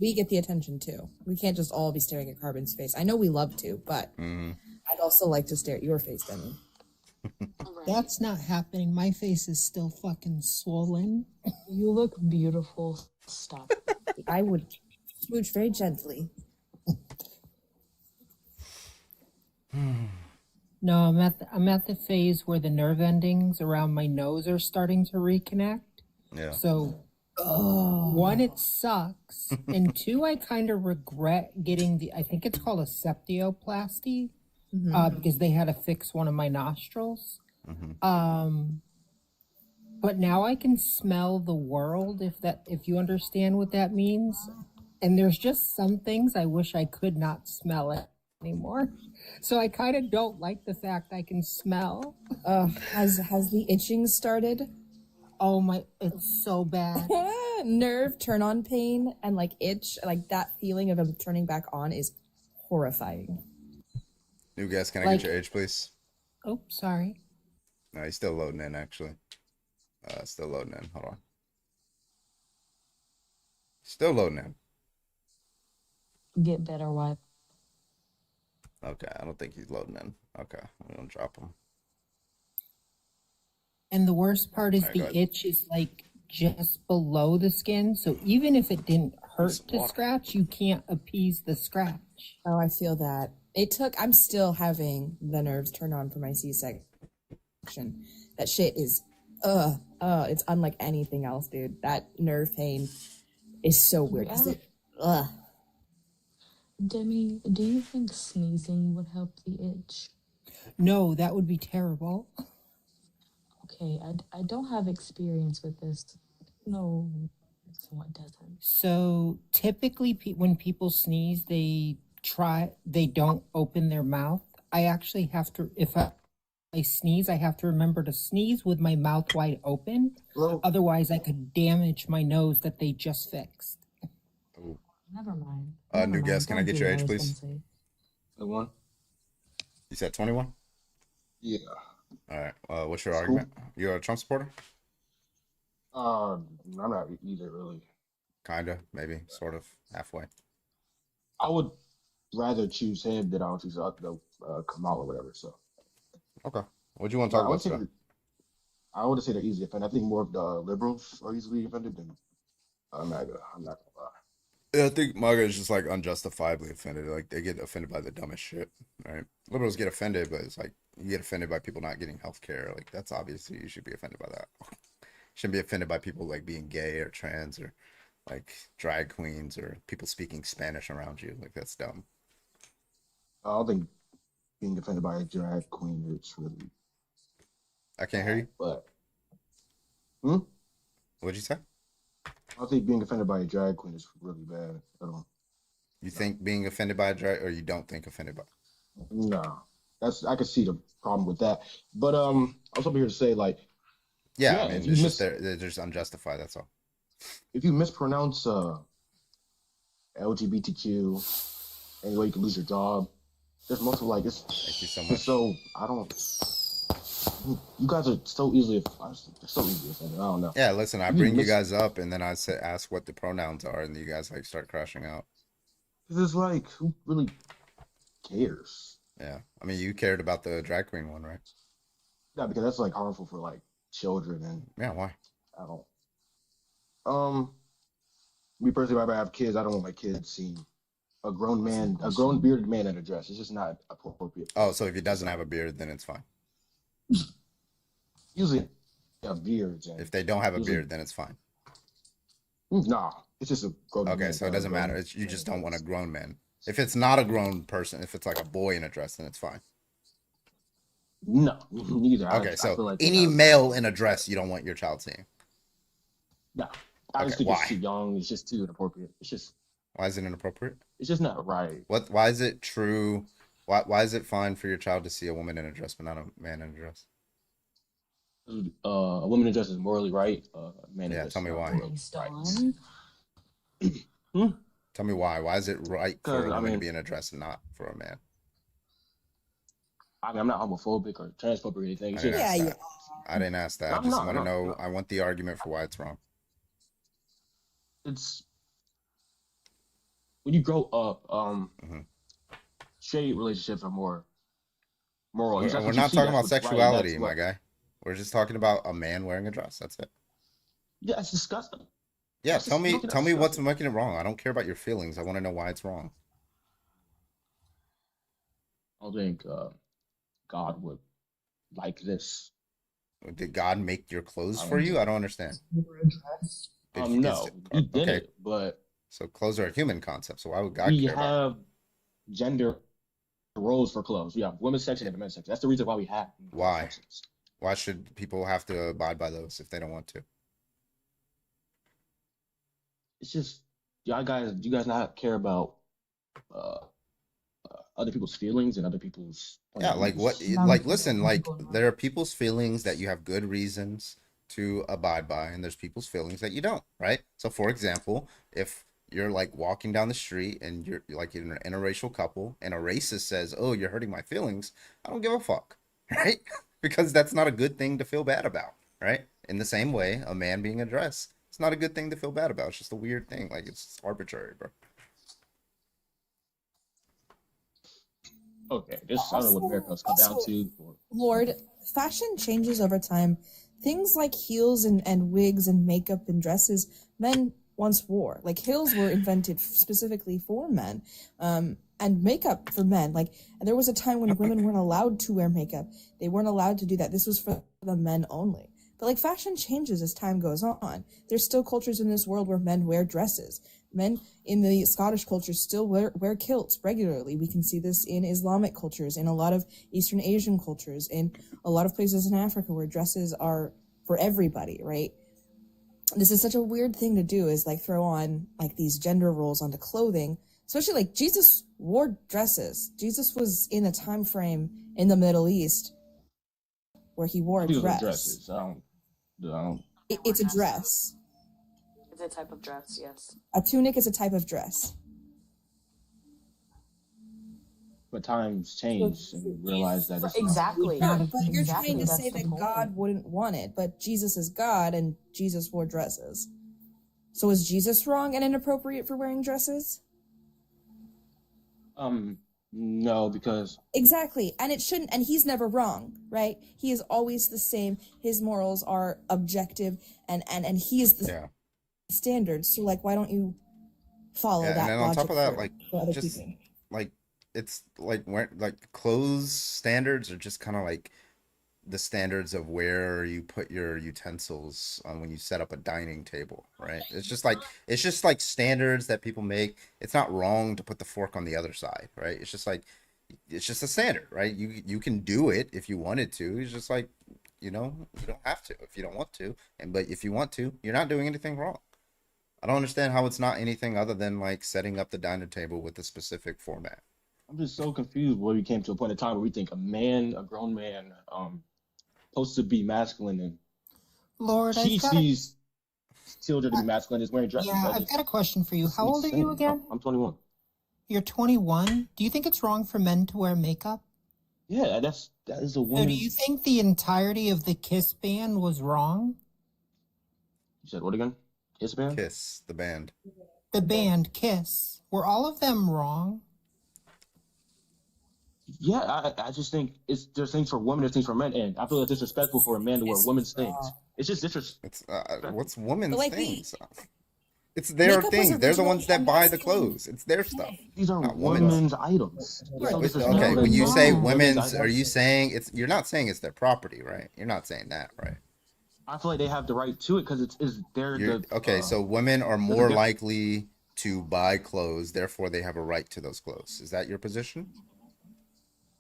Speaker 5: We get the attention, too. We can't just all be staring at Carbon's face. I know we love to, but I'd also like to stare at your face, Demi.
Speaker 19: That's not happening. My face is still fucking swollen.
Speaker 18: You look beautiful. Stop.
Speaker 5: I would smooch very gently.
Speaker 19: No, I'm at the phase where the nerve endings around my nose are starting to reconnect.
Speaker 1: Yeah.
Speaker 19: So, one, it sucks, and two, I kind of regret getting I think it's called a septioplasty, because they had to fix one of my nostrils. But now I can smell the world, if you understand what that means. And there's just some things I wish I could not smell it anymore. So I kind of don't like the fact I can smell.
Speaker 5: Has the itching started?
Speaker 19: Oh my, it's so bad.
Speaker 5: Nerve turn on pain and like itch, like that feeling of them turning back on is horrifying.
Speaker 1: New guest, can I get your age, please?
Speaker 19: Oh, sorry.
Speaker 1: No, he's still loading in, actually. Still loading in. Hold on. Still loading in.
Speaker 18: Get better, wife.
Speaker 1: Okay, I don't think he's loading in. Okay, we're gonna drop him.
Speaker 19: And the worst part is
Speaker 1: Alright, go
Speaker 19: the
Speaker 1: ahead.
Speaker 19: itch is like just below the skin. So even if it didn't hurt to scratch, you can't appease the scratch.
Speaker 5: Oh, I feel that. I'm still having the nerves turn on for my C-section. That shit is, it's unlike anything else, dude. That nerve pain is so weird.
Speaker 18: Demi, do you think sneezing would help the itch?
Speaker 19: No, that would be terrible.
Speaker 18: Okay, I don't have experience with this. No, what doesn't.
Speaker 19: So typically when people sneeze, they don't open their mouth. I actually have to, if I sneeze, I have to remember to sneeze with my mouth wide open. Otherwise, I could damage my nose that they just fixed.
Speaker 18: Never mind.
Speaker 1: New guest, can I get your age, please?
Speaker 20: 21.
Speaker 1: You said 21?
Speaker 20: Yeah.
Speaker 1: All right. What's your argument? You're a Trump supporter?
Speaker 20: I'm not either, really.
Speaker 1: Kinda, maybe, sort of, halfway.
Speaker 20: I would rather choose him than I would choose Kamala or whatever. So.
Speaker 1: Okay. What do you want to talk about today?
Speaker 20: I want to say they're easily offended. I think more of the liberals are easily offended than MAGA. I'm not gonna lie.
Speaker 1: Yeah, I think MAGA is just like unjustifiably offended. Like they get offended by the dumbest shit, right? Liberals get offended, but it's like you get offended by people not getting health care. Like that's obviously you should be offended by that. Shouldn't be offended by people like being gay or trans or like drag queens or people speaking Spanish around you. Like that's dumb.
Speaker 20: I don't think being offended by a drag queen is really.
Speaker 1: I can't hear you.
Speaker 20: But.
Speaker 1: What'd you say?
Speaker 20: I think being offended by a drag queen is really bad. I don't.
Speaker 1: You think being offended by a drag, or you don't think offended by?
Speaker 20: No, I can see the problem with that. But I was over here to say like.
Speaker 1: Yeah, I mean, it's just they're just unjustified. That's all.
Speaker 20: If you mispronounce LGBTQ, any way you can lose your job. There's multiple like this.
Speaker 1: Thank you so much.
Speaker 20: So I don't. You guys are so easily offended. I don't know.
Speaker 1: Yeah, listen, I bring you guys up, and then I ask what the pronouns are, and you guys like start crashing out.
Speaker 20: Because it's like, who really cares?
Speaker 1: Yeah, I mean, you cared about the drag queen one, right?
Speaker 20: Yeah, because that's like harmful for like children and.
Speaker 1: Yeah, why?
Speaker 20: I don't. Me personally, if I have kids, I don't want my kids seeing a grown bearded man in a dress. It's just not appropriate.
Speaker 1: Oh, so if he doesn't have a beard, then it's fine.
Speaker 20: Usually, have beards.
Speaker 1: If they don't have a beard, then it's fine.
Speaker 20: Nah, it's just a grown
Speaker 1: Okay,
Speaker 20: man.
Speaker 1: so it doesn't matter. It's, you just don't want a grown man. If it's not a grown person, if it's like a boy in a dress, then it's fine.
Speaker 20: No, neither.
Speaker 1: Okay,
Speaker 20: I
Speaker 1: so
Speaker 20: feel like
Speaker 1: any male in a dress, you don't want your child seeing.
Speaker 20: No, I just think
Speaker 1: why?
Speaker 20: it's too young. It's just too inappropriate. It's just.
Speaker 1: Why is it inappropriate?
Speaker 20: It's just not right.
Speaker 1: What? Why is it true? Why is it fine for your child to see a woman in a dress but not a man in a dress?
Speaker 20: A woman in a dress is morally right. A man in a
Speaker 1: Yeah,
Speaker 20: dress
Speaker 1: tell me
Speaker 20: is not
Speaker 1: why.
Speaker 20: morally
Speaker 18: Based
Speaker 20: right.
Speaker 18: on
Speaker 1: Tell me why. Why is it right for a
Speaker 20: 'Cause, I
Speaker 1: woman to
Speaker 20: mean-
Speaker 1: be in a dress and not for a man?
Speaker 20: I mean, I'm not homophobic or transphobic or anything.
Speaker 1: I
Speaker 20: It's
Speaker 1: didn't
Speaker 20: just,
Speaker 1: ask that. I didn't ask that. I
Speaker 20: I'm
Speaker 1: just
Speaker 20: not,
Speaker 1: want to
Speaker 20: no,
Speaker 1: know.
Speaker 20: no.
Speaker 1: I want the argument for why it's wrong.
Speaker 20: it's when you grow up, straight relationships are more moral.
Speaker 1: We're,
Speaker 20: That's
Speaker 1: we're
Speaker 20: what you
Speaker 1: not
Speaker 20: see,
Speaker 1: talking
Speaker 20: that's
Speaker 1: about
Speaker 20: what's right, and
Speaker 1: sexuality,
Speaker 20: that's
Speaker 1: my
Speaker 20: what-
Speaker 1: guy. We're just talking about a man wearing a dress. That's it.
Speaker 20: Yeah, it's disgusting.
Speaker 1: Yeah,
Speaker 20: That's
Speaker 1: tell
Speaker 20: just
Speaker 1: me,
Speaker 20: looking at
Speaker 1: tell me what's
Speaker 20: disgusting.
Speaker 1: making it wrong. I don't care about your feelings. I want to know why it's wrong.
Speaker 20: I don't think God would like this.
Speaker 1: Did God make your clothes
Speaker 20: I
Speaker 1: for
Speaker 20: don't
Speaker 1: you? I don't understand.
Speaker 20: No, he did
Speaker 1: okay.
Speaker 20: it, but
Speaker 1: So clothes are a human concept. So why would God
Speaker 20: we
Speaker 1: care about?
Speaker 20: have gender roles for clothes. We have women's section and men's section. That's the reason why we have
Speaker 1: Why?
Speaker 20: sections.
Speaker 1: Why should people have to abide by those if they don't want to?
Speaker 20: It's just you guys not care about other people's feelings and other people's point
Speaker 1: Yeah,
Speaker 20: of
Speaker 1: like what?
Speaker 20: views.
Speaker 1: Like listen, like there are people's feelings that you have good reasons to abide by, and there's people's feelings that you don't, right? So, for example, if you're like walking down the street and you're like in an interracial couple, and a racist says, "Oh, you're hurting my feelings," I don't give a fuck, right? Because that's not a good thing to feel bad about, right? In the same way, a man being a dress, it's not a good thing to feel bad about. It's just a weird thing. Like it's arbitrary, bro.
Speaker 20: Okay, this I don't know what America's come down to.
Speaker 5: Lord, fashion changes over time. Things like heels and wigs and makeup and dresses men once wore. Like heels were invented specifically for men, and makeup for men. Like there was a time when women weren't allowed to wear makeup. They weren't allowed to do that. This was for the men only. But like fashion changes as time goes on. There's still cultures in this world where men wear dresses. Men in the Scottish culture still wear kilts regularly. We can see this in Islamic cultures, in a lot of Eastern Asian cultures, in a lot of places in Africa where dresses are for everybody, right? This is such a weird thing to do, is like throw on like these gender roles onto clothing, especially like Jesus wore dresses. Jesus was in a time frame in the Middle East where he wore a
Speaker 20: These are
Speaker 5: dress.
Speaker 20: dresses. I don't.
Speaker 5: It's a dress.
Speaker 18: it's a type of dress, yes.
Speaker 5: A tunic is a type of dress.
Speaker 20: But times change, and we realize that it's
Speaker 18: Exactly.
Speaker 5: Sure, but you're
Speaker 18: Exactly,
Speaker 5: trying to
Speaker 18: that's
Speaker 5: say
Speaker 18: the
Speaker 5: that
Speaker 18: point.
Speaker 5: God wouldn't want it, but Jesus is God and Jesus wore dresses. So is Jesus wrong and inappropriate for wearing dresses?
Speaker 20: no, because
Speaker 5: Exactly. And it shouldn't, and he's never wrong, right? He is always the same. His morals are objective and he is the standard. So like why don't you follow
Speaker 1: Yeah,
Speaker 5: that
Speaker 1: and then on top
Speaker 5: logic
Speaker 1: of that,
Speaker 5: for-
Speaker 1: like
Speaker 5: for other
Speaker 1: just
Speaker 5: people?
Speaker 1: like it's like where like clothes standards are just kind of like the standards of where you put your utensils on when you set up a dining table, right? It's just like standards that people make. It's not wrong to put the fork on the other side, right? It's just a standard, right? You can do it if you wanted to. It's just like, you don't have to if you don't want to. But if you want to, you're not doing anything wrong. I don't understand how it's not anything other than like setting up the dining table with a specific format.
Speaker 20: I'm just so confused where we came to a point in time where we think a grown man, supposed to be masculine, and
Speaker 19: Lord,
Speaker 20: he
Speaker 19: I've got
Speaker 20: sees children to be masculine is wearing dresses.
Speaker 19: yeah, I've got a question for you. How old are you again?
Speaker 20: I'm 21.
Speaker 19: You're 21. Do you think it's wrong for men to wear makeup?
Speaker 20: Yeah, that is a
Speaker 19: So
Speaker 20: woman.
Speaker 19: do you think the entirety of the Kiss band was wrong?
Speaker 20: You said what again? Kiss band?
Speaker 1: Kiss the band.
Speaker 19: The band Kiss. Were all of them wrong?
Speaker 20: Yeah, I just think there's things for women, there's things for men, and I feel it's disrespectful for a man to wear women's things. It's just disrespectful.
Speaker 1: It's what's women's
Speaker 5: like
Speaker 1: things? It's their
Speaker 5: Makeup was
Speaker 1: things. They're the
Speaker 5: originally
Speaker 1: ones that buy the
Speaker 5: masculine.
Speaker 1: clothes. It's their stuff.
Speaker 20: These are
Speaker 1: not
Speaker 20: women's items. It's so disrespectful.
Speaker 1: Okay, when you say
Speaker 20: Women's
Speaker 1: women's,
Speaker 20: items.
Speaker 1: are you saying you're not saying it's their property, right? You're not saying that, right?
Speaker 20: I feel like they have the right to it because it's they're
Speaker 1: Okay, so women are
Speaker 20: they're
Speaker 1: more
Speaker 20: the-
Speaker 1: likely to buy clothes, therefore they have a right to those clothes. Is that your position?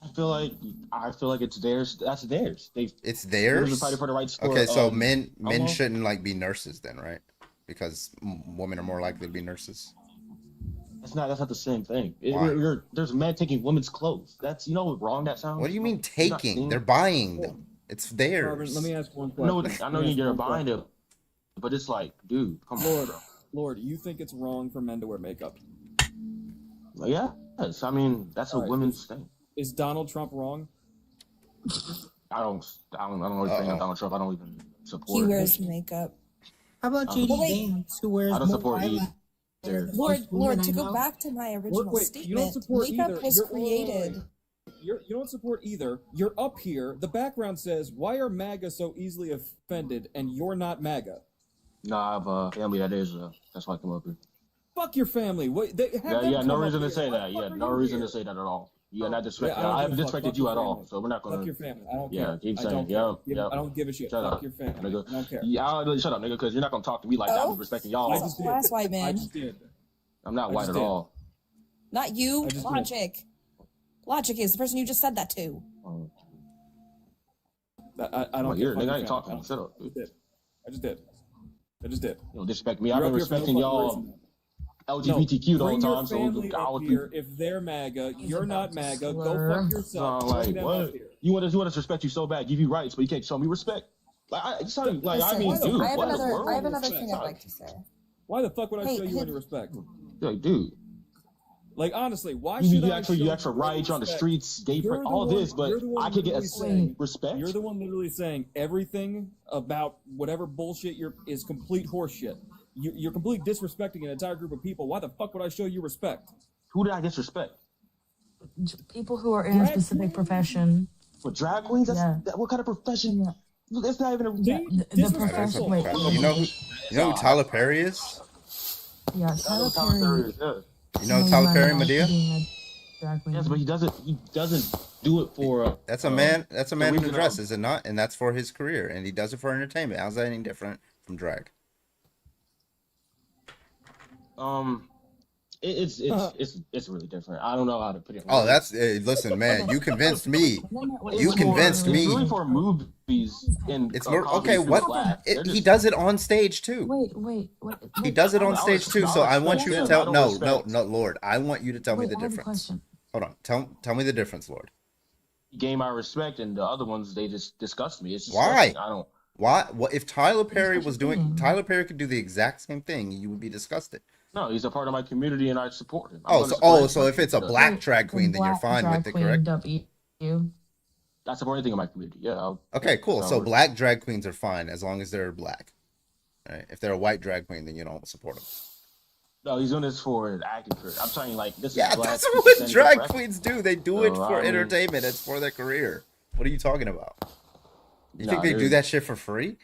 Speaker 20: I feel like it's theirs. That's theirs.
Speaker 1: It's
Speaker 20: They're
Speaker 1: theirs.
Speaker 20: fighting for the right to score.
Speaker 1: Okay, so men
Speaker 20: almost.
Speaker 1: shouldn't like be nurses then, right? Because women are more likely to be nurses.
Speaker 20: That's not the same thing.
Speaker 1: Why?
Speaker 20: There's men taking women's clothes. That's how wrong that sounds.
Speaker 1: What do you mean
Speaker 20: You're not
Speaker 1: taking?
Speaker 20: seeing-
Speaker 1: They're buying them. It's theirs.
Speaker 6: Marvin, let me ask one
Speaker 20: No,
Speaker 6: question.
Speaker 20: I know
Speaker 6: Let me ask
Speaker 20: you're
Speaker 6: one
Speaker 20: buying
Speaker 6: question.
Speaker 20: it, but it's like, dude, come
Speaker 6: Lord,
Speaker 20: on.
Speaker 6: Lord, you think it's wrong for men to wear makeup?
Speaker 20: Yeah, yes. I mean, that's a
Speaker 6: All right,
Speaker 20: women's thing.
Speaker 6: Is Donald Trump wrong?
Speaker 20: I don't really think of Donald Trump. I don't even support.
Speaker 5: He
Speaker 20: him.
Speaker 5: wears makeup.
Speaker 19: How about
Speaker 20: Oh.
Speaker 19: JD
Speaker 5: Well, wait.
Speaker 19: Vance, who wears
Speaker 20: I don't
Speaker 19: more
Speaker 20: support
Speaker 19: eyelash
Speaker 20: either.
Speaker 19: than
Speaker 5: Lord,
Speaker 19: most women
Speaker 5: to
Speaker 19: I
Speaker 5: go
Speaker 19: know?
Speaker 5: back to my original
Speaker 6: Wait, you don't
Speaker 5: statement,
Speaker 6: support
Speaker 5: makeup
Speaker 6: either.
Speaker 5: was
Speaker 6: Wait, wait, wait.
Speaker 5: created.
Speaker 6: You don't support either. You're up here. The background says, "Why are MAGA so easily offended?" And you're not MAGA.
Speaker 20: No, I have a family that is. That's why I come up here.
Speaker 6: Fuck your family. Wait, have
Speaker 20: Yeah,
Speaker 6: them
Speaker 20: no
Speaker 6: come up
Speaker 20: reason to
Speaker 6: here.
Speaker 20: say
Speaker 6: Why
Speaker 20: that.
Speaker 6: the fuck
Speaker 20: Yeah,
Speaker 6: are
Speaker 20: no
Speaker 6: you
Speaker 20: reason
Speaker 6: here?
Speaker 20: to say that at all. Yeah, not disrespect.
Speaker 6: Yeah, I don't
Speaker 20: I
Speaker 6: give
Speaker 20: haven't
Speaker 6: a fuck.
Speaker 20: disrespected
Speaker 6: Fuck
Speaker 20: you
Speaker 6: your
Speaker 20: at all,
Speaker 6: family.
Speaker 20: so we're not gonna.
Speaker 6: Fuck your family. I don't
Speaker 20: Yeah,
Speaker 6: care.
Speaker 20: keep
Speaker 6: I
Speaker 20: saying.
Speaker 6: don't
Speaker 20: Yeah,
Speaker 6: care.
Speaker 20: yeah.
Speaker 6: I don't give a shit.
Speaker 20: Shut
Speaker 6: Fuck
Speaker 20: up,
Speaker 6: your family.
Speaker 20: nigga.
Speaker 6: I don't care.
Speaker 20: Yeah, shut up, nigga, because you're not gonna talk to me like that. I'm respecting y'all.
Speaker 6: I just did.
Speaker 5: Last white
Speaker 6: I
Speaker 5: man.
Speaker 6: just did.
Speaker 20: I'm not
Speaker 6: I
Speaker 20: white
Speaker 6: just
Speaker 20: at
Speaker 6: did.
Speaker 20: all.
Speaker 5: Not you.
Speaker 6: I just did.
Speaker 5: Logic. Logic is the person you just said that to.
Speaker 6: I don't
Speaker 20: You're a
Speaker 6: care.
Speaker 20: nigga.
Speaker 6: Fuck
Speaker 20: I ain't
Speaker 6: your
Speaker 20: talking.
Speaker 6: family.
Speaker 20: Shut up.
Speaker 6: I just did. I just did.
Speaker 20: You don't disrespect me.
Speaker 6: You're
Speaker 20: I've been
Speaker 6: up here for no
Speaker 20: respecting
Speaker 6: fucking
Speaker 20: y'all
Speaker 6: reason.
Speaker 20: LGBTQ the whole
Speaker 6: Bring your
Speaker 20: time. So
Speaker 6: family
Speaker 20: I'll
Speaker 6: up here. If they're MAGA, you're not MAGA. Go fuck yourself.
Speaker 20: So,
Speaker 6: Bring
Speaker 20: like,
Speaker 6: them
Speaker 20: what?
Speaker 6: up here.
Speaker 20: You want us to respect you so bad, give you rights, but you can't show me respect. Like, I mean, dude,
Speaker 11: I have
Speaker 20: what in the
Speaker 11: another.
Speaker 20: world?
Speaker 11: I have another thing I'd like to say.
Speaker 6: Why the fuck would I
Speaker 11: Hey,
Speaker 6: show you
Speaker 11: hey-
Speaker 6: any respect?
Speaker 20: Like, dude,
Speaker 6: Like, honestly, why
Speaker 20: you
Speaker 6: should I
Speaker 20: actually
Speaker 6: show
Speaker 20: you actually
Speaker 6: you
Speaker 20: riot on the
Speaker 6: respect?
Speaker 20: streets, gay,
Speaker 6: You're the
Speaker 20: all
Speaker 6: one-
Speaker 20: this, but
Speaker 6: you're the one
Speaker 20: I could get
Speaker 6: literally
Speaker 20: a
Speaker 6: saying-
Speaker 20: respect.
Speaker 6: You're the one literally saying everything about whatever bullshit is complete horseshit. You're completely disrespecting an entire group of people. Why the fuck would I show you respect?
Speaker 20: Who did I disrespect?
Speaker 18: People who are in a specific profession.
Speaker 20: For drag queens?
Speaker 18: Yeah.
Speaker 20: What kind of profession? That's not even a.
Speaker 18: The profession. Wait,
Speaker 1: You know who Tyler Perry is?
Speaker 18: yeah, Tyler Perry.
Speaker 1: You know Tyler Perry, Medea?
Speaker 20: Yes, but he doesn't do it for.
Speaker 1: That's a man. That's a man in a
Speaker 20: reason
Speaker 1: dress,
Speaker 20: of-
Speaker 1: is it not? And that's for his career, and he does it for entertainment. How's that any different from drag?
Speaker 20: It's really different. I don't know how to put it.
Speaker 1: Oh, that's listen, man. You convinced me. You convinced me.
Speaker 20: It's really for movies and
Speaker 1: It's more
Speaker 20: comedy
Speaker 1: okay.
Speaker 20: and
Speaker 1: What
Speaker 20: black. They're
Speaker 1: he
Speaker 20: just-
Speaker 1: does it on stage too.
Speaker 18: Wait.
Speaker 1: He does it on stage too. So I want you to tell. No,
Speaker 20: respect.
Speaker 1: Lord. I want you to tell me
Speaker 18: Wait,
Speaker 1: the
Speaker 18: I have a
Speaker 1: difference.
Speaker 18: question.
Speaker 1: Hold on. Tell me the difference, Lord.
Speaker 20: He gained my respect, and the other ones they just disgust me. It's just
Speaker 1: Why?
Speaker 20: I don't.
Speaker 1: Why? What if Tyler Perry was doing?
Speaker 18: disgusting.
Speaker 1: Tyler Perry could do the exact same thing. You would be disgusted.
Speaker 20: No, he's a part of my community, and I support him.
Speaker 1: So if it's a black drag queen, then you're fine with it, correct?
Speaker 20: I support anything in my community. Yeah.
Speaker 1: Okay, cool. So
Speaker 20: I'll-
Speaker 1: black drag queens are fine as long as they're black. Right? If they're a white drag queen, then you don't support them.
Speaker 20: No, he's doing this for his acting career. I'm telling you, like, this
Speaker 1: Yeah,
Speaker 20: is black.
Speaker 1: that's what
Speaker 20: people
Speaker 1: drag
Speaker 20: saying
Speaker 1: queens do. They do it
Speaker 20: So,
Speaker 1: for
Speaker 20: I mean-
Speaker 1: entertainment. It's for their career. What are you talking about? You
Speaker 20: Nah,
Speaker 1: think they do
Speaker 20: there's-
Speaker 1: that shit for free?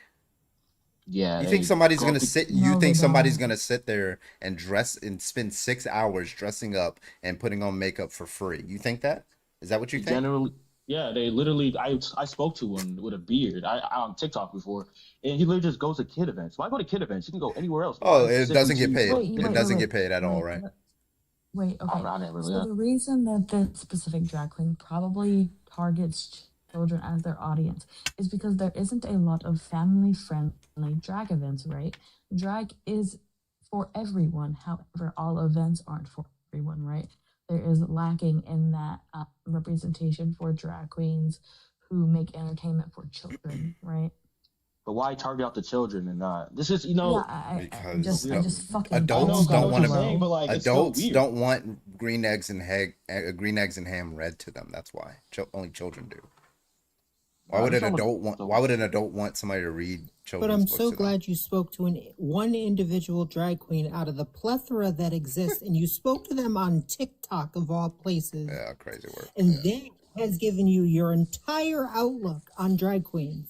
Speaker 20: Yeah.
Speaker 1: You
Speaker 20: they
Speaker 1: think somebody's
Speaker 20: go
Speaker 1: gonna
Speaker 20: up to-
Speaker 1: sit?
Speaker 18: No,
Speaker 1: You
Speaker 18: they
Speaker 1: think somebody's
Speaker 18: don't.
Speaker 1: gonna sit there and dress and spend 6 hours dressing up and putting on makeup for free? You think that? Is that what you think?
Speaker 20: Generally, yeah, they literally. I spoke to one with a beard. I on TikTok before, and he literally just goes to kid events. Why go to kid events? You can go anywhere else.
Speaker 1: Oh,
Speaker 20: Why
Speaker 1: it doesn't get
Speaker 20: specifically
Speaker 1: paid.
Speaker 20: to-
Speaker 1: It doesn't get paid at all, right?
Speaker 18: Wait, okay.
Speaker 20: Oh, no, I never really-
Speaker 18: So the reason that this specific drag queen probably targets children as their audience is because there isn't a lot of family-friendly drag events, right? Drag is for everyone. However, all events aren't for everyone, right? There is lacking in that representation for drag queens who make entertainment for children, right?
Speaker 20: But why target out the children and not? This is, you know,
Speaker 18: Yeah, I just fucking
Speaker 1: adults don't want
Speaker 20: saying, but,
Speaker 1: to.
Speaker 20: like, it's still
Speaker 1: Adults
Speaker 20: weird.
Speaker 1: don't want green eggs and ham read to them. That's why only children do. Why would an adult want? Why would an adult want somebody to read children's
Speaker 19: But I'm
Speaker 1: books
Speaker 19: so
Speaker 1: to them?
Speaker 19: glad you spoke to one individual drag queen out of the plethora that exists, and you spoke to them on TikTok of all places.
Speaker 1: Yeah, crazy work.
Speaker 19: And that has given you your entire outlook on drag queens.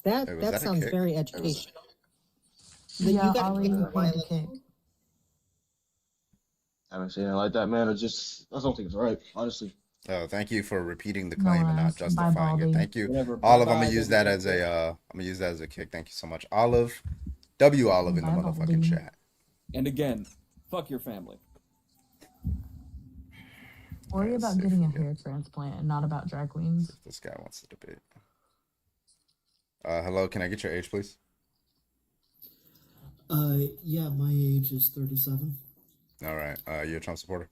Speaker 19: That
Speaker 1: Hey, was
Speaker 19: that
Speaker 1: that a
Speaker 19: sounds
Speaker 1: kick?
Speaker 19: very
Speaker 1: It was-
Speaker 19: educational.
Speaker 18: Yeah,
Speaker 19: you got
Speaker 18: Ollie
Speaker 19: to
Speaker 18: made the kick.
Speaker 20: I haven't seen it like that, man. I don't think it's right, honestly.
Speaker 1: Oh, thank you for repeating the
Speaker 18: No
Speaker 1: claim
Speaker 18: one
Speaker 1: and not
Speaker 18: asked. Bye,
Speaker 1: justifying it.
Speaker 18: Baldy.
Speaker 1: Thank you,
Speaker 6: Whatever.
Speaker 1: Olive. I'm
Speaker 6: Bye-bye,
Speaker 1: gonna use that as
Speaker 6: WJ.
Speaker 1: a I'm gonna use that as a kick. Thank you so much, Olive. W Olive in the
Speaker 18: Bye,
Speaker 1: motherfucking
Speaker 18: Baldy.
Speaker 1: chat.
Speaker 6: And again, fuck your family.
Speaker 18: Worry about getting a hair transplant and not about drag queens.
Speaker 1: This guy wants to debate. Hello, can I get your age, please?
Speaker 21: Yeah, my age is 37.
Speaker 1: All right. You a Trump supporter?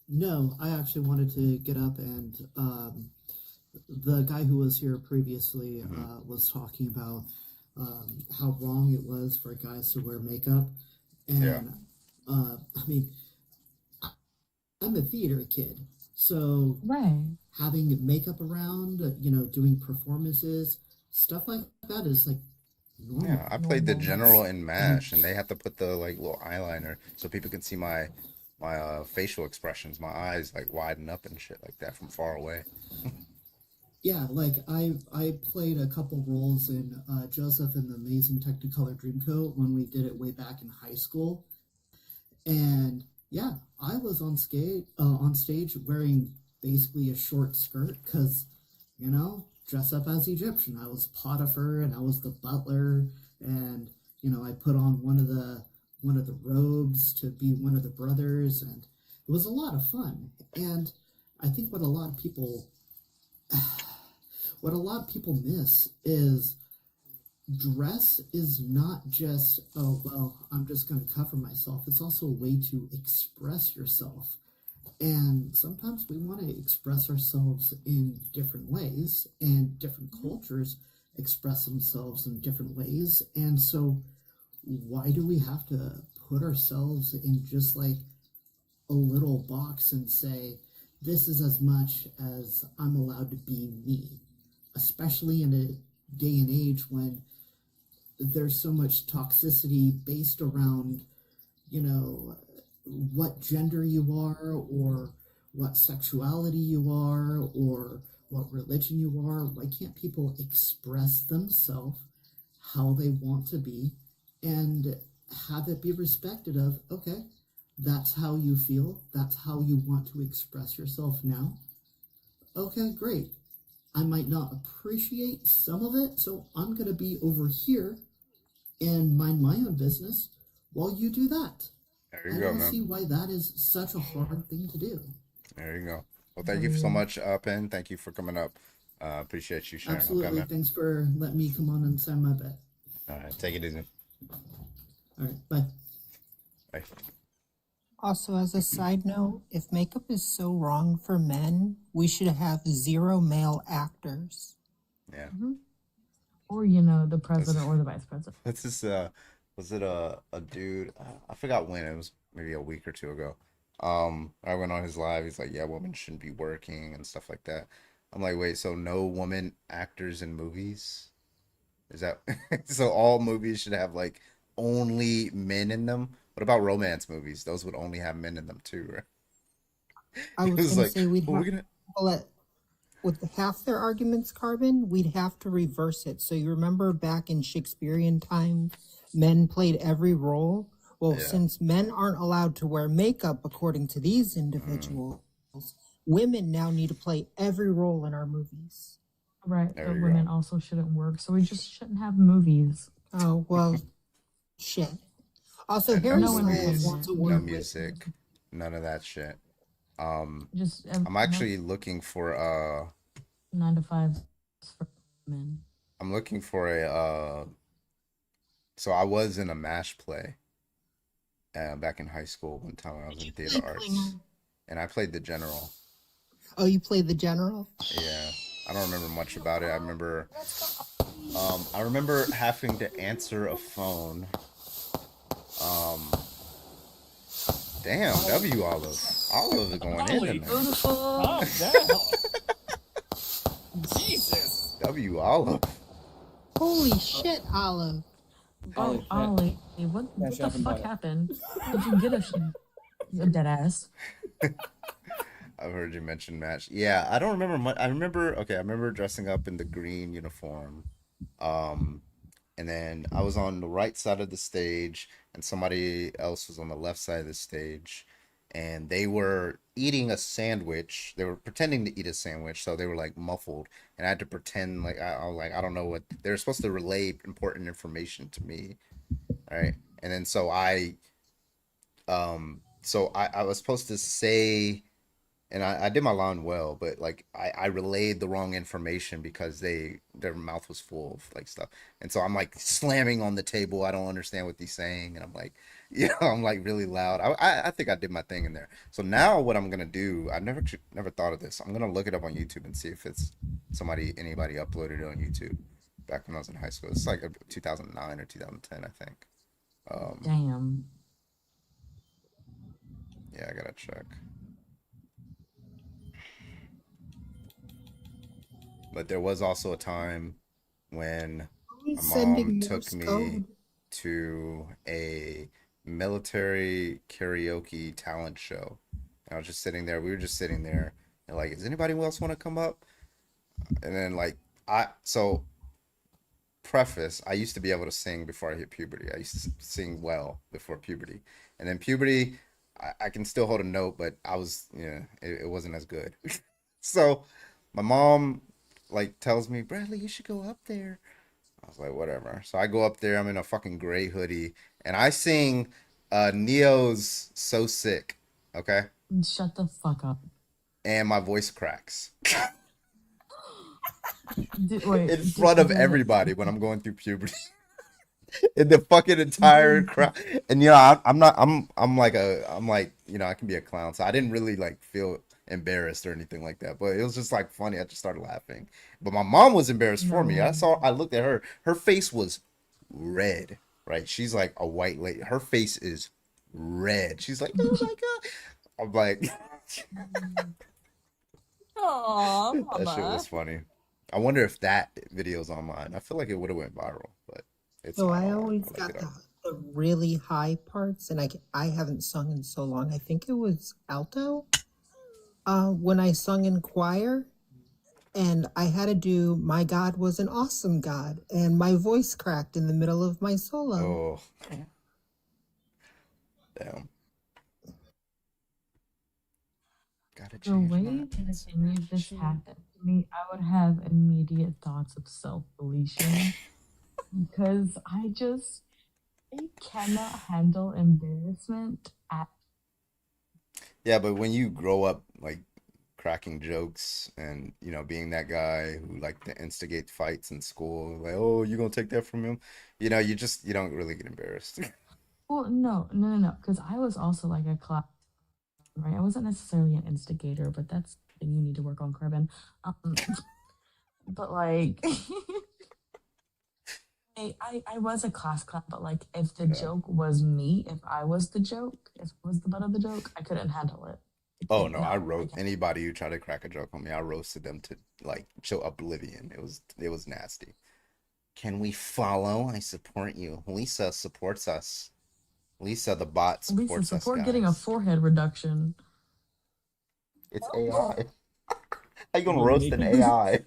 Speaker 21: No, I actually wanted to get up and the guy who was here previously was talking about how wrong it was for guys to wear makeup. And
Speaker 1: Yeah.
Speaker 21: I mean, I'm a theater kid, so
Speaker 18: Right.
Speaker 21: having makeup around, doing performances, stuff like that is like normal.
Speaker 1: Yeah, I played the
Speaker 21: normal.
Speaker 1: general in MASH, and they have to put the like little eyeliner so people can see my facial expressions, my eyes like widen up and shit like that from far away.
Speaker 21: Yeah, like I played a couple roles in Joseph and the Amazing Technicolor Dreamcoat when we did it way back in high school, and yeah, I was on stage wearing basically a short skirt because, dress up as Egyptian. I was Potiphar and I was the butler, and I put on one of the robes to be one of the brothers, and it was a lot of fun. And I think what a lot of people miss is dress is not just, oh, well, I'm just going to cover myself. It's also a way to express yourself. And sometimes we want to express ourselves in different ways, and different cultures express themselves in different ways. And so why do we have to put ourselves in just like a little box and say, this is as much as I'm allowed to be me? Especially in a day and age when there's so much toxicity based around, what gender you are, or what sexuality you are, or what religion you are. Why can't people express themselves how they want to be and have it be respected of, okay, that's how you feel, that's how you want to express yourself now? Okay, great. I might not appreciate some of it, so I'm going to be over here and mind my own business while you do that.
Speaker 1: There you
Speaker 21: I
Speaker 1: go,
Speaker 21: don't
Speaker 1: man.
Speaker 21: see why that is such a hard thing to do.
Speaker 1: There you go. Well, thank you so much, Pen. Thank you for coming up. Appreciate you sharing.
Speaker 21: Absolutely.
Speaker 1: Okay, man.
Speaker 21: Thanks for letting me come on and sign my bet.
Speaker 1: All right, take it easy.
Speaker 21: All right, bye.
Speaker 1: Bye.
Speaker 19: Also, as a side note, if makeup is so wrong for men, we should have 0 male actors.
Speaker 1: Yeah.
Speaker 18: Or, the president or the vice president.
Speaker 1: This is was it a dude? I forgot when. It was maybe a week or two ago. I went on his live. He's like, "Yeah, women shouldn't be working and stuff like that." I'm like, "Wait, so no woman actors in movies? Is that so? All movies should have like only men in them? What about romance movies? Those would only have men in them too, right?"
Speaker 19: I
Speaker 1: It
Speaker 19: was
Speaker 1: was
Speaker 19: going to
Speaker 1: like,
Speaker 19: say we'd
Speaker 1: well,
Speaker 19: have
Speaker 1: we're gonna.
Speaker 19: people that, with half their arguments, Carbon, we'd have to reverse it. So you remember back in Shakespearean times, men played every role? Well,
Speaker 1: Yeah.
Speaker 19: since men aren't allowed to wear makeup according to these individuals, women now need to play every role in our movies.
Speaker 18: Right.
Speaker 1: There
Speaker 18: But
Speaker 1: you
Speaker 18: women also shouldn't work, so we just shouldn't have movies.
Speaker 19: Oh, well, shit. Also,
Speaker 1: And
Speaker 19: Harry
Speaker 1: no
Speaker 18: No
Speaker 19: Styles
Speaker 18: entertainment.
Speaker 19: wants to
Speaker 1: no
Speaker 19: work with
Speaker 1: music, none of that shit.
Speaker 18: Just
Speaker 1: I'm actually looking for
Speaker 18: 9 to 5 for men.
Speaker 1: I'm looking for a so I was in a MASH play back in high school one time when I was in theater arts, and I played the general.
Speaker 19: Oh, you played the general?
Speaker 1: Yeah, I don't remember much about it. I remember having to answer a phone. Damn, W Olive. Olive is going in
Speaker 6: Holy
Speaker 1: tonight.
Speaker 6: calm down. Jesus.
Speaker 1: W Olive.
Speaker 19: Holy shit, Olive.
Speaker 18: Oh, Ollie, what
Speaker 6: Cash
Speaker 18: the
Speaker 6: App and
Speaker 18: fuck
Speaker 6: buy it.
Speaker 18: happened? Did you get a dead ass?
Speaker 1: I've heard you mention match. Yeah, I don't remember much. I remember dressing up in the green uniform. And then I was on the right side of the stage and somebody else was on the left side of the stage. and they were eating a sandwich. They were pretending to eat a sandwich, so they were like muffled, and I had to pretend like I was like, I don't know what they were supposed to relay important information to me, right? And then I was supposed to say, and I did my line well, but like I relayed the wrong information because their mouth was full of like stuff, and so I'm like slamming on the table. I don't understand what he's saying, and I'm like, I'm like really loud. I think I did my thing in there. So now what I'm gonna do, I never thought of this. I'm gonna look it up on YouTube and see if it's anybody uploaded it on YouTube back when I was in high school. It's like 2009 or 2010, I think.
Speaker 18: Damn.
Speaker 1: Yeah, I gotta check. But there was also a time when my mom took me to a military karaoke talent show. And I was just sitting there. We were just sitting there, and like, does anybody else want to come up? And then like preface, I used to be able to sing before I hit puberty. I used to sing well before puberty, and then puberty, I can still hold a note, but I was it wasn't as good. So my mom like tells me, Bradley, you should go up there. I was like, whatever. So I go up there. I'm in a fucking gray hoodie, and I sing Neo's "So Sick." Okay.
Speaker 18: Shut the fuck up.
Speaker 1: And my voice cracks
Speaker 18: Wait,
Speaker 1: in front of everybody when I'm going through puberty. In the fucking entire crowd. And I'm like I can be a clown, so I didn't really like feel embarrassed or anything like that, but it was just like funny. I just started laughing, but my mom was embarrassed for me. I looked at her face was red, right? She's like a white lady, her face is red. She's like, oh my god. I'm like,
Speaker 5: Aww,
Speaker 1: that shit was funny. I wonder if that video's online. I feel like it would have went viral, but it's
Speaker 19: So
Speaker 1: not
Speaker 19: I
Speaker 1: on.
Speaker 19: always
Speaker 1: I'll
Speaker 19: got
Speaker 1: look it up.
Speaker 19: the really high parts, and I haven't sung in so long. I think it was alto. When I sung in choir, and I had to do "My God Was an Awesome God," and my voice cracked in the middle of my solo.
Speaker 1: Oh, damn. Gotta
Speaker 18: The
Speaker 1: change
Speaker 18: way
Speaker 1: my
Speaker 18: that any of this happened to me, I would have immediate thoughts of self-deletion because I cannot handle embarrassment at
Speaker 1: Yeah, but when you grow up like cracking jokes and being that guy who like to instigate fights in school, like, oh, you gonna take that from him? You don't really get embarrassed.
Speaker 18: Well, no, because I was also like a class, right? I wasn't necessarily an instigator, but that's something you need to work on, Carbon. But like, I was a class clown, but like, if the joke was me, if I was the joke, if I was the butt of the joke, I couldn't handle it.
Speaker 1: Oh no, I roast anybody who tried to crack a joke on me. I roasted them to like chill oblivion. It was nasty. Can we follow? I support you. Lisa supports us. Lisa the bot supports
Speaker 18: Lisa,
Speaker 1: us,
Speaker 18: support
Speaker 1: guys.
Speaker 18: getting a forehead reduction.
Speaker 1: It's AI. How you gonna roast an AI?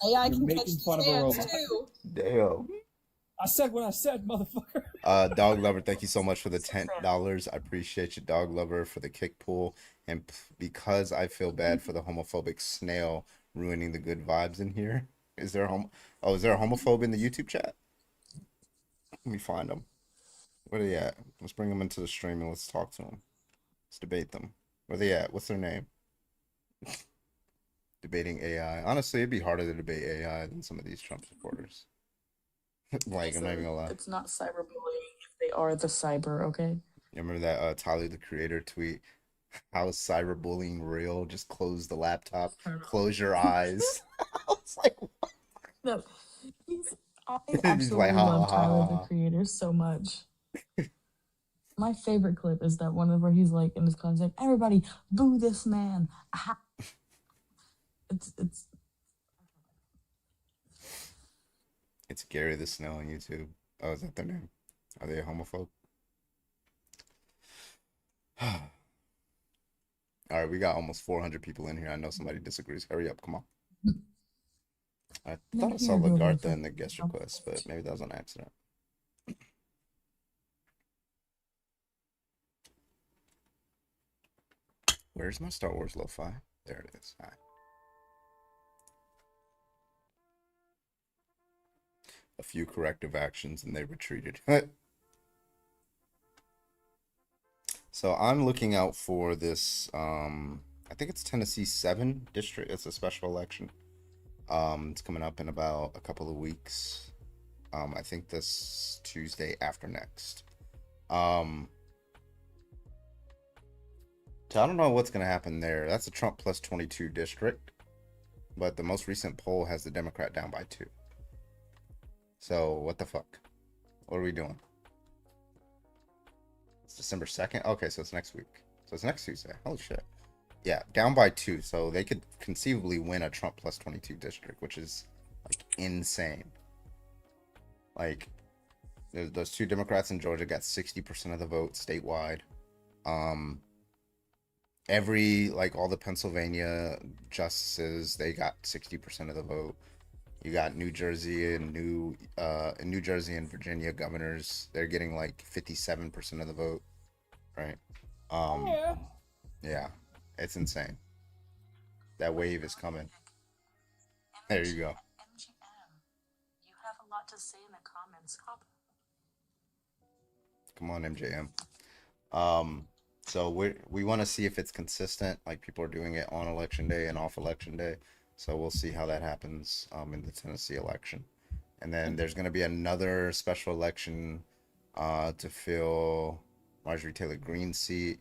Speaker 5: AI can
Speaker 6: making
Speaker 5: catch
Speaker 6: fun
Speaker 5: the
Speaker 6: of a
Speaker 5: chance
Speaker 6: robot.
Speaker 5: too.
Speaker 1: Damn.
Speaker 6: I said what I said, motherfucker.
Speaker 1: Dog Lover, thank you so much for the $10. I appreciate you, Dog Lover, for the kick pull. And because I feel bad for the homophobic snail ruining the good vibes in here. Is there a homophobe in the YouTube chat? Let me find them. Where are they at? Let's bring them into the stream and let's talk to them. Let's debate them. Where they at? What's their name? Debating AI. Honestly, it'd be harder to debate AI than some of these Trump supporters. Like, I'm not even gonna lie.
Speaker 18: It's not cyberbullying if they are the cyber, okay?
Speaker 1: You remember that Tyler the Creator tweet? How is cyberbullying real? Just close the laptop, close your eyes. I was like, what?
Speaker 18: No, I
Speaker 1: He's
Speaker 18: absolutely
Speaker 1: like, ha,
Speaker 18: love
Speaker 1: ha,
Speaker 18: Tyler
Speaker 1: ha,
Speaker 18: the
Speaker 1: ha.
Speaker 18: Creator so much. My favorite clip is that one where he's like in his class, like, everybody boo this man. Aha. It's
Speaker 1: It's Gary the Snail on YouTube. Oh, is that their name? Are they a homophobe? All right, we got almost 400 people in here. I know somebody disagrees. Hurry up, come on. I thought I saw Lagartha in the guest request, but maybe that was an accident. Where's my Star Wars lo-fi? There it is. All right. A few corrective actions and they retreated. So I'm looking out for this. I think it's Tennessee 7 district. It's a special election. It's coming up in about a couple of weeks. I think this Tuesday after next. So I don't know what's going to happen there. That's a Trump plus 22 district, but the most recent poll has the Democrat down by 2. So what the fuck? What are we doing? It's December 2nd. Okay, so it's next week. So it's next Tuesday. Holy shit. Yeah, down by 2. So they could conceivably win a Trump plus 22 district, which is like insane. Like those 2 Democrats in Georgia got 60% of the vote statewide. All the Pennsylvania justices, they got 60% of the vote. You got New Jersey and New Jersey and Virginia governors, they're getting like 57% of the vote, right? Yeah, it's insane. That wave is coming. There you go.
Speaker 18: You have a lot to say in the comments.
Speaker 1: Come on, MJM. So we want to see if it's consistent, like people are doing it on election day and off election day. So we'll see how that happens in the Tennessee election. And then there's going to be another special election to fill Marjorie Taylor Greene's seat.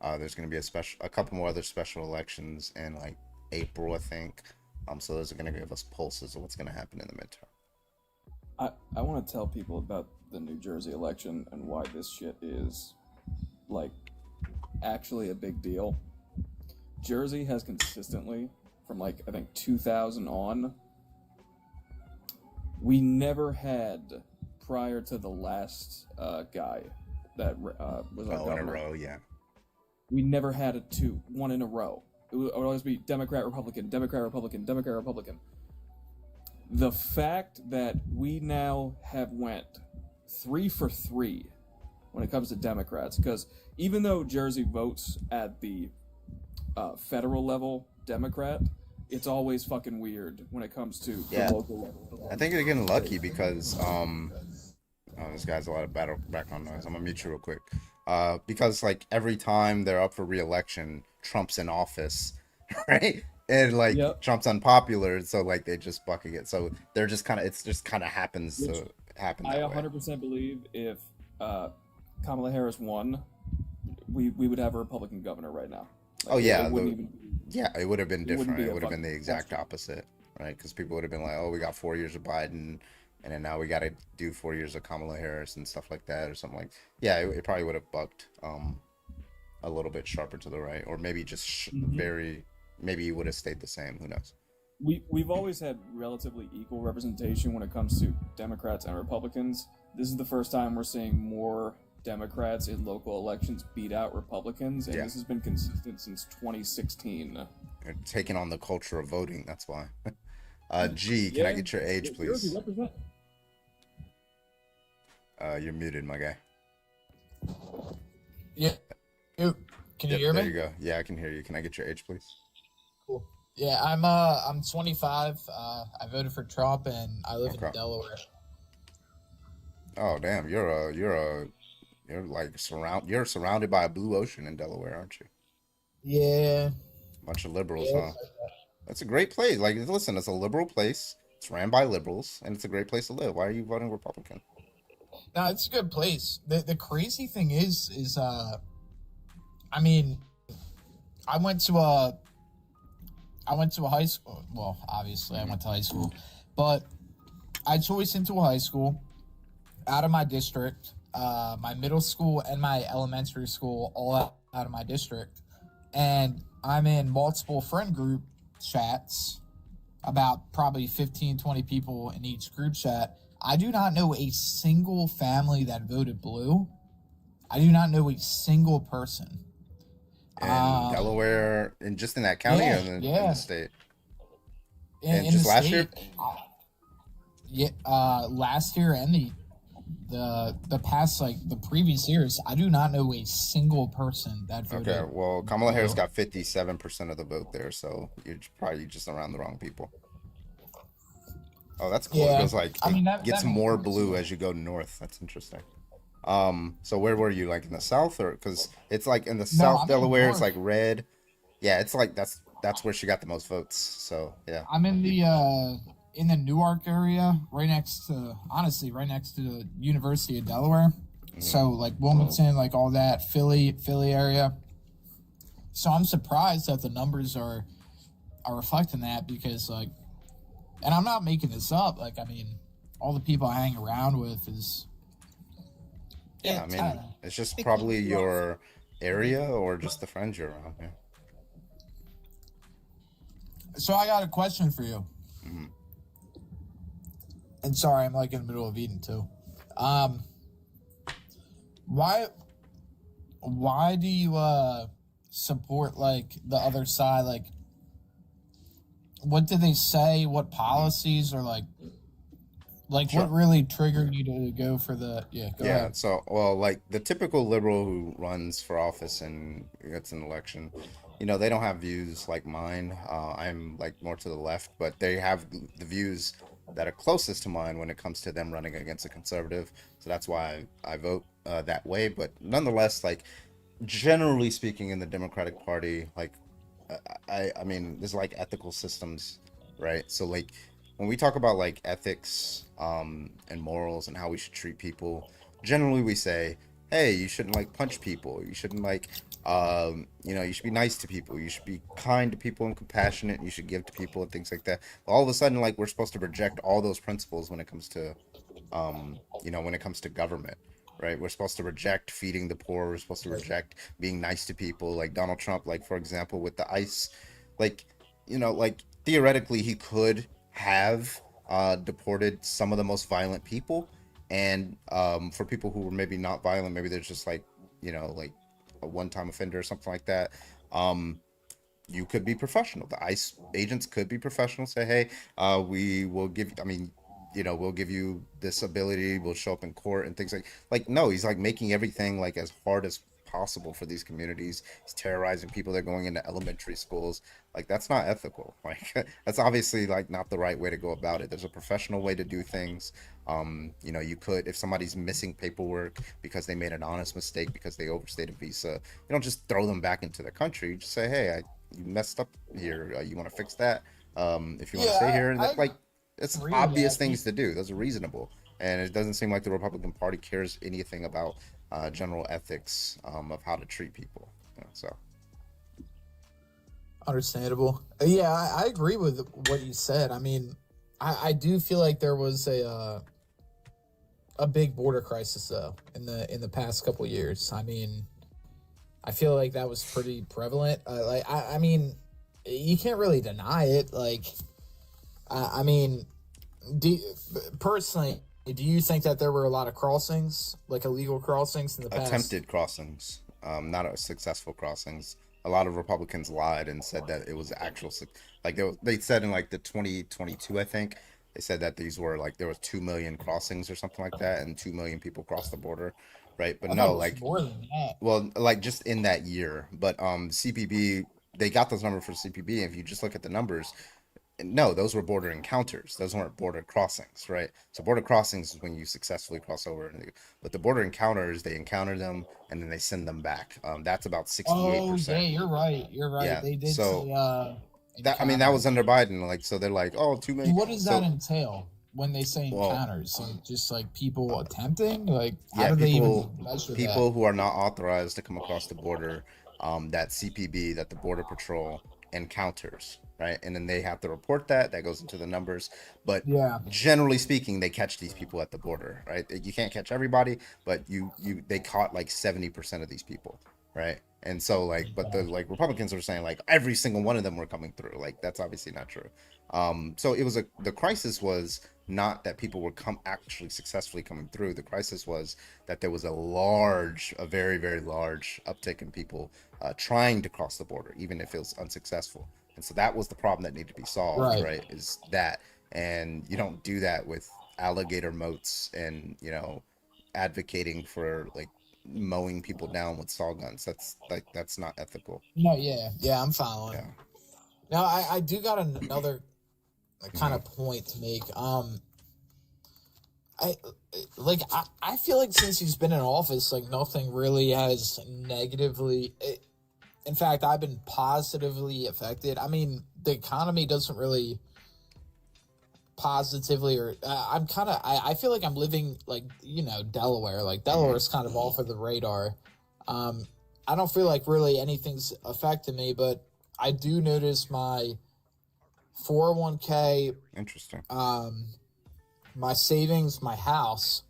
Speaker 1: There's going to be a couple more other special elections in like April, I think. So those are going to give us pulses of what's going to happen in the midterm.
Speaker 6: I want to tell people about the New Jersey election and why this shit is like actually a big deal. Jersey has consistently, from like I think 2000 on, we never had, prior to the last guy that was our governor.
Speaker 1: In a row, yeah.
Speaker 6: We never had one in a row. It would always be Democrat, Republican, Democrat, Republican, Democrat, Republican. The fact that we now have went 3 for 3 when it comes to Democrats, because even though Jersey votes at the federal level Democrat, it's always fucking weird when it comes to the local level.
Speaker 1: I think they're getting lucky because this guy's a lot of background noise. I'm gonna mute you real quick. Because like every time they're up for re-election, Trump's in office, right? And like Trump's unpopular, so like they just bucking it. So they're just kind of happens to happen.
Speaker 6: I 100% believe if Kamala Harris won, we would have a Republican governor right now. Like,
Speaker 1: it would have been different. It would have been the exact opposite, right? Because people would have been like, "Oh, we got 4 years of Biden, and then now we got to do 4 years of Kamala Harris and stuff like that, or something like." Yeah, it probably would have bucked a little bit sharper to the right, or maybe just maybe it would have stayed the same. Who knows?
Speaker 6: We've always had relatively equal representation when it comes to Democrats and Republicans. This is the first time we're seeing more Democrats in local elections beat out Republicans, and this has been consistent since 2016.
Speaker 1: They're taking on the culture of voting, that's why. G, can I get your age, please? You're muted, my guy.
Speaker 3: Yeah. Can you hear me?
Speaker 1: There you go. Yeah, I can hear you. Can I get your age, please?
Speaker 3: Cool. Yeah, I'm 25. I voted for Trump, and I live in Delaware.
Speaker 1: Oh damn, you're surrounded by a blue ocean in Delaware, aren't you?
Speaker 3: Yeah.
Speaker 1: Bunch of liberals, huh? That's a great place. Like, listen, it's a liberal place. It's ran by liberals, and it's a great place to live. Why are you voting Republican?
Speaker 3: No, it's a good place. The crazy thing is I mean, I went to a high school. Well, obviously, I went to high school, but I choiced into a high school out of my district. My middle school and my elementary school all out of my district, and I'm in multiple friend group chats, about probably 15-20 people in each group chat. I do not know a single family that voted blue. I do not know a single person.
Speaker 1: In Delaware, and just in that county, or in the state? And just last year?
Speaker 3: Yeah, last year and the past, like the previous years, I do not know a single person that voted.
Speaker 1: Okay, well, Kamala Harris got 57% of the vote there, so you're probably just around the wrong people. Oh, that's cool.
Speaker 3: Yeah,
Speaker 1: It goes like
Speaker 3: I mean,
Speaker 1: it
Speaker 3: that
Speaker 1: gets
Speaker 3: makes
Speaker 1: more
Speaker 3: sense.
Speaker 1: blue as you go north. That's interesting. So where were you? Like in the south, or because it's like in the
Speaker 3: No,
Speaker 1: South
Speaker 3: I'm in
Speaker 1: Delaware, it's
Speaker 3: North.
Speaker 1: like red. Yeah, it's like that's where she got the most votes. So yeah.
Speaker 3: I'm in the Newark area, right next to the University of Delaware. So like Wilmington, like all that Philly area. So I'm surprised that the numbers are reflecting that, because like, and I'm not making this up. Like, I mean, all the people I hang around with is.
Speaker 1: Yeah, I mean, it's just probably your area or just the friends you're around. Yeah.
Speaker 3: So I got a question for you. And sorry, I'm like in the middle of eating too. Why do you support like the other side? Like, what did they say? What policies, or like
Speaker 1: Sure.
Speaker 3: what really triggered you to go for the? Yeah, go
Speaker 1: Yeah,
Speaker 3: ahead.
Speaker 1: so well, like the typical liberal who runs for office and gets an election, they don't have views like mine. I'm like more to the left, but they have the views that are closest to mine when it comes to them running against a conservative. So that's why I vote that way. But nonetheless, like generally speaking, in the Democratic Party, like I mean, there's like ethical systems, right? So like when we talk about like ethics and morals and how we should treat people, generally we say, hey, you shouldn't like punch people, you shouldn't like you should be nice to people, you should be kind to people and compassionate, you should give to people and things like that. But all of a sudden, like, we're supposed to reject all those principles when it comes to when it comes to government, right? We're supposed to reject feeding the poor, we're supposed to reject being nice to people. Like Donald Trump, like for example with the ICE, like like theoretically he could have deported some of the most violent people, and for people who were maybe not violent, maybe they're just like like a one-time offender or something like that, you could be professional. The ICE agents could be professional, say, hey, we will give, I mean, we'll give you this ability, we'll show up in court and things like no, he's like making everything like as hard as possible for these communities. He's terrorizing people. They're going into elementary schools. Like, that's not ethical. Like, that's obviously like not the right way to go about it. There's a professional way to do things. You could, if somebody's missing paperwork because they made an honest mistake, because they overstayed a visa, you don't just throw them back into the country. You just say, hey, you messed up here. You want to fix that? If you want to stay here, and like, it's
Speaker 3: agree with
Speaker 1: obvious
Speaker 3: that.
Speaker 1: things to do. Those are reasonable. And it doesn't seem like the Republican Party cares anything about general ethics of how to treat people. So
Speaker 3: Understandable. Yeah, I agree with what you said. I mean, I do feel like there was a big border crisis though in the past couple years. I mean, I feel like that was pretty prevalent. I mean, you can't really deny it. Like, I mean, personally, do you think that there were a lot of crossings, like illegal crossings in the past?
Speaker 1: attempted crossings, not successful crossings. A lot of Republicans lied and said that it was actual, like they said in like the 2022, I think, they said that these were like there was 2 million crossings or something like that, and 2 million people crossed the border, right? But
Speaker 3: I thought
Speaker 1: no,
Speaker 3: it was
Speaker 1: like,
Speaker 3: more than that.
Speaker 1: well, like just in that year. But CPB, they got those numbers for CPB. And if you just look at the numbers, no, those were border encounters. Those weren't border crossings, right? So border crossings is when you successfully cross over. But the border encounters, they encounter them and then they send them back. That's about 68%.
Speaker 3: Oh, yeah, you're right. You're right.
Speaker 1: Yeah,
Speaker 3: They did
Speaker 1: so
Speaker 3: say,
Speaker 1: that was under Biden. Like, so they're like, oh, 2 million.
Speaker 3: what does
Speaker 1: So,
Speaker 3: that entail when they say
Speaker 1: well,
Speaker 3: encounters? Like, just like people attempting? Like, how
Speaker 1: yeah,
Speaker 3: do they
Speaker 1: people
Speaker 3: even measure
Speaker 1: people
Speaker 3: that?
Speaker 1: who are not authorized to come across the border, that CPB, that the Border Patrol encounters, right? And then they have to report that. That goes into the numbers. But
Speaker 3: Yeah.
Speaker 1: generally speaking, they catch these people at the border, right? You can't catch everybody, but they caught like 70% of these people, right? And so like, but the like Republicans are saying like every single one of them were coming through. Like, that's obviously not true. So it was the crisis was not that people were actually successfully coming through. The crisis was that there was a very, very large uptick in people trying to cross the border, even if it was unsuccessful. And so that was the problem that needed to be solved,
Speaker 3: Right.
Speaker 1: right? Is that, and you don't do that with alligator moats and advocating for like mowing people down with saw guns. That's not ethical.
Speaker 3: No, yeah, I'm following.
Speaker 1: Yeah.
Speaker 3: Now, I do got another kind of point to make. I feel like since he's been in office, like nothing really has negatively. In fact, I've been positively affected. I mean, the economy doesn't really positively, or I feel like I'm living like, you know, Delaware. Like Delaware's kind of off of the radar. I don't feel like really anything's affected me, but I do notice my 401k,
Speaker 1: Interesting.
Speaker 3: my savings, my house,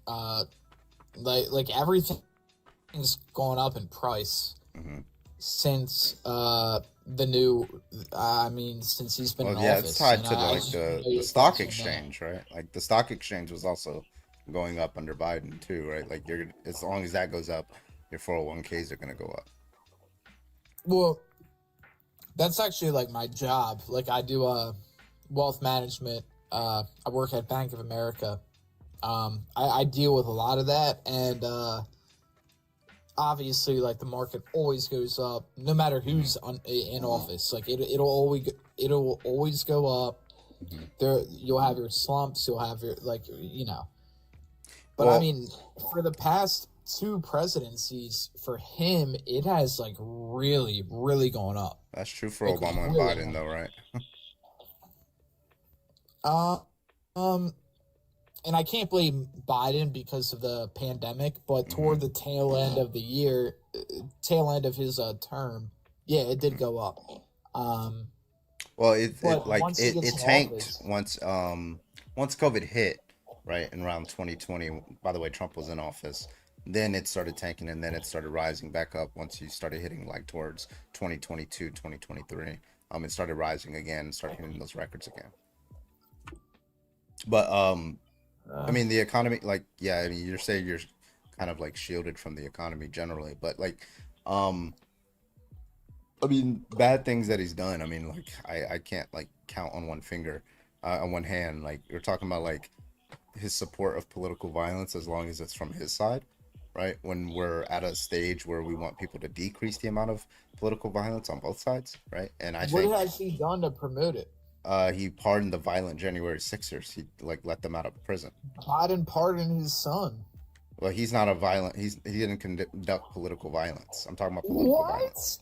Speaker 3: like everything's gone up in price since the new. Since he's been in
Speaker 1: Well, yeah,
Speaker 3: office.
Speaker 1: it's tied
Speaker 3: and
Speaker 1: to
Speaker 3: I
Speaker 1: like
Speaker 3: just
Speaker 1: the
Speaker 3: really
Speaker 1: stock
Speaker 3: feel bad.
Speaker 1: exchange, right? Like the stock exchange was also going up under Biden too, right? Like as long as that goes up, your 401ks are gonna go up.
Speaker 3: Well, that's actually like my job. Like I do wealth management. I work at Bank of America. I deal with a lot of that, and obviously, like the market always goes up, no matter who's in office. Like it'll always go up. There, you'll have your slumps. You'll have your But I
Speaker 1: Well-
Speaker 3: mean, for the past 2 presidencies, for him, it has like really, really gone up.
Speaker 1: That's true for
Speaker 3: Like,
Speaker 1: Obama and
Speaker 3: really?
Speaker 1: Biden, though, right?
Speaker 3: And I can't blame Biden because of the pandemic, but toward the tail end of the year, tail end of his term, yeah, it did go up.
Speaker 1: Well, it
Speaker 3: But
Speaker 1: like
Speaker 3: once he
Speaker 1: it
Speaker 3: gets in
Speaker 1: tanked
Speaker 3: office-
Speaker 1: once COVID hit, right, in around 2020. By the way, Trump was in office. Then it started tanking, and then it started rising back up once you started hitting like towards 2022, 2023. It started rising again, started hitting those records again. But I mean, the economy, like, yeah, I mean, you're saying you're kind of like shielded from the economy generally, but like, I mean, bad things that he's done. I mean, like, I can't like count on one finger, on one hand. Like, you're talking about like his support of political violence as long as it's from his side, right? When we're at a stage where we want people to decrease the amount of political violence on both sides, right? And I
Speaker 3: What
Speaker 1: think
Speaker 3: has he done to promote it?
Speaker 1: he pardoned the violent January 6ers. He like let them out of prison.
Speaker 3: Biden pardoned his son.
Speaker 1: Well, he's not a violent. He didn't conduct political violence. I'm talking about political violence.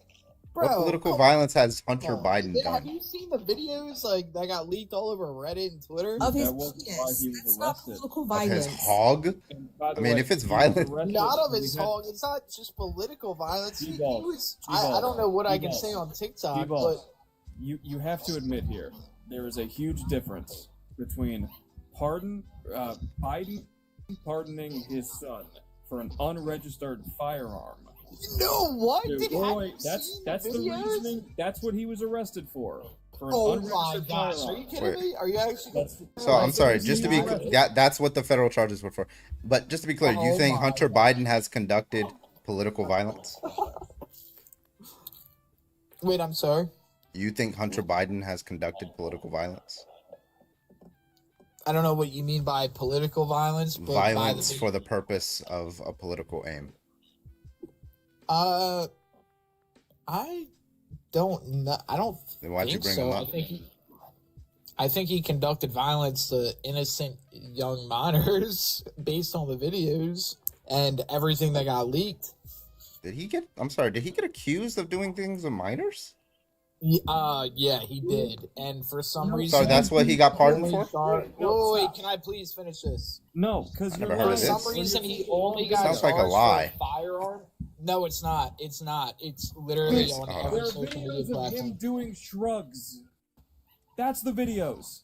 Speaker 1: What
Speaker 3: Bro,
Speaker 1: political
Speaker 3: come
Speaker 1: violence has Hunter
Speaker 3: on.
Speaker 1: Biden
Speaker 3: Have
Speaker 1: done?
Speaker 3: you seen the videos like that got leaked all over Reddit and Twitter?
Speaker 5: Of his
Speaker 6: That wasn't why
Speaker 5: penis.
Speaker 6: he was
Speaker 5: That's not
Speaker 6: arrested.
Speaker 5: political
Speaker 1: Of his
Speaker 5: violence.
Speaker 1: hog?
Speaker 6: By the
Speaker 1: I mean,
Speaker 6: way,
Speaker 1: if it's
Speaker 6: he was
Speaker 1: violent,
Speaker 6: arrested.
Speaker 3: Not of
Speaker 6: We
Speaker 3: his
Speaker 6: had-
Speaker 3: hog. It's not just political violence. He
Speaker 6: T-Ball.
Speaker 3: was.
Speaker 6: T-Ball.
Speaker 3: I don't know what I can
Speaker 6: T-Ball.
Speaker 3: say on TikTok,
Speaker 6: T-Ball,
Speaker 3: but
Speaker 6: you have to admit here there is a huge difference between Biden pardoning his son for an unregistered firearm.
Speaker 3: no, what?
Speaker 6: Dude,
Speaker 3: Did
Speaker 6: wait,
Speaker 3: have
Speaker 6: wait,
Speaker 3: you
Speaker 6: that's
Speaker 3: seen
Speaker 6: that's the
Speaker 3: videos?
Speaker 6: reasoning. That's what he was arrested for an
Speaker 3: Oh my
Speaker 6: unregistered
Speaker 3: gosh! Are
Speaker 6: firearm.
Speaker 3: you kidding
Speaker 1: Wait.
Speaker 3: me? Are you actually?
Speaker 6: That's-
Speaker 1: So I'm
Speaker 6: that's
Speaker 1: sorry.
Speaker 6: the
Speaker 1: Just to
Speaker 6: reason
Speaker 1: be
Speaker 6: he was
Speaker 1: clear, that's what the federal charges were for. But just to be clear, you
Speaker 3: Oh
Speaker 1: think
Speaker 3: my
Speaker 1: Hunter Biden has conducted political violence?
Speaker 3: Wait, I'm sorry.
Speaker 1: You think Hunter Biden has conducted political violence?
Speaker 3: I don't know what you mean by political violence, but by
Speaker 1: Violence for the purpose of a political aim.
Speaker 3: I don't know. I don't
Speaker 1: Then why'd you
Speaker 3: think
Speaker 1: bring
Speaker 3: so.
Speaker 1: him up?
Speaker 3: I think he conducted violence to innocent young minors based on the videos and everything that got leaked.
Speaker 1: Did he get? I'm sorry. Did he get accused of doing things with minors?
Speaker 3: Yeah, he did. And for some reason,
Speaker 1: So that's what he got pardoned
Speaker 3: only
Speaker 1: for?
Speaker 3: charged-
Speaker 6: No,
Speaker 3: wait,
Speaker 6: stop.
Speaker 3: can I please finish this?
Speaker 6: No, because
Speaker 1: I
Speaker 6: you're
Speaker 1: never heard
Speaker 3: For
Speaker 1: of
Speaker 6: lying.
Speaker 1: this.
Speaker 3: some reason, he
Speaker 6: All
Speaker 3: only
Speaker 6: of
Speaker 3: got
Speaker 1: Sounds like a
Speaker 3: charged
Speaker 1: lie.
Speaker 3: for a firearm. No, it's not. It's not. It's literally
Speaker 1: Yes.
Speaker 3: on
Speaker 1: Oh.
Speaker 3: every
Speaker 6: There are
Speaker 3: social media
Speaker 6: videos of
Speaker 3: platform.
Speaker 6: him doing shrugs. That's the videos.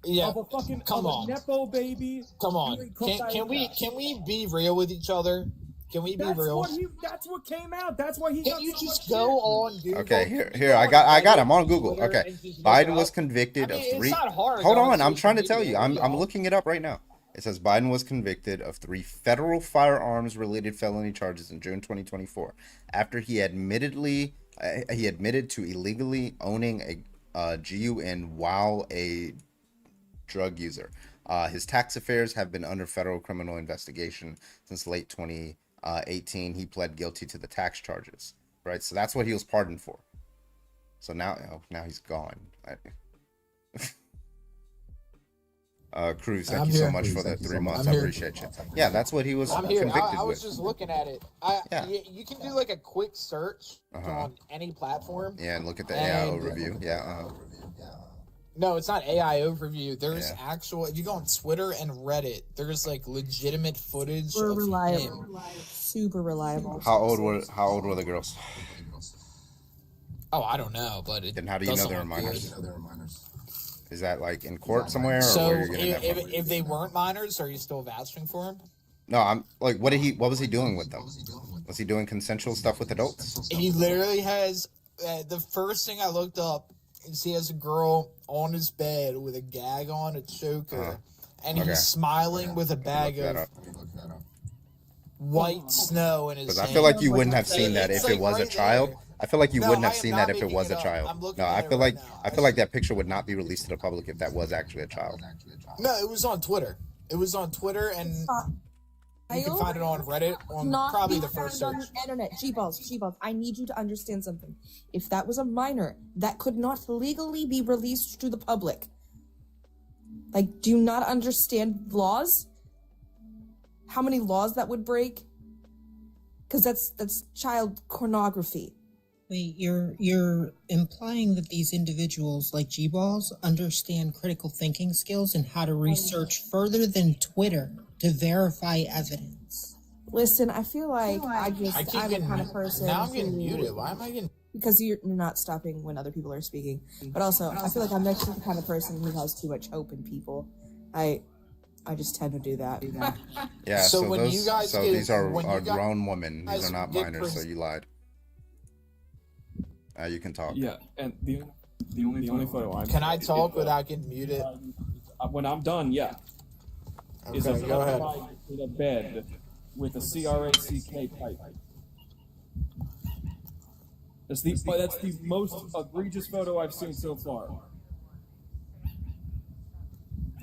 Speaker 3: Yeah,
Speaker 6: Of a fucking
Speaker 3: come
Speaker 6: of
Speaker 3: on.
Speaker 6: a nepo baby.
Speaker 3: Come on.
Speaker 6: doing
Speaker 3: Can we be real with each other? Can we be
Speaker 6: That's
Speaker 3: real?
Speaker 6: That's what came out. That's why he
Speaker 3: Can
Speaker 6: got
Speaker 3: you
Speaker 6: so
Speaker 3: just
Speaker 6: much
Speaker 3: go
Speaker 6: shit.
Speaker 3: on Google?
Speaker 1: Okay,
Speaker 3: Can you
Speaker 1: here,
Speaker 3: go
Speaker 1: I
Speaker 3: on
Speaker 1: got him
Speaker 3: Reddit
Speaker 1: on
Speaker 3: and
Speaker 1: Google.
Speaker 3: Twitter
Speaker 1: Okay,
Speaker 3: and just look
Speaker 1: Biden
Speaker 3: up?
Speaker 1: was convicted
Speaker 3: I mean,
Speaker 1: of
Speaker 3: it's
Speaker 1: 3.
Speaker 3: not hard.
Speaker 1: Hold
Speaker 3: Go
Speaker 1: on, I'm
Speaker 3: social
Speaker 1: trying to tell you.
Speaker 3: media,
Speaker 1: I'm
Speaker 3: y'all.
Speaker 1: looking it up right now. It says Biden was convicted of 3 federal firearms related felony charges in June 2024 after he admitted to illegally owning a GUN while a drug user. His tax affairs have been under federal criminal investigation since late 2018. He pled guilty to the tax charges, right? So that's what he was pardoned for. So now he's gone. Cruz, thank
Speaker 3: I'm
Speaker 1: you so
Speaker 3: here.
Speaker 1: much for the 3 months.
Speaker 3: I'm
Speaker 1: I
Speaker 3: here.
Speaker 1: appreciate you. Yeah, that's what he was
Speaker 3: I'm here.
Speaker 1: convicted
Speaker 3: I was
Speaker 1: with.
Speaker 3: just looking at it. You can do like a quick search on any platform.
Speaker 1: Yeah, and look at the AI overview. Yeah.
Speaker 3: No, it's not AI overview. There's actual. If you go on Twitter and Reddit, there's like legitimate footage
Speaker 5: Super
Speaker 3: of
Speaker 5: reliable.
Speaker 3: him.
Speaker 5: Super reliable.
Speaker 1: How old were the girls?
Speaker 3: Oh, I don't know, but it
Speaker 1: Then how do you know
Speaker 3: doesn't
Speaker 1: they were
Speaker 3: look
Speaker 1: minors?
Speaker 3: good.
Speaker 1: Is that like in court somewhere, or
Speaker 3: So
Speaker 1: where you're getting that from?
Speaker 3: if they weren't minors, are you still vouching for him?
Speaker 1: No, I'm like, what was he doing with them? Was he doing consensual stuff with adults?
Speaker 3: He literally has the first thing I looked up is he has a girl on his bed with a gag on, a choker, and
Speaker 1: Okay.
Speaker 3: he's smiling with a bag
Speaker 1: Look that
Speaker 3: of
Speaker 1: up.
Speaker 3: white snow in his
Speaker 1: Because
Speaker 3: hand.
Speaker 1: I feel like you wouldn't have seen that
Speaker 3: It's
Speaker 1: if it
Speaker 3: like
Speaker 1: was a
Speaker 3: right
Speaker 1: child.
Speaker 3: there.
Speaker 1: I feel like you
Speaker 3: No,
Speaker 1: wouldn't
Speaker 3: I
Speaker 1: have
Speaker 3: am
Speaker 1: seen
Speaker 3: not
Speaker 1: that if it
Speaker 3: making
Speaker 1: was
Speaker 3: it
Speaker 1: a
Speaker 3: up.
Speaker 1: child.
Speaker 3: I'm looking
Speaker 1: No,
Speaker 3: at
Speaker 1: I
Speaker 3: it
Speaker 1: feel
Speaker 3: right
Speaker 1: like that picture would not be released to the public if that was actually a child.
Speaker 3: No, it was on Twitter. It was on Twitter, and you can find it on Reddit on
Speaker 5: Not
Speaker 3: probably
Speaker 5: be
Speaker 3: the first
Speaker 5: found on
Speaker 3: search.
Speaker 5: the internet. G-balls. I need you to understand something. If that was a minor, that could not legally be released to the public. Like, do you not understand laws? How many laws that would break? Because that's child pornography.
Speaker 19: Wait, you're implying that these individuals like G-balls understand critical thinking skills and how to research further than Twitter to verify evidence.
Speaker 5: Listen, I feel like
Speaker 3: I keep
Speaker 5: I'm the
Speaker 3: getting-
Speaker 5: kind of person.
Speaker 3: now I'm getting
Speaker 5: who-
Speaker 3: muted. Why am I getting?
Speaker 5: Because you're not stopping when other people are speaking. But also, I feel like I'm next to the kind of person who has too much hope in people. I just tend to do that.
Speaker 1: Yeah.
Speaker 3: So
Speaker 1: So,
Speaker 3: when
Speaker 1: those,
Speaker 3: you guys
Speaker 1: so
Speaker 3: get-
Speaker 1: these are
Speaker 3: when you guys-
Speaker 1: grown women. These are not
Speaker 3: get
Speaker 1: minors. So
Speaker 3: pres-
Speaker 1: you lied. You can talk.
Speaker 6: Yeah, and the only photo I'm.
Speaker 3: Can I talk without getting muted?
Speaker 6: When I'm done, yeah. Is a
Speaker 3: Okay, go ahead.
Speaker 6: guy in a bed with a CRACK pipe. That's the most egregious photo I've seen so far.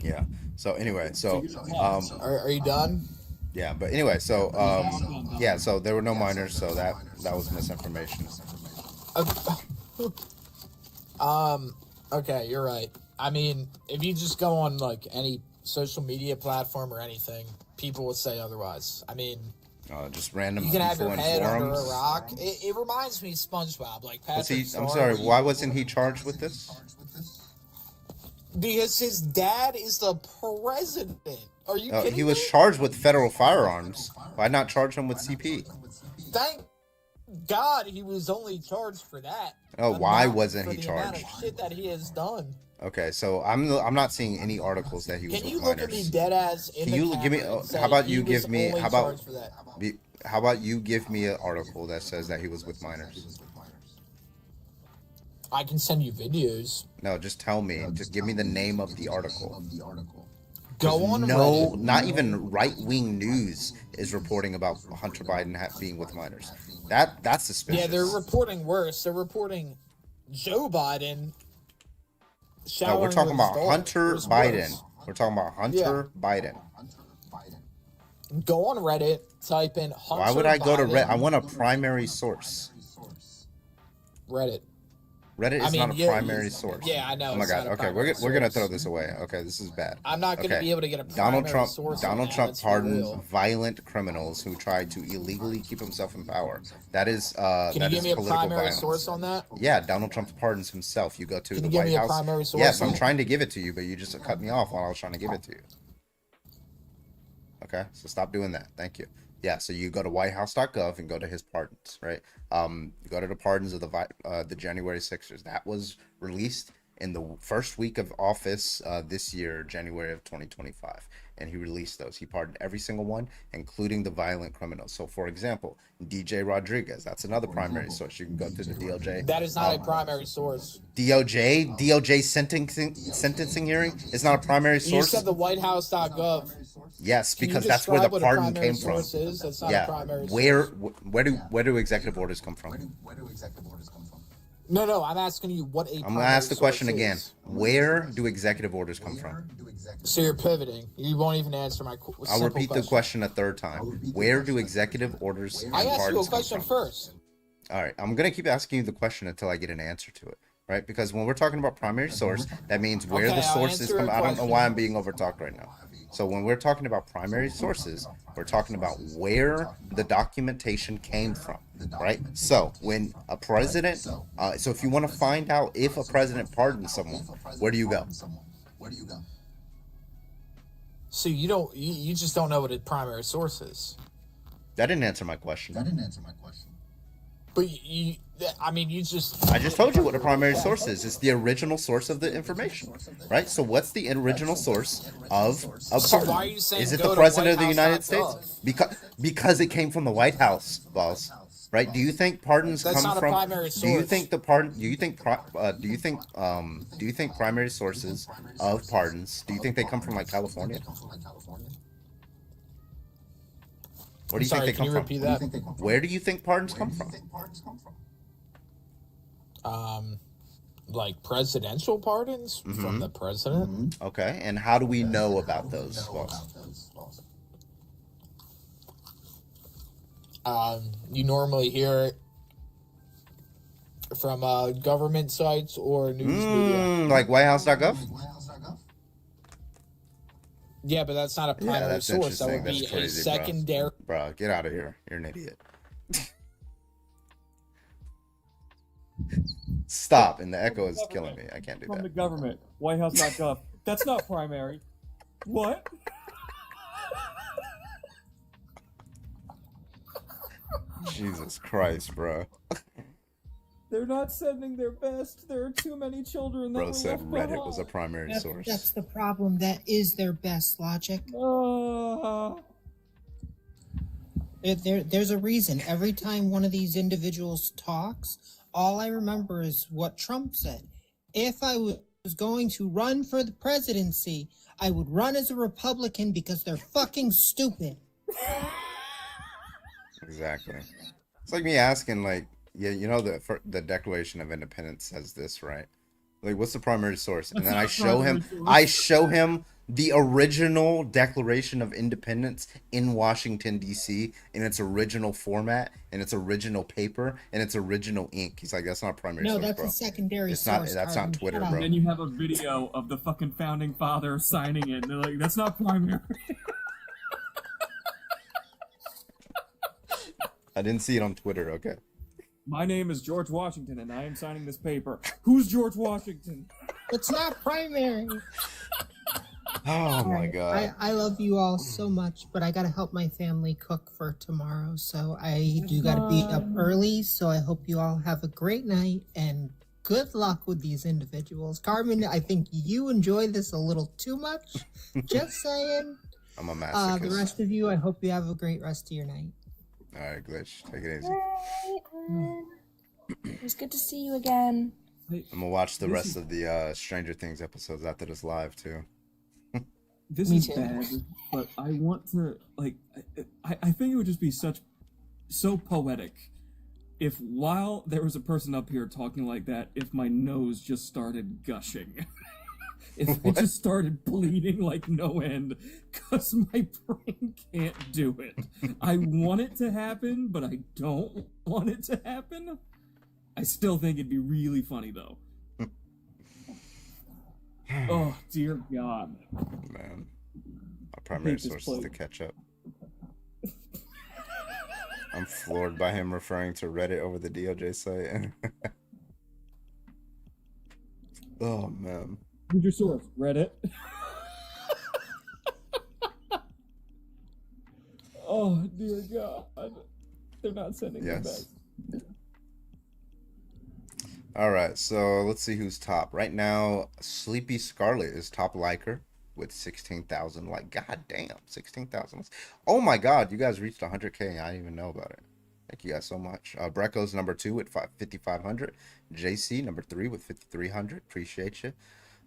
Speaker 1: Yeah. So anyway,
Speaker 3: Are you done?
Speaker 1: Yeah, but anyway, so yeah, so there were no minors, so that was misinformation.
Speaker 3: Okay, you're right. I mean, if you just go on like any social media platform or anything, people will say otherwise. I mean,
Speaker 1: Just random
Speaker 3: you can have
Speaker 1: people
Speaker 3: your
Speaker 1: in
Speaker 3: head under
Speaker 1: forums.
Speaker 3: a rock. It reminds me of SpongeBob, like
Speaker 1: Was he?
Speaker 3: Patrick.
Speaker 1: I'm
Speaker 3: Star,
Speaker 1: sorry.
Speaker 3: where
Speaker 1: Why wasn't he charged with this?
Speaker 3: Because his dad is the president. Are you kidding
Speaker 1: He was
Speaker 3: me?
Speaker 1: charged with federal firearms. Why not charge him with CP?
Speaker 3: Thank God he was only charged for that.
Speaker 1: Oh,
Speaker 3: but
Speaker 1: why
Speaker 3: not
Speaker 1: wasn't
Speaker 3: for
Speaker 1: he
Speaker 3: the amount
Speaker 1: charged?
Speaker 3: of shit that he has done.
Speaker 1: Okay, so I'm not seeing any articles that he was
Speaker 3: Can
Speaker 1: with
Speaker 3: you look at
Speaker 1: minors.
Speaker 3: me dead ass in
Speaker 1: Can
Speaker 3: the
Speaker 1: you give me?
Speaker 3: camera and say
Speaker 1: How about
Speaker 3: he
Speaker 1: you
Speaker 3: was
Speaker 1: give me?
Speaker 3: only
Speaker 1: How about?
Speaker 3: charged for that?
Speaker 1: How about you give me an article that says that he was with minors?
Speaker 3: I can send you videos.
Speaker 1: No, just tell me. Just give me the name of the article.
Speaker 3: Go on
Speaker 1: No,
Speaker 3: Reddit.
Speaker 1: not even right-wing news is reporting about Hunter Biden being with minors. That's suspicious.
Speaker 3: Yeah, they're reporting worse. They're reporting Joe Biden.
Speaker 1: No, we're talking
Speaker 3: showering with
Speaker 1: about
Speaker 3: his daughter.
Speaker 1: Hunter
Speaker 3: There's
Speaker 1: Biden.
Speaker 3: worse.
Speaker 1: We're talking about Hunter Biden.
Speaker 3: Go on Reddit. Type in Hunter
Speaker 1: Why would I go to
Speaker 3: Biden.
Speaker 1: Reddit? I want a primary source.
Speaker 3: Reddit.
Speaker 1: Reddit is
Speaker 3: I mean,
Speaker 1: not a
Speaker 3: yeah,
Speaker 1: primary source.
Speaker 3: yeah, I know,
Speaker 1: Oh my
Speaker 3: it's
Speaker 1: god.
Speaker 3: not a
Speaker 1: Okay,
Speaker 3: primary
Speaker 1: we're gonna
Speaker 3: source.
Speaker 1: throw this away. Okay, this is bad.
Speaker 3: I'm not gonna
Speaker 1: Okay.
Speaker 3: be able to get a
Speaker 1: Donald
Speaker 3: primary
Speaker 1: Trump.
Speaker 3: source on
Speaker 1: Donald
Speaker 3: that,
Speaker 1: Trump
Speaker 3: let's be
Speaker 1: pardons
Speaker 3: real.
Speaker 1: violent criminals who try to illegally keep himself in power. That is.
Speaker 3: Can you
Speaker 1: that
Speaker 3: give
Speaker 1: is
Speaker 3: me a
Speaker 1: political
Speaker 3: primary
Speaker 1: violence.
Speaker 3: source on that?
Speaker 1: Yeah, Donald Trump pardons himself. You go to
Speaker 3: Can
Speaker 1: the
Speaker 3: you give
Speaker 1: White
Speaker 3: me a
Speaker 1: House.
Speaker 3: primary source
Speaker 1: Yes,
Speaker 3: on
Speaker 1: I'm
Speaker 3: it?
Speaker 1: trying to give it to you, but you just cut me off while I was trying to give it to you. Okay, so stop doing that. Thank you. Yeah, so you go to whitehouse.gov and go to his pardons, right? You go to the pardons of the January 6ers. That was released in the first week of office this year, January of 2025. And he released those. He pardoned every single one, including the violent criminals. So, for example, DJ Rodriguez, that's another primary source. You can go to the DOJ.
Speaker 3: That is not a primary source.
Speaker 1: DOJ sentencing hearing is not a primary
Speaker 3: You
Speaker 1: source.
Speaker 3: said the whitehouse.gov.
Speaker 1: Yes,
Speaker 3: Can you
Speaker 1: because that's where the
Speaker 3: describe what a
Speaker 1: pardon
Speaker 3: primary
Speaker 1: came from.
Speaker 3: source is? That's not a
Speaker 1: Yeah,
Speaker 3: primary
Speaker 1: where do executive orders come from?
Speaker 3: No, I'm asking you what a
Speaker 1: I'm gonna
Speaker 3: primary
Speaker 1: ask the question
Speaker 3: source
Speaker 1: again.
Speaker 3: is.
Speaker 1: Where do executive orders come from?
Speaker 3: So you're pivoting. You won't even answer my
Speaker 1: I'll repeat the question a third time. Where do executive orders and
Speaker 3: I asked you a
Speaker 1: pardons come
Speaker 3: question
Speaker 1: from?
Speaker 3: first.
Speaker 1: All right, I'm gonna keep asking you the question until I get an answer to it, right? Because when we're talking about primary source, that means where
Speaker 3: Okay,
Speaker 1: the
Speaker 3: I'll
Speaker 1: source is
Speaker 3: answer
Speaker 1: from.
Speaker 3: your
Speaker 1: I don't know
Speaker 3: question.
Speaker 1: why I'm being overtalked right now. So when we're talking about primary sources, we're talking about where the documentation came from, right? So when a president, so if you want to find out if a president pardons someone, where do you go?
Speaker 3: So you just don't know what a primary source is.
Speaker 1: That didn't answer my question.
Speaker 3: But you just.
Speaker 1: I just told you what a primary source is. It's the original source of the information, right? So what's the original source of a
Speaker 3: So
Speaker 1: pardon?
Speaker 3: why are you saying
Speaker 1: Is it
Speaker 3: go
Speaker 1: the
Speaker 3: to
Speaker 1: president of the
Speaker 3: whitehouse.gov?
Speaker 1: United States? Because it came from the White House, boss. Right? Do you think pardons
Speaker 3: That's
Speaker 1: come
Speaker 3: not a
Speaker 1: from?
Speaker 3: primary
Speaker 1: Do you
Speaker 3: source.
Speaker 1: think the pardon? Do you think primary sources of pardons? Do you think they come from like California? Where do you
Speaker 3: Sorry,
Speaker 1: think they
Speaker 3: can
Speaker 1: come
Speaker 3: you
Speaker 1: from?
Speaker 3: repeat that?
Speaker 1: Where do you think pardons come from?
Speaker 3: Like presidential pardons from the president.
Speaker 1: Okay, and how do we know about those, boss?
Speaker 3: You normally hear it from government sites or news media.
Speaker 1: Like whitehouse.gov?
Speaker 3: Yeah, but that's not a
Speaker 1: Yeah,
Speaker 3: primary
Speaker 1: that's
Speaker 3: source. That
Speaker 1: interesting.
Speaker 3: would be
Speaker 1: That's
Speaker 3: a
Speaker 1: crazy,
Speaker 3: secondary.
Speaker 1: Bro, get out of here. You're an idiot. Stop. And the echo is killing me. I can't do
Speaker 6: From the
Speaker 1: that.
Speaker 6: government, whitehouse.gov. That's not primary. What?
Speaker 1: Jesus Christ, bro.
Speaker 6: They're not sending their best. There are too many children that
Speaker 1: Bro
Speaker 6: were
Speaker 1: said
Speaker 6: left
Speaker 1: Reddit
Speaker 6: behind.
Speaker 1: was a primary
Speaker 19: That's
Speaker 1: source.
Speaker 19: the problem. That is their best logic. There's a reason. Every time one of these individuals talks, all I remember is what Trump said. If I was going to run for the presidency, I would run as a Republican because they're fucking stupid.
Speaker 1: Exactly. It's like me asking, like, yeah, you know, the Declaration of Independence says this, right? Like, what's the primary source? And
Speaker 6: That's
Speaker 1: then
Speaker 6: not primary source.
Speaker 1: I show him the original Declaration of Independence in Washington, D.C., in its original format, in its original paper, and its original ink. He's like, that's not a primary
Speaker 19: No,
Speaker 1: source,
Speaker 19: that's
Speaker 1: bro.
Speaker 19: a secondary
Speaker 1: It's
Speaker 19: source.
Speaker 1: not. That's
Speaker 19: Carvin.
Speaker 1: not Twitter,
Speaker 19: Shut up.
Speaker 1: bro.
Speaker 6: And then you have a video of the fucking founding father signing it. And they're like, that's not primary.
Speaker 1: I didn't see it on Twitter. Okay.
Speaker 6: My name is George Washington, and I am signing this paper. Who's George Washington?
Speaker 19: It's not primary.
Speaker 1: Oh my
Speaker 19: Alright,
Speaker 1: god.
Speaker 19: I love you all so much, but I gotta help my family cook for tomorrow, so I do gotta be up early. So I hope you all have a great night and good luck with these individuals. Carmen, I think you enjoy this a little too much. Just saying.
Speaker 1: I'm a masochist.
Speaker 19: The rest of you, I hope you have a great rest of your night.
Speaker 1: All right, Glitch. Take it easy.
Speaker 5: It was good to see you again.
Speaker 1: I'm gonna watch the rest of the Stranger Things episodes after this live too.
Speaker 6: This is bad, but I want to, like, I think it would just be so poetic if while there was a person up here talking like that, if my nose just started gushing. If it just started bleeding like no end, because my brain can't do it. I want it to happen, but I don't want it to happen. I still think it'd be really funny, though. Oh, dear God.
Speaker 1: Man. My primary
Speaker 6: hate this
Speaker 1: source is the ketchup. I'm floored by him referring to Reddit over the DOJ site. Oh, man.
Speaker 6: Who's your source? Reddit? Oh, dear God. They're not sending
Speaker 1: Yes.
Speaker 6: them back.
Speaker 1: All right, so let's see who's top. Right now, Sleepy Scarlet is top liker with 16,000. Like, god damn, 16,000. Oh my god, you guys reached 100K. I didn't even know about it. Thank you guys so much. Brecco's number 2 with 5,500. JC number 3 with 5,300. Appreciate you.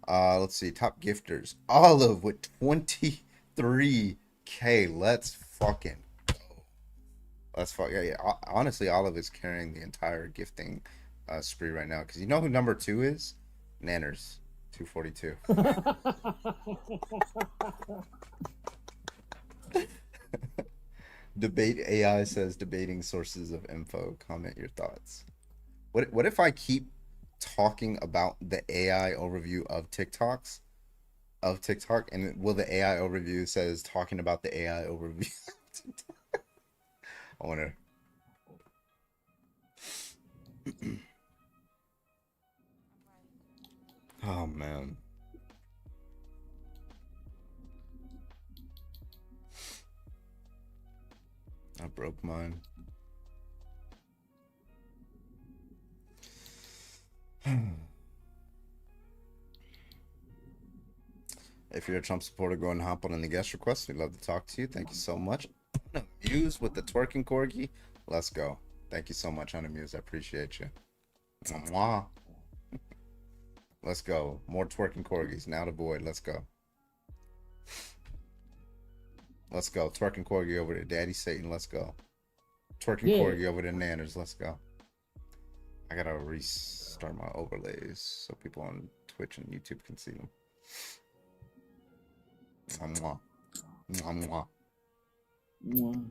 Speaker 1: Let's see, top gifters. Olive with 23K. Let's fucking go. Let's fuck yeah. Honestly, Olive is carrying the entire gifting spree right now because you know who number 2 is? Nanners, 242. Debate AI says debating sources of info. Comment your thoughts. What if I keep talking about the AI overview of TikTok, and will the AI overview says talking about the AI overview? I wonder. Oh man. I broke mine. If you're a Trump supporter, go and hop on the guest request. We'd love to talk to you. Thank you so much. Muse with the twerking corgi. Let's go. Thank you so much, Honey Muse. I appreciate you. Mwah. Let's go. More twerking corgis. Now the void. Let's go. Let's go. Twerking corgi over to Daddy Satan. Let's go. Twerking corgi over to Nanners. Let's go. I gotta restart my overlays so people on Twitch and YouTube can see them. Mwah. Mwah, mwah.
Speaker 6: Mwah.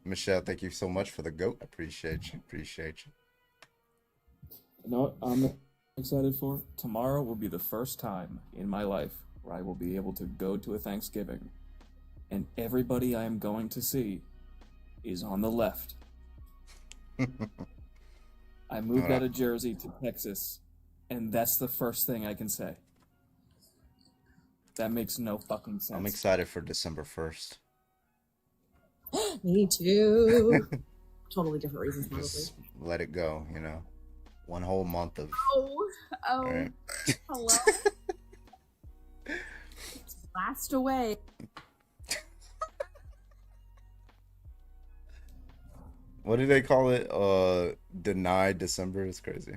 Speaker 1: Michelle, thank you so much for the goat. Appreciate you. Appreciate you.
Speaker 6: You know what I'm excited for? Tomorrow will be the first time in my life where I will be able to go to a Thanksgiving and everybody I am going to see is on the left. I moved out of Jersey to Texas, and that's the first thing I can say. That makes no fucking sense.
Speaker 1: I'm excited for December 1st.
Speaker 5: Me too. Totally different reasons, probably.
Speaker 1: Just let it go, you know. One whole month of.
Speaker 5: Hello. Blast away.
Speaker 1: What do they call it? Denied December. It's crazy.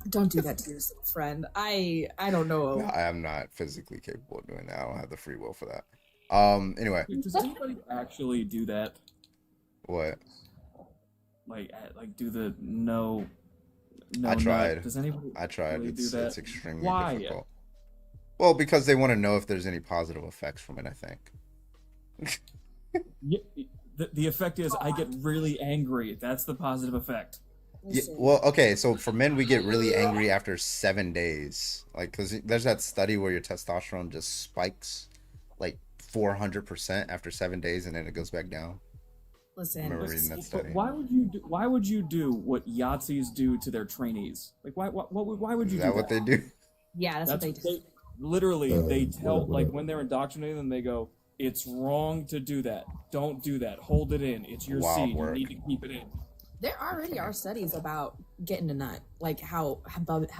Speaker 5: Don't do that to your friend. I don't know.
Speaker 1: No, I am not physically capable of doing that. I don't have the free will for that. Anyway.
Speaker 6: Does anybody actually do that?
Speaker 1: What?
Speaker 6: Like do the no
Speaker 1: I tried.
Speaker 6: Nut. Does anybody?
Speaker 1: I tried.
Speaker 6: Really do that?
Speaker 1: It's extremely
Speaker 6: Why?
Speaker 1: difficult. Well, because they want to know if there's any positive effects from it. I think.
Speaker 6: Yeah, the effect is I get really angry. That's the positive effect.
Speaker 1: Yeah, well, okay, so for men, we get really angry after 7 days. Like, because there's that study where your testosterone just spikes like 400% after 7 days, and then it goes back down.
Speaker 5: Listen,
Speaker 1: I remember reading that study.
Speaker 6: Why would you do what Yahtzees do to their trainees? Like, why would you do that?
Speaker 1: Is that what they do?
Speaker 5: Yeah, that's what they do.
Speaker 6: Literally, they tell, like, when they're indoctrinating them, they go, it's wrong to do that. Don't do that. Hold it in. It's your
Speaker 1: Wild
Speaker 6: seed.
Speaker 1: work.
Speaker 6: You need to keep it in.
Speaker 5: There already are studies about getting a nut, like how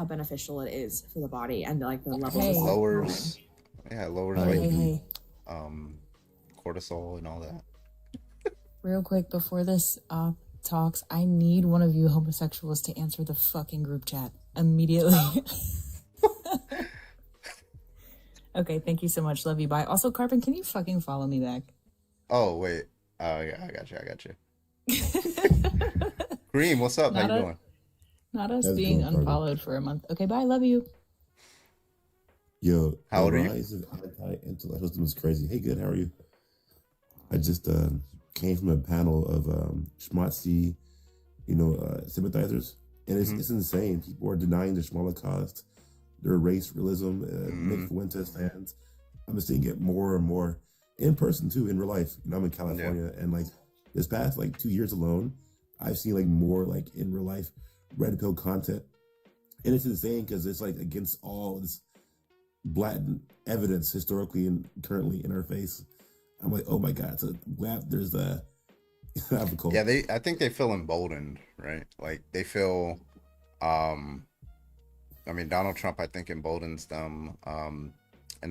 Speaker 5: beneficial it is for the body and like the levels.
Speaker 1: It
Speaker 5: of
Speaker 1: lowers, yeah, it lowers like cortisol and all that.
Speaker 18: Real quick, before this talks, I need one of you homosexuals to answer the fucking group chat immediately. Okay, thank you so much. Love you. Bye. Also, Carbon, can you fucking follow me back?
Speaker 1: Oh wait, yeah, I got you. Cream, what's up? How you doing?
Speaker 18: Not us
Speaker 10: How's it
Speaker 18: being
Speaker 10: going, Carbon?
Speaker 18: unfollowed for a month. Okay, bye. Love you.
Speaker 10: Yo,
Speaker 1: How old are
Speaker 10: the
Speaker 1: you?
Speaker 10: rise of anti-intellectualism is crazy. Hey, good. How are you? I just came from a panel of schmatzy, sympathizers, and it's insane. People are denying the Holocaust, their race realism, Nick Fuentes fans. I'm just seeing it more and more in person too, in real life. I'm in California, and like this past 2 years alone, I've seen more in real life red pill content, and it's insane because it's against all this blatant evidence historically and currently in our face. I'm like, oh my god! So glad there's I have a cold.
Speaker 1: Yeah, I think they feel emboldened, right? Like they feel, Donald Trump, I think, emboldens them, and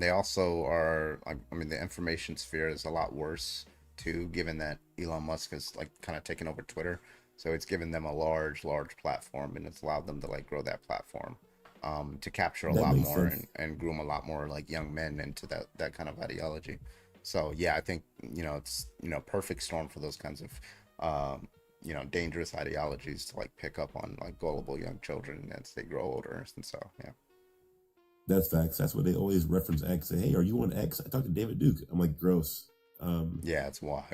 Speaker 1: they also are. The information sphere is a lot worse too, given that Elon Musk has kind of taken over Twitter, so it's given them a large platform, and it's allowed them to grow that platform, to capture a
Speaker 10: That
Speaker 1: lot
Speaker 10: makes
Speaker 1: more
Speaker 10: sense.
Speaker 1: and groom a lot more young men into that kind of ideology. So yeah, I think it's perfect storm for those kinds of dangerous ideologies to like pick up on like gullible young children as they grow older. And so, yeah.
Speaker 10: That's facts. That's what they always reference X. Say, hey, are you on X? I talked to David Duke. I'm like, gross.
Speaker 1: Yeah, it's wild.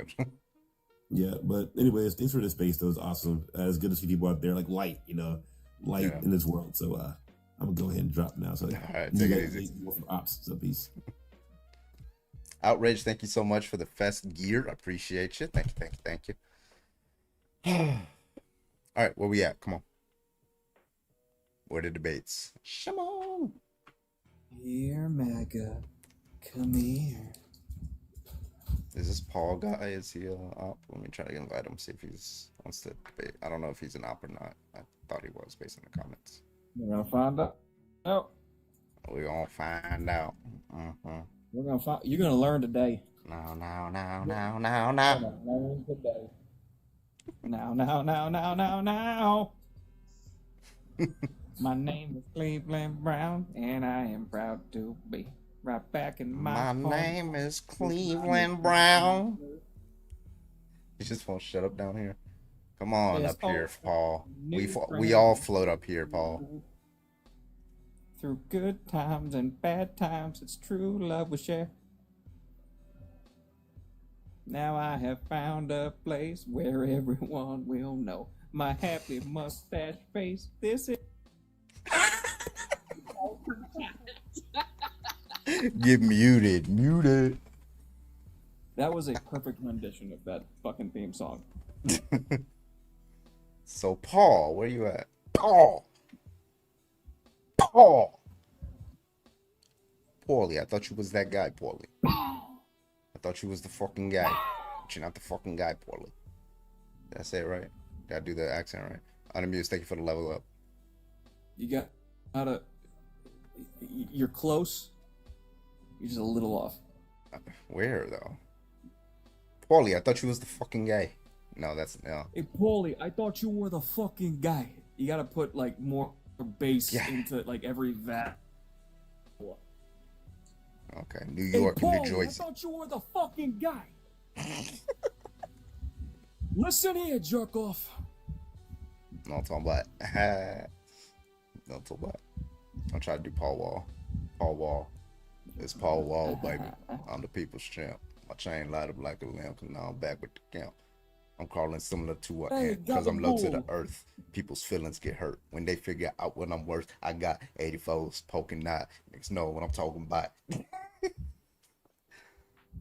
Speaker 10: Yeah, but anyways, thanks for the space. That was awesome. It's good to see people out there like light in this world. So I'm gonna go ahead and drop now. So
Speaker 1: all right, take it easy.
Speaker 10: Ops. So peace.
Speaker 1: Outrage, thank you so much for the fest gear. I appreciate you. Thank you. All right, where we at? Come on. Where the debates? Come on.
Speaker 6: Here, MAGA. Come here.
Speaker 1: Is this Paul guy? Is he op? Let me try to invite him, see if he's wants to debate. I don't know if he's an op or not. I thought he was based on the comments.
Speaker 6: We're gonna find out. Oh,
Speaker 1: we're gonna find out.
Speaker 6: We're gonna find. You're gonna learn today.
Speaker 1: Now.
Speaker 6: Learn today. Now. My name is Cleveland Brown, and I am proud to be right back in my
Speaker 1: name is Cleveland Brown. You just won't shut up down here. Come on up here, Paul. We all float up here, Paul.
Speaker 6: Through good times and bad times, it's true love we share. Now I have found a place where everyone will know my happy mustache face. This is.
Speaker 1: Get muted.
Speaker 6: That was a perfect rendition of that fucking theme song.
Speaker 1: So Paul, where you at? Paulie, I thought you was that guy, Paulie. I thought you was the fucking guy. But you're not the fucking guy, Paulie. Did I say it right? Did I do the accent right? Unamuse, thank you for the level up.
Speaker 6: You gotta. You're close. You're just a little off.
Speaker 1: Where though? Paulie, I thought you was the fucking guy. No, that's no.
Speaker 6: Hey, Paulie, I thought you were the fucking guy. You gotta put like more bass into like every vat.
Speaker 1: Okay, New York and New Jersey.
Speaker 6: I thought you were the fucking guy. Listen here, jerk off.
Speaker 1: Not talking about. Not talking about. I'll try to do Paul Wall. Paul Wall. It's Paul Wall, baby. I'm the people's champ. My chain light up like a lamp, and now I'm back with the camp. I'm crawling similar to an ant, because I'm low to the earth. People's feelings get hurt when they figure out what I'm worth. I got 84s poking knot. Niggas know what I'm talking about.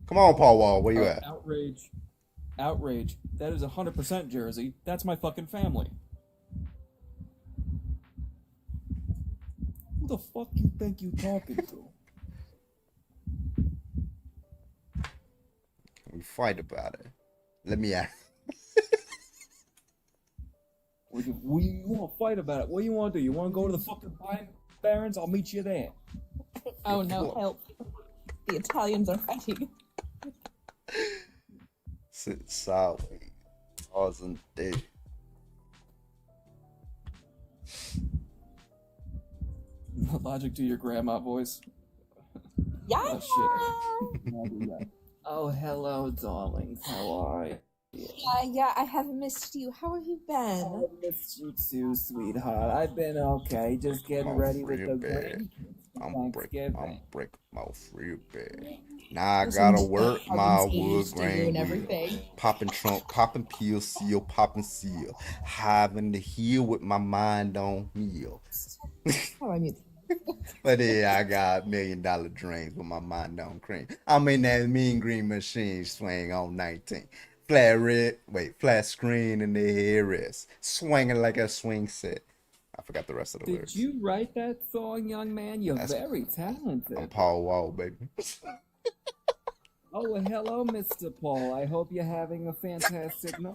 Speaker 1: Come on, Paul Wall, where you at?
Speaker 6: Outrage. That is 100% Jersey. That's my fucking family. Who the fuck you think you talking to?
Speaker 1: Can we fight about it? Let me ask.
Speaker 6: We want to fight about it. What do you want to do? You want to go to the fucking Pine Barrens? I'll meet you there.
Speaker 5: Oh no, help. The Italians are fighting.
Speaker 1: Sit solid. Awesome day.
Speaker 6: Logic to your grandma voice.
Speaker 5: Yeah.
Speaker 6: Oh, shit. Oh, hello, darlings. How are you?
Speaker 5: Yeah, I haven't missed you. How have you been?
Speaker 6: I missed you too, sweetheart. I've been okay. Just getting ready with the grandkids.
Speaker 1: I'm break my free bed. Now I gotta work my wood grain wheel. Popping trunk, popping peel, seal, popping seal. Having the heel with my mind on heel.
Speaker 5: How I mute?
Speaker 1: But yeah, I got $1 million dreams with my mind on cream. I'm in that mean green machine swing on 19. Flat screen in the hair is swinging like a swing set. I forgot the rest of the lyrics.
Speaker 6: Did you write that song, young man? You're very talented.
Speaker 1: I'm Paul Wall, baby.
Speaker 6: Oh, well, hello, Mr. Paul. I hope you're having a fantastic night.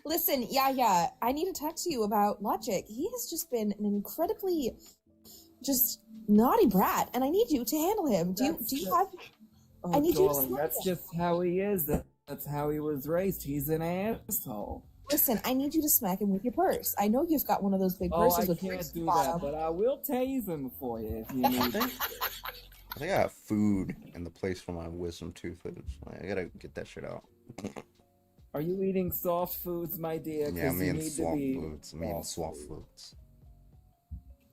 Speaker 5: Listen, yeah, I need to talk to you about Logic. He has just been an incredibly just naughty brat, and I need you to handle him. Do you have...
Speaker 6: Oh,
Speaker 5: I need
Speaker 6: darling,
Speaker 5: you to
Speaker 6: that's just how he is. That's how he was raised. He's an asshole.
Speaker 5: Listen, I need you to smack him with your purse. I know you've got one of those big purses with
Speaker 6: I can't
Speaker 5: rings
Speaker 6: do
Speaker 5: bottom.
Speaker 6: that, but I will tase him for you if you need it.
Speaker 1: I think I have food in the place for my wisdom tooth. I gotta get that shit out.
Speaker 6: Are you eating soft foods, my dear?
Speaker 1: Yeah, I'm
Speaker 6: you
Speaker 1: eating
Speaker 6: need to
Speaker 1: swamp
Speaker 6: be
Speaker 1: foods. I'm eating swamp foods.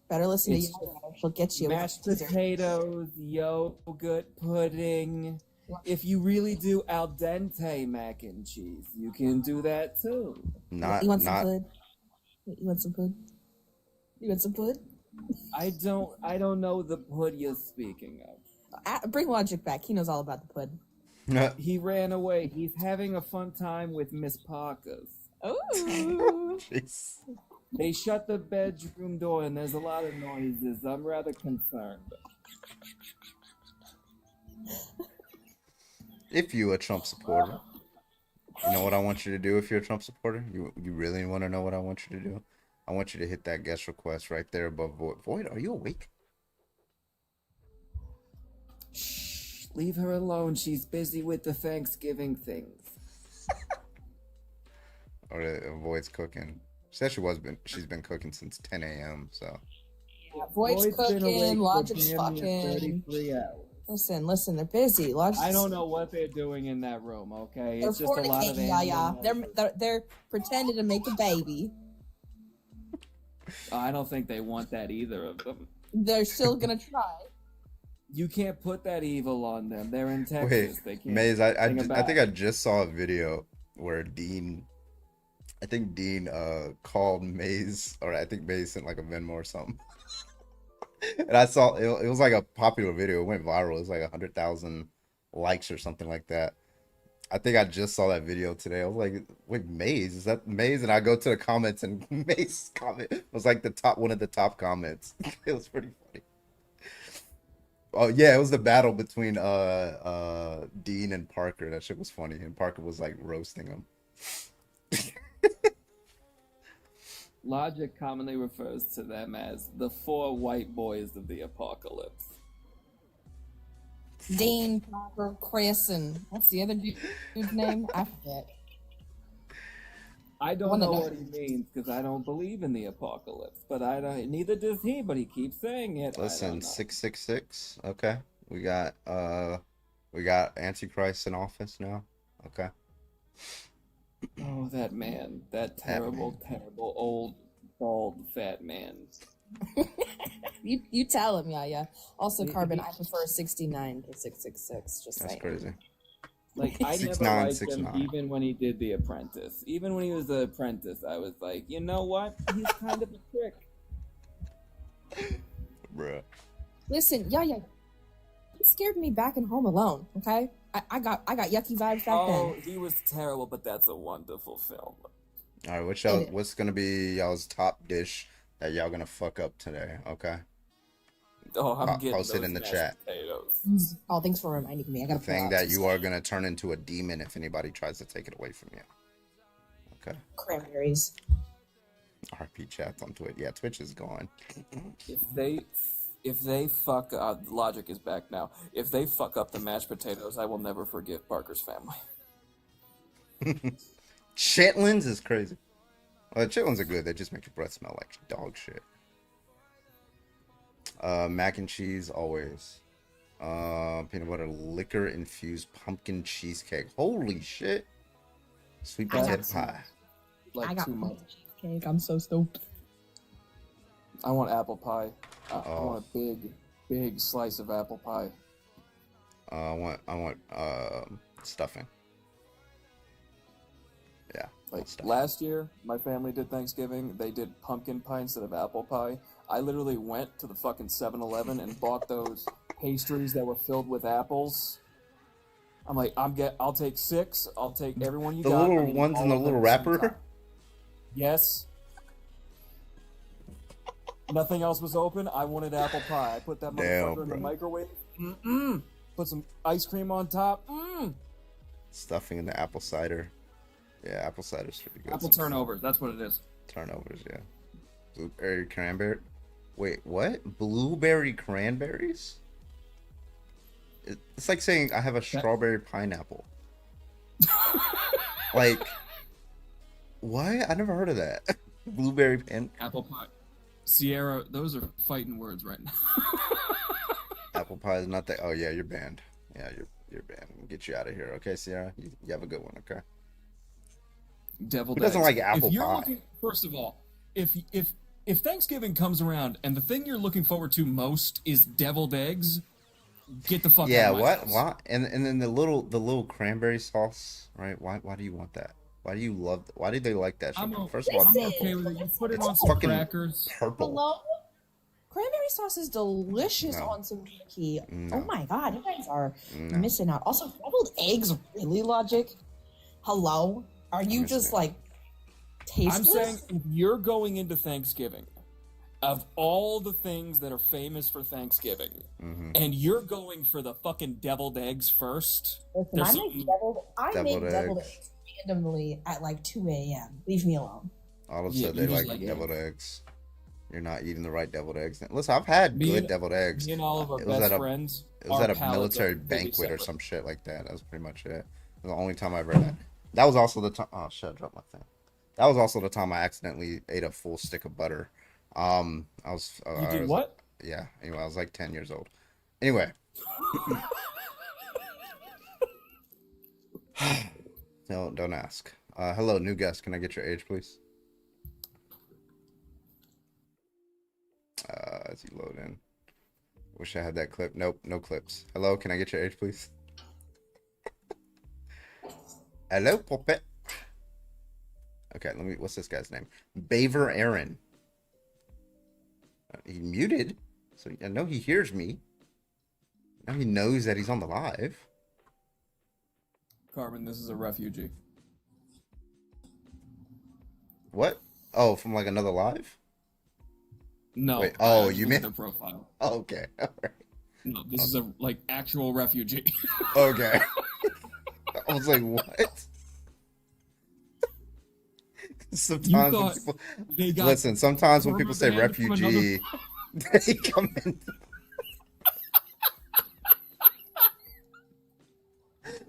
Speaker 5: Better listen to
Speaker 6: It's
Speaker 5: Yaya. She'll get you.
Speaker 6: mashed potatoes, yogurt pudding. If you really do al dente mac and cheese, you can do that too.
Speaker 1: Not,
Speaker 5: You want some
Speaker 1: not.
Speaker 5: food? You want some food? You want some food?
Speaker 6: I don't know the pud you're speaking of.
Speaker 5: Bring Logic back. He knows all about the pud.
Speaker 6: He ran away. He's having a fun time with Miss Parker's.
Speaker 5: Oh.
Speaker 6: They shut the bedroom door and there's a lot of noises. I'm rather concerned.
Speaker 1: If you a Trump supporter, you know what I want you to do if you're a Trump supporter? You really want to know what I want you to do? I want you to hit that guest request right there above Void. Void, are you awake?
Speaker 6: Shh, leave her alone. She's busy with the Thanksgiving things.
Speaker 1: Or Void's cooking. She said she's been cooking since 10 a.m. So
Speaker 5: Void's
Speaker 6: been awake
Speaker 5: cooking.
Speaker 6: for
Speaker 5: Logic's
Speaker 6: damn near
Speaker 5: fucking.
Speaker 6: 33 hours.
Speaker 5: Listen. They're busy. Logic's.
Speaker 6: I don't know what they're doing in that room. Okay,
Speaker 5: They're
Speaker 6: it's just a lot of
Speaker 5: fornicating, Yaya.
Speaker 6: animals.
Speaker 5: They're pretending to make a baby.
Speaker 6: I don't think they want that either of them.
Speaker 5: They're still gonna try.
Speaker 6: You can't put that evil on them. They're in Texas.
Speaker 1: wait,
Speaker 6: They can't.
Speaker 1: Maze, I
Speaker 6: bring it
Speaker 1: think
Speaker 6: back.
Speaker 1: I just saw a video where Dean called Maze, or I think Maze sent like a Venmo or something. And I saw it was like a popular video. It went viral. It was like 100,000 likes or something like that. I think I just saw that video today. I was like, wait, Maze? Is that Maze? And I go to the comments and Maze's comment was like one of the top comments. It was pretty funny. Oh yeah, it was the battle between Dean and Parker. That shit was funny. And Parker was like roasting him.
Speaker 6: Logic commonly refers to them as the 4 white boys of the apocalypse.
Speaker 5: Dean, Parker, Chris, and what's the other dude's name? I forget.
Speaker 6: I don't
Speaker 5: One that
Speaker 6: know
Speaker 5: knows.
Speaker 6: what he means because I don't believe in the apocalypse, but I don't. Neither does he, but he keeps saying it. I
Speaker 1: Listen,
Speaker 6: don't know.
Speaker 1: 666. Okay, we got Antichrist in office now. Okay.
Speaker 6: Oh, that man, that terrible, terrible old bald fat man.
Speaker 5: You tell him, Yaya. Also, Carbon, I prefer 69 to 666. Just
Speaker 1: That's
Speaker 5: saying.
Speaker 1: crazy.
Speaker 6: Like I never
Speaker 1: 6'9",
Speaker 6: liked him
Speaker 1: 6'9".
Speaker 6: even when he did The Apprentice. Even when he was The Apprentice, I was like, you know what? He's kind of a prick.
Speaker 1: Bruh.
Speaker 5: Listen, Yaya, you scared me back in Home Alone. Okay, I got yucky vibes back
Speaker 6: Oh,
Speaker 5: then.
Speaker 6: he was terrible, but that's a wonderful film.
Speaker 1: All right, what's gonna be y'all's top dish that y'all gonna fuck up today? Okay.
Speaker 6: Oh, I'm getting
Speaker 1: Post it
Speaker 6: those
Speaker 1: in the
Speaker 6: mashed
Speaker 1: chat.
Speaker 6: potatoes.
Speaker 5: Oh, thanks for reminding me. I
Speaker 1: The
Speaker 5: gotta
Speaker 1: thing
Speaker 5: pull out
Speaker 1: that
Speaker 5: some
Speaker 1: you are gonna turn into a demon if anybody tries to take it away from you. Okay.
Speaker 5: cranberries.
Speaker 1: RP chats on Twitch. Yeah, Twitch is gone.
Speaker 6: If they fuck, Logic is back now. If they fuck up the mashed potatoes, I will never forgive Parker's family.
Speaker 1: Chitlins is crazy. Well, chitlins are good. They just make your breath smell like dog shit. Mac and cheese always. Peanut butter liquor infused pumpkin cheesecake. Holy shit! Sweet
Speaker 5: I got
Speaker 1: potato
Speaker 5: some.
Speaker 1: pie.
Speaker 6: Like
Speaker 5: I got
Speaker 6: too much.
Speaker 5: cheesecake. I'm so stoked.
Speaker 6: I want apple pie. I
Speaker 1: Oh.
Speaker 6: want a big slice of apple pie.
Speaker 1: I want stuffing. Yeah.
Speaker 6: Like last year, my family did Thanksgiving. They did pumpkin pie instead of apple pie. I literally went to the fucking 7-Eleven and bought those pastries that were filled with apples. I'm like, I'll take 6. I'll take everyone you
Speaker 1: The
Speaker 6: got.
Speaker 1: little
Speaker 6: I'm eating
Speaker 1: ones in
Speaker 6: all
Speaker 1: the
Speaker 6: of
Speaker 1: little
Speaker 6: them at the same
Speaker 1: wrapper?
Speaker 6: time. Yes. Nothing else was open. I wanted apple pie. I put that
Speaker 1: Damn,
Speaker 6: motherfucker in the
Speaker 1: bro.
Speaker 6: microwave. Put some ice cream on top.
Speaker 1: Stuffing in the apple cider. Yeah, apple cider's pretty good.
Speaker 6: Apple
Speaker 1: sometimes.
Speaker 6: turnovers. That's what it is.
Speaker 1: Turnovers, yeah. Blueberry cranberry. Wait, what? Blueberry cranberries? It's like saying I have a strawberry pineapple. Like, what? I never heard of that. Blueberry pan.
Speaker 6: Apple pie. Sierra, those are fighting words right now.
Speaker 1: Apple pie is not that. Oh yeah, you're banned. Yeah, you're banned. We'll get you out of here. Okay, Sierra. You have a good one. Okay.
Speaker 6: Deviled
Speaker 1: Who doesn't
Speaker 6: eggs.
Speaker 1: like apple
Speaker 6: if you're
Speaker 1: pie?
Speaker 6: Looking, first of all, if Thanksgiving comes around and the thing you're looking forward to most is deviled eggs, get the fuck out
Speaker 1: Yeah,
Speaker 6: of my
Speaker 1: what?
Speaker 6: house.
Speaker 1: Why? And then the little cranberry sauce, right? Why do you want that? Why do you love? Why do they like that shit? First of all,
Speaker 6: I'm okay with it. You put it
Speaker 1: it's
Speaker 6: on some
Speaker 1: fucking
Speaker 6: crackers.
Speaker 1: purple.
Speaker 5: Hello? Cranberry sauce is delicious
Speaker 1: No.
Speaker 5: on some turkey.
Speaker 1: No.
Speaker 5: Oh my god, you guys are
Speaker 1: No.
Speaker 5: missing out. Also, deviled eggs, really, Logic? Hello? Are you just like tasteless?
Speaker 6: I'm saying if you're going into Thanksgiving, of all the things that are famous for Thanksgiving, and you're going for the fucking deviled eggs first,
Speaker 5: Listen,
Speaker 6: there's
Speaker 5: I
Speaker 6: something-
Speaker 5: make deviled eggs randomly at like 2 a.m. Leave me alone.
Speaker 1: All of a
Speaker 6: Yeah,
Speaker 1: sudden,
Speaker 6: you
Speaker 1: they
Speaker 6: just
Speaker 1: like
Speaker 6: like
Speaker 1: deviled eggs. You're not eating the right deviled eggs. Listen, I've had
Speaker 6: Me
Speaker 1: good
Speaker 6: and-
Speaker 1: deviled eggs.
Speaker 6: me and all of our
Speaker 1: It was
Speaker 6: best
Speaker 1: at a-
Speaker 6: friends,
Speaker 1: It was
Speaker 6: our
Speaker 1: at a
Speaker 6: palates
Speaker 1: military
Speaker 6: are completely
Speaker 1: banquet or
Speaker 6: separate.
Speaker 1: some shit like that. That was pretty much it. It was the only time I ever had. That was also the time. Oh shit! I dropped my thing. That was also the time I accidentally ate a full stick of butter. I was.
Speaker 6: You
Speaker 1: I
Speaker 6: did
Speaker 1: was-
Speaker 6: what?
Speaker 1: Yeah. Anyway, I was like 10 years old. Anyway. No, don't ask. Hello, new guest. Can I get your age, please? As you load in. Wish I had that clip. Nope, no clips. Hello, can I get your age, please? Hello, puppet. Okay, let me. What's this guy's name? Baver Aaron. He muted, so I know he hears me. Now he knows that he's on the live.
Speaker 6: Carbon, this is a refugee.
Speaker 1: What? Oh, from like another live?
Speaker 6: No.
Speaker 1: Wait,
Speaker 6: I
Speaker 1: oh,
Speaker 6: just
Speaker 1: you
Speaker 6: looked at
Speaker 1: meant?
Speaker 6: their profile.
Speaker 1: Oh, okay. All right.
Speaker 6: No, this is a like actual refugee.
Speaker 1: Okay. I was like, what? Sometimes when
Speaker 6: thought
Speaker 1: people
Speaker 6: they got
Speaker 1: listen. Sometimes when people say
Speaker 6: perma-banned from another-
Speaker 1: refugee, they come in.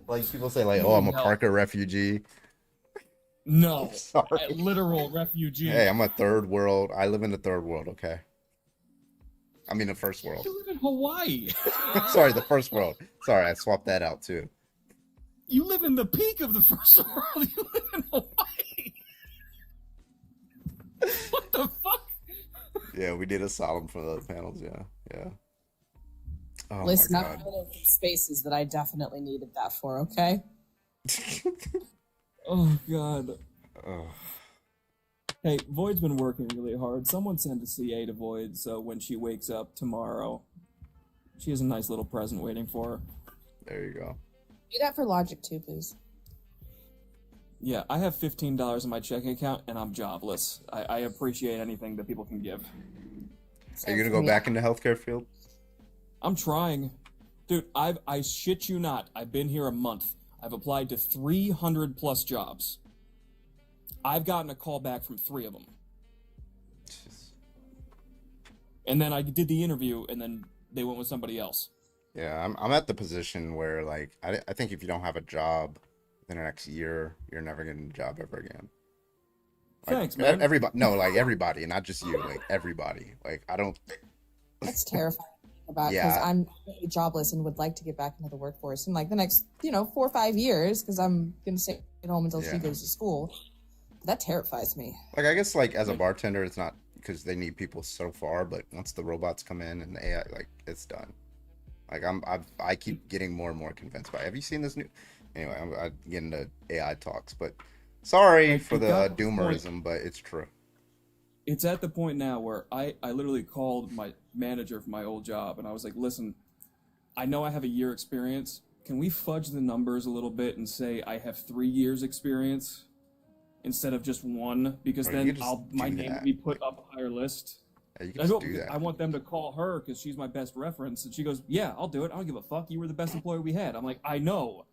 Speaker 1: Like people say, like, "Oh, I'm a
Speaker 6: No.
Speaker 1: Parker refugee."
Speaker 6: No,
Speaker 1: Sorry.
Speaker 6: a literal refugee.
Speaker 1: Hey, I'm a third world. I live in the third world. Okay. I mean the first world.
Speaker 6: You live in Hawaii.
Speaker 1: Sorry, the first world. Sorry, I swapped that out too.
Speaker 6: You live in the peak of the first world. You live in Hawaii. What the fuck?
Speaker 1: Yeah, we did a solemn for the other panels. Yeah, yeah. Oh
Speaker 5: Listen,
Speaker 1: my
Speaker 5: I'm
Speaker 1: god.
Speaker 5: in spaces that I definitely needed that for, okay?
Speaker 6: Oh god.
Speaker 1: Ugh.
Speaker 6: Hey, Void's been working really hard. Someone send a CA to Void so when she wakes up tomorrow, she has a nice little present waiting for her.
Speaker 1: There you go.
Speaker 5: Do that for Logic too, please.
Speaker 6: Yeah, I have $15 in my checking account and I'm jobless. I appreciate anything that people can give.
Speaker 1: Are you gonna go back in the healthcare field?
Speaker 6: I'm trying. Dude, I shit you not. I've been here a month. I've applied to 300 plus jobs. I've gotten a call back from 3 of them. And then I did the interview and then they went with somebody else.
Speaker 1: Yeah, I'm at the position where like I think if you don't have a job in the next year, you're never getting a job ever again. Like,
Speaker 6: Thanks, man.
Speaker 1: Everybody, no, like everybody, not just you, like everybody. Like I don't.
Speaker 5: That's terrifying to think about because
Speaker 1: Yeah.
Speaker 5: I'm jobless and would like to get back into the workforce in like the next, 4 or 5 years because I'm gonna stay at home until
Speaker 1: Yeah.
Speaker 5: she goes to school. That terrifies me.
Speaker 1: Like I guess like as a bartender, it's not because they need people so far, but once the robots come in and the AI, like it's done. Like I keep getting more and more convinced by. Have you seen this new? Anyway, I'm getting into AI talks, but sorry
Speaker 6: Like,
Speaker 1: for
Speaker 6: it
Speaker 1: the
Speaker 6: got to the
Speaker 1: doomerism, but it's true.
Speaker 6: It's at the point now where I literally called my manager for my old job and I was like, listen, I know I have a year experience. Can we fudge the numbers a little bit and say I have 3 years experience instead of just 1? Because
Speaker 1: Or you
Speaker 6: then
Speaker 1: could just
Speaker 6: my
Speaker 1: do
Speaker 6: name will
Speaker 1: that.
Speaker 6: be put up a higher list.
Speaker 1: Yeah, you can
Speaker 6: I
Speaker 1: just
Speaker 6: don't-
Speaker 1: do that.
Speaker 6: I want them to call her because she's my best reference. And she goes, yeah, I'll do it. I don't give a fuck. You were the best employer we had. I'm like, I know.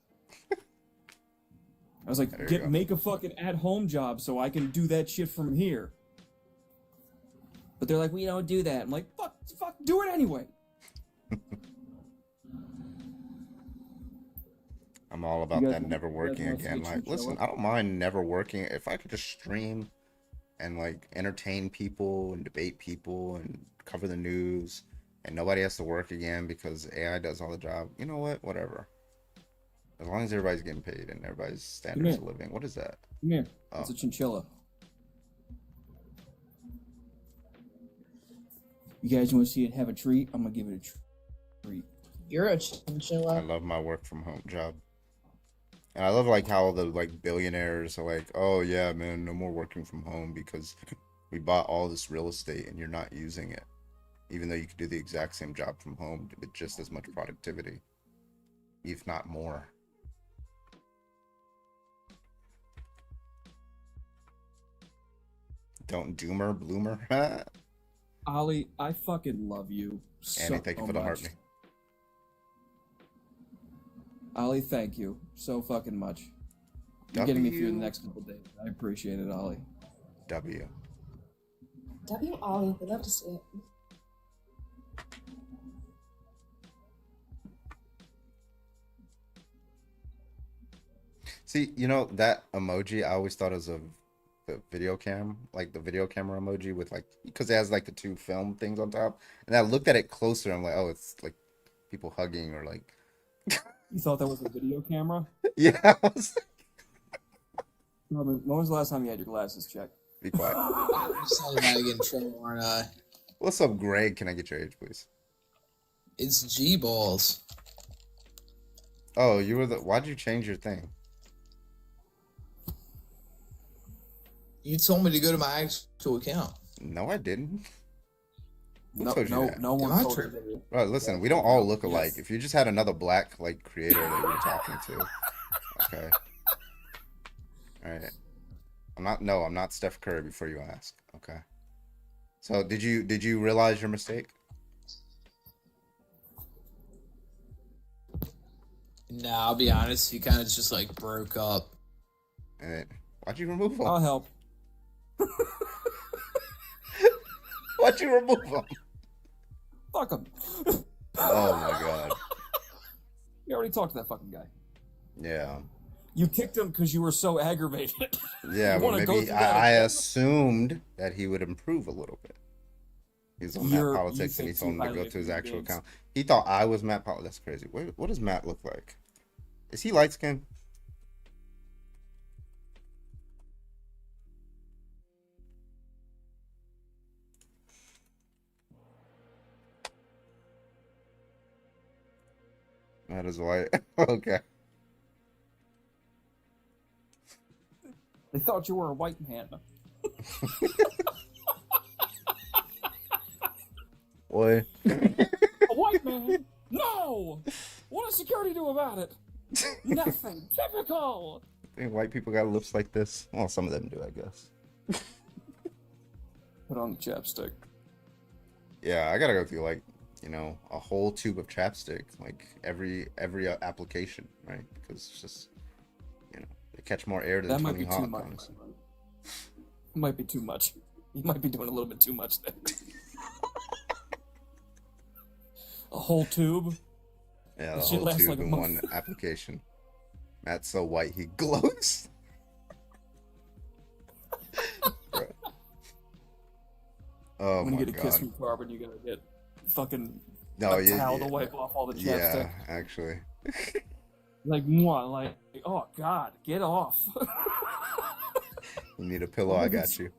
Speaker 6: I was like,
Speaker 1: There you go.
Speaker 6: make a fucking at-home job so I can do that shit from here. But they're like, we don't do that. I'm like, fuck, do it anyway.
Speaker 1: I'm all about
Speaker 6: guys-
Speaker 1: that never
Speaker 6: you guys
Speaker 1: working
Speaker 6: wanna
Speaker 1: again.
Speaker 6: switch
Speaker 1: Like,
Speaker 6: and show
Speaker 1: listen,
Speaker 6: up?
Speaker 1: I don't mind never working. If I could just stream and like entertain people and debate people and cover the news and nobody has to work again because AI does all the job, you know what? Whatever. As long as everybody's getting paid and everybody's standards of
Speaker 6: here.
Speaker 1: living. What is that?
Speaker 6: Come here.
Speaker 1: Oh.
Speaker 6: It's a chinchilla. You guys want to see it have a treat? I'm gonna give it a treat.
Speaker 3: You're a
Speaker 1: I
Speaker 3: chinchilla.
Speaker 1: love my work from home job. And I love like how the like billionaires are like, oh yeah, man, no more working from home because we bought all this real estate and you're not using it. Even though you could do the exact same job from home with just as much productivity, if not more. Don't doomer, bloomer.
Speaker 6: Ollie, I fucking love you so
Speaker 1: Annie, thank you for the heart
Speaker 6: much.
Speaker 1: me.
Speaker 6: Ollie, thank you so fucking much. You're getting me through the next couple days. I appreciate it, Ollie.
Speaker 1: W.
Speaker 11: W. Ollie, we love to see it.
Speaker 1: See, you know, that emoji, I always thought as of the video cam, like the video camera emoji with like, because it has like the two film things on top. And I looked at it closer, I'm like, oh, it's like people hugging or like.
Speaker 6: You thought that was a video camera?
Speaker 1: Yeah. I was like...
Speaker 6: Robert, when was the last time you had your glasses checked?
Speaker 1: Be quiet.
Speaker 3: I'm just telling you how to get in trouble, aren't I?
Speaker 1: What's up, Greg? Can I get your age, please?
Speaker 3: It's G-balls.
Speaker 1: Oh, you were the. Why'd you change your thing?
Speaker 3: You told me to go to my actual account.
Speaker 1: No, I didn't. Who
Speaker 6: No,
Speaker 1: told you
Speaker 6: no,
Speaker 1: that?
Speaker 6: no one
Speaker 3: Am I
Speaker 6: told you
Speaker 3: tripping?
Speaker 6: that.
Speaker 1: Bro, listen, we don't all look alike. If you just had another black like creator that you were talking to, okay. All right. I'm not Steph Curry before you ask. Okay. So did you realize your mistake?
Speaker 3: Nah, I'll be honest. You kind of just like broke up.
Speaker 1: And why'd you remove him?
Speaker 6: I'll help.
Speaker 1: Why'd you remove him?
Speaker 6: Fuck him.
Speaker 1: Oh my god.
Speaker 6: You already talked to that fucking guy.
Speaker 1: Yeah.
Speaker 6: You kicked him because you were so aggravated.
Speaker 1: Yeah,
Speaker 6: You
Speaker 1: but
Speaker 6: wanna go
Speaker 1: maybe
Speaker 6: through that
Speaker 1: I
Speaker 6: again?
Speaker 1: assumed that he would improve a little bit. He's on Matt
Speaker 6: You
Speaker 1: Politics and he
Speaker 6: think
Speaker 1: told
Speaker 6: too
Speaker 1: him to
Speaker 6: highly
Speaker 1: go
Speaker 6: of
Speaker 1: to his
Speaker 6: human
Speaker 1: actual
Speaker 6: beings.
Speaker 1: account. He thought I was Matt Politics. That's crazy. Wait, what does Matt look like? Is he light skinned? Matt is white. Okay.
Speaker 6: They thought you were a white man.
Speaker 1: Boy.
Speaker 6: A white man? No! What does security do about it? Nothing. Typical.
Speaker 1: I think white people got lips like this. Well, some of them do, I guess.
Speaker 6: Put on the chapstick.
Speaker 1: Yeah, I gotta go through like, you know, a whole tube of chapstick, like every application, right? Because it's just, you know, they catch more air than
Speaker 6: That might
Speaker 1: 20
Speaker 6: be too
Speaker 1: hot
Speaker 6: much.
Speaker 1: ones.
Speaker 6: Might be too much. You might be doing a little bit too much there. A whole tube?
Speaker 1: Yeah, the
Speaker 6: That shit
Speaker 1: whole
Speaker 6: lasts
Speaker 1: tube
Speaker 6: like a
Speaker 1: in
Speaker 6: month.
Speaker 1: one application. Matt's so white he glows. Bro. Oh
Speaker 6: When
Speaker 1: my
Speaker 6: you get a kiss
Speaker 1: god.
Speaker 6: from Carbon, you gotta get fucking
Speaker 1: No,
Speaker 6: a
Speaker 1: yeah,
Speaker 6: towel
Speaker 1: yeah.
Speaker 6: to wipe off all the
Speaker 1: Yeah,
Speaker 6: chapstick.
Speaker 1: actually.
Speaker 6: Like, what? Like, oh god, get off.
Speaker 1: You need a pillow, I got you.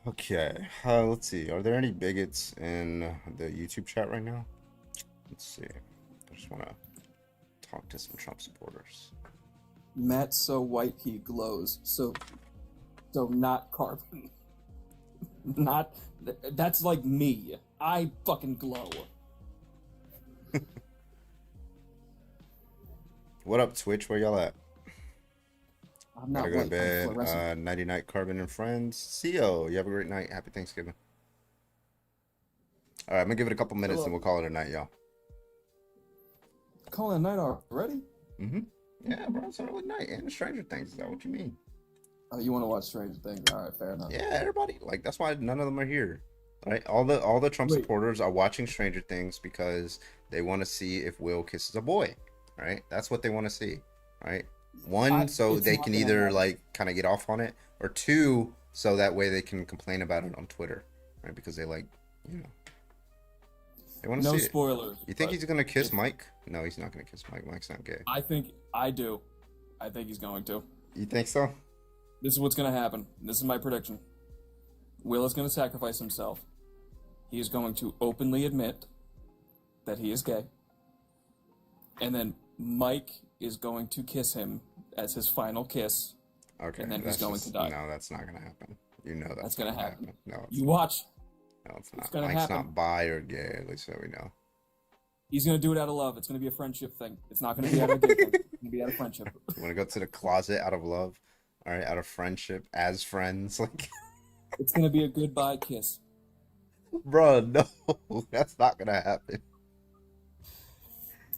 Speaker 1: Okay, let's see. Are there any bigots in the YouTube chat right now? Let's see. I just want to talk to some Trump supporters.
Speaker 6: Matt's so white he glows. So not Carbon. Not that's like me. I fucking glow.
Speaker 1: What up, Twitch? Where y'all at?
Speaker 6: I'm not
Speaker 1: Gotta go to
Speaker 6: white. I'm
Speaker 1: bed.
Speaker 6: fluorescent.
Speaker 1: Nighty night, Carbon and friends. CO, you have a great night. Happy Thanksgiving. All right, I'm gonna give it a couple minutes and we'll call it a night, y'all.
Speaker 6: Calling a night already?
Speaker 1: Mm-hmm. Yeah, bro, it's early night and Stranger Things. Is that what you mean?
Speaker 6: Oh, you want to watch Stranger Things? All right, fair enough.
Speaker 1: Yeah, everybody. Like that's why none of them are here. Right? All the Trump supporters are watching Stranger Things because they want to see if Will kisses a boy. Right? That's what they want to see. Right? One, so
Speaker 6: it's
Speaker 1: they
Speaker 6: not
Speaker 1: can
Speaker 6: gonna
Speaker 1: either
Speaker 6: happen.
Speaker 1: like kind of get off on it, or two, so that way they can complain about it on Twitter, right? Because they like, you know, they want to
Speaker 6: No
Speaker 1: see
Speaker 6: spoilers,
Speaker 1: it. You think
Speaker 6: but
Speaker 1: he's gonna kiss Mike? No, he's not gonna kiss Mike. Mike's not gay.
Speaker 6: I do. I think he's going to.
Speaker 1: You think so?
Speaker 6: This is what's going to happen. This is my prediction. Will is going to sacrifice himself. He is going to openly admit that he is gay. And then Mike is going to kiss him as his final kiss.
Speaker 1: Okay.
Speaker 6: And then he's going to die.
Speaker 1: No, that's not gonna happen. You know
Speaker 6: That's going to happen.
Speaker 1: No, it's
Speaker 6: You
Speaker 1: not.
Speaker 6: watch.
Speaker 1: No, it's not.
Speaker 6: gonna
Speaker 1: Mike's
Speaker 6: happen.
Speaker 1: not bi or gay, at least so we know.
Speaker 6: He's going to do it out of love. It's going to be a friendship thing. It's not going to be out of a gay thing. It's going to be out of friendship.
Speaker 1: You want to go to the closet out of love, all right, out of friendship, as friends, like.
Speaker 6: It's going to be a goodbye kiss.
Speaker 1: Bro, no, that's not gonna happen.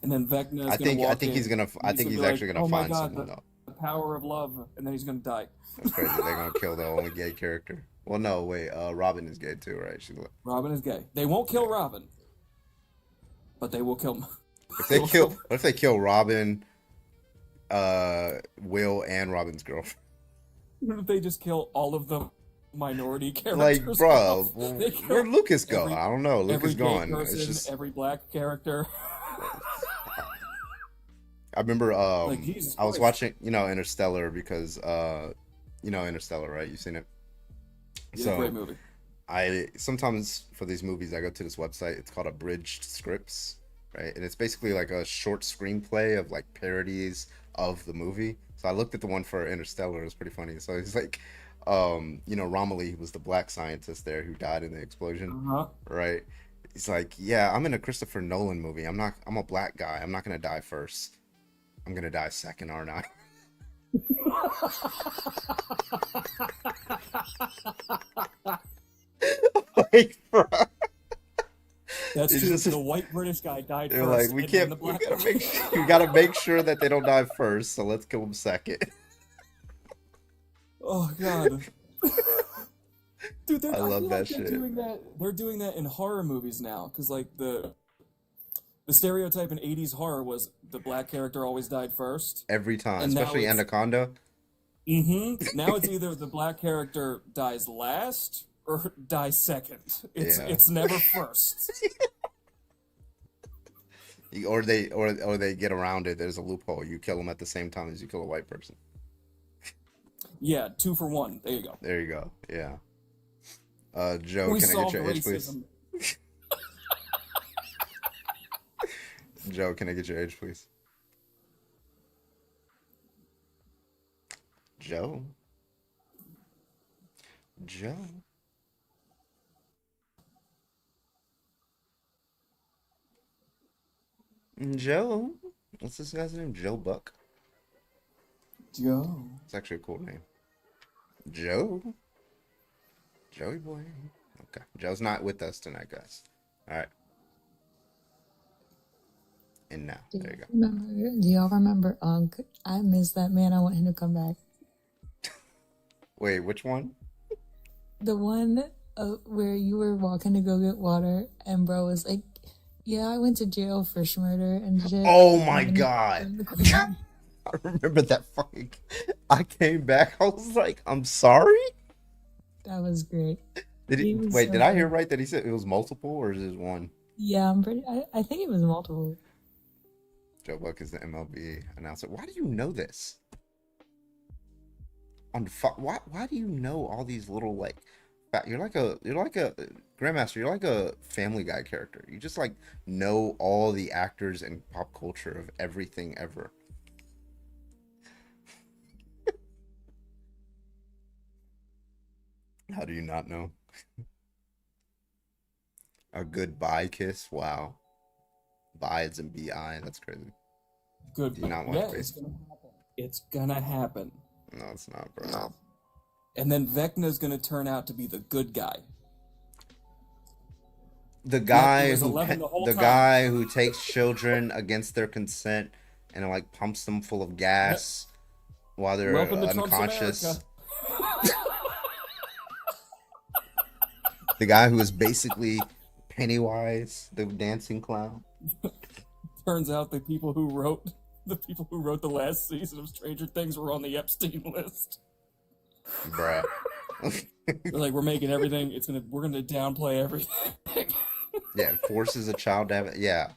Speaker 6: And then Vecna is
Speaker 1: I think
Speaker 6: walk
Speaker 1: he's
Speaker 6: in,
Speaker 1: gonna.
Speaker 6: and
Speaker 1: I think
Speaker 6: be
Speaker 1: he's
Speaker 6: like,
Speaker 1: actually gonna
Speaker 6: "Oh my
Speaker 1: find
Speaker 6: God,
Speaker 1: someone though.
Speaker 6: the power of love," and then he's gonna die.
Speaker 1: That's crazy. They're gonna kill the only gay character. Well, no, wait. Robin is gay too, right?
Speaker 6: Robin is gay. They won't kill Robin, but they will kill.
Speaker 1: If they kill, what if they kill Robin, Will, and Robin's girlfriend?
Speaker 6: What if they just kill all of the minority characters?
Speaker 1: Like, bro,
Speaker 6: off?
Speaker 1: well,
Speaker 6: They kill
Speaker 1: where'd Lucas go?
Speaker 6: every-
Speaker 1: I don't know. Lucas
Speaker 6: every gay
Speaker 1: gone.
Speaker 6: person,
Speaker 1: It's just.
Speaker 6: every black character.
Speaker 1: I remember.
Speaker 6: Like, Jesus
Speaker 1: I was
Speaker 6: Christ.
Speaker 1: watching, Interstellar because, Interstellar, right? You've seen it.
Speaker 6: Yeah, great movie.
Speaker 1: I sometimes for these movies I go to this website. It's called Abridged Scripts, right? And it's basically like a short screenplay of like parodies of the movie. So I looked at the one for Interstellar. It was pretty funny. So it's like, Romilly was the black scientist there who died in the explosion, right? He's like, yeah, I'm in a Christopher Nolan movie. I'm a black guy. I'm not gonna die first. I'm gonna die second, aren't I? Like, bro.
Speaker 6: That's
Speaker 1: It's
Speaker 6: just
Speaker 1: just-
Speaker 6: the white British guy died
Speaker 1: They're
Speaker 6: first.
Speaker 1: like, we
Speaker 6: and then
Speaker 1: can't.
Speaker 6: the
Speaker 1: We
Speaker 6: black
Speaker 1: gotta
Speaker 6: guy-
Speaker 1: make. We gotta make sure that they don't die first. So let's kill them second.
Speaker 6: Oh God. Dude,
Speaker 1: I love
Speaker 6: feel
Speaker 1: that
Speaker 6: like they're
Speaker 1: shit.
Speaker 6: Doing that, they're doing that in horror movies now, because like the stereotype in '80s horror was the black character always died first.
Speaker 1: Every time,
Speaker 6: And now
Speaker 1: especially
Speaker 6: it's-
Speaker 1: Anaconda.
Speaker 6: Now it's either the black character dies last or dies second.
Speaker 1: Yeah.
Speaker 6: It's never first.
Speaker 1: Or they get around it. There's a loophole. You kill them at the same time as you kill a white person.
Speaker 6: Yeah, 2 for 1. There you go.
Speaker 1: There you go. Yeah. Joe,
Speaker 6: We
Speaker 1: can I get
Speaker 6: solved
Speaker 1: your age, please?
Speaker 6: racism.
Speaker 1: Joe, can I get your age, please? Joe. Joe. Joe. What's this guy's name? Joe Buck.
Speaker 6: Joe.
Speaker 1: It's actually a cool name. Joe. Joey boy. Okay. Joe's not with us tonight, guys. All right. And now, there you go.
Speaker 18: Do y'all remember Unk? I miss that man. I want him to come back.
Speaker 1: Wait, which one?
Speaker 18: The one where you were walking to go get water, and bro was like, "Yeah, I went to jail for murder and shit."
Speaker 1: Oh my
Speaker 18: And-
Speaker 1: god. I remember that fucking. I came back. I was like, I'm sorry?
Speaker 18: That was great.
Speaker 1: Did
Speaker 18: He
Speaker 1: he,
Speaker 18: was
Speaker 1: wait,
Speaker 18: so
Speaker 1: did I
Speaker 18: good.
Speaker 1: hear right that he said it was multiple or is it one?
Speaker 18: Yeah, I'm pretty. I think it was multiple.
Speaker 1: Joe Buck is the MLB announcer. Why do you know this? Why do you know all these little like you're like a Grandmaster, you're like a Family Guy character. You just like know all the actors and pop culture of everything ever. How do you not know? A goodbye kiss? Wow. Bides and B-I. That's crazy.
Speaker 6: Good.
Speaker 1: Do you not want
Speaker 6: Yeah,
Speaker 1: to
Speaker 6: it's gonna happen. It's gonna happen.
Speaker 1: No, it's not, bro. No.
Speaker 6: And then Vecna's gonna turn out to be the good guy.
Speaker 1: The guy
Speaker 6: was
Speaker 1: who
Speaker 6: 11 the whole
Speaker 1: the
Speaker 6: time.
Speaker 1: guy who takes children against their consent and like pumps them full of gas while they're
Speaker 6: Welcome to Trump's
Speaker 1: unconscious.
Speaker 6: America.
Speaker 1: The guy who is basically Pennywise, the dancing clown.
Speaker 6: Turns out the people who wrote the last season of Stranger Things were on the Epstein list.
Speaker 1: Bruh.
Speaker 6: Like we're making everything. We're gonna downplay everything.
Speaker 1: Yeah, it forces a child to have it. Yeah,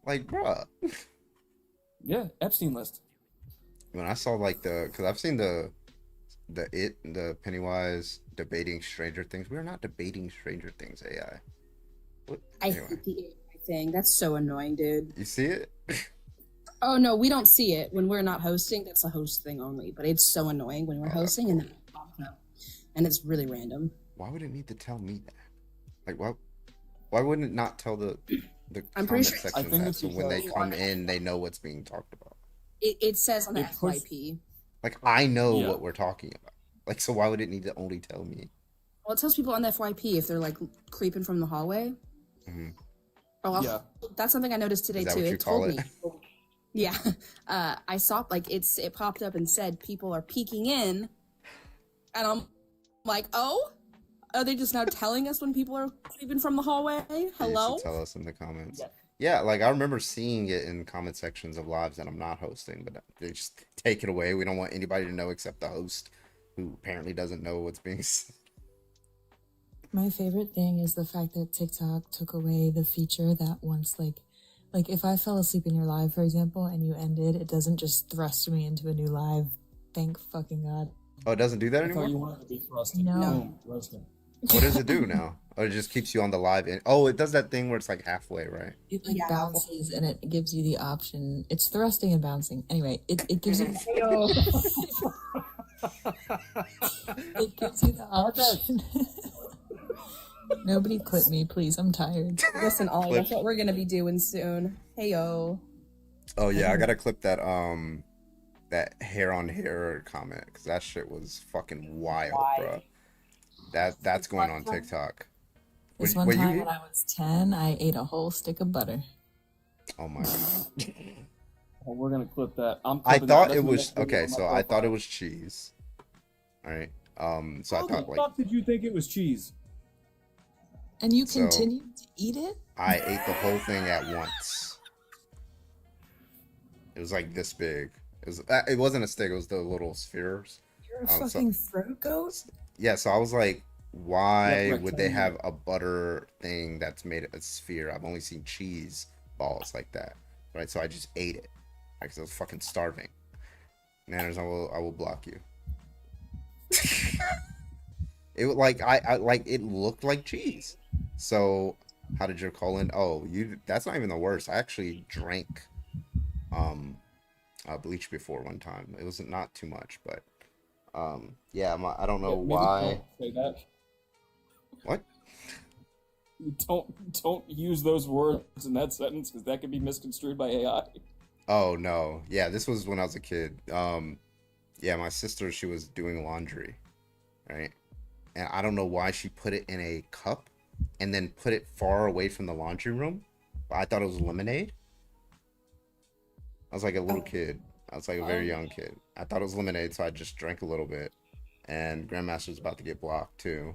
Speaker 1: like bruh.
Speaker 6: Yeah, Epstein list.
Speaker 1: When I saw like because I've seen the Pennywise debating Stranger Things. We're not debating Stranger Things AI. What?
Speaker 11: I
Speaker 1: Anyway,
Speaker 11: hate the AI thing. That's so annoying, dude.
Speaker 1: you see it?
Speaker 11: Oh no, we don't see it when we're not hosting. That's a host thing only. But it's so annoying when we're hosting and then it pops up, and it's really random.
Speaker 1: Why would it need to tell me that? Like, why wouldn't it not tell the
Speaker 11: I'm pretty
Speaker 1: comment
Speaker 11: sure-
Speaker 1: section
Speaker 11: I think
Speaker 1: that
Speaker 11: it's
Speaker 1: so when they
Speaker 11: because-
Speaker 1: come in, they know what's being talked about?
Speaker 11: It says on the
Speaker 1: It puts-
Speaker 11: FYP.
Speaker 1: Like, I know
Speaker 11: Yeah.
Speaker 1: what we're talking about. Like, so why would it need to only tell me?
Speaker 11: Well, it tells people on the FYP if they're like creeping from the hallway.
Speaker 1: Mhm.
Speaker 11: Oh, well,
Speaker 1: Yeah.
Speaker 11: that's something I noticed today
Speaker 1: Is that
Speaker 11: too.
Speaker 1: what you
Speaker 11: It told
Speaker 1: call
Speaker 11: me.
Speaker 1: it?
Speaker 11: Yeah, I saw like it popped up and said people are peeking in, and I'm like, oh, are they just now telling us when people are creeping from the hallway?
Speaker 1: You
Speaker 11: Hello.
Speaker 1: should tell us in the comments. Yeah, like I remember seeing it in comment sections of lives that I'm not hosting, but they just take it away. We don't want anybody to know except the host, who apparently doesn't know what's being said.
Speaker 12: My favorite thing is the fact that TikTok took away the feature that once, like if I fell asleep in your live, for example, and you ended, it doesn't just thrust me into a new live. Thank fucking God.
Speaker 1: Oh, it doesn't do that
Speaker 6: I thought
Speaker 1: anymore?
Speaker 6: you wanted to be thrusted.
Speaker 12: No.
Speaker 6: Thrusted.
Speaker 1: What does it do now? Oh, it just keeps you on the live. Oh, it does that thing where it's like halfway, right?
Speaker 12: It like bounces and it gives you the option. It's thrusting and bouncing. Anyway, it gives you. It gives you the option. Nobody clip me, please. I'm tired.
Speaker 11: Listen, Ollie, that's what we're gonna be doing soon. Hey yo.
Speaker 1: Oh yeah, I gotta clip that that hair on hair comment because that shit was fucking wild, bro. That's going on TikTok.
Speaker 12: This
Speaker 1: What-
Speaker 12: one
Speaker 1: what you
Speaker 12: time
Speaker 1: eat?
Speaker 12: when I was 10, I ate a whole stick of butter.
Speaker 1: Oh my god.
Speaker 6: Oh, we're gonna clip that. I'm
Speaker 1: I
Speaker 6: clipping that.
Speaker 1: thought
Speaker 6: That's
Speaker 1: it
Speaker 6: the
Speaker 1: was
Speaker 6: next video
Speaker 1: okay,
Speaker 6: on my
Speaker 1: so I thought it
Speaker 6: profile.
Speaker 1: was cheese. All right. So
Speaker 6: How
Speaker 1: I thought
Speaker 6: the
Speaker 1: like
Speaker 6: fuck did you think it was cheese?
Speaker 12: And you
Speaker 1: So-
Speaker 12: continued to eat it?
Speaker 1: I ate the whole thing at once. It was like this big. It wasn't a stick. It was the little spheres.
Speaker 12: You're a
Speaker 1: So-
Speaker 12: fucking throat goat?
Speaker 1: Yeah, so I was like, why
Speaker 12: Yeah,
Speaker 1: would they have
Speaker 12: rectangle.
Speaker 1: a butter thing that's made a sphere? I've only seen cheese balls like that, right? So I just ate it because I was fucking starving. Nanners, I will block you. It was like I like it looked like cheese. So how did your colon? Oh, that's not even the worst. I actually drank bleach before one time. It was not too much, but yeah, I don't know
Speaker 6: Maybe
Speaker 1: why.
Speaker 6: don't say that.
Speaker 1: What?
Speaker 6: Don't use those words in that sentence because that could be misconstrued by AI.
Speaker 1: Oh no. Yeah, this was when I was a kid. Yeah, my sister, she was doing laundry, right? And I don't know why she put it in a cup and then put it far away from the laundry room. But I thought it was lemonade. I was like a little kid. I was like a very young kid. I thought it was lemonade, so I just drank a little bit. And Grandmaster was about to get blocked too.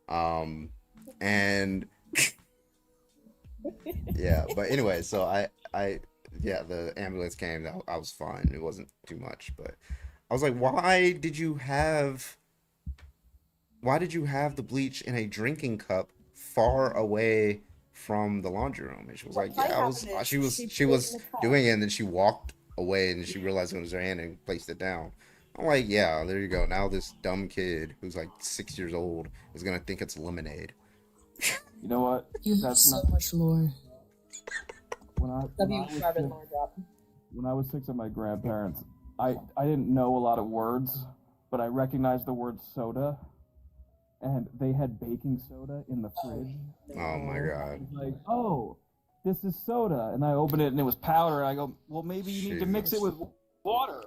Speaker 1: And yeah, but anyway, so yeah, the ambulance came. I was fine. It wasn't too much, but I was like, why did you have the bleach in a drinking cup far away from the laundry room? And she was like, yeah, she was doing it, and then she walked away, and she realized it was her hand and placed it down. I'm like, yeah, there you go. Now this dumb kid who's like 6 years old is gonna think it's lemonade.
Speaker 6: You know what?
Speaker 12: You have so much lore.
Speaker 6: When I was 6 at my grandparents, I didn't know a lot of words, but I recognized the word soda, and they had baking soda in the fridge.
Speaker 1: Oh my god.
Speaker 6: It's like, oh, this is soda, and I opened it and it was powder. And I go, well, maybe you need to mix it with water.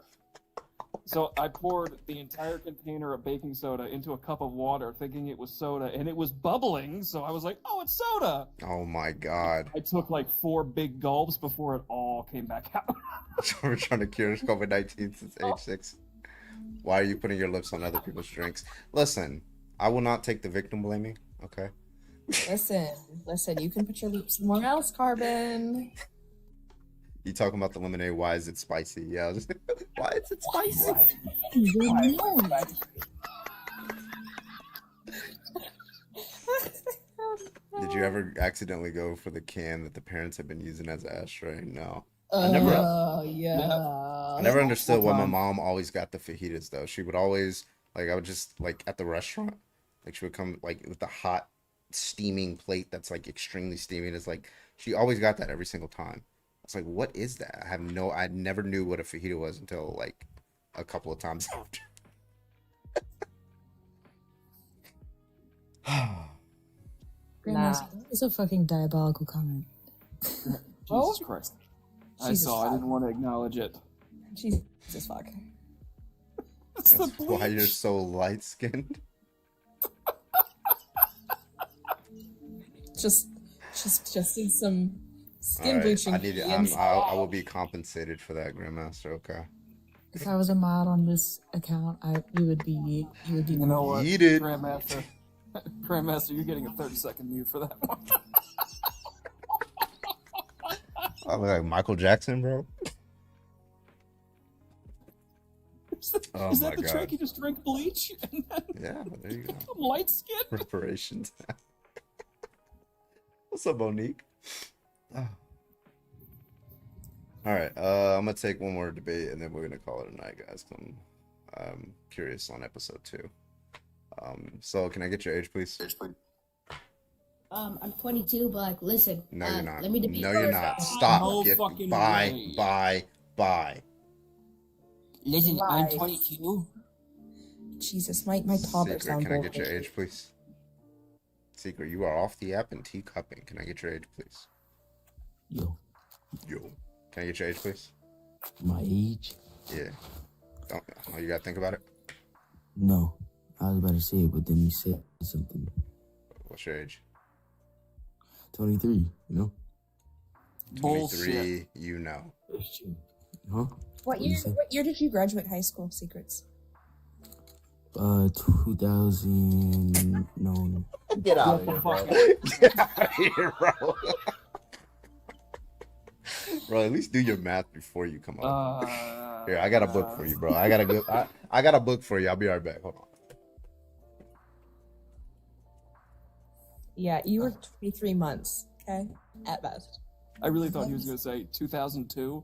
Speaker 6: So I poured the entire container of baking soda into a cup of water, thinking it was soda, and it was bubbling. So I was like, oh, it's soda.
Speaker 1: Oh my god.
Speaker 6: I took like 4 big gulps before it all came back out.
Speaker 1: So we're trying to cure COVID-19 since age 6. Why are you putting your lips on other people's drinks? Listen, I will not take the victim blaming, okay?
Speaker 11: Listen, you can put your lips somewhere else, Carbon.
Speaker 1: You talking about the lemonade, why is it spicy? Yeah, I was just, why is it spicy? you ever accidentally go for the can that the parents have been using as an ashtray? No.
Speaker 5: Yeah.
Speaker 1: I never understood why my mom always got the fajitas though. She would always like I would just like at the restaurant, like she would come like with the hot steaming plate that's like extremely steamy. It's like she always got that every single time. It's like, what is that? I never knew what a fajita was until like a couple of times after.
Speaker 12: Grandma's, that was a fucking diabolical comment.
Speaker 6: Jesus Christ. I saw. I didn't want to acknowledge it.
Speaker 5: Jesus fuck.
Speaker 6: That's
Speaker 1: why you're so light skinned.
Speaker 5: Just in some skin
Speaker 1: All right,
Speaker 5: bleaching.
Speaker 1: I will be compensated for that, Grandmaster. Okay.
Speaker 12: If I was a mod on this account, you would be.
Speaker 6: You know what,
Speaker 1: Eat it.
Speaker 6: Grandmaster, you're getting a 30-second mute for that one.
Speaker 1: I look like Michael Jackson, bro.
Speaker 6: Is that the trick? You just drink bleach and then
Speaker 1: Yeah, there you go.
Speaker 6: become light skin?
Speaker 1: Reparations. What's up, Monique? Oh. All right, I'm gonna take one more debate and then we're gonna call it a night, guys. I'm curious on episode 2. So can I get your age, please?
Speaker 16: I'm 22, but like, listen.
Speaker 1: No, you're not.
Speaker 16: Let me debate.
Speaker 1: No, you're not. Stop.
Speaker 6: No
Speaker 1: Get,
Speaker 6: fucking
Speaker 1: bye,
Speaker 6: way.
Speaker 1: bye.
Speaker 15: Listen, I'm
Speaker 5: Lies.
Speaker 15: 22.
Speaker 5: Jesus, my toddler
Speaker 1: Secret,
Speaker 5: sound
Speaker 1: can I get your
Speaker 5: vocal.
Speaker 1: age, please? Secret, you are off the app and teacupping. Can I get your age, please?
Speaker 17: Yo,
Speaker 1: Can I get your age, please?
Speaker 17: my age?
Speaker 1: Yeah. Oh, you gotta think about it.
Speaker 17: No, I was about to say it, but then you said something.
Speaker 1: What's your age?
Speaker 17: 23, you know?
Speaker 1: 23, you know.
Speaker 17: Huh?
Speaker 5: What year did you graduate high school, Secrets?
Speaker 17: 2000, no.
Speaker 1: Get out of here, bro. Get out of here, bro. Bro, at least do your math before you come up. Here, I got a book for you, bro. I got a book for you. I'll be right back. Hold on.
Speaker 5: Yeah, you were 23 months, okay? At best.
Speaker 6: I really thought he was going to say 2002.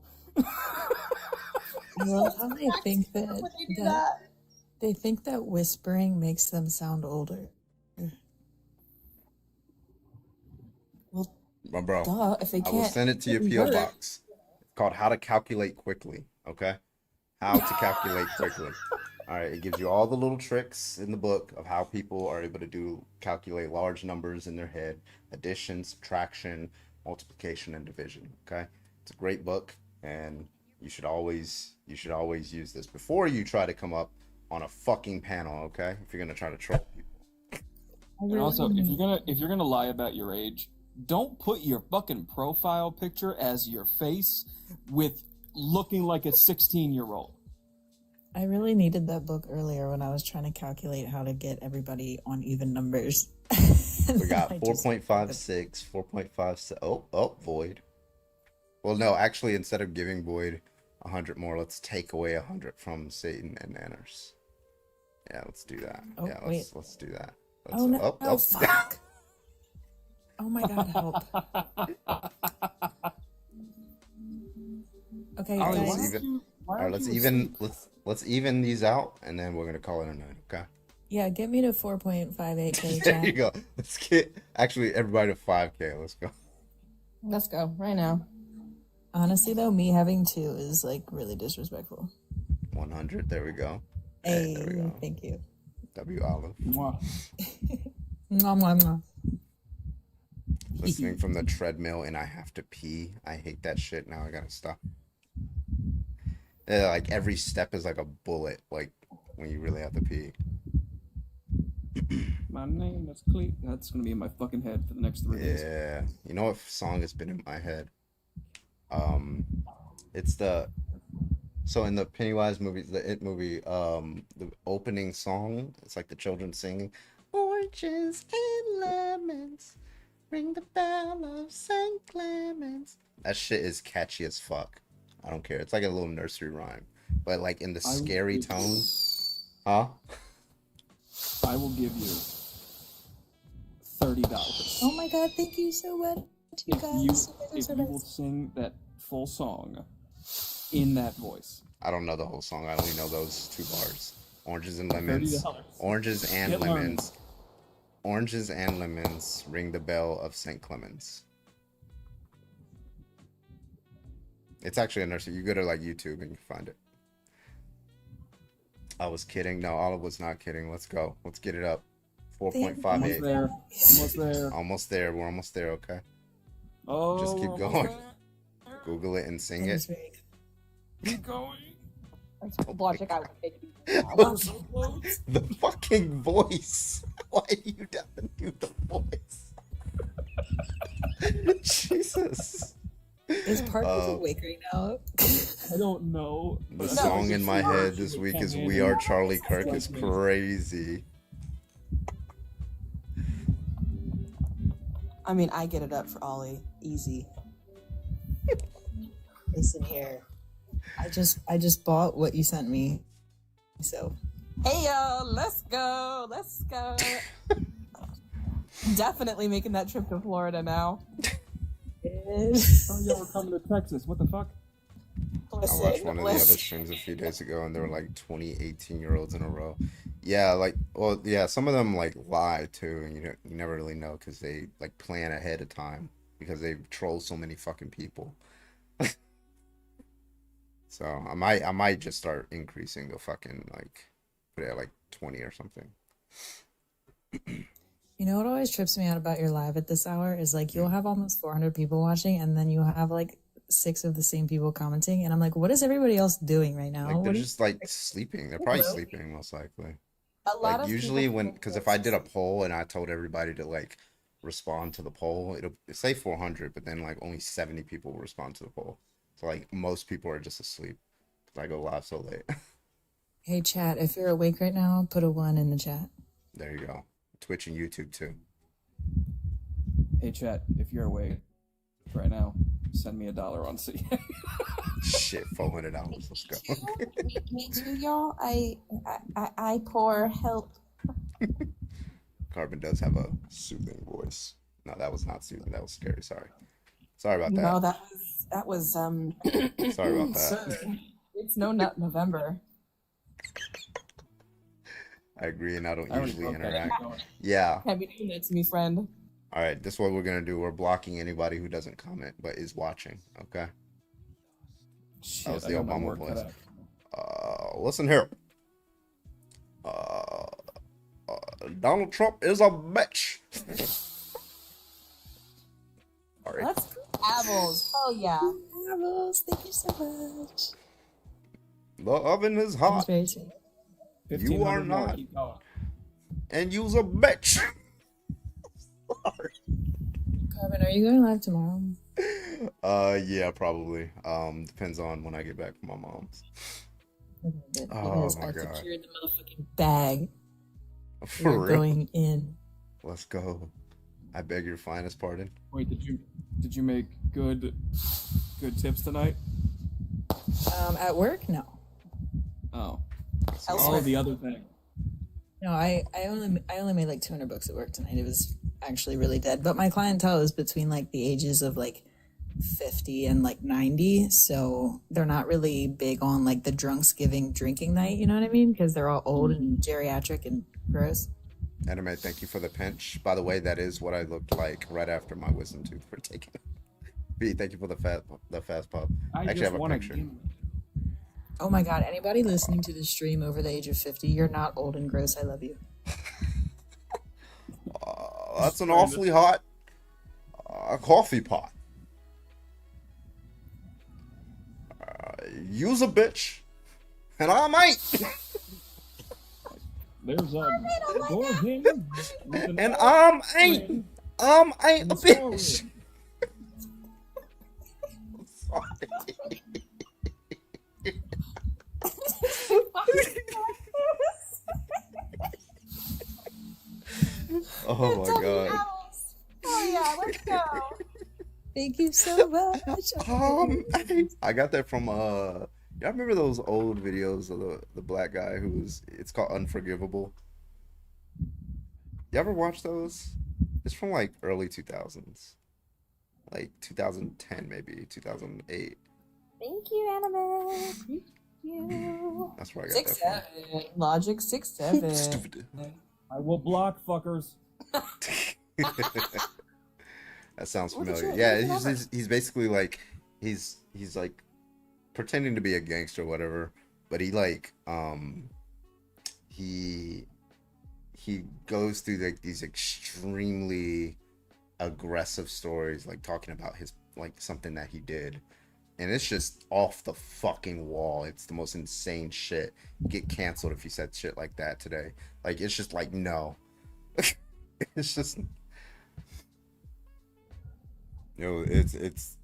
Speaker 12: Well, how they think that they think that whispering makes them sound older.
Speaker 5: Well,
Speaker 1: Bro,
Speaker 5: duh, if they
Speaker 1: I will
Speaker 5: can't
Speaker 1: send it to your
Speaker 5: get
Speaker 1: P.O.
Speaker 5: work.
Speaker 1: box. It's called How to Calculate Quickly, okay? How to Calculate Quickly. All right, it gives you all the little tricks in the book of how people are able to calculate large numbers in their head, addition, subtraction, multiplication, and division, okay? It's a great book, and you should always use this before you try to come up on a fucking panel, okay? If you're gonna try to troll people.
Speaker 6: And also, if you're gonna lie about your age, don't put your fucking profile picture as your face with looking like a 16-year-old.
Speaker 12: I really needed that book earlier when I was trying to calculate how to get everybody on even numbers.
Speaker 1: We got 4.56, 4.57. Oh, Void. Well, no, actually, instead of giving Void 100 more, let's take away 100 from Satan and Nanners. Yeah, let's do that.
Speaker 12: Oh,
Speaker 1: Yeah,
Speaker 12: wait.
Speaker 1: let's do that.
Speaker 12: Oh, no, fuck. Oh my god, help. Okay,
Speaker 1: All right,
Speaker 12: guys.
Speaker 1: let's even these out, and then we're gonna call it a night. Okay.
Speaker 12: Yeah, get me to 4.58k.
Speaker 1: There you go. Let's get actually everybody to 5K. Let's go.
Speaker 5: Let's go right now.
Speaker 12: Honestly, though, me having 2 is like really disrespectful.
Speaker 1: 100. There we go.
Speaker 12: Hey,
Speaker 1: There we go.
Speaker 12: thank you.
Speaker 1: W Olive.
Speaker 12: Mwah, mwah, mwah.
Speaker 1: Listening from the treadmill and I have to pee. I hate that shit. Now I gotta stop. Yeah, like every step is like a bullet. Like when you really have to pee.
Speaker 6: My name is Cleet. That's gonna be in my fucking head for the next 3 days.
Speaker 1: Yeah. You know what song has been in my head? It's so in the Pennywise movies, the It movie, the opening song, it's like the children singing, "Oranges and lemons, ring the bell of St. Clements." That shit is catchy as fuck. I don't care. It's like a little nursery rhyme, but like in the scary tone. Huh?
Speaker 6: I will give you $30.
Speaker 12: Oh my god, thank you so much, you guys.
Speaker 6: If you will sing that full song in that voice.
Speaker 1: I don't know the whole song. I only know those 2 bars. Oranges and lemons.
Speaker 6: $30.
Speaker 1: Oranges and
Speaker 6: Get
Speaker 1: lemons. Oranges and lemons. Ring the bell of St. Clemens. It's actually a nursery. You go to like YouTube and you find it. I was kidding. No, Olive was not kidding. Let's go. Let's get it up. 4.58.
Speaker 6: Almost there. Almost there.
Speaker 1: Almost there. We're almost there, okay?
Speaker 6: Oh,
Speaker 1: Just keep
Speaker 6: we're
Speaker 1: going.
Speaker 6: almost
Speaker 1: Google it and sing it.
Speaker 6: Keep going.
Speaker 5: Logic, I would make you.
Speaker 1: The fucking voice. Why do you have to do the voice? Jesus.
Speaker 12: Is Parker's awake right now?
Speaker 6: I don't know.
Speaker 1: The song in my head this week is "We Are Charlie Kirk" is crazy.
Speaker 5: I mean, I get it up for Ollie. Easy.
Speaker 12: Listen here. I just bought what you sent me. So
Speaker 5: Hey yo, let's go. Let's go. Definitely making that trip to Florida now.
Speaker 6: Oh, y'all were coming to Texas. What the fuck?
Speaker 1: I watched one of the other streams a few days ago, and there were like 20 18-year-olds in a row. Yeah, like, well, yeah, some of them like lie too, and you never really know because they like plan ahead of time because they troll so many fucking people. So I might just start increasing the fucking like put it at like 20 or something.
Speaker 12: you know what always trips me out about your live at this hour is like you'll have almost 400 people watching, and then you have like 6 of the same people commenting, and I'm like, what is everybody else doing right now?
Speaker 1: Like they're just like sleeping. They're probably sleeping most likely.
Speaker 5: A lot
Speaker 1: Like
Speaker 5: of
Speaker 1: usually
Speaker 5: people-
Speaker 1: because if I did a poll and I told everybody to like respond to the poll, it'll say 400, but then like only 70 people will respond to the poll. So like most people are just asleep because I go live so late.
Speaker 12: Hey chat, if you're awake right now, put a 1 in the chat.
Speaker 1: There you go. Twitch and YouTube too.
Speaker 6: Hey, chat, if you're awake right now, send me $1 on C.
Speaker 1: Shit, $400. Let's go.
Speaker 5: Me too, y'all. I pour help.
Speaker 1: Carbon does have a soothing voice. No, that was not soothing. That was scary. Sorry about that.
Speaker 5: No, that was
Speaker 1: Sorry about that.
Speaker 5: Sir, it's not November.
Speaker 1: I agree, and I don't
Speaker 6: already
Speaker 1: usually
Speaker 6: broke that.
Speaker 1: interact. Yeah.
Speaker 5: Can't be doing that to me, friend.
Speaker 1: All right, this is what we're gonna do. We're blocking anybody who doesn't comment but is watching. Okay.
Speaker 6: Shit,
Speaker 1: That was
Speaker 6: I
Speaker 1: the
Speaker 6: got my
Speaker 1: Obama
Speaker 6: work cut
Speaker 1: voice.
Speaker 6: out.
Speaker 1: Listen here. Donald Trump is a bitch. All right.
Speaker 5: Let's go, Apples. Oh yeah.
Speaker 12: Apples, thank you so much.
Speaker 1: The oven is
Speaker 12: That was
Speaker 1: hot.
Speaker 12: very sweet.
Speaker 1: You are
Speaker 6: 1500 more,
Speaker 1: not.
Speaker 6: keep going.
Speaker 1: And you's a bitch.
Speaker 12: Carbon, are you going live tomorrow?
Speaker 1: Yeah, probably. Depends on when I get back from my mom's. Oh
Speaker 12: Because
Speaker 1: my
Speaker 12: I
Speaker 1: god.
Speaker 12: secured the motherfucking bag.
Speaker 1: For
Speaker 12: We're
Speaker 1: real?
Speaker 12: going in.
Speaker 1: Let's go. I beg your finest pardon.
Speaker 6: Wait, did you make good tips tonight?
Speaker 12: At work? No.
Speaker 6: Oh.
Speaker 12: Elsewhere.
Speaker 6: Oh, the other thing.
Speaker 12: No, I only made like 200 bucks at work tonight. It was actually really dead. But my clientele is between like the ages of like 50 and like 90, so they're not really big on like the drunksgiving drinking night, you know what I mean? Because they're all old and geriatric and gross.
Speaker 1: Anime, thank you for the pinch. By the way, that is what I looked like right after my wisdom tooth were taken. B, thank you for the fast pop.
Speaker 6: I
Speaker 1: Actually,
Speaker 6: just
Speaker 1: have a
Speaker 6: want
Speaker 1: picture.
Speaker 6: to.
Speaker 12: Oh my god, anybody listening to this stream over the age of 50, you're not old and gross. I love you.
Speaker 1: That's an awfully hot coffee pot. Use a bitch, and I might.
Speaker 6: There's a
Speaker 1: And ain't a bitch. Oh my god.
Speaker 5: Oh yeah, let's go.
Speaker 12: Thank you so much.
Speaker 1: I got that from y'all remember those old videos of the black guy who was, it's called Unforgivable. You ever watch those? It's from like early 2000s, like 2010 maybe 2008.
Speaker 11: Thank you, Anime. Thank you.
Speaker 1: That's where I got that
Speaker 5: 6'7". Logic 6'7".
Speaker 1: Stupid.
Speaker 6: I will block fuckers.
Speaker 1: That sounds
Speaker 5: Look at
Speaker 1: familiar.
Speaker 5: you,
Speaker 1: Yeah,
Speaker 5: look at
Speaker 1: he's basically like he's like pretending to be a gangster or whatever, but he like he goes through like these extremely aggressive stories, like talking about his like something that he did, and it's just off the fucking wall. It's the most insane shit. Get canceled if you said shit like that today. Like it's just like no. It's just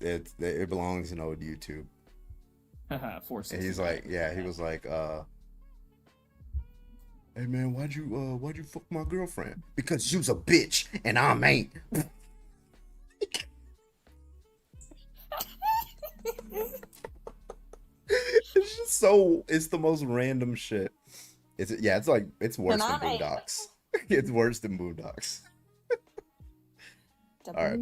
Speaker 1: it belongs in old YouTube. And he's like, yeah, he was like, hey man, why'd you fuck my girlfriend? Because you's a bitch and I'm ain't. It's just so, it's the most random shit. It's like, it's worse than Boondocks. It's worse than Boondocks. All right.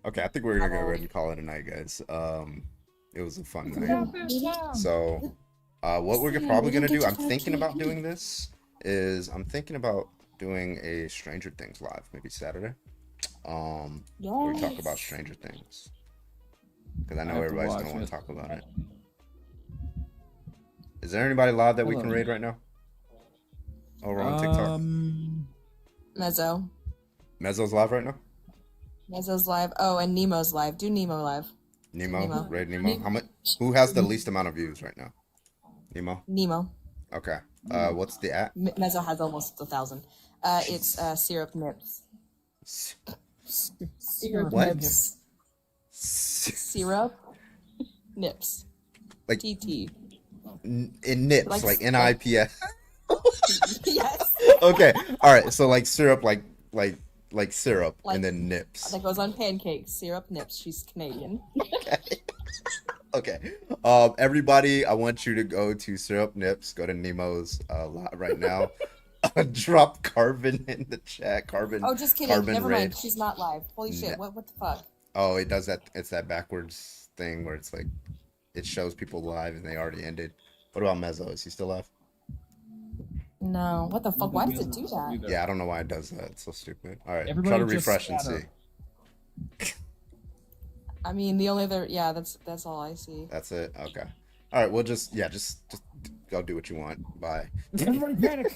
Speaker 1: Okay, I think we're gonna go ahead and call it a night, guys. It was a fun night. So, what we're probably gonna do, I'm thinking about doing this, is I'm thinking about doing a Stranger Things live, maybe Saturday. Where we talk about Stranger Things. Because I know everybody's gonna want to talk about it. Is there anybody live that we can raid right now? Over on TikTok?
Speaker 5: Mezzo.
Speaker 1: Mezzo's live right now?
Speaker 5: Mezzo's live. Oh, and Nemo's live. Do Nemo live.
Speaker 1: Nemo. Raid Nemo. How much? Who has the least amount of views right now? Nemo.
Speaker 5: Nemo.
Speaker 1: Okay. What's the at?
Speaker 5: Mezzo has almost 1,000. It's Syrup Nips. Syrup
Speaker 1: What?
Speaker 5: Nips. Syrup Nips.
Speaker 1: Like
Speaker 5: TT.
Speaker 1: In nips, like NIPS.
Speaker 5: Yes.
Speaker 1: Okay. All right. So like syrup, like syrup,
Speaker 5: Like-
Speaker 1: and then nips.
Speaker 5: That goes on pancakes. Syrup Nips. She's Canadian.
Speaker 1: Okay. Everybody, I want you to go to Syrup Nips. Go to Nemo's live right now. Drop Carbon in the chat. Carbon.
Speaker 5: Oh, just kidding.
Speaker 1: Carbon
Speaker 5: Never
Speaker 1: raid.
Speaker 5: mind. She's not live. Holy shit.
Speaker 1: No.
Speaker 5: What the fuck?
Speaker 1: Oh, it does that. It's that backwards thing where it's like it shows people live and they already ended. What about Mezzo? Is he still live?
Speaker 5: No. What the fuck? Why does it do that?
Speaker 1: Yeah, I don't know why it does that. It's so stupid. All right,
Speaker 6: Everybody
Speaker 1: try to
Speaker 6: just
Speaker 1: refresh and
Speaker 6: scatter.
Speaker 1: see.
Speaker 5: I mean, the only other, yeah, that's all I see.
Speaker 1: That's it. Okay. All right. Well, just go do what you want. Bye.
Speaker 6: Everybody panic.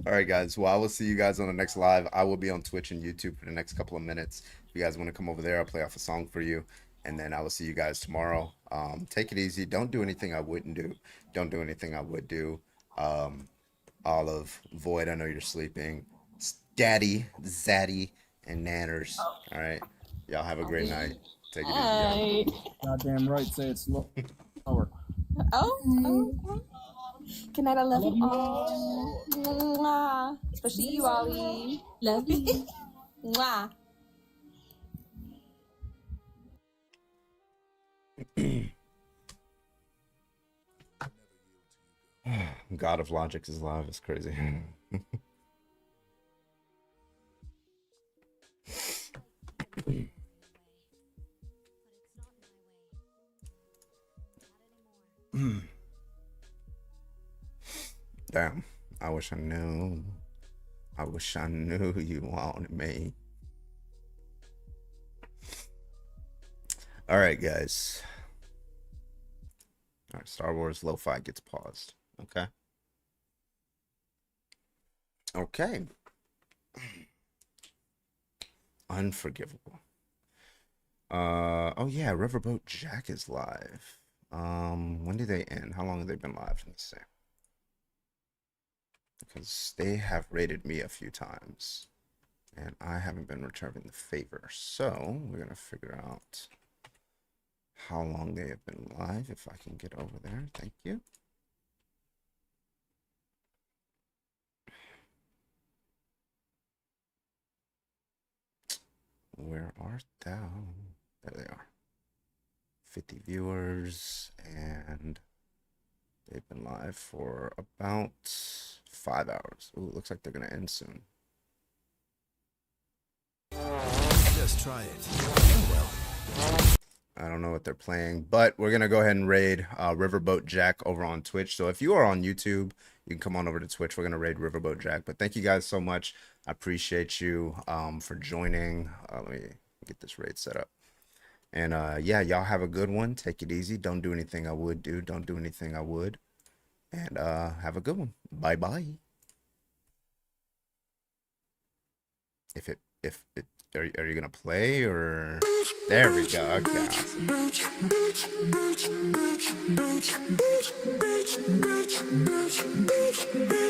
Speaker 1: All right, guys. Well, I will see you guys on the next live. I will be on Twitch and YouTube for the next couple of minutes. If you guys want to come over there, I'll play off a song for you. And then I will see you guys tomorrow. Take it easy. Don't do anything I wouldn't do. Don't do anything I would do. Olive, Void, I know you're sleeping. Daddy, Zaddy, and Nanners. All right. Y'all have a great night. Take it easy, y'all.
Speaker 6: Goddamn right. Say it slower.
Speaker 5: Oh. Good night, I love you all. Mwah. Especially you, Ollie. Love you. Mwah.
Speaker 1: God of Logic is live. It's crazy. Damn. I wish I knew. I wish I knew you wanted me. All right, guys. All right, Star Wars Lo-Fi gets paused. Okay. Okay. Unforgivable. Oh yeah, Riverboat Jack is live. When did they end? How long have they been live? Let's see. Because they have rated me a few times and I haven't been returning the favor. So we're gonna figure out how long they have been live if I can get over there. Thank you. Where art thou? There they are. 50 viewers, and they've been live for about 5 hours. Ooh, looks like they're gonna end soon.
Speaker 13: Just try it. Oh, well.
Speaker 1: I don't know what they're playing, but we're gonna go ahead and raid Riverboat Jack over on Twitch. So if you are on YouTube, you can come on over to Twitch. We're gonna raid Riverboat Jack. But thank you guys so much. I appreciate you for joining. Let me get this raid set up. And yeah, y'all have a good one. Take it easy. Don't do anything I would do. Don't do anything I would. And have a good one. Bye bye. Are you gonna play or there we go? Okay. Awesome.